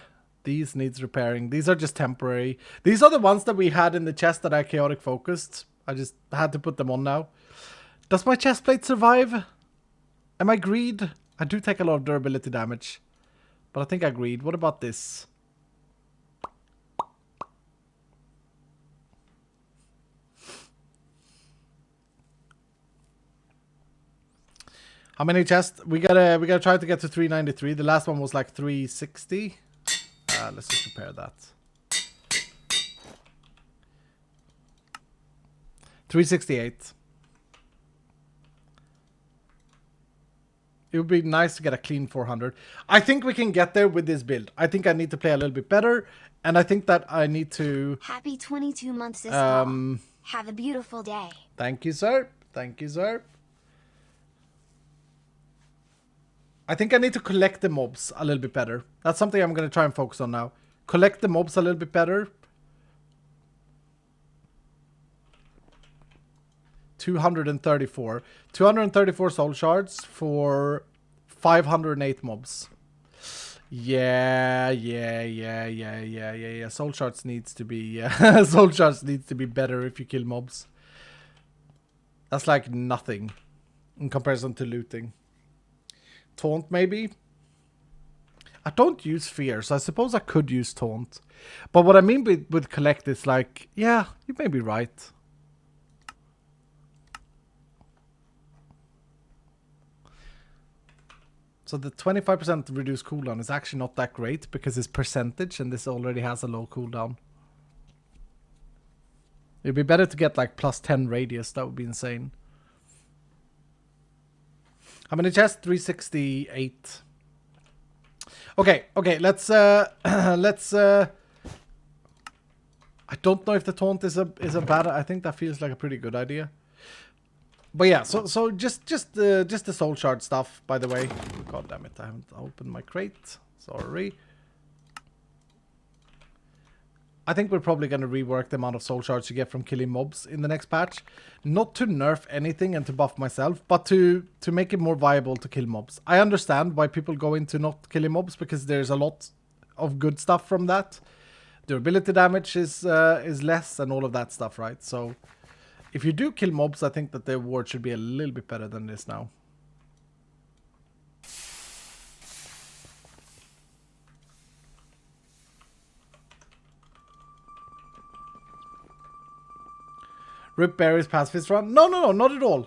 These needs repairing. These are just temporary. These are the ones that we had in the chest that I chaotic focused. I just had to put them on now. Does my chest plate survive? Am I greed? I do take a lot of durability damage. But I think I agreed. What about this? How many chests? We gotta try to get to 393. The last one was like 360. Let's just repair that. 368. It would be nice to get a clean 400. I think we can get there with this build. I think I need to play a little bit better. And I think that I need to... Happy 22 months this fall. Have a beautiful day. Thank you, sir. Thank you, sir. I think I need to collect the mobs a little bit better. That's something I'm going to try and focus on now. Collect the mobs a little bit better. 234. 234 soul shards for 508 mobs. Yeah. Soul shards needs to be soul shards needs to be better if you kill mobs. That's like nothing in comparison to looting. Taunt maybe. I don't use fear, so I suppose I could use taunt. But what I mean with collect is like, yeah, you may be right. So the 25% reduced cooldown is actually not that great because it's percentage and this already has a low cooldown. It'd be better to get like plus 10 radius. That would be insane. How many chests? 368. Okay, let's I don't know if the taunt is a bad. I think that feels like a pretty good idea. But yeah, so just the soul shard stuff, by the way. God damn it, I haven't opened my crate. Sorry. I think we're probably going to rework the amount of soul shards you get from killing mobs in the next patch. Not to nerf anything and to buff myself, but to make it more viable to kill mobs. I understand why people go into not killing mobs, because there's a lot of good stuff from that. Durability damage is less and all of that stuff, right? So if you do kill mobs, I think that the award should be a little bit better than this now. Rip berries pacifist run? No, not at all.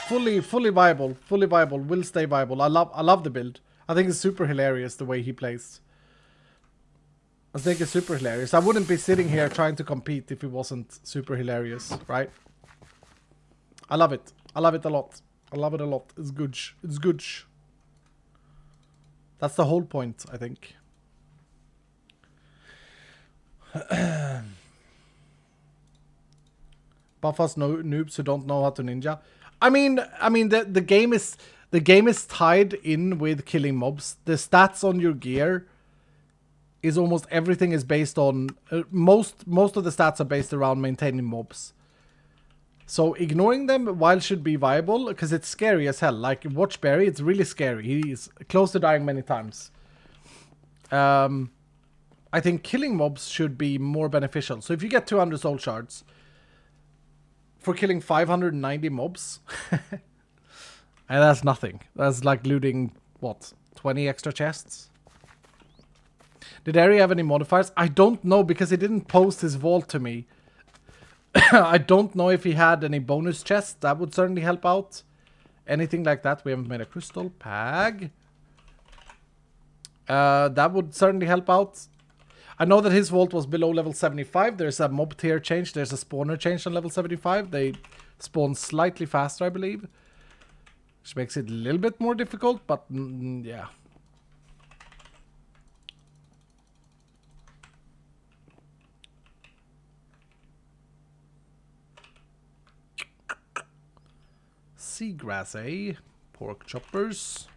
Fully viable. Will stay viable. I love the build. I think it's super hilarious the way he plays. I think it's super hilarious. I wouldn't be sitting here trying to compete if it wasn't super hilarious, right? I love it. I love it a lot. I love it a lot. It's good. It's good. That's the whole point, I think. Buff us noobs who don't know how to ninja. I mean the game is tied in with killing mobs. The stats on your gear is almost everything is based on most of the stats are based around maintaining mobs. So ignoring them while should be viable, because it's scary as hell. Like watch Barry, it's really scary. He's close to dying many times. I think killing mobs should be more beneficial. So if you get 200 soul shards for killing 590 mobs, and that's nothing. That's like looting, what, 20 extra chests? Did Ari have any modifiers? I don't know, because he didn't post his vault to me. I don't know if he had any bonus chests. That would certainly help out. Anything like that. We haven't made a crystal pag. That would certainly help out. I know that his vault was below level 75. There's a mob tier change. There's a spawner change on level 75. They spawn slightly faster, I believe. Which makes it a little bit more difficult, but yeah. seagrass, eh? Pork choppers.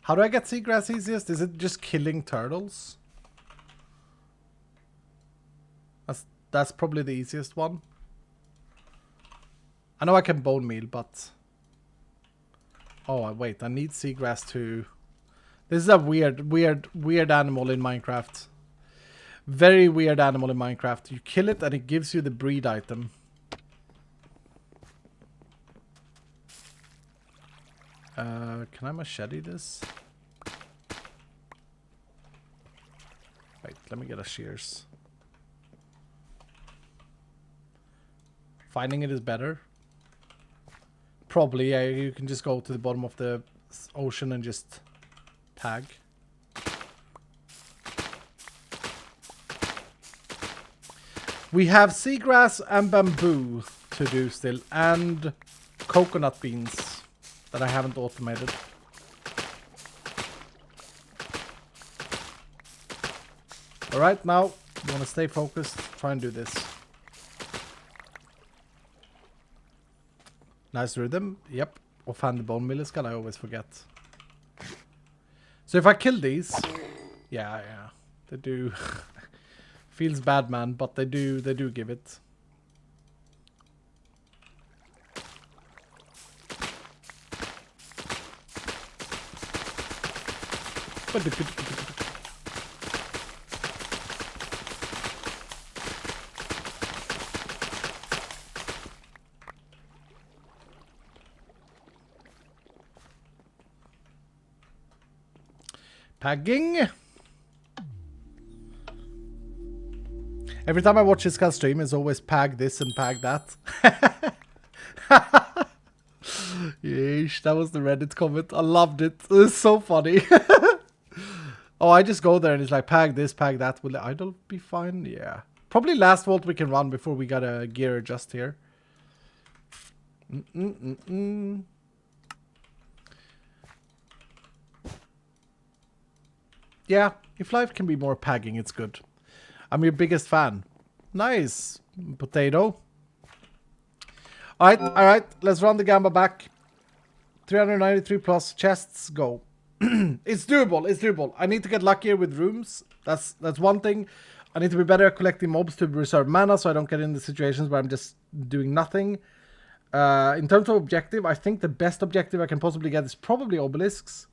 How do I get seagrass easiest? Is it just killing turtles? That's probably the easiest one. I know I can bone meal, but... Oh, wait, I need seagrass to... This is a weird animal in Minecraft. Very weird animal in Minecraft. You kill it and it gives you the breed item. Can I machete this? Wait, let me get a shears. Finding it is better. Probably, yeah, you can just go to the bottom of the ocean and just tag. We have seagrass and bamboo to do still, and coconut beans that I haven't automated. Alright, now, you want to stay focused, try and do this. Nice rhythm, yep. Offhand the bone meal skull, I always forget. So if I kill these, yeah, they do. Feels bad, man, but they do give it. Pagging. Every time I watch this guy stream, it's always pag this and pag that. Yeesh, that was the Reddit comment. I loved it. It was so funny. Oh, I just go there and it's like pag this, pag that. Will the idol be fine? Yeah. Probably last vault we can run before we got a gear adjust here. Yeah, if life can be more pagging, it's good. I'm your biggest fan. Nice. Potato. Alright, let's run the Gamba back. 393 plus chests, go. It's doable. I need to get luckier with rooms. That's one thing. I need to be better at collecting mobs to reserve mana so I don't get in the situations where I'm just doing nothing. In terms of objective, I think the best objective I can possibly get is probably obelisks.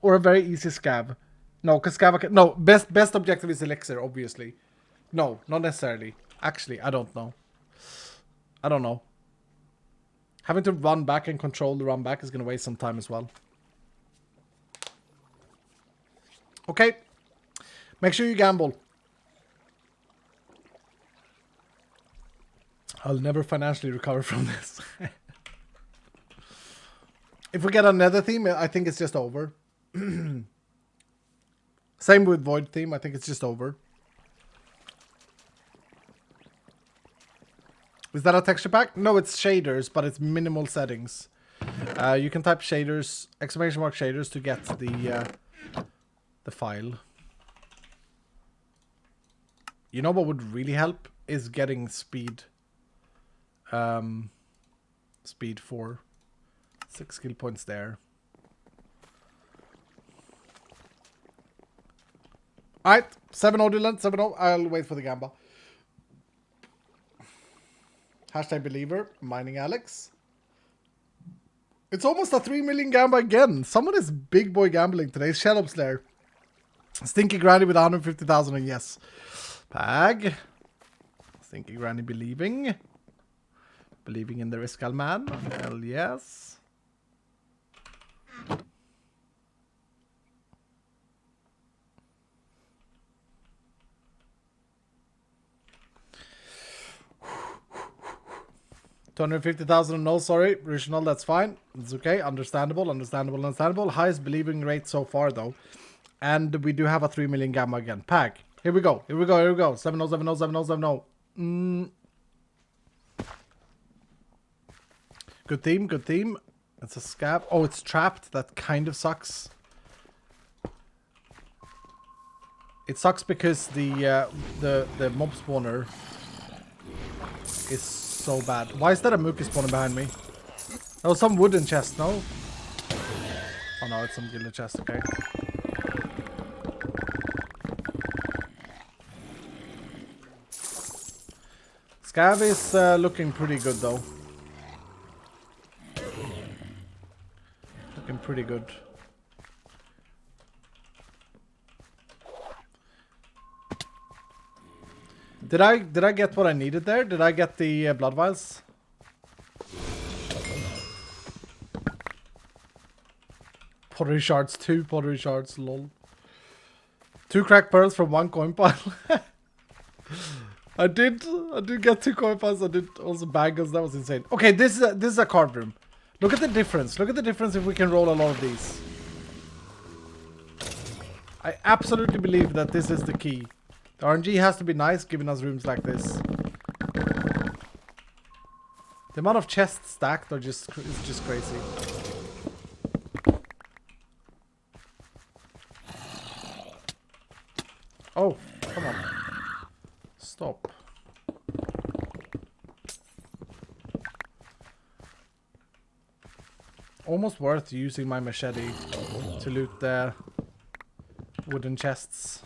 Or a very easy scav. No, because scav can... No, best objective is elixir, obviously. No, not necessarily. Actually, I don't know. Having to run back and control the run back is going to waste some time as well. Okay. Make sure you gamble. I'll never financially recover from this. If we get another theme, I think it's just over. Same with Void theme. I think it's just over. Is that a texture pack? No, it's shaders, but it's minimal settings. You can type shaders, exclamation mark shaders to get the file. You know what would really help is getting speed. Speed 4. 6 skill points there. Alright, 7-0 Dylan, 7-0. I'll wait for the Gamba. Hashtag believer, mining Alex. It's almost a 3 million Gamba again. Someone is big boy gambling today. Shellop's there. Stinky Granny with 150,000 and yes. Pag. Stinky Granny believing. Believing in the Riskal man. Hell yes. $250,000, no, sorry. Original, that's fine. It's okay. Understandable. Highest believing rate so far, though. And we do have a 3 million Gamma again. Pack. Here we go. 7-0. Good team. It's a scab. Oh, it's trapped. That kind of sucks. It sucks because the mob spawner is so bad. Why is that a Mookie spawner behind me? That was some wooden chest, no? Oh no, it's some gilded chest, okay. Scav is looking pretty good though. Looking pretty good. Did I get what I needed there? Did I get the blood vials? Pottery shards, 2 pottery shards, lol. 2 cracked pearls from 1 coin pile. I did get 2 coin piles. I did also bangles. That was insane. Okay, this is a card room. Look at the difference. Look at the difference if we can roll a lot of these. I absolutely believe that this is the key. The RNG has to be nice, giving us rooms like this. The amount of chests stacked are is just crazy. Oh, come on. Stop. Almost worth using my machete to loot the wooden chests.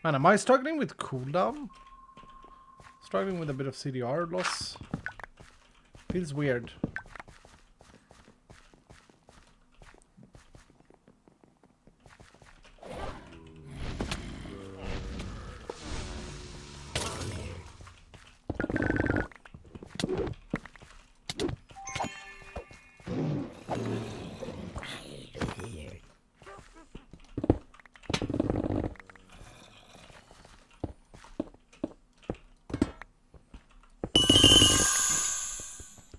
Man, am I struggling with cooldown? Struggling with a bit of CDR loss? Feels weird.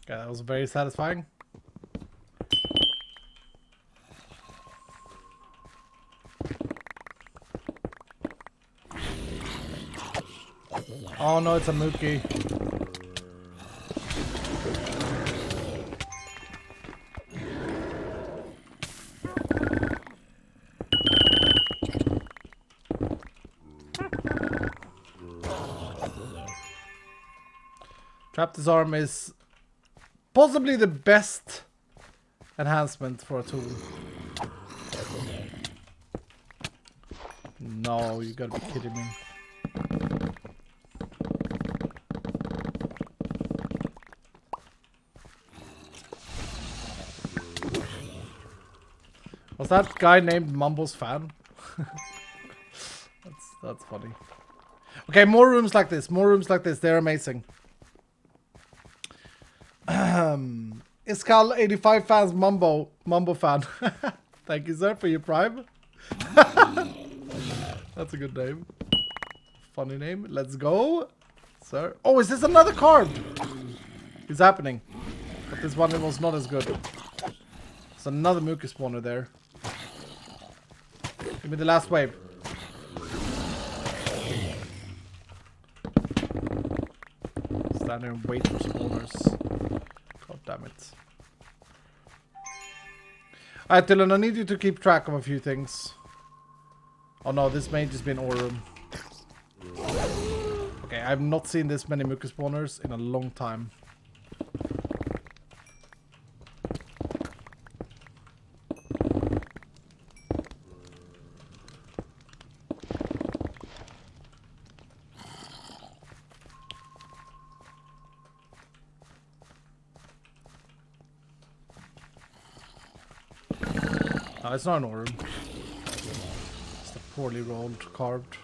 Yeah, that was very satisfying. Oh no, it's a Mookie. Trap Disarm is possibly the best enhancement for a tool. No, you gotta be kidding me. Was that guy named Mumbo's fan? That's funny. Okay, more rooms like this. More rooms like this. They're amazing. Iskal 85 fans Mumbo fan. Thank you, sir, for your prime. That's a good name. Funny name. Let's go, sir. Oh, is this another card? It's happening. But this one was not as good. There's another Mookie spawner there. Give me the last wave. Stand there and wait for spawners. God damn it. Alright, Dylan, I need you to keep track of a few things. Oh no, this may just be an ore room. Okay, I've not seen this many Mookie spawners in a long time. No, it's not an ore room. It's a poorly rolled, carved.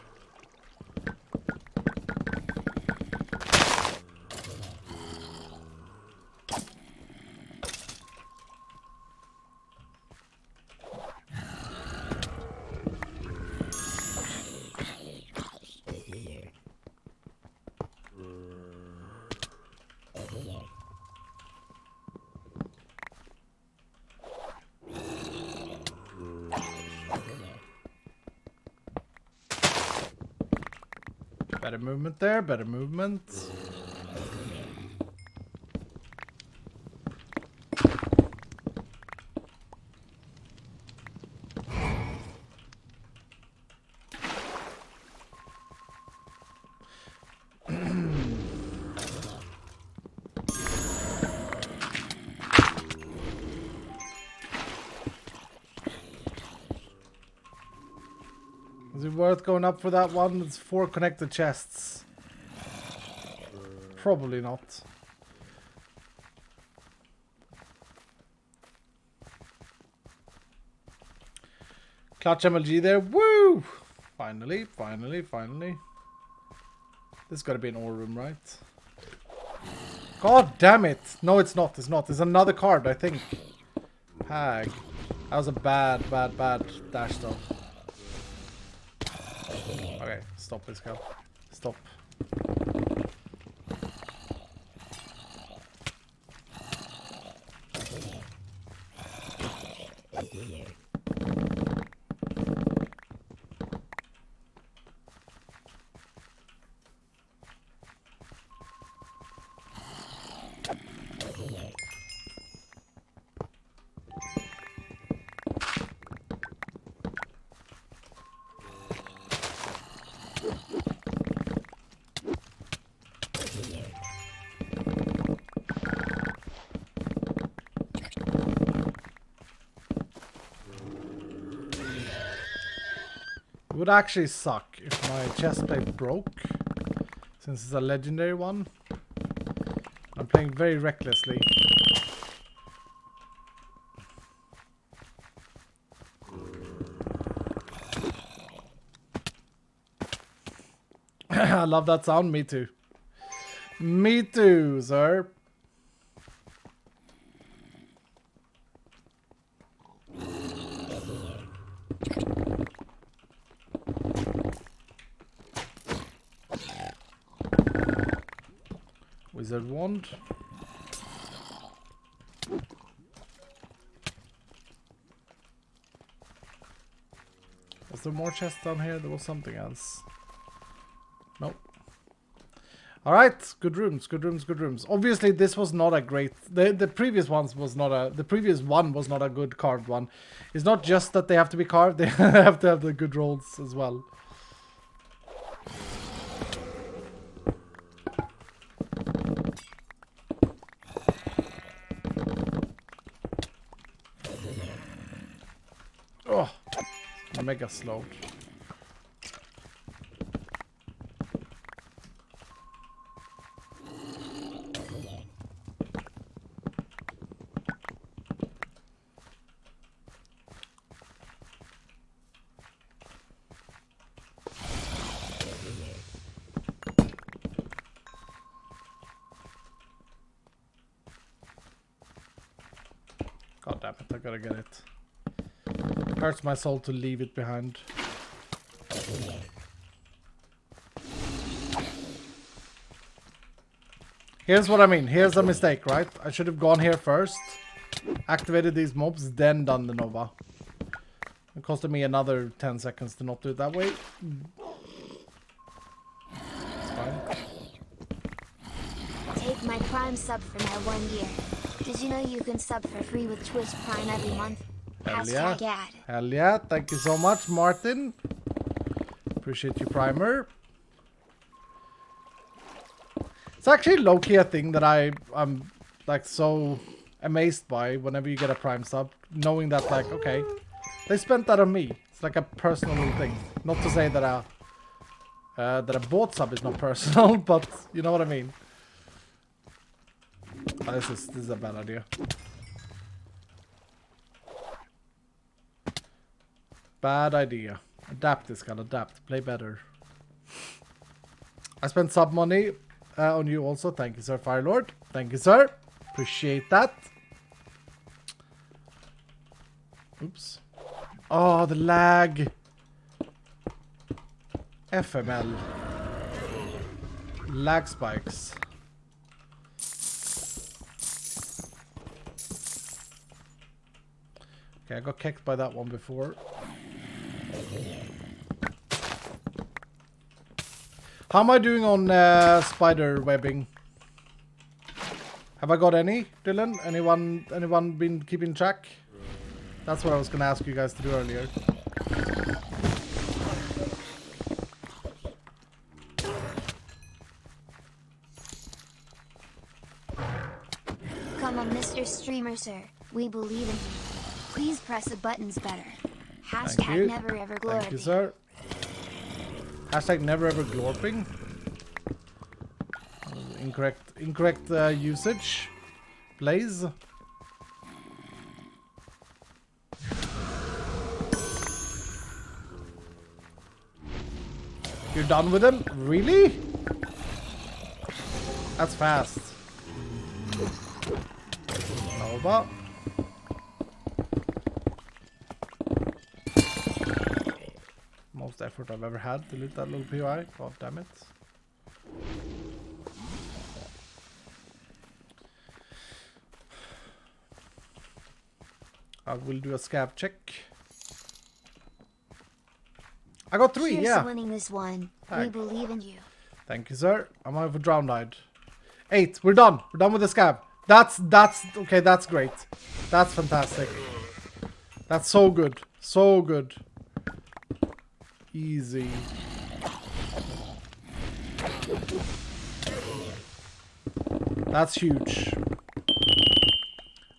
Better movement there, better movement. Is it worth going up for that one? It's 4 connected chests. Probably not. Clutch MLG there. Woo! Finally, finally, finally. This gotta be an ore room, right? God damn it! No, it's not. It's not. It's another card, I think. Hag. That was a bad dash though. Okay, stop this guy. Stop. It would actually suck if my chest plate broke, since it's a legendary one. I'm playing very recklessly. I love that sound, me too. Me too, sir. Wizard wand. Was there more chests down here? There was something else. Nope. Alright, good rooms, good rooms, good rooms. Obviously this was not a great the previous ones was not a the previous one was not a good carved one. It's not just that they have to be carved, they have to have the good rolls as well. Oh, mega slowed. God damn it, I gotta get it. Hurts my soul to leave it behind. Here's what I mean. Here's a mistake, right? I should have gone here first, activated these mobs, then done the Nova. It costed me another 10 seconds to not do it that way. It's fine. Take my Prime sub for my 1 year. Did you know you can sub for free with Twitch Prime every month? Hell yeah. Hashtag ad. Hell yeah. Thank you so much, Martin. Appreciate you, Primer. It's actually low-key a thing that I'm like so amazed by whenever you get a Prime sub. Knowing that, like, okay, they spent that on me. It's like a personal thing. Not to say that a bought sub is not personal, but you know what I mean. Oh, this is a bad idea. Bad idea. Adapt this guy, adapt. Play better. I spent sub money on you also. Thank you, sir, Firelord. Thank you, sir. Appreciate that. Oops. Oh, the lag. FML. Lag spikes. Okay, I got kicked by that one before. How am I doing on spider webbing? Have I got any, Dylan? Anyone been keeping track? That's what I was gonna ask you guys to do earlier. Come on, Mr. Streamer, sir. We believe in you. Please press the buttons better. Hashtag never ever glory. Thank you, sir. Hashtag never ever glorping. Incorrect usage. Blaze. You're done with him? Really? That's fast. Nova. Most effort I've ever had to loot that little POI. God damn it. I will do a scab check. I got 3, Cheers yeah. to winning this one. We Thanks. believe in you. Thank you, sir. I'm out for drowned eyed. 8. We're done. We're done with the scab. That's okay. That's great. That's fantastic. That's so good. So good. Easy. That's huge.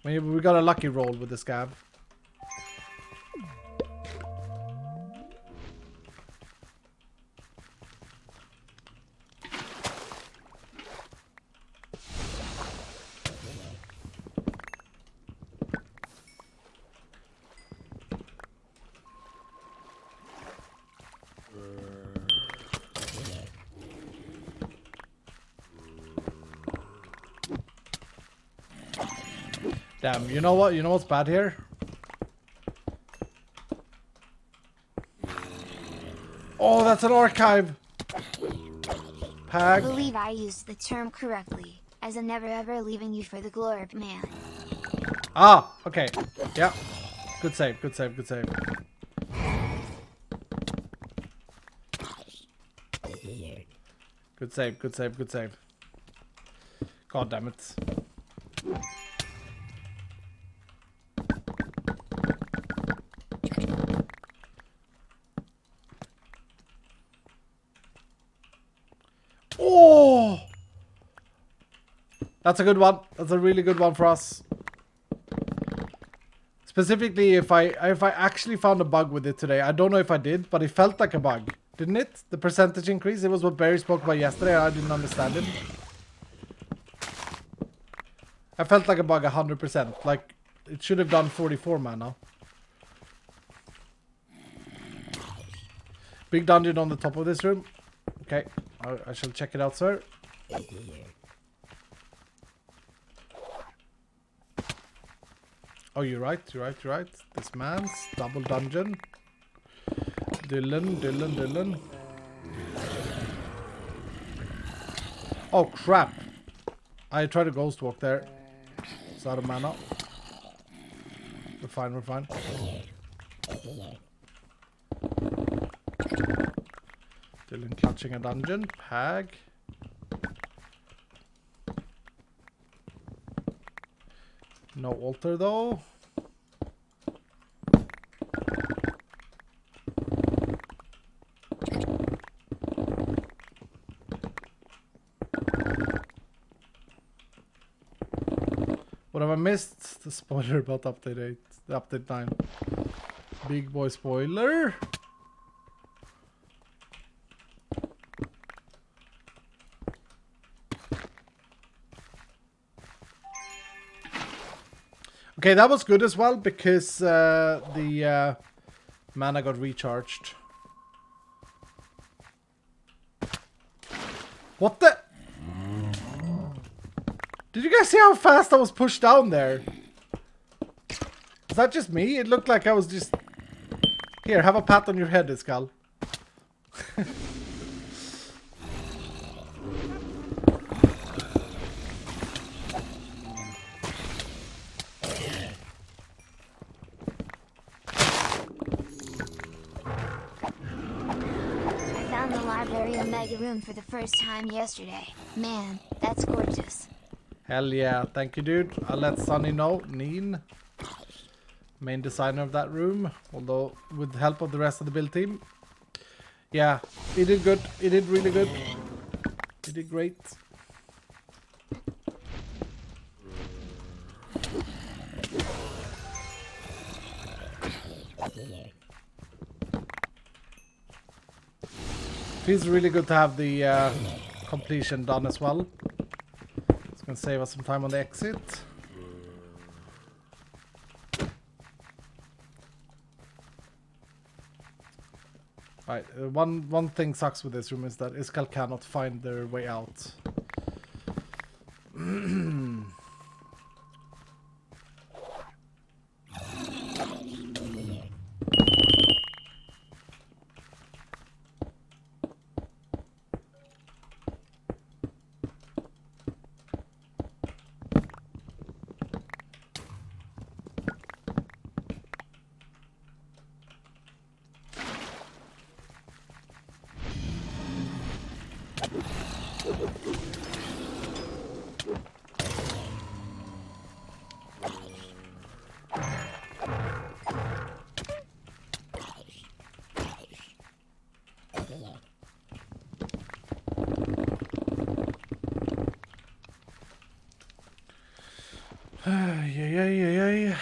Maybe we got a lucky roll with the scab. Damn, you know what? You know what's bad here? Oh, that's an archive! I Pag. believe I used the term correctly, as I'm never ever leaving you for the glorp man. Ah, okay. Yeah. Good save, good save, good save. Good save, good save, good save. God damn it. Oh! That's a good one. That's a really good one for us. Specifically, if I actually found a bug with it today. I don't know if I did, but it felt like a bug. Didn't it? The percentage increase. It was what Barry spoke about yesterday. I didn't understand it. I felt like a bug 100%. Like, it should have done 44 mana. Big dungeon on the top of this room. Okay. I shall check it out, sir. Oh, you're right. You're right. You're right. This man's double dungeon. Dylan. Oh, crap. I tried to ghost walk there. It's out of mana. We're fine, we're fine. Dylan clutching a dungeon. Pag. No altar though. What have I missed? The spoiler about update 8. The update 9. Big boy spoiler. Okay, that was good as well because the mana got recharged. What the? Did you guys see how fast I was pushed down there? Is that just me? It looked like I was just... Here, have a pat on your head, Iskal. I found the library Omega room for the first time yesterday. Man, that's gorgeous. Hell yeah, thank you, dude. I'll let Sunny know. Neen, main designer of that room, although with the help of the rest of the build team. Yeah, he did good. He did really good. He did great. Feels really good to have the completion done as well. It's gonna save us some time on the exit. Right, one thing sucks with this room is that Iskal cannot find their way out. Yeah.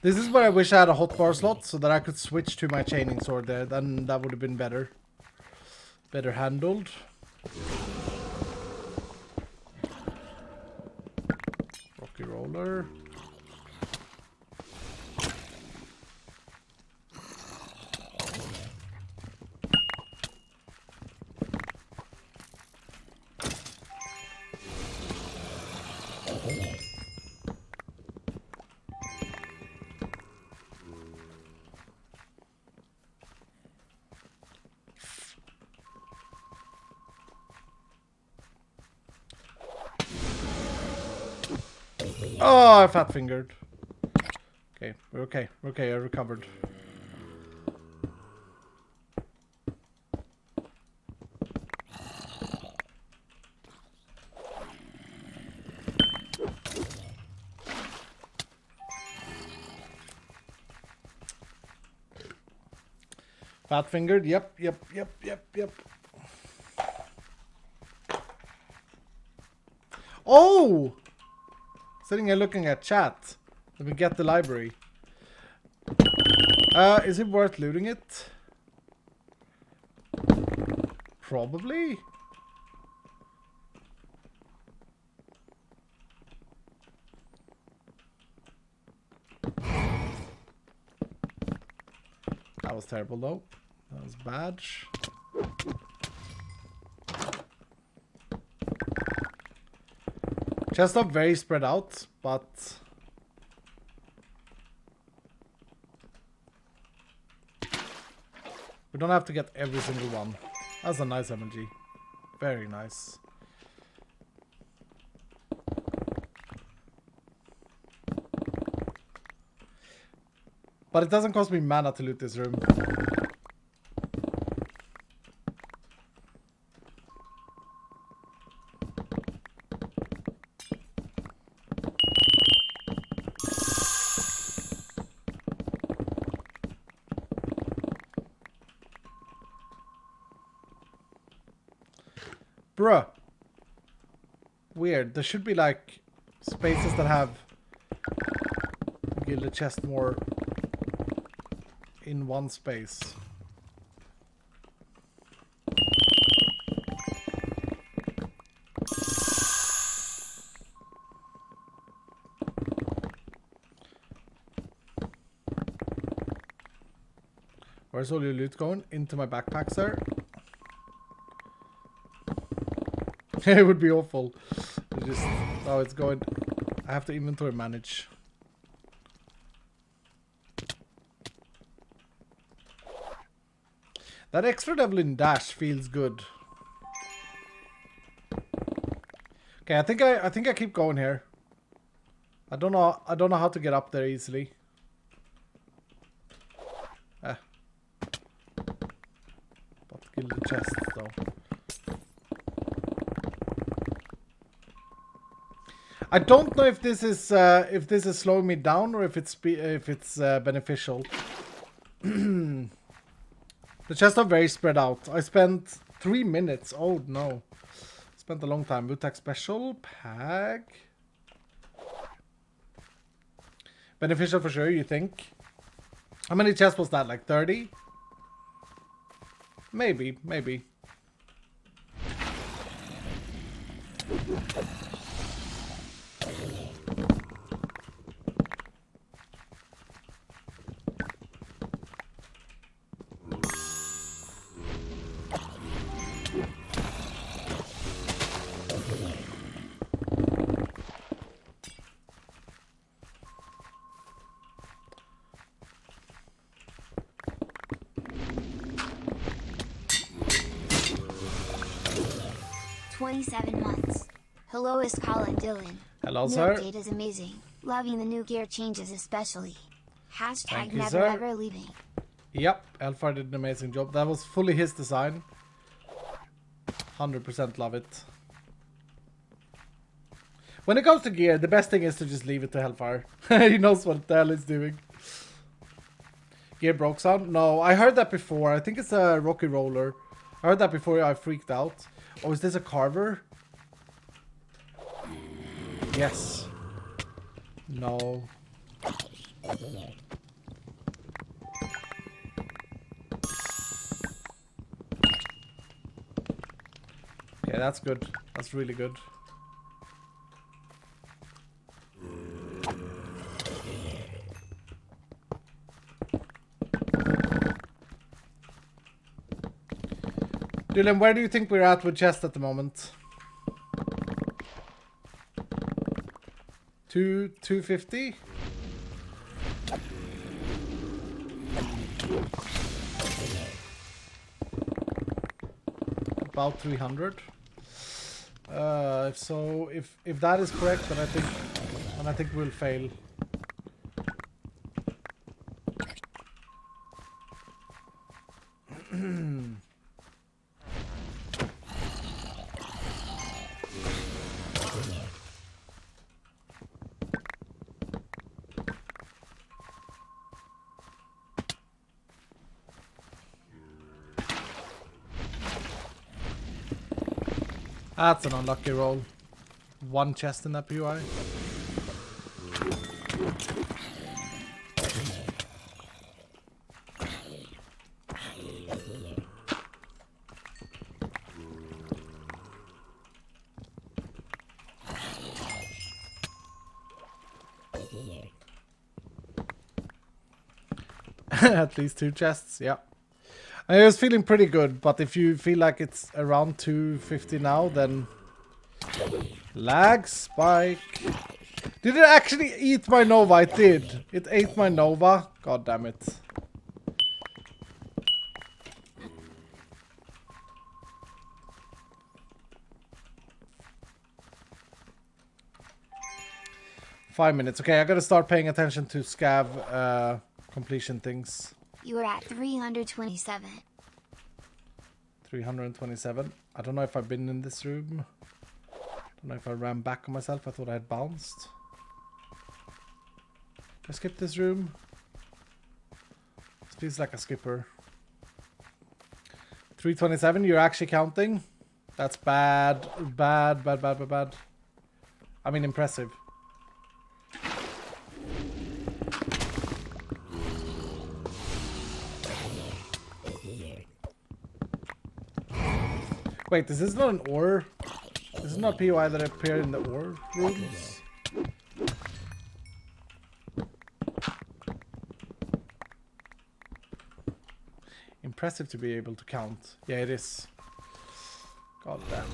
This is where I wish I had a hotbar slot so that I could switch to my chaining sword there. Then that would have been better. Better handled. Rocky roller. Oh, I fat fingered. Okay, we're okay. We're okay, I recovered. Fat fingered, yep. Oh! Sitting here looking at chat. Let me get the library. Is it worth looting it? Probably. That was terrible though. That was bad. Chests are very spread out, but we don't have to get every single one. That's a nice MLG. Very nice. But it doesn't cost me mana to loot this room. Bruh. Weird. There should be like spaces that have gilded chest more in one space. Where's all your loot going? Into my backpack, sir? It would be awful. Oh, it's going. I have to inventory manage. That extra level in dash feels good. Okay, I think I keep going here. I don't know how to get up there easily. But kill the chest though. I don't know if this is slowing me down or if it's beneficial. The chests are very spread out. I spent 3 minutes. Oh no, spent a long time. Wutak special pack. Beneficial for sure. You think? How many chests was that? Like 30? Maybe. 27 months. Hello, Iskala and Dylan. Hello, New sir. update is amazing. Loving the new gear changes especially. Hashtag Thank you, never sir. ever leaving. Yep, Elfar did an amazing job. That was fully his design. 100% love it. When it comes to gear, the best thing is to just leave it to Hellfire. He knows what the hell he's doing. Gear broke sound? No, I heard that before. I think it's a Rocky Roller. I heard that before. I freaked out. Oh, is this a Carver? Yes. No. Okay, that's good. That's really good. Dylan, where do you think we're at with chest at the moment? 250? About 300. So if that is correct, then I think we'll fail. That's an unlucky roll. One chest in that POI. At least 2 chests, yeah. I was feeling pretty good, but if you feel like it's around 250 now, then... Lag spike. Did it actually eat my Nova? It did. It ate my Nova. God damn it. Five minutes. Okay, I gotta start paying attention to scav completion things. You are at 327. 327. I don't know if I've been in this room. I don't know if I ran back on myself. I thought I had bounced. Did I skip this room? This feels like a skipper. 327, you're actually counting? That's bad. Bad. I mean, impressive. Wait, this is not an ore. This is not POI that appeared in the ore rooms. Impressive to be able to count. Yeah, it is. God damn.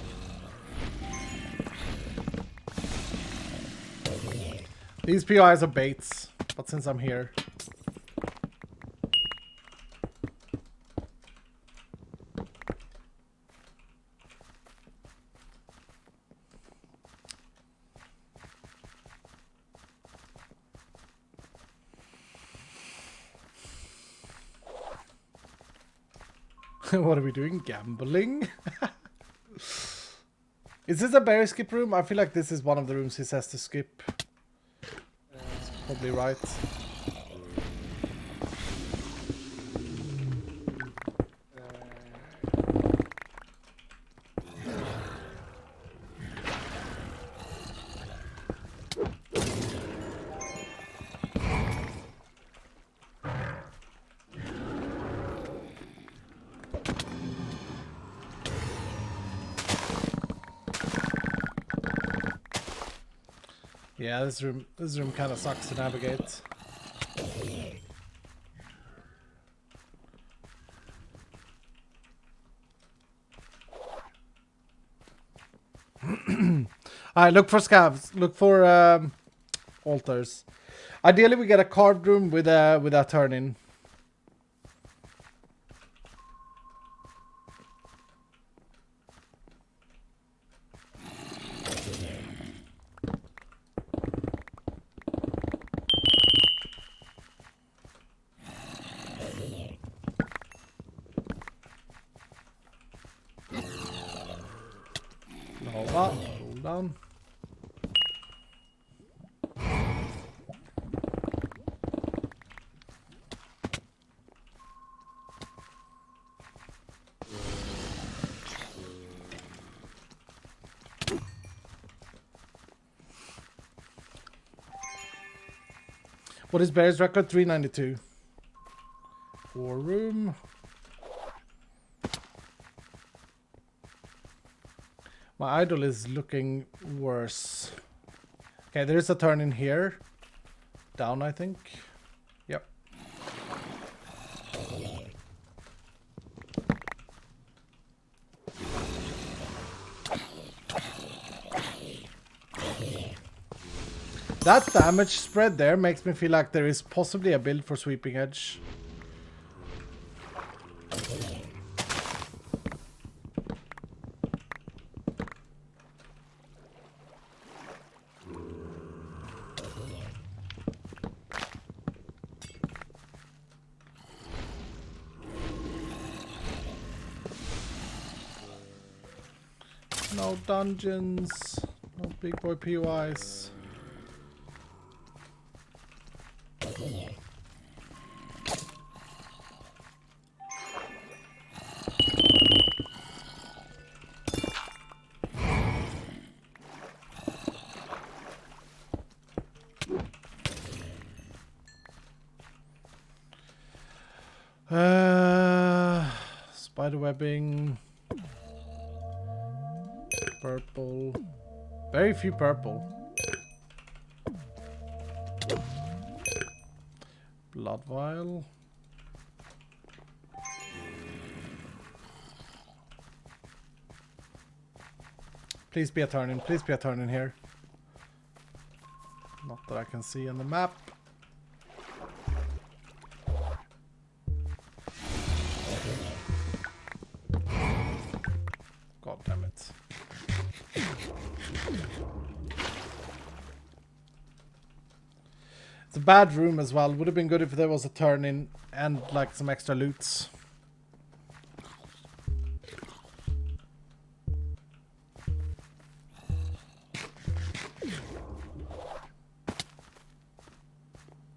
These POIs are baits, but since I'm here. What are we doing? Gambling? Is this a berry skip room? I feel like this is one of the rooms he says to skip. That's probably right. Yeah, this room kind of sucks to navigate. Alright, look for scavs. Look for altars. Ideally, we get a carved room with a turn-in. Nova, roll down. What is Bear's record? 392. 4 room. My idol is looking worse. Okay, there is a turn in here. Down, I think. Yep. That damage spread there makes me feel like there is possibly a build for Sweeping Edge. No dungeons, no big boy POIs. Spider webbing. Purple. Very few purple. Blood vial. Please be a turn in. Please be a turn in here. Not that I can see on the map. God damn it. It's a bad room as well. Would have been good if there was a turn in and like some extra loots.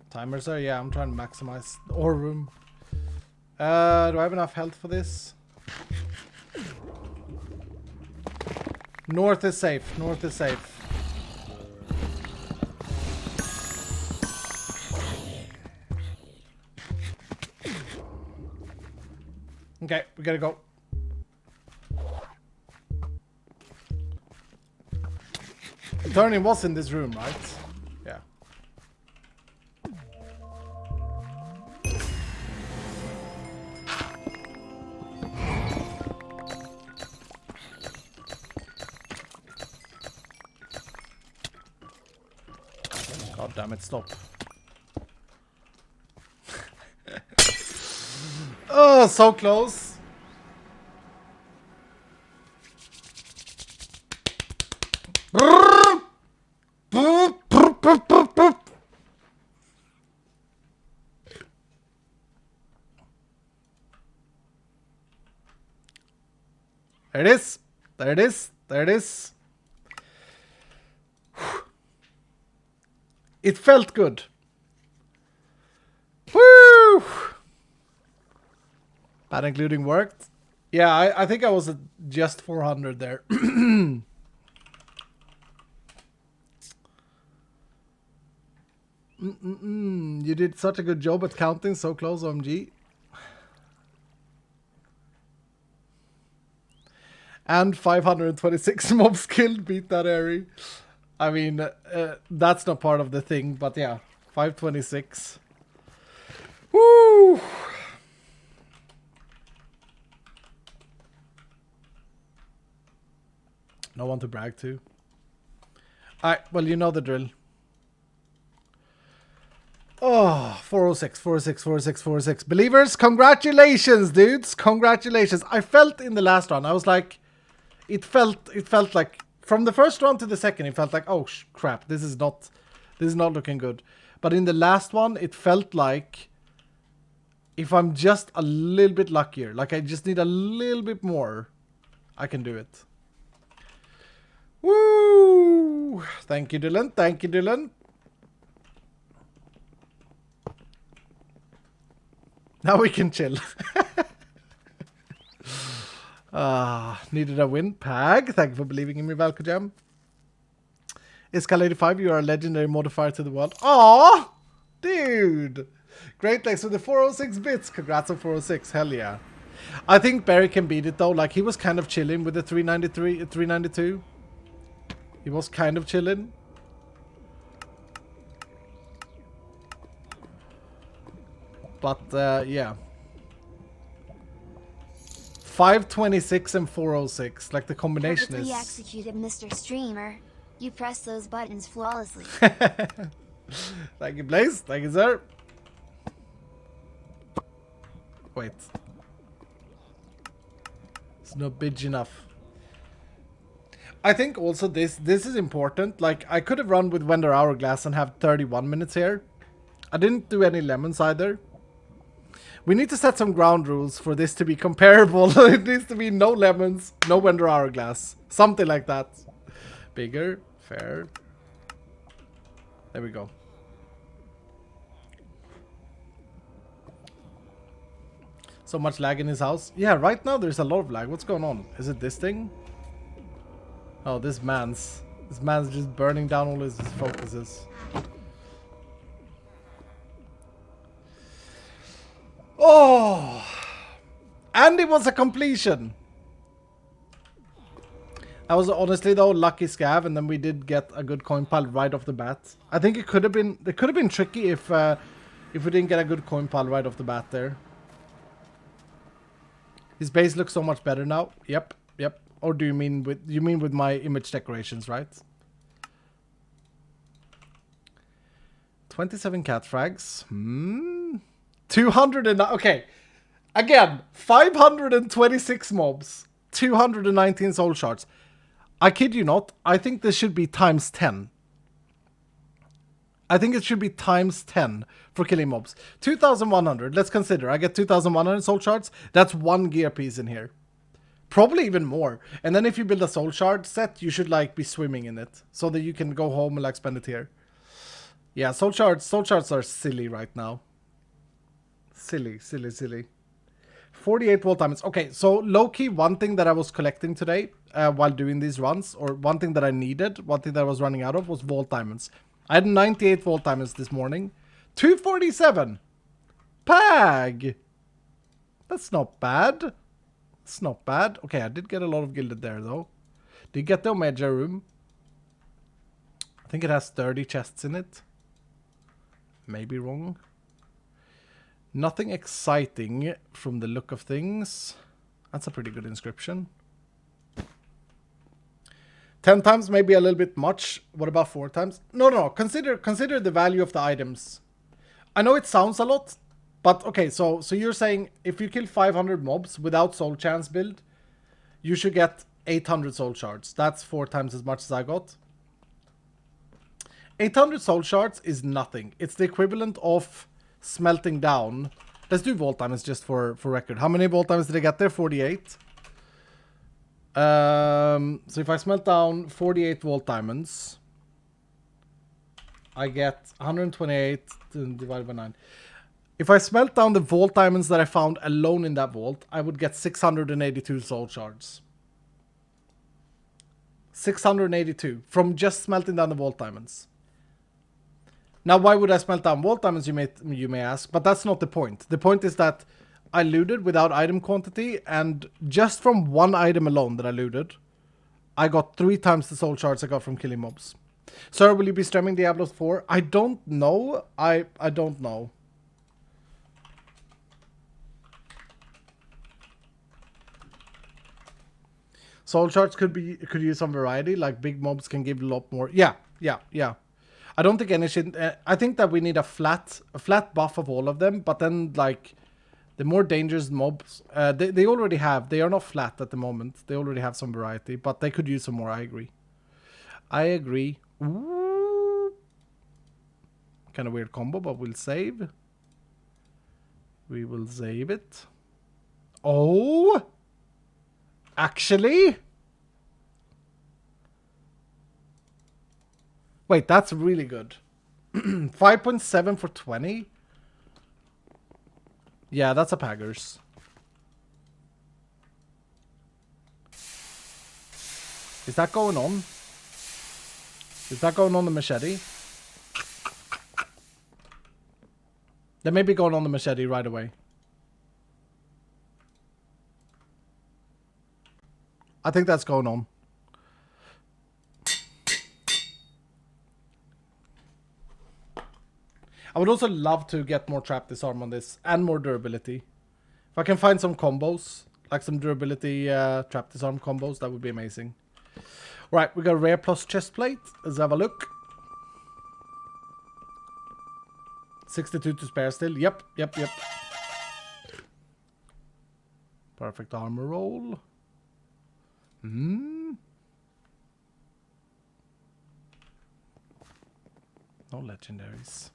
Timers are, yeah, I'm trying to maximize the ore room. Do I have enough health for this? North is safe. North is safe. Okay, we gotta go. The turning was in this room, right? Yeah. God damn it, stop. Oh, so close. There it is. There it is. There it is. It felt good. Woo! Bad including worked. Yeah, I think I was at just 400 there. You did such a good job at counting, so close, OMG. And 526 mobs killed, beat that area. I mean, that's not part of the thing, but yeah, 526. Woo! No one to brag to. Alright, well, you know the drill. Oh, 406, 406, 406, 406. Believers, congratulations, dudes. Congratulations. I felt in the last round, I was like, it felt like, from the first round to the second, it felt like, oh, crap, this is not looking good. But in the last one, it felt like, if I'm just a little bit luckier, like I just need a little bit more, I can do it. Woo! Thank you, Dylan. Thank you, Dylan. Now we can chill. Needed a win. Pag, thank you for believing in me, Valkojam. Escalator5, you are a legendary modifier to the world. Aww! Dude! Great, thanks for the 406 bits. Congrats on 406. Hell yeah. I think Barry can beat it though. Like, he was kind of chilling with the 393, 392. He was kind of chilling. But, yeah. 526 and 406. Like, the combination Perfectly is... executed, Mr. Streamer. You press those buttons flawlessly. Thank you, Blaze. Thank you, sir. Wait. It's not big enough. I think also this is important. Like, I could have run with Wender Hourglass and have 31 minutes here. I didn't do any lemons either. We need to set some ground rules for this to be comparable. It needs to be no lemons, no Wender Hourglass. Something like that. Bigger, fair. There we go. So much lag in his house. Yeah, right now there's a lot of lag. What's going on? Is it this thing? Oh, this man's just burning down all his focuses. Oh! And it was a completion! That was honestly though lucky scav, and then we did get a good coin pile right off the bat. I think it could have been tricky if we didn't get a good coin pile right off the bat there. His base looks so much better now. Yep, yep. Or do you mean with my image decorations, right? 27 cat frags. 200 and okay. Again, 526 mobs, 219 soul shards. I kid you not. I think this should be times 10. I think it should be times 10 for killing mobs. 2,100. Let's consider. I get 2,100 soul shards. That's one gear piece in here. Probably even more. And then if you build a soul shard set, you should like be swimming in it so that you can go home and like spend it here. Yeah, soul shards are silly right now. Silly, silly, silly. 48 volt diamonds. Okay, so low-key, one thing that I was collecting today while doing these runs, or one thing that I needed, one thing that I was running out of was volt diamonds. I had 98 volt diamonds this morning. 247. Pag. That's not bad. It's not bad. Okay, I did get a lot of gilded there, though. Did get the Omega room. I think it has 30 chests in it. Maybe wrong. Nothing exciting from the look of things. That's a pretty good inscription. 10 times maybe a little bit much. What about 4 times? No. Consider the value of the items. I know it sounds a lot, but okay, so you're saying if you kill 500 mobs without soul chance build, you should get 800 soul shards. That's 4 times as much as I got. 800 soul shards is nothing. It's the equivalent of smelting down. Let's do volt diamonds just for record. How many volt diamonds did I get there? 48. So if I smelt down 48 volt diamonds, I get 128 divided by 9. If I smelt down the vault diamonds that I found alone in that vault, I would get 682 soul shards. 682 from just smelting down the vault diamonds. Now, why would I smelt down vault diamonds, you may ask, but that's not the point. The point is that I looted without item quantity, and just from one item alone that I looted, I got 3 times the soul shards I got from killing mobs. Sir, will you be streaming Diablo 4? I don't know. I don't know. Soul shards could use some variety, like big mobs can give a lot more. Yeah. I don't think any shit. I think that we need a flat buff of all of them, but then like the more dangerous mobs, they already have. They are not flat at the moment. They already have some variety, but they could use some more. I agree. Ooh. Kind of weird combo, but we'll save. We will save it. Oh, actually. Wait, that's really good. 5.7 for 20? Yeah, that's a Paggers. Is that going on? Is that going on the machete? That may be going on the machete right away. I think that's going on. I would also love to get more trap disarm on this and more durability. If I can find some combos, like some durability trap disarm combos, that would be amazing. Right, we got a rare plus chest plate. Let's have a look. 62 to spare still. Yep. Perfect armor roll. No legendaries.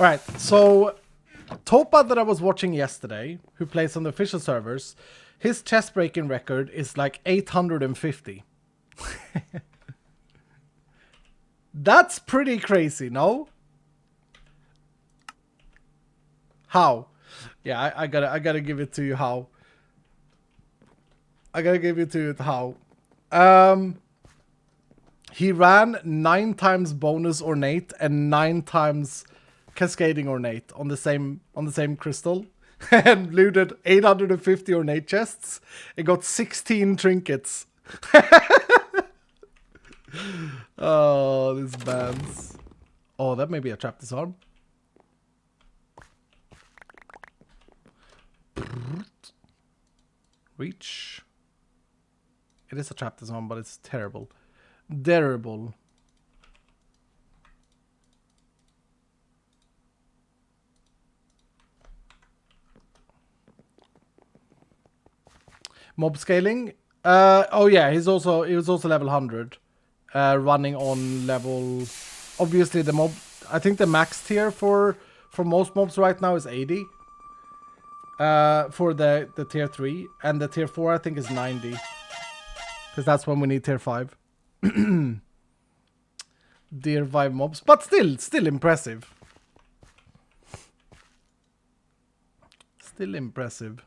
Alright, so Topa that I was watching yesterday, who plays on the official servers, his chest breaking record is like 850. That's pretty crazy, no? How? Yeah, I gotta give it to you how. I gotta give it to you how. He ran 9 times bonus ornate and 9 times cascading ornate on the same crystal and looted 850 ornate chests and got 16 trinkets. Oh, these bands. Oh, that may be a trap disarm. Reach. It is a trap disarm, but it's terrible. Terrible. Mob scaling. Oh yeah, he was also level 100. Running on level. Obviously the mob. I think the max tier for most mobs right now is 80. For the tier 3, and the tier 4 I think is 90. Because that's when we need tier 5. Tier 5 mobs, but still impressive. Still impressive.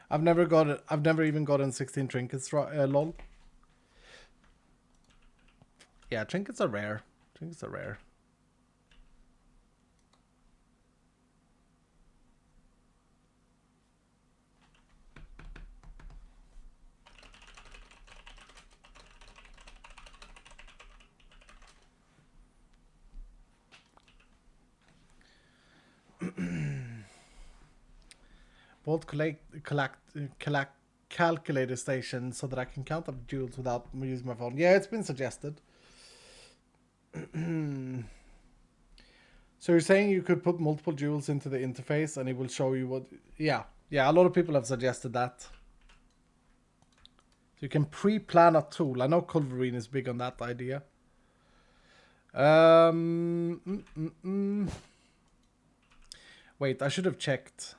I've never even gotten 16 trinkets, lol. Yeah, trinkets are rare. Bolt calculator station so that I can count up jewels without using my phone. Yeah, it's been suggested. So you're saying you could put multiple jewels into the interface and it will show you what... Yeah, a lot of people have suggested that. So you can pre-plan a tool. I know Culverine is big on that idea. Wait, I should have checked.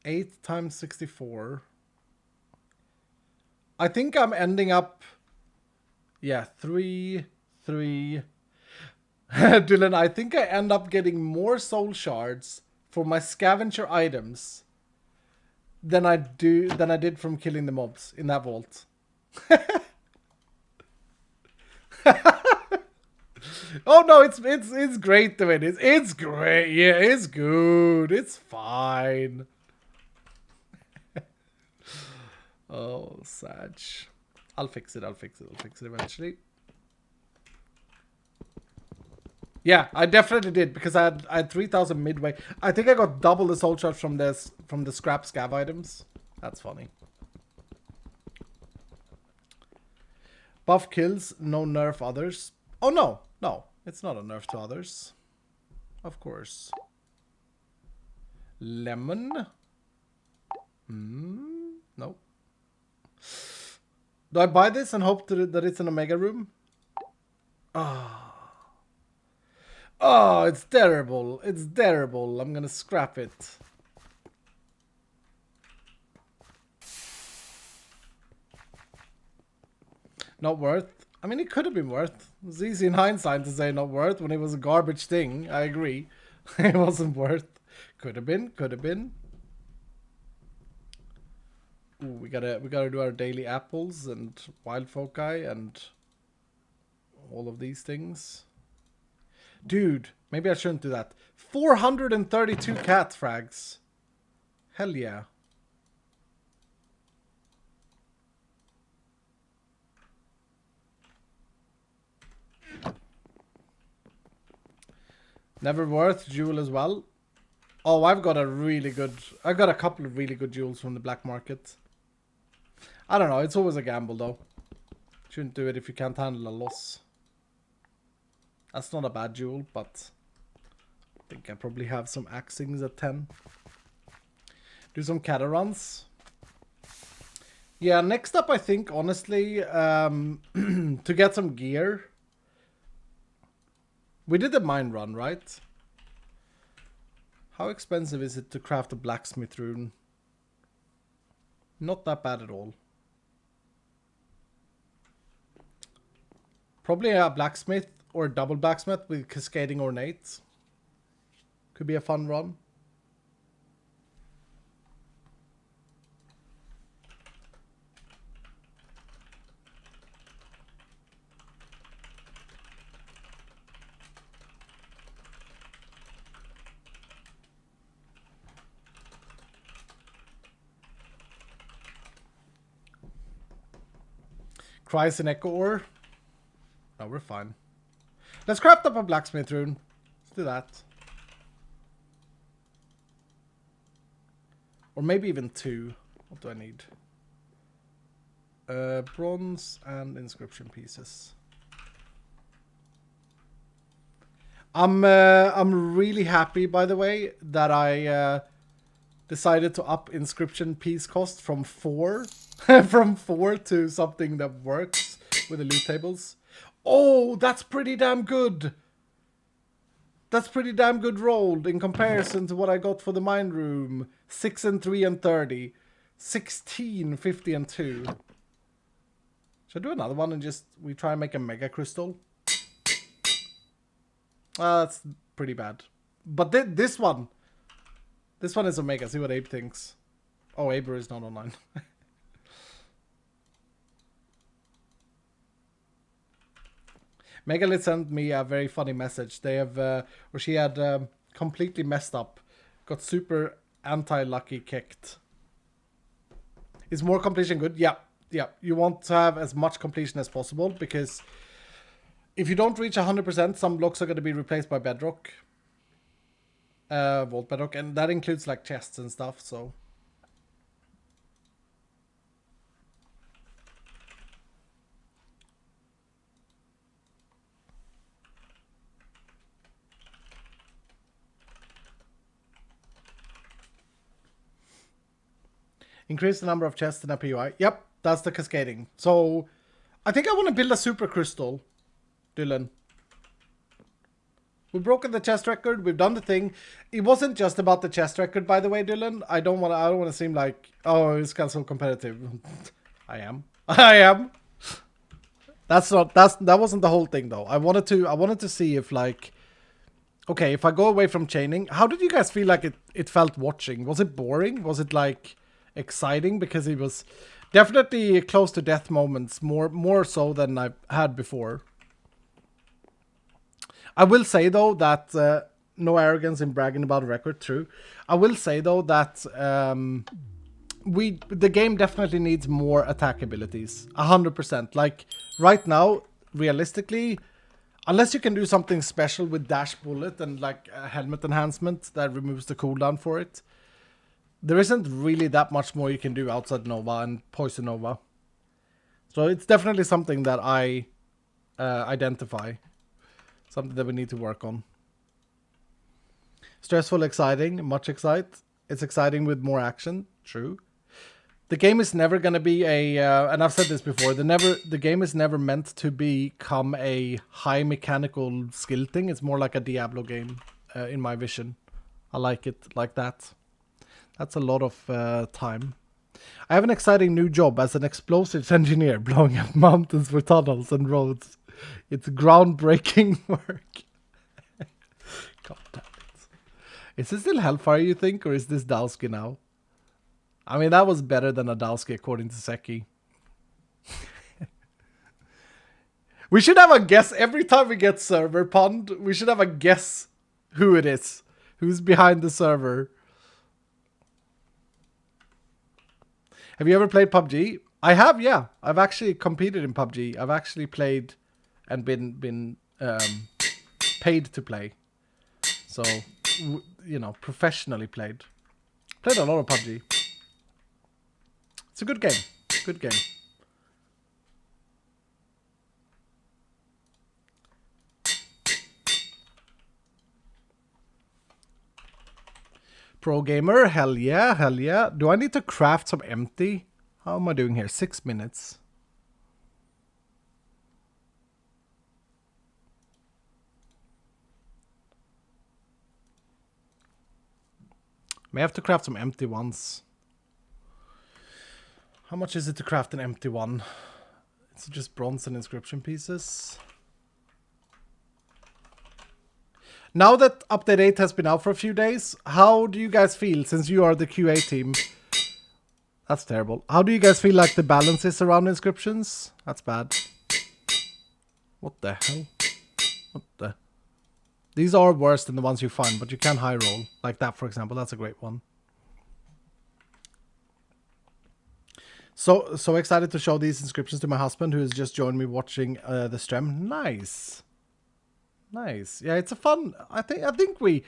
8 times 64. I think I'm ending up... Yeah, 3, 3... Dylan, I think I end up getting more soul shards for my scavenger items than I did from killing the mobs in that vault. Oh no, it's great the way it is. It's great. Yeah, it's good. It's fine. Oh, Sag. I'll fix it eventually. Yeah, I definitely did because I had 3,000 midway. I think I got double the soul charge from the scrap scav items. That's funny. Buff kills, no nerf others. Oh no, it's not a nerf to others. Of course. Lemon. No. Do I buy this and hope that it's an Omega room? Oh, it's terrible. It's terrible. I'm gonna scrap it. Not worth. I mean, it could have been worth. It's easy in hindsight to say not worth when it was a garbage thing. I agree. It wasn't worth. Could have been. Could have been. Ooh, we gotta do our daily apples and wild foci and all of these things. Dude, maybe I shouldn't do that. 432 cat frags. Hell yeah. Never worth jewel as well. Oh, I've got a couple of really good jewels from the black market. I don't know, it's always a gamble though. Shouldn't do it if you can't handle a loss. That's not a bad jewel, but I think I probably have some axings at 10. Do some cataruns. Yeah, next up I think, honestly, to get some gear. We did the mine run, right? How expensive is it to craft a blacksmith rune? Not that bad at all. Probably a blacksmith or a double blacksmith with cascading ornates. Could be a fun run. Cries and echo ore. No, we're fine. Let's craft up a blacksmith rune. Let's do that. Or maybe even 2. What do I need? Bronze and inscription pieces. I'm really happy, by the way, that I decided to up inscription piece cost from 4 from 4 to something that works with the loot tables. Oh, that's pretty damn good. That's pretty damn good rolled in comparison to what I got for the mine room. 6 and 3 and 30. 16, 50 and 2. Should I do another one and we try and make a mega crystal? That's pretty bad. But this one is Omega. See what Abe thinks. Oh, Abe is not online. Megalith sent me a very funny message. They have, or she had completely messed up. Got super anti-lucky kicked. Is more completion good? Yeah. You want to have as much completion as possible because if you don't reach 100%, some blocks are going to be replaced by bedrock. Vault bedrock, and that includes like chests and stuff, so... Increase the number of chests in a POI. Yep, that's the cascading. So, I think I want to build a super crystal, Dylan. We've broken the chest record. We've done the thing. It wasn't just about the chest record, by the way, Dylan. I don't want to seem like, oh, it's kind of so competitive. I am. I am. That wasn't the whole thing though. I wanted to see if like, okay, if I go away from chaining, how did you guys feel like it felt watching? Was it boring? Was it like exciting? Because it was definitely close to death moments, more so than I've had before. I will say though that no arrogance in bragging about a record, true. I will say though that the game definitely needs more attack abilities, 100%. Like right now, realistically, unless you can do something special with dash bullet and like a helmet enhancement that removes the cooldown for it, there isn't really that much more you can do outside Nova and Poison Nova. So it's definitely something that I identify. Something that we need to work on. Stressful, exciting, much excite. It's exciting with more action, true. The game is never going to be a, and I've said this before, the game is never meant to become a high mechanical skill thing. It's more like a Diablo game, in my vision. I like it like that. That's a lot of time. I have an exciting new job as an explosives engineer, blowing up mountains for tunnels and roads. It's groundbreaking work. God damn it. Is this still Hellfire, you think, or is this Dowski now? I mean, that was better than a Dowski, according to Seki. We should have a guess every time we get server pond. We should have a guess who it is. Who's behind the server. Have you ever played PUBG? I have, yeah. I've actually competed in PUBG. I've actually played and been paid to play. So, you know, professionally played. Played a lot of PUBG. It's a good game. Good game. Pro gamer, hell yeah, hell yeah. Do I need to craft some empty? How am I doing here? 6 minutes. May have to craft some empty ones. How much is it to craft an empty one? It's just bronze and inscription pieces. Now that update 8 has been out for a few days, how do you guys feel since you are the QA team? That's terrible. How do you guys feel like the balance is around inscriptions? That's bad. What the hell? What the? These are worse than the ones you find, but you can high roll. Like that, for example. That's a great one. So excited to show these inscriptions to my husband, who has just joined me watching the stream. Nice. Nice. Yeah, it's a fun. I think we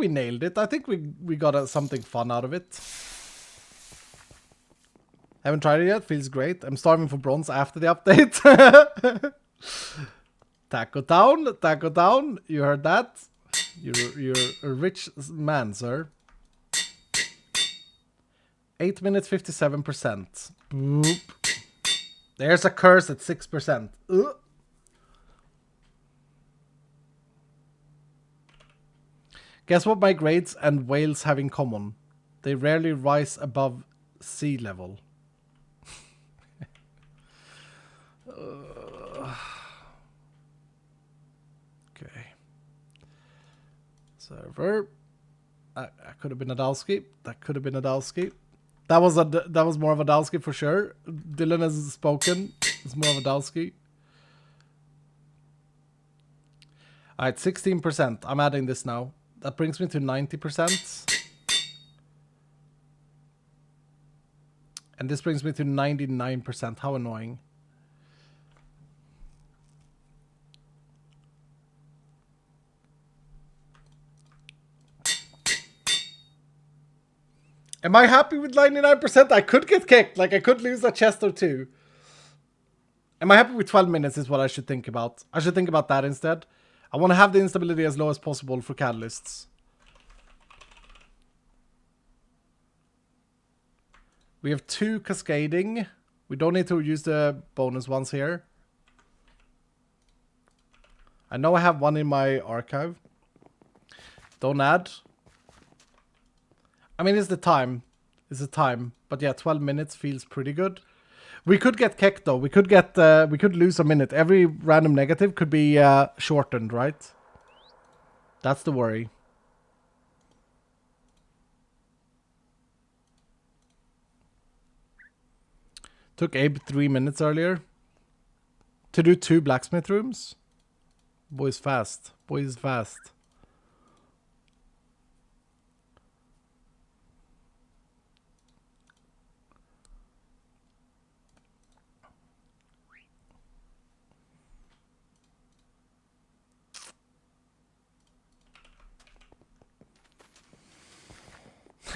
nailed it. I think we got something fun out of it. Haven't tried it yet. Feels great. I'm starving for bronze after the update. Taco Town, Taco Town. You heard that? You're a rich man, sir. 8 minutes, 57%. Boop. There's a curse at 6%. Ugh. Guess what my grades and whales have in common? They rarely rise above sea level. Okay. Server. That could have been a Dowski. That could have been a Dowski. That was more of a Dowski for sure. Dylan has spoken. It's more of a Dowski. Alright, 16%. I'm adding this now. That brings me to 90%. And this brings me to 99%. How annoying. Am I happy with 99%? I could get kicked. Like, I could lose a chest or two. Am I happy with 12 minutes is what I should think about. I should think about that instead. I want to have the instability as low as possible for catalysts. We have 2 cascading. We don't need to use the bonus ones here. I know I have 1 in my archive. Don't add. I mean, it's the time. It's the time. But yeah, 12 minutes feels pretty good. We could get kecked though. We could lose a minute. Every random negative could be shortened, right? That's the worry. Took Abe 3 minutes earlier to do 2 blacksmith rooms. Boy's fast. Boy's fast.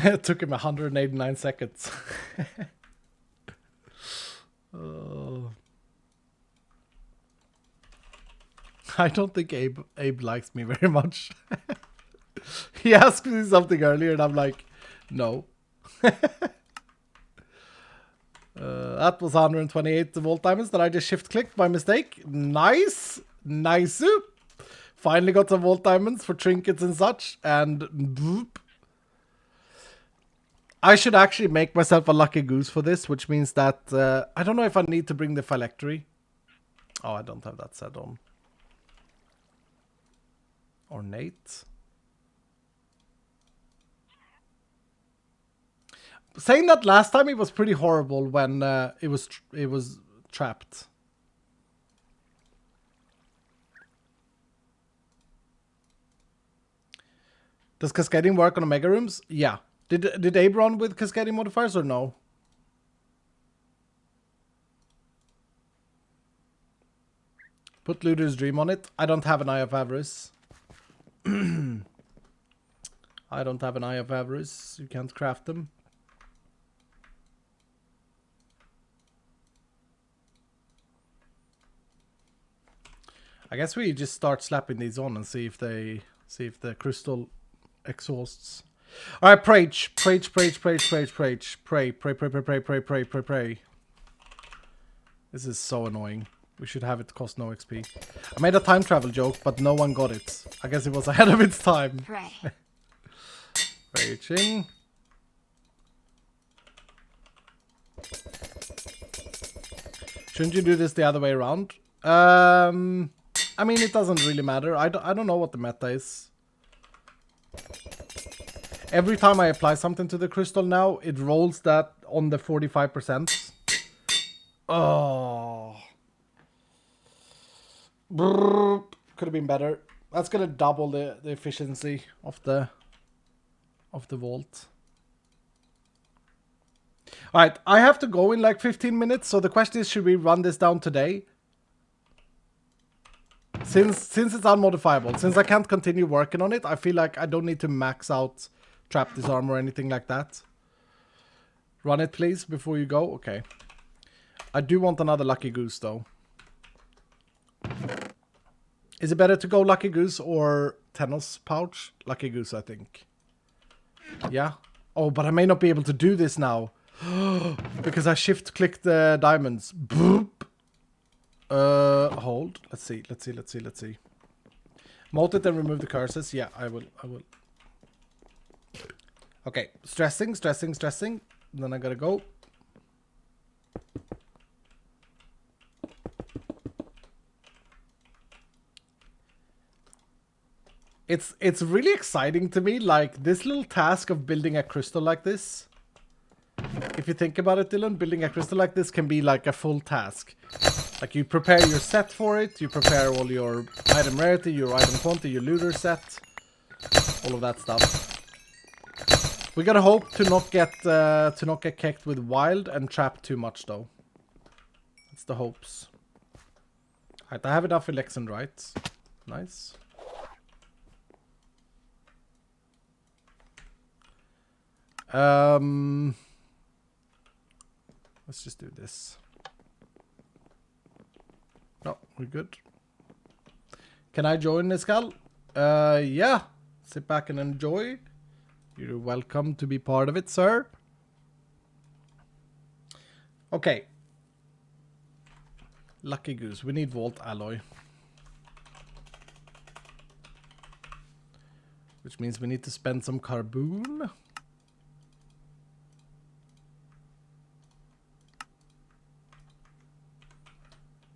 It took him 189 seconds. Oh. I don't think Abe likes me very much. He asked me something earlier and I'm like, no. That was 128 volt diamonds that I just shift clicked by mistake. Nice. Nice. Finally got some volt diamonds for trinkets and such. And boop. I should actually make myself a lucky goose for this, which means that I don't know if I need to bring the phylactery. Oh, I don't have that set on. Ornate. Saying that last time it was pretty horrible when it was trapped. Does cascading work on Omega rooms? Yeah. Did Abe run with cascading modifiers or no? Put Looter's Dream on it. I don't have an Eye of Avarice. I don't have an Eye of Avarice. You can't craft them. I guess we just start slapping these on and see if the crystal exhausts. All right, pray. This is so annoying. We should have it cost no XP. I made a time travel joke, but no one got it. I guess it was ahead of its time. Pray. Raging. Shouldn't you do this the other way around? I mean, it doesn't really matter. I don't know what the meta is. Every time I apply something to the crystal now, it rolls that on the 45%. Oh. Could have been better. That's gonna double the efficiency of the vault. Alright, I have to go in like 15 minutes, so the question is, should we run this down today? Since it's unmodifiable, since I can't continue working on it, I feel like I don't need to max out trap disarm or anything like that. Run it, please, before you go. Okay. I do want another Lucky Goose, though. Is it better to go Lucky Goose or Tenos Pouch? Lucky Goose, I think. Yeah? Oh, but I may not be able to do this now. Because I shift-clicked the diamonds. Boop. Hold. Let's see. Mold it and remove the curses. Yeah, I will. Okay, stressing. Then I gotta go. It's really exciting to me, like this little task of building a crystal like this. If you think about it, Dylan, building a crystal like this can be like a full task. Like you prepare your set for it, you prepare all your item rarity, your item quantity, your looter set, all of that stuff. We gotta hope to not get kecked with wild and trapped too much though. That's the hopes. Alright, I have enough elixir, right? Nice. Let's just do this. No, we're good. Can I join this, Cal? Yeah. Sit back and enjoy. You're welcome to be part of it, sir. Okay. Lucky goose. We need vault alloy. Which means we need to spend some carbon.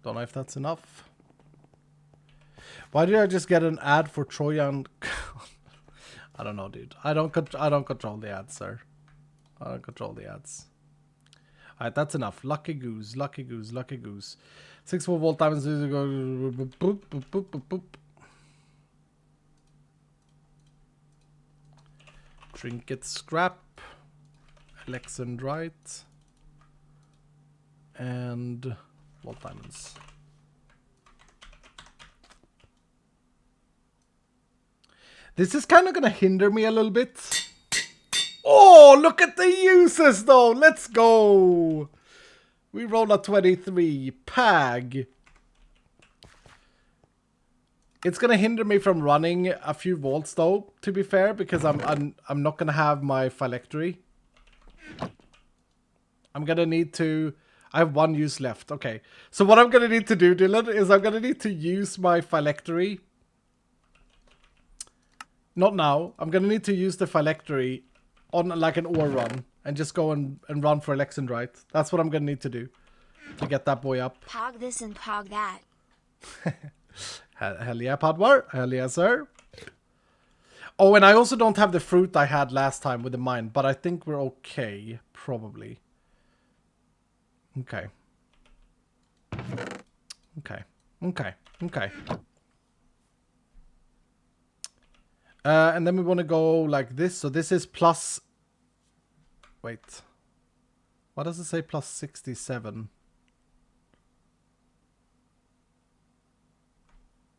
Don't know if that's enough. Why did I just get an ad for Trojan? I don't know, dude. I don't control the ads, sir. I don't control the ads. Alright, that's enough. Lucky goose, lucky goose, lucky goose. 6 volt diamonds. Boop, boop, boop, boop, boop. Trinket scrap. Alexandrite. And volt diamonds. This is kind of gonna hinder me a little bit. Oh, look at the uses though. Let's go. We roll a 23. Pag. It's gonna hinder me from running a few volts though, to be fair, because I'm not gonna have my phylactery. I'm gonna need to. I have 1 use left. Okay. So what I'm gonna need to do, Dylan, is I'm gonna need to use my phylactery. Not now. I'm gonna need to use the phylactery on like an ore run and just go and run for Alexandrite. That's what I'm gonna need to do to get that boy up. Pog this and pog that. Hell yeah, Padwar. Hell yeah, sir. Oh, and I also don't have the fruit I had last time with the mine, but I think we're okay, probably. Okay. Okay. Okay. Okay. And then we want to go like this. So this is plus... Wait. What does it say? Plus 67.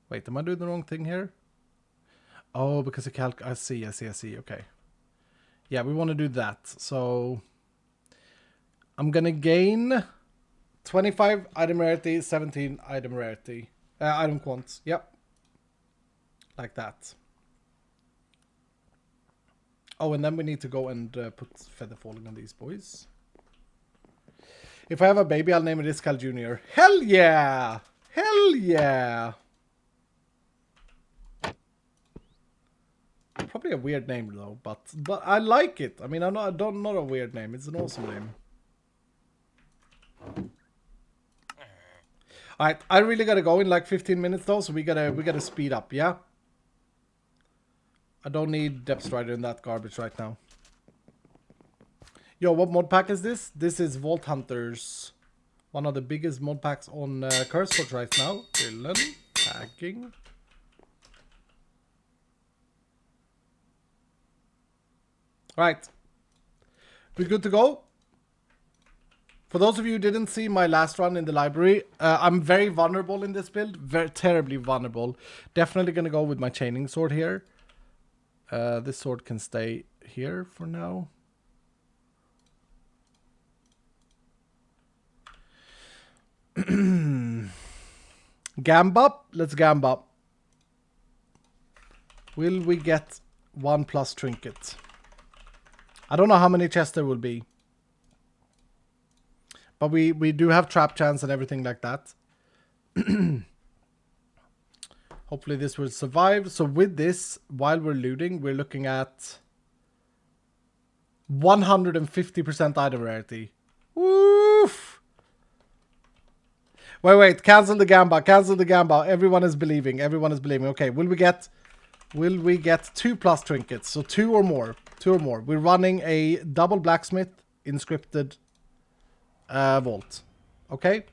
Wait, am I doing the wrong thing here? Oh, because I see. Okay. Yeah, we want to do that. So I'm going to gain 25 item rarity, 17 item rarity. Item quants. Yep. Like that. Oh, and then we need to go and put feather falling on these boys. If I have a baby, I'll name it Iskal Jr. Hell yeah! Hell yeah! Probably a weird name though, but I like it. I mean, not a weird name. It's an awesome name. All right, I really gotta go in like 15 minutes though, so we gotta speed up. Yeah. I don't need Depth Strider in that garbage right now. Yo, what mod pack is this? This is Vault Hunters. One of the biggest mod packs on CurseForge right now. Dylan, packing. Right. We're good to go. For those of you who didn't see my last run in the library, I'm very vulnerable in this build. Very terribly vulnerable. Definitely going to go with my chaining sword here. This sword can stay here for now. Gamba. Let's gamba. Will we get 1+ trinket? I don't know how many chests there will be. But we do have trap chance and everything like that. Hopefully this will survive. So with this, while we're looting, we're looking at 150% item rarity. Woof! Wait. Cancel the gamba. Cancel the gamba. Everyone is believing. Everyone is believing. Okay, will we get 2+ trinkets? So 2 or more. 2 or more. We're running a double blacksmith inscripted vault. Okay?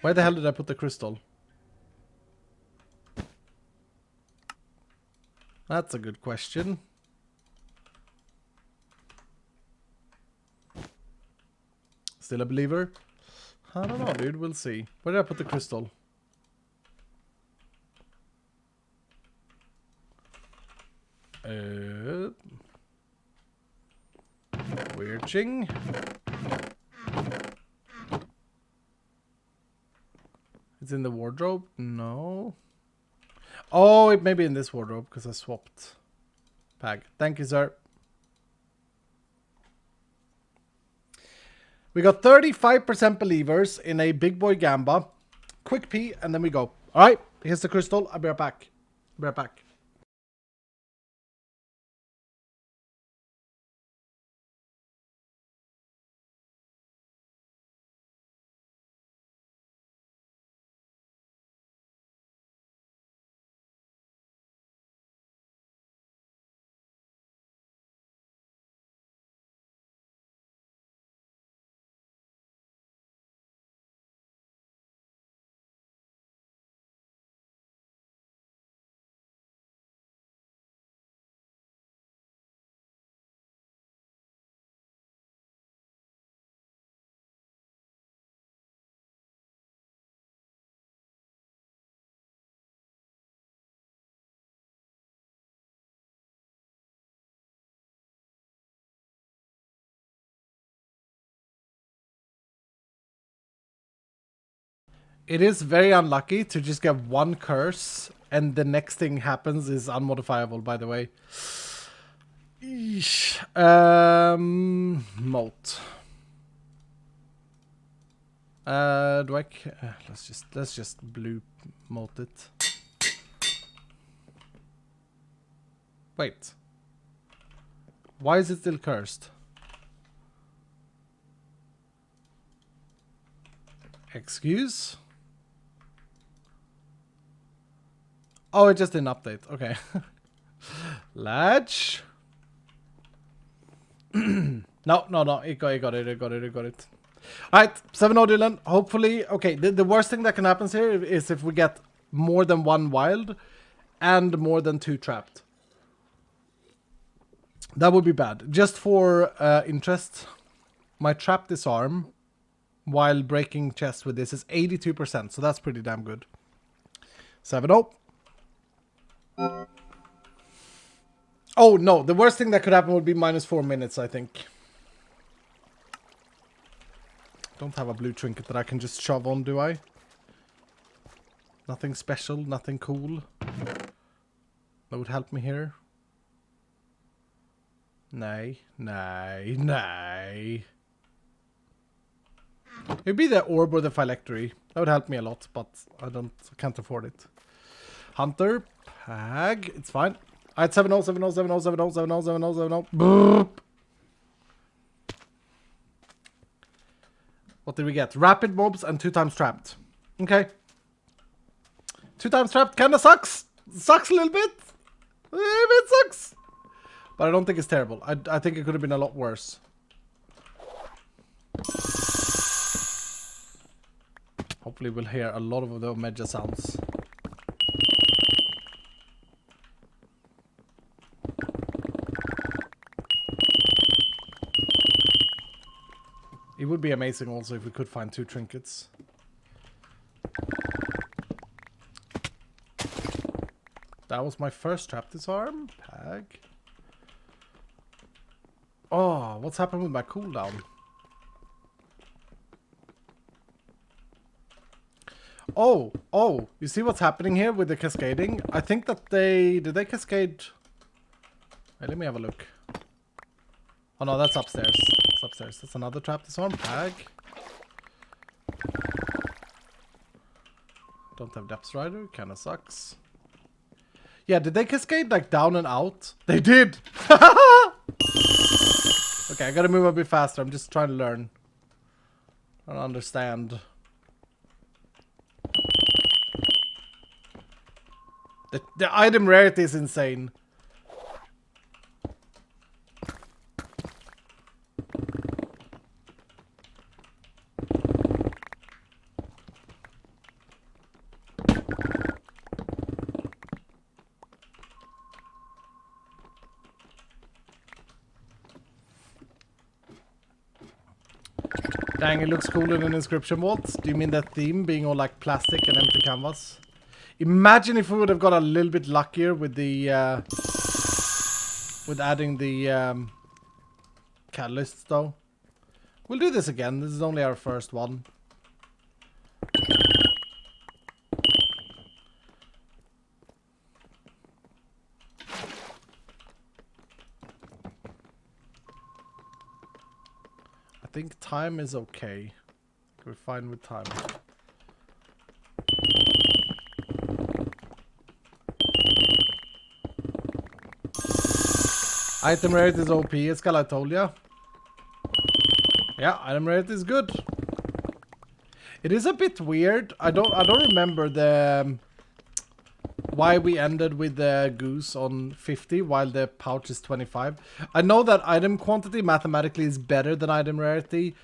Where the hell did I put the crystal? That's a good question. Still a believer? I don't know, dude. We'll see. Where did I put the crystal? Weirding. It's in the wardrobe? No. Oh, it may be in this wardrobe because I swapped. Pag. Thank you, sir. We got 35% believers in a big boy gamba. Quick pee, and then we go. All right, here's the crystal. I'll be right back. Be right back. It is very unlucky to just get one curse and the next thing happens is unmodifiable, by the way. Eesh. Moat. Do I? Let's just blue moat it. Wait. Why is it still cursed? Excuse? Oh, it just didn't update. Okay. Latch. No. It got it. Alright, 7-0 Dylan. Hopefully, okay, the worst thing that can happen here is if we get more than one wild and more than 2 trapped. That would be bad. Just for interest, my trap disarm while breaking chest with this is 82%, so that's pretty damn good. 7-0. Oh no, the worst thing that could happen would be -4 minutes, I think. Don't have a blue trinket that I can just shove on, do I? Nothing special, nothing cool. That would help me here. Nay. It'd be the orb or the phylactery. That would help me a lot, but I can't afford it. Hunter, Pag, it's fine. Alright, 7-0. Boop. What did we get? Rapid mobs and 2 times trapped. Okay. 2 times trapped kinda sucks. Sucks a little bit. It sucks. But I don't think it's terrible. I think it could have been a lot worse. Hopefully we'll hear a lot of the Omega sounds. It would be amazing also if we could find 2 trinkets. That was my first trap disarm. Pag. Oh, what's happened with my cooldown? Oh, you see what's happening here with the cascading? I think that did they cascade? Wait, let me have a look. Oh no, that's upstairs. It's upstairs. That's another trap disarm. Pag. Don't have depth strider. Kinda sucks. Yeah, did they cascade like down and out? They did! Okay, I gotta move a bit faster. I'm just trying to learn. I don't understand. The item rarity is insane. Dang, it looks cool in an inscription vault. Do you mean that theme being all like plastic and empty canvas? Imagine if we would have got a little bit luckier with the with adding the catalysts though. We'll do this again. This is only our first one. I think time is okay. We're fine with time. Item rate is OP, Escal, I told ya. Yeah, item rate is good. It is a bit weird. I don't remember the why we ended with the goose on 50 while the pouch is 25. I know that item quantity mathematically is better than item rarity,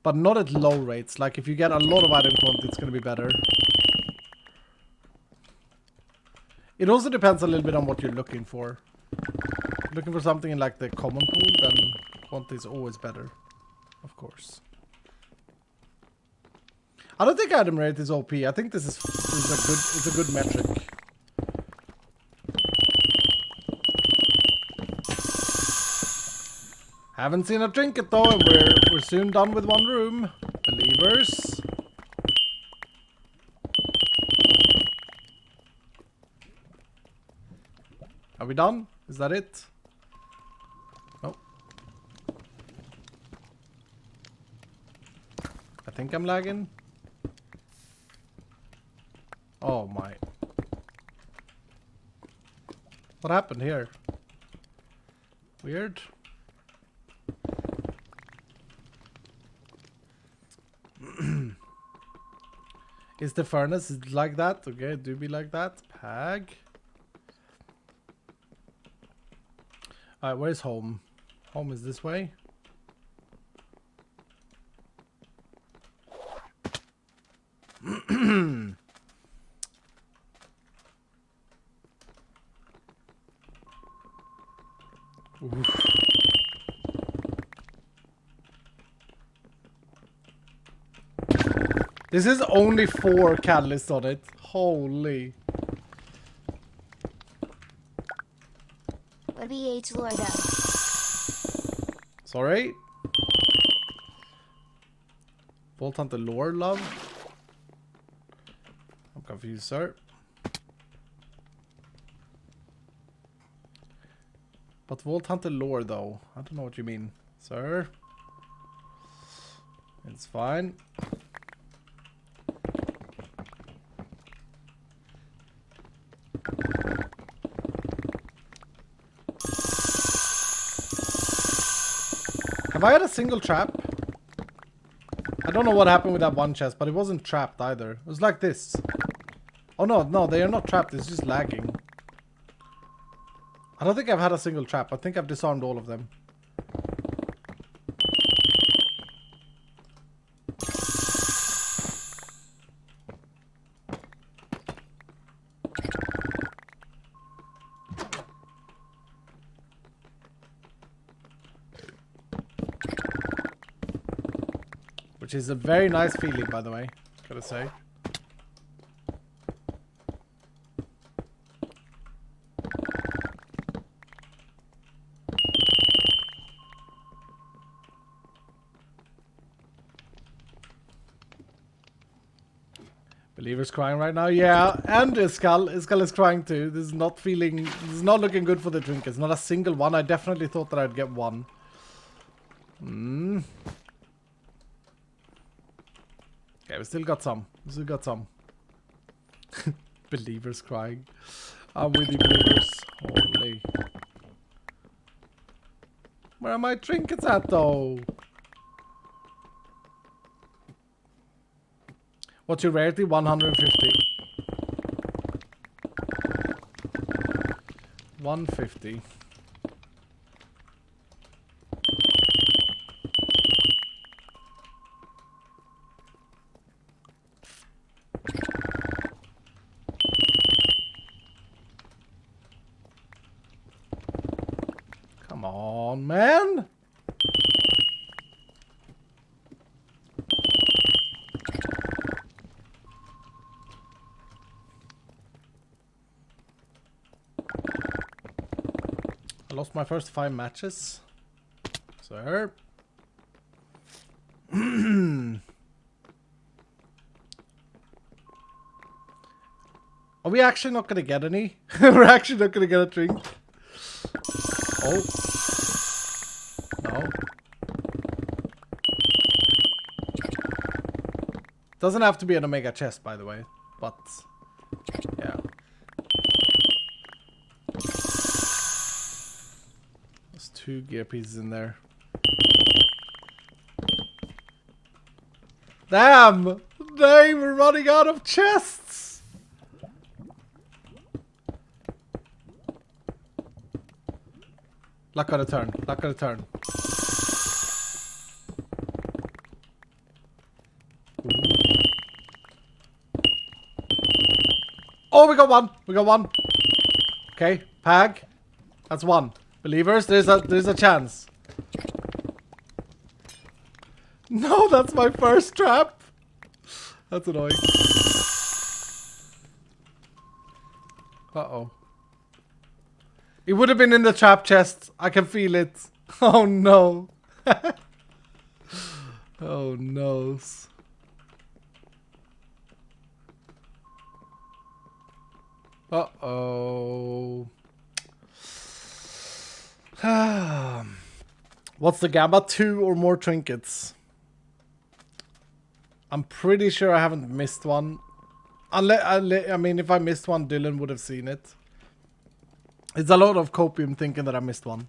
but not at low rates. Like if you get a lot of item quantity, it's going to be better. It also depends a little bit on what you're looking for. Looking for something in like the common pool, then quantity is always better, of course. I don't think item rate is OP. I think this is a good metric. Haven't seen a trinket though, and we're soon done with one room. Believers. Are we done? Is that it? No. I think I'm lagging. Oh my. What happened here? Weird. Is the furnace like that? Okay, do be like that. Pag. Alright, where's home? Home is this way. This is only 4 catalysts on it. Holy. What BH Lord up? Sorry? Vault Hunter lore, love? I'm confused, sir. But Vault Hunter lore, though. I don't know what you mean, sir. It's fine. Have I had a single trap? I don't know what happened with that one chest, but it wasn't trapped either. It was like this. Oh no, they are not trapped, it's just lagging. I don't think I've had a single trap. I think I've disarmed all of them. Which is a very nice feeling, by the way, gotta say. Believer's crying right now, yeah, and Iskal is crying too. This is not looking good for the trinkets. Not a single one. I definitely thought that I'd get one. Okay, we still got some. Believers crying. I'm with you, believers. Holy. Where are my trinkets at, though? What's your rarity? 150. 150. Come on, man. I lost my first 5 matches. Sir. Are we actually not gonna get any? We're actually not gonna get a drink. Oh. No. Doesn't have to be an Omega chest, by the way. But, yeah. There's 2 gear pieces in there. Damn! They were running out of chests! Luck on a turn. Luck on a turn. Oh, we got one. We got one. Okay, Pag. That's 1. Believers, there's a chance. No, that's my first trap. That's annoying. Uh-oh. It would have been in the trap chest. I can feel it. Oh no. Oh no. Uh-oh. What's the gamma? 2 or more trinkets. I'm pretty sure I haven't missed one. I mean, if I missed one, Dylan would have seen it. It's a lot of copium thinking that I missed one.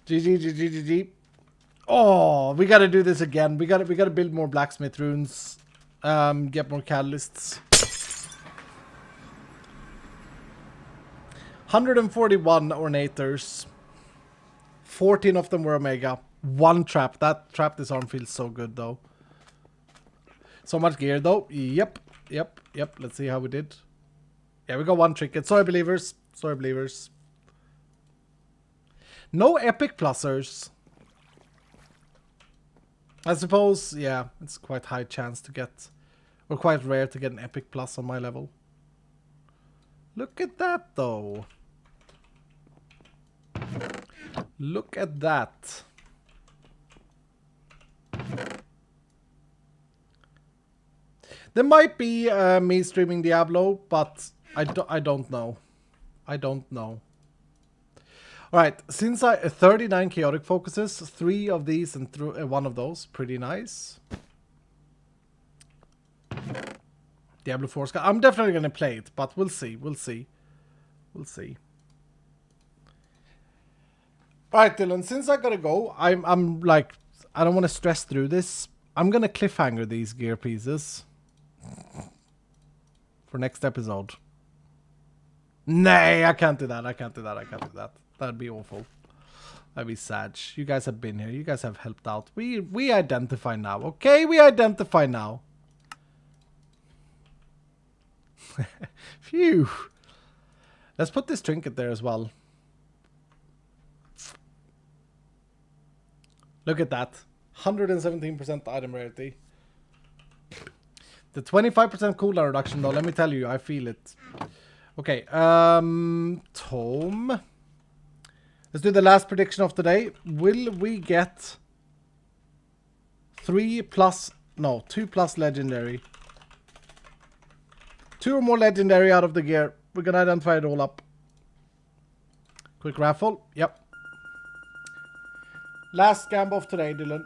GG. Oh, we gotta do this again. We gotta build more blacksmith runes. Get more catalysts. 141 ornators. 14 of them were Omega. 1 trap. That trap disarm feels so good though. So much gear though. Yep. Let's see how we did. Yeah, we got 1 trinket. Sorry, believers. Sorry, believers. No epic plusers. I suppose, yeah, it's quite high chance to get, or quite rare to get an epic plus on my level. Look at that though. Look at that. There might be me streaming Diablo, but I don't know. I don't know. Alright, since 39 chaotic focuses, 3 of these and 1 of those, pretty nice. Diablo 4 Sky. I'm definitely gonna play it, but we'll see. We'll see. Alright, Dylan, since I gotta go, I'm like, I don't want to stress through this. I'm gonna cliffhanger these gear pieces for next episode. Nay, I can't do that. That'd be awful. That'd be sad. You guys have been here. You guys have helped out. We identify now, okay? We identify now. Phew. Let's put this trinket there as well. Look at that. 117% item rarity. The 25% cooldown reduction though, let me tell you, I feel it. Okay, Tome. Let's do the last prediction of the day. Will we get 2 plus legendary? 2 or more legendary out of the gear. We're gonna identify it all up. Quick raffle. Yep. Last scam of today, Dylan.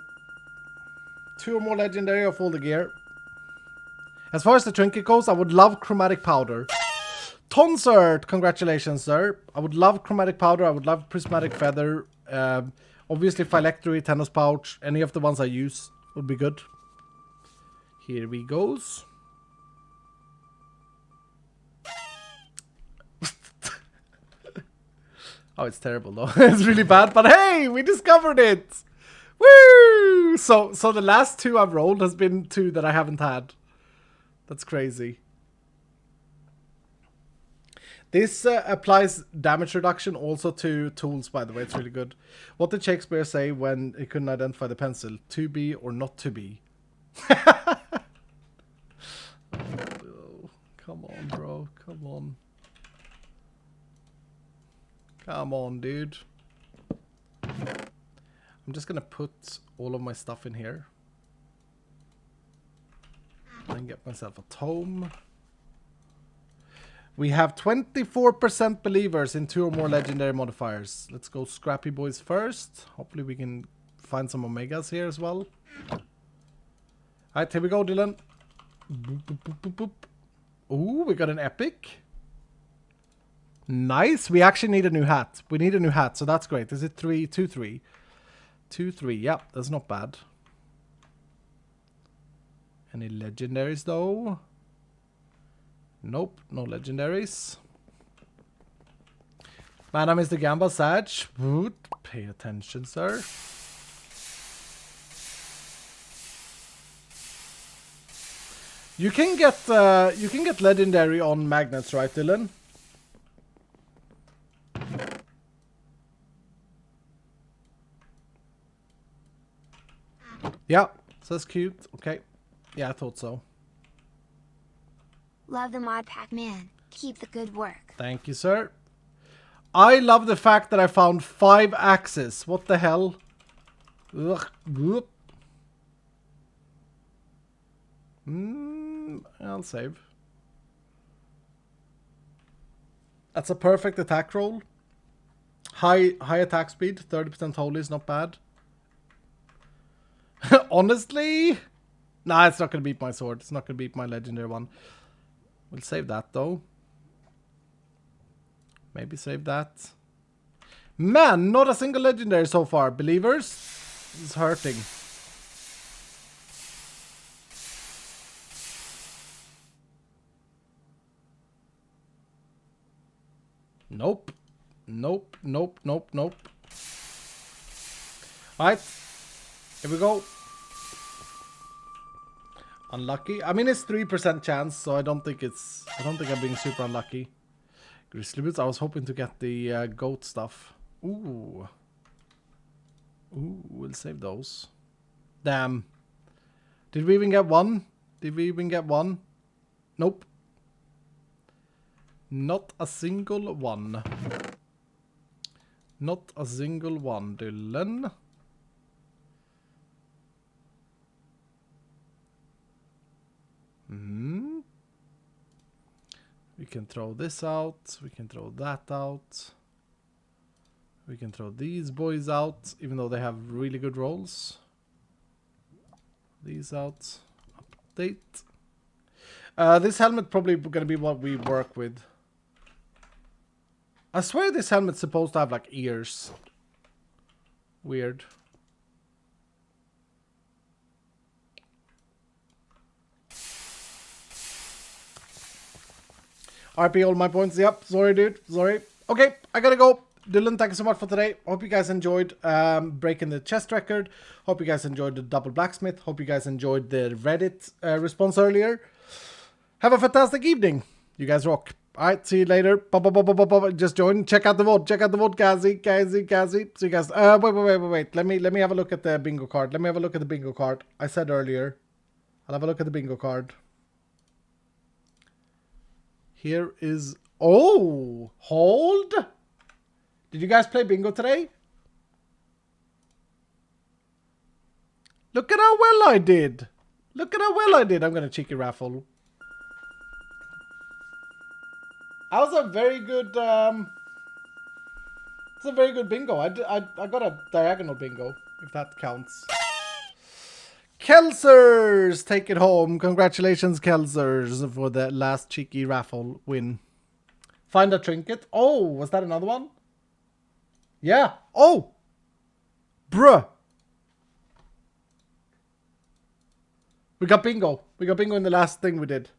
2 or more legendary of all the gear. As far as the trinket goes, I would love chromatic powder. Tonsert! Congratulations, sir. I would love chromatic powder. I would love prismatic feather. Obviously, phylactery, tennis pouch. Any of the ones I use would be good. Here we goes. Oh, it's terrible though. It's really bad, but hey, we discovered it! Woo! So the last 2 I've rolled has been 2 that I haven't had. That's crazy. This applies damage reduction also to tools, by the way. It's really good. What did Shakespeare say when he couldn't identify the pencil? To be or not to be? Oh, come on, bro. Come on. Come on, dude. I'm just gonna put all of my stuff in here. And get myself a tome. We have 24% believers in 2 or more legendary modifiers. Let's go Scrappy Boys first. Hopefully we can find some Omegas here as well. Alright, here we go, Dylan. Boop, boop, boop, boop, boop. Ooh, we got an epic. Nice. We actually need a new hat. We need a new hat, so that's great. Is it 3, 2, 3? 2, 3. Yep, that's not bad. Any legendaries, though? Nope, no legendaries. My name is the Gamba Sage. Pay attention, sir. You can get legendary on magnets, right, Dylan? Yeah, says cute. Okay. Yeah, I thought so. Love the mod pack, man. Keep the good work. Thank you, sir. I love the fact that I found 5 axes. What the hell? Ugh. Whoop. I'll save. That's a perfect attack roll. High attack speed. 30% holy is not bad. Honestly? Nah, it's not going to beat my sword. It's not going to beat my legendary one. We'll save that, though. Maybe save that. Man, not a single legendary so far. Believers? This is hurting. Nope. Nope, nope, nope, nope. Alright. Here we go. Unlucky. I mean, it's 3% chance, so I don't think I'm being super unlucky. Grizzly boots. I was hoping to get the goat stuff. Ooh. Ooh, we'll save those. Damn. Did we even get one? Did we even get one? Nope. Not a single one. Not a single one, Dylan. We can throw this out. We can throw that out. We can throw these boys out, even though they have really good rolls. These out. Update. This helmet probably going to be what we work with. I swear this helmet's supposed to have like ears. Weird. RP all my points. Yep. Sorry, dude. Sorry. Okay, I gotta go. Dylan, thank you so much for today. Hope you guys enjoyed breaking the chest record. Hope you guys enjoyed the double blacksmith. Hope you guys enjoyed the Reddit response earlier. Have a fantastic evening. You guys rock. Alright, see you later. Just join. Check out the VOD. Check out the VOD, Kazi. See you guys. Wait. Let me have a look at the bingo card. Let me have a look at the bingo card. I said earlier. I'll have a look at the bingo card. Here is... Oh! Hold! Did you guys play bingo today? Look at how well I did! Look at how well I did! I'm gonna cheeky raffle. That was a very good... It's a very good bingo. I got a diagonal bingo, if that counts. Kelsers! Take it home. Congratulations, Kelsers, for the last cheeky raffle win. Find a trinket. Oh, was that another one? Yeah. Oh! Bruh. We got bingo. We got bingo in the last thing we did.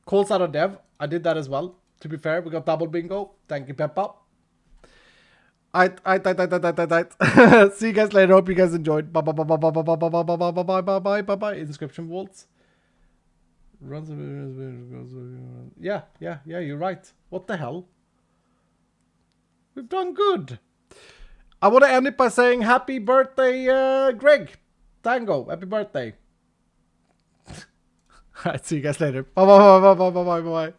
Calls out of dev. I did that as well. To be fair, we got double bingo. Thank you, Peppa. Aight. See you guys later. Hope you guys enjoyed. Bye. Inscription vaults. Yeah, you're right. What the hell? We've done good. I want to end it by saying happy birthday, Greg. Tango, happy birthday. Alright, see you guys later. Bye.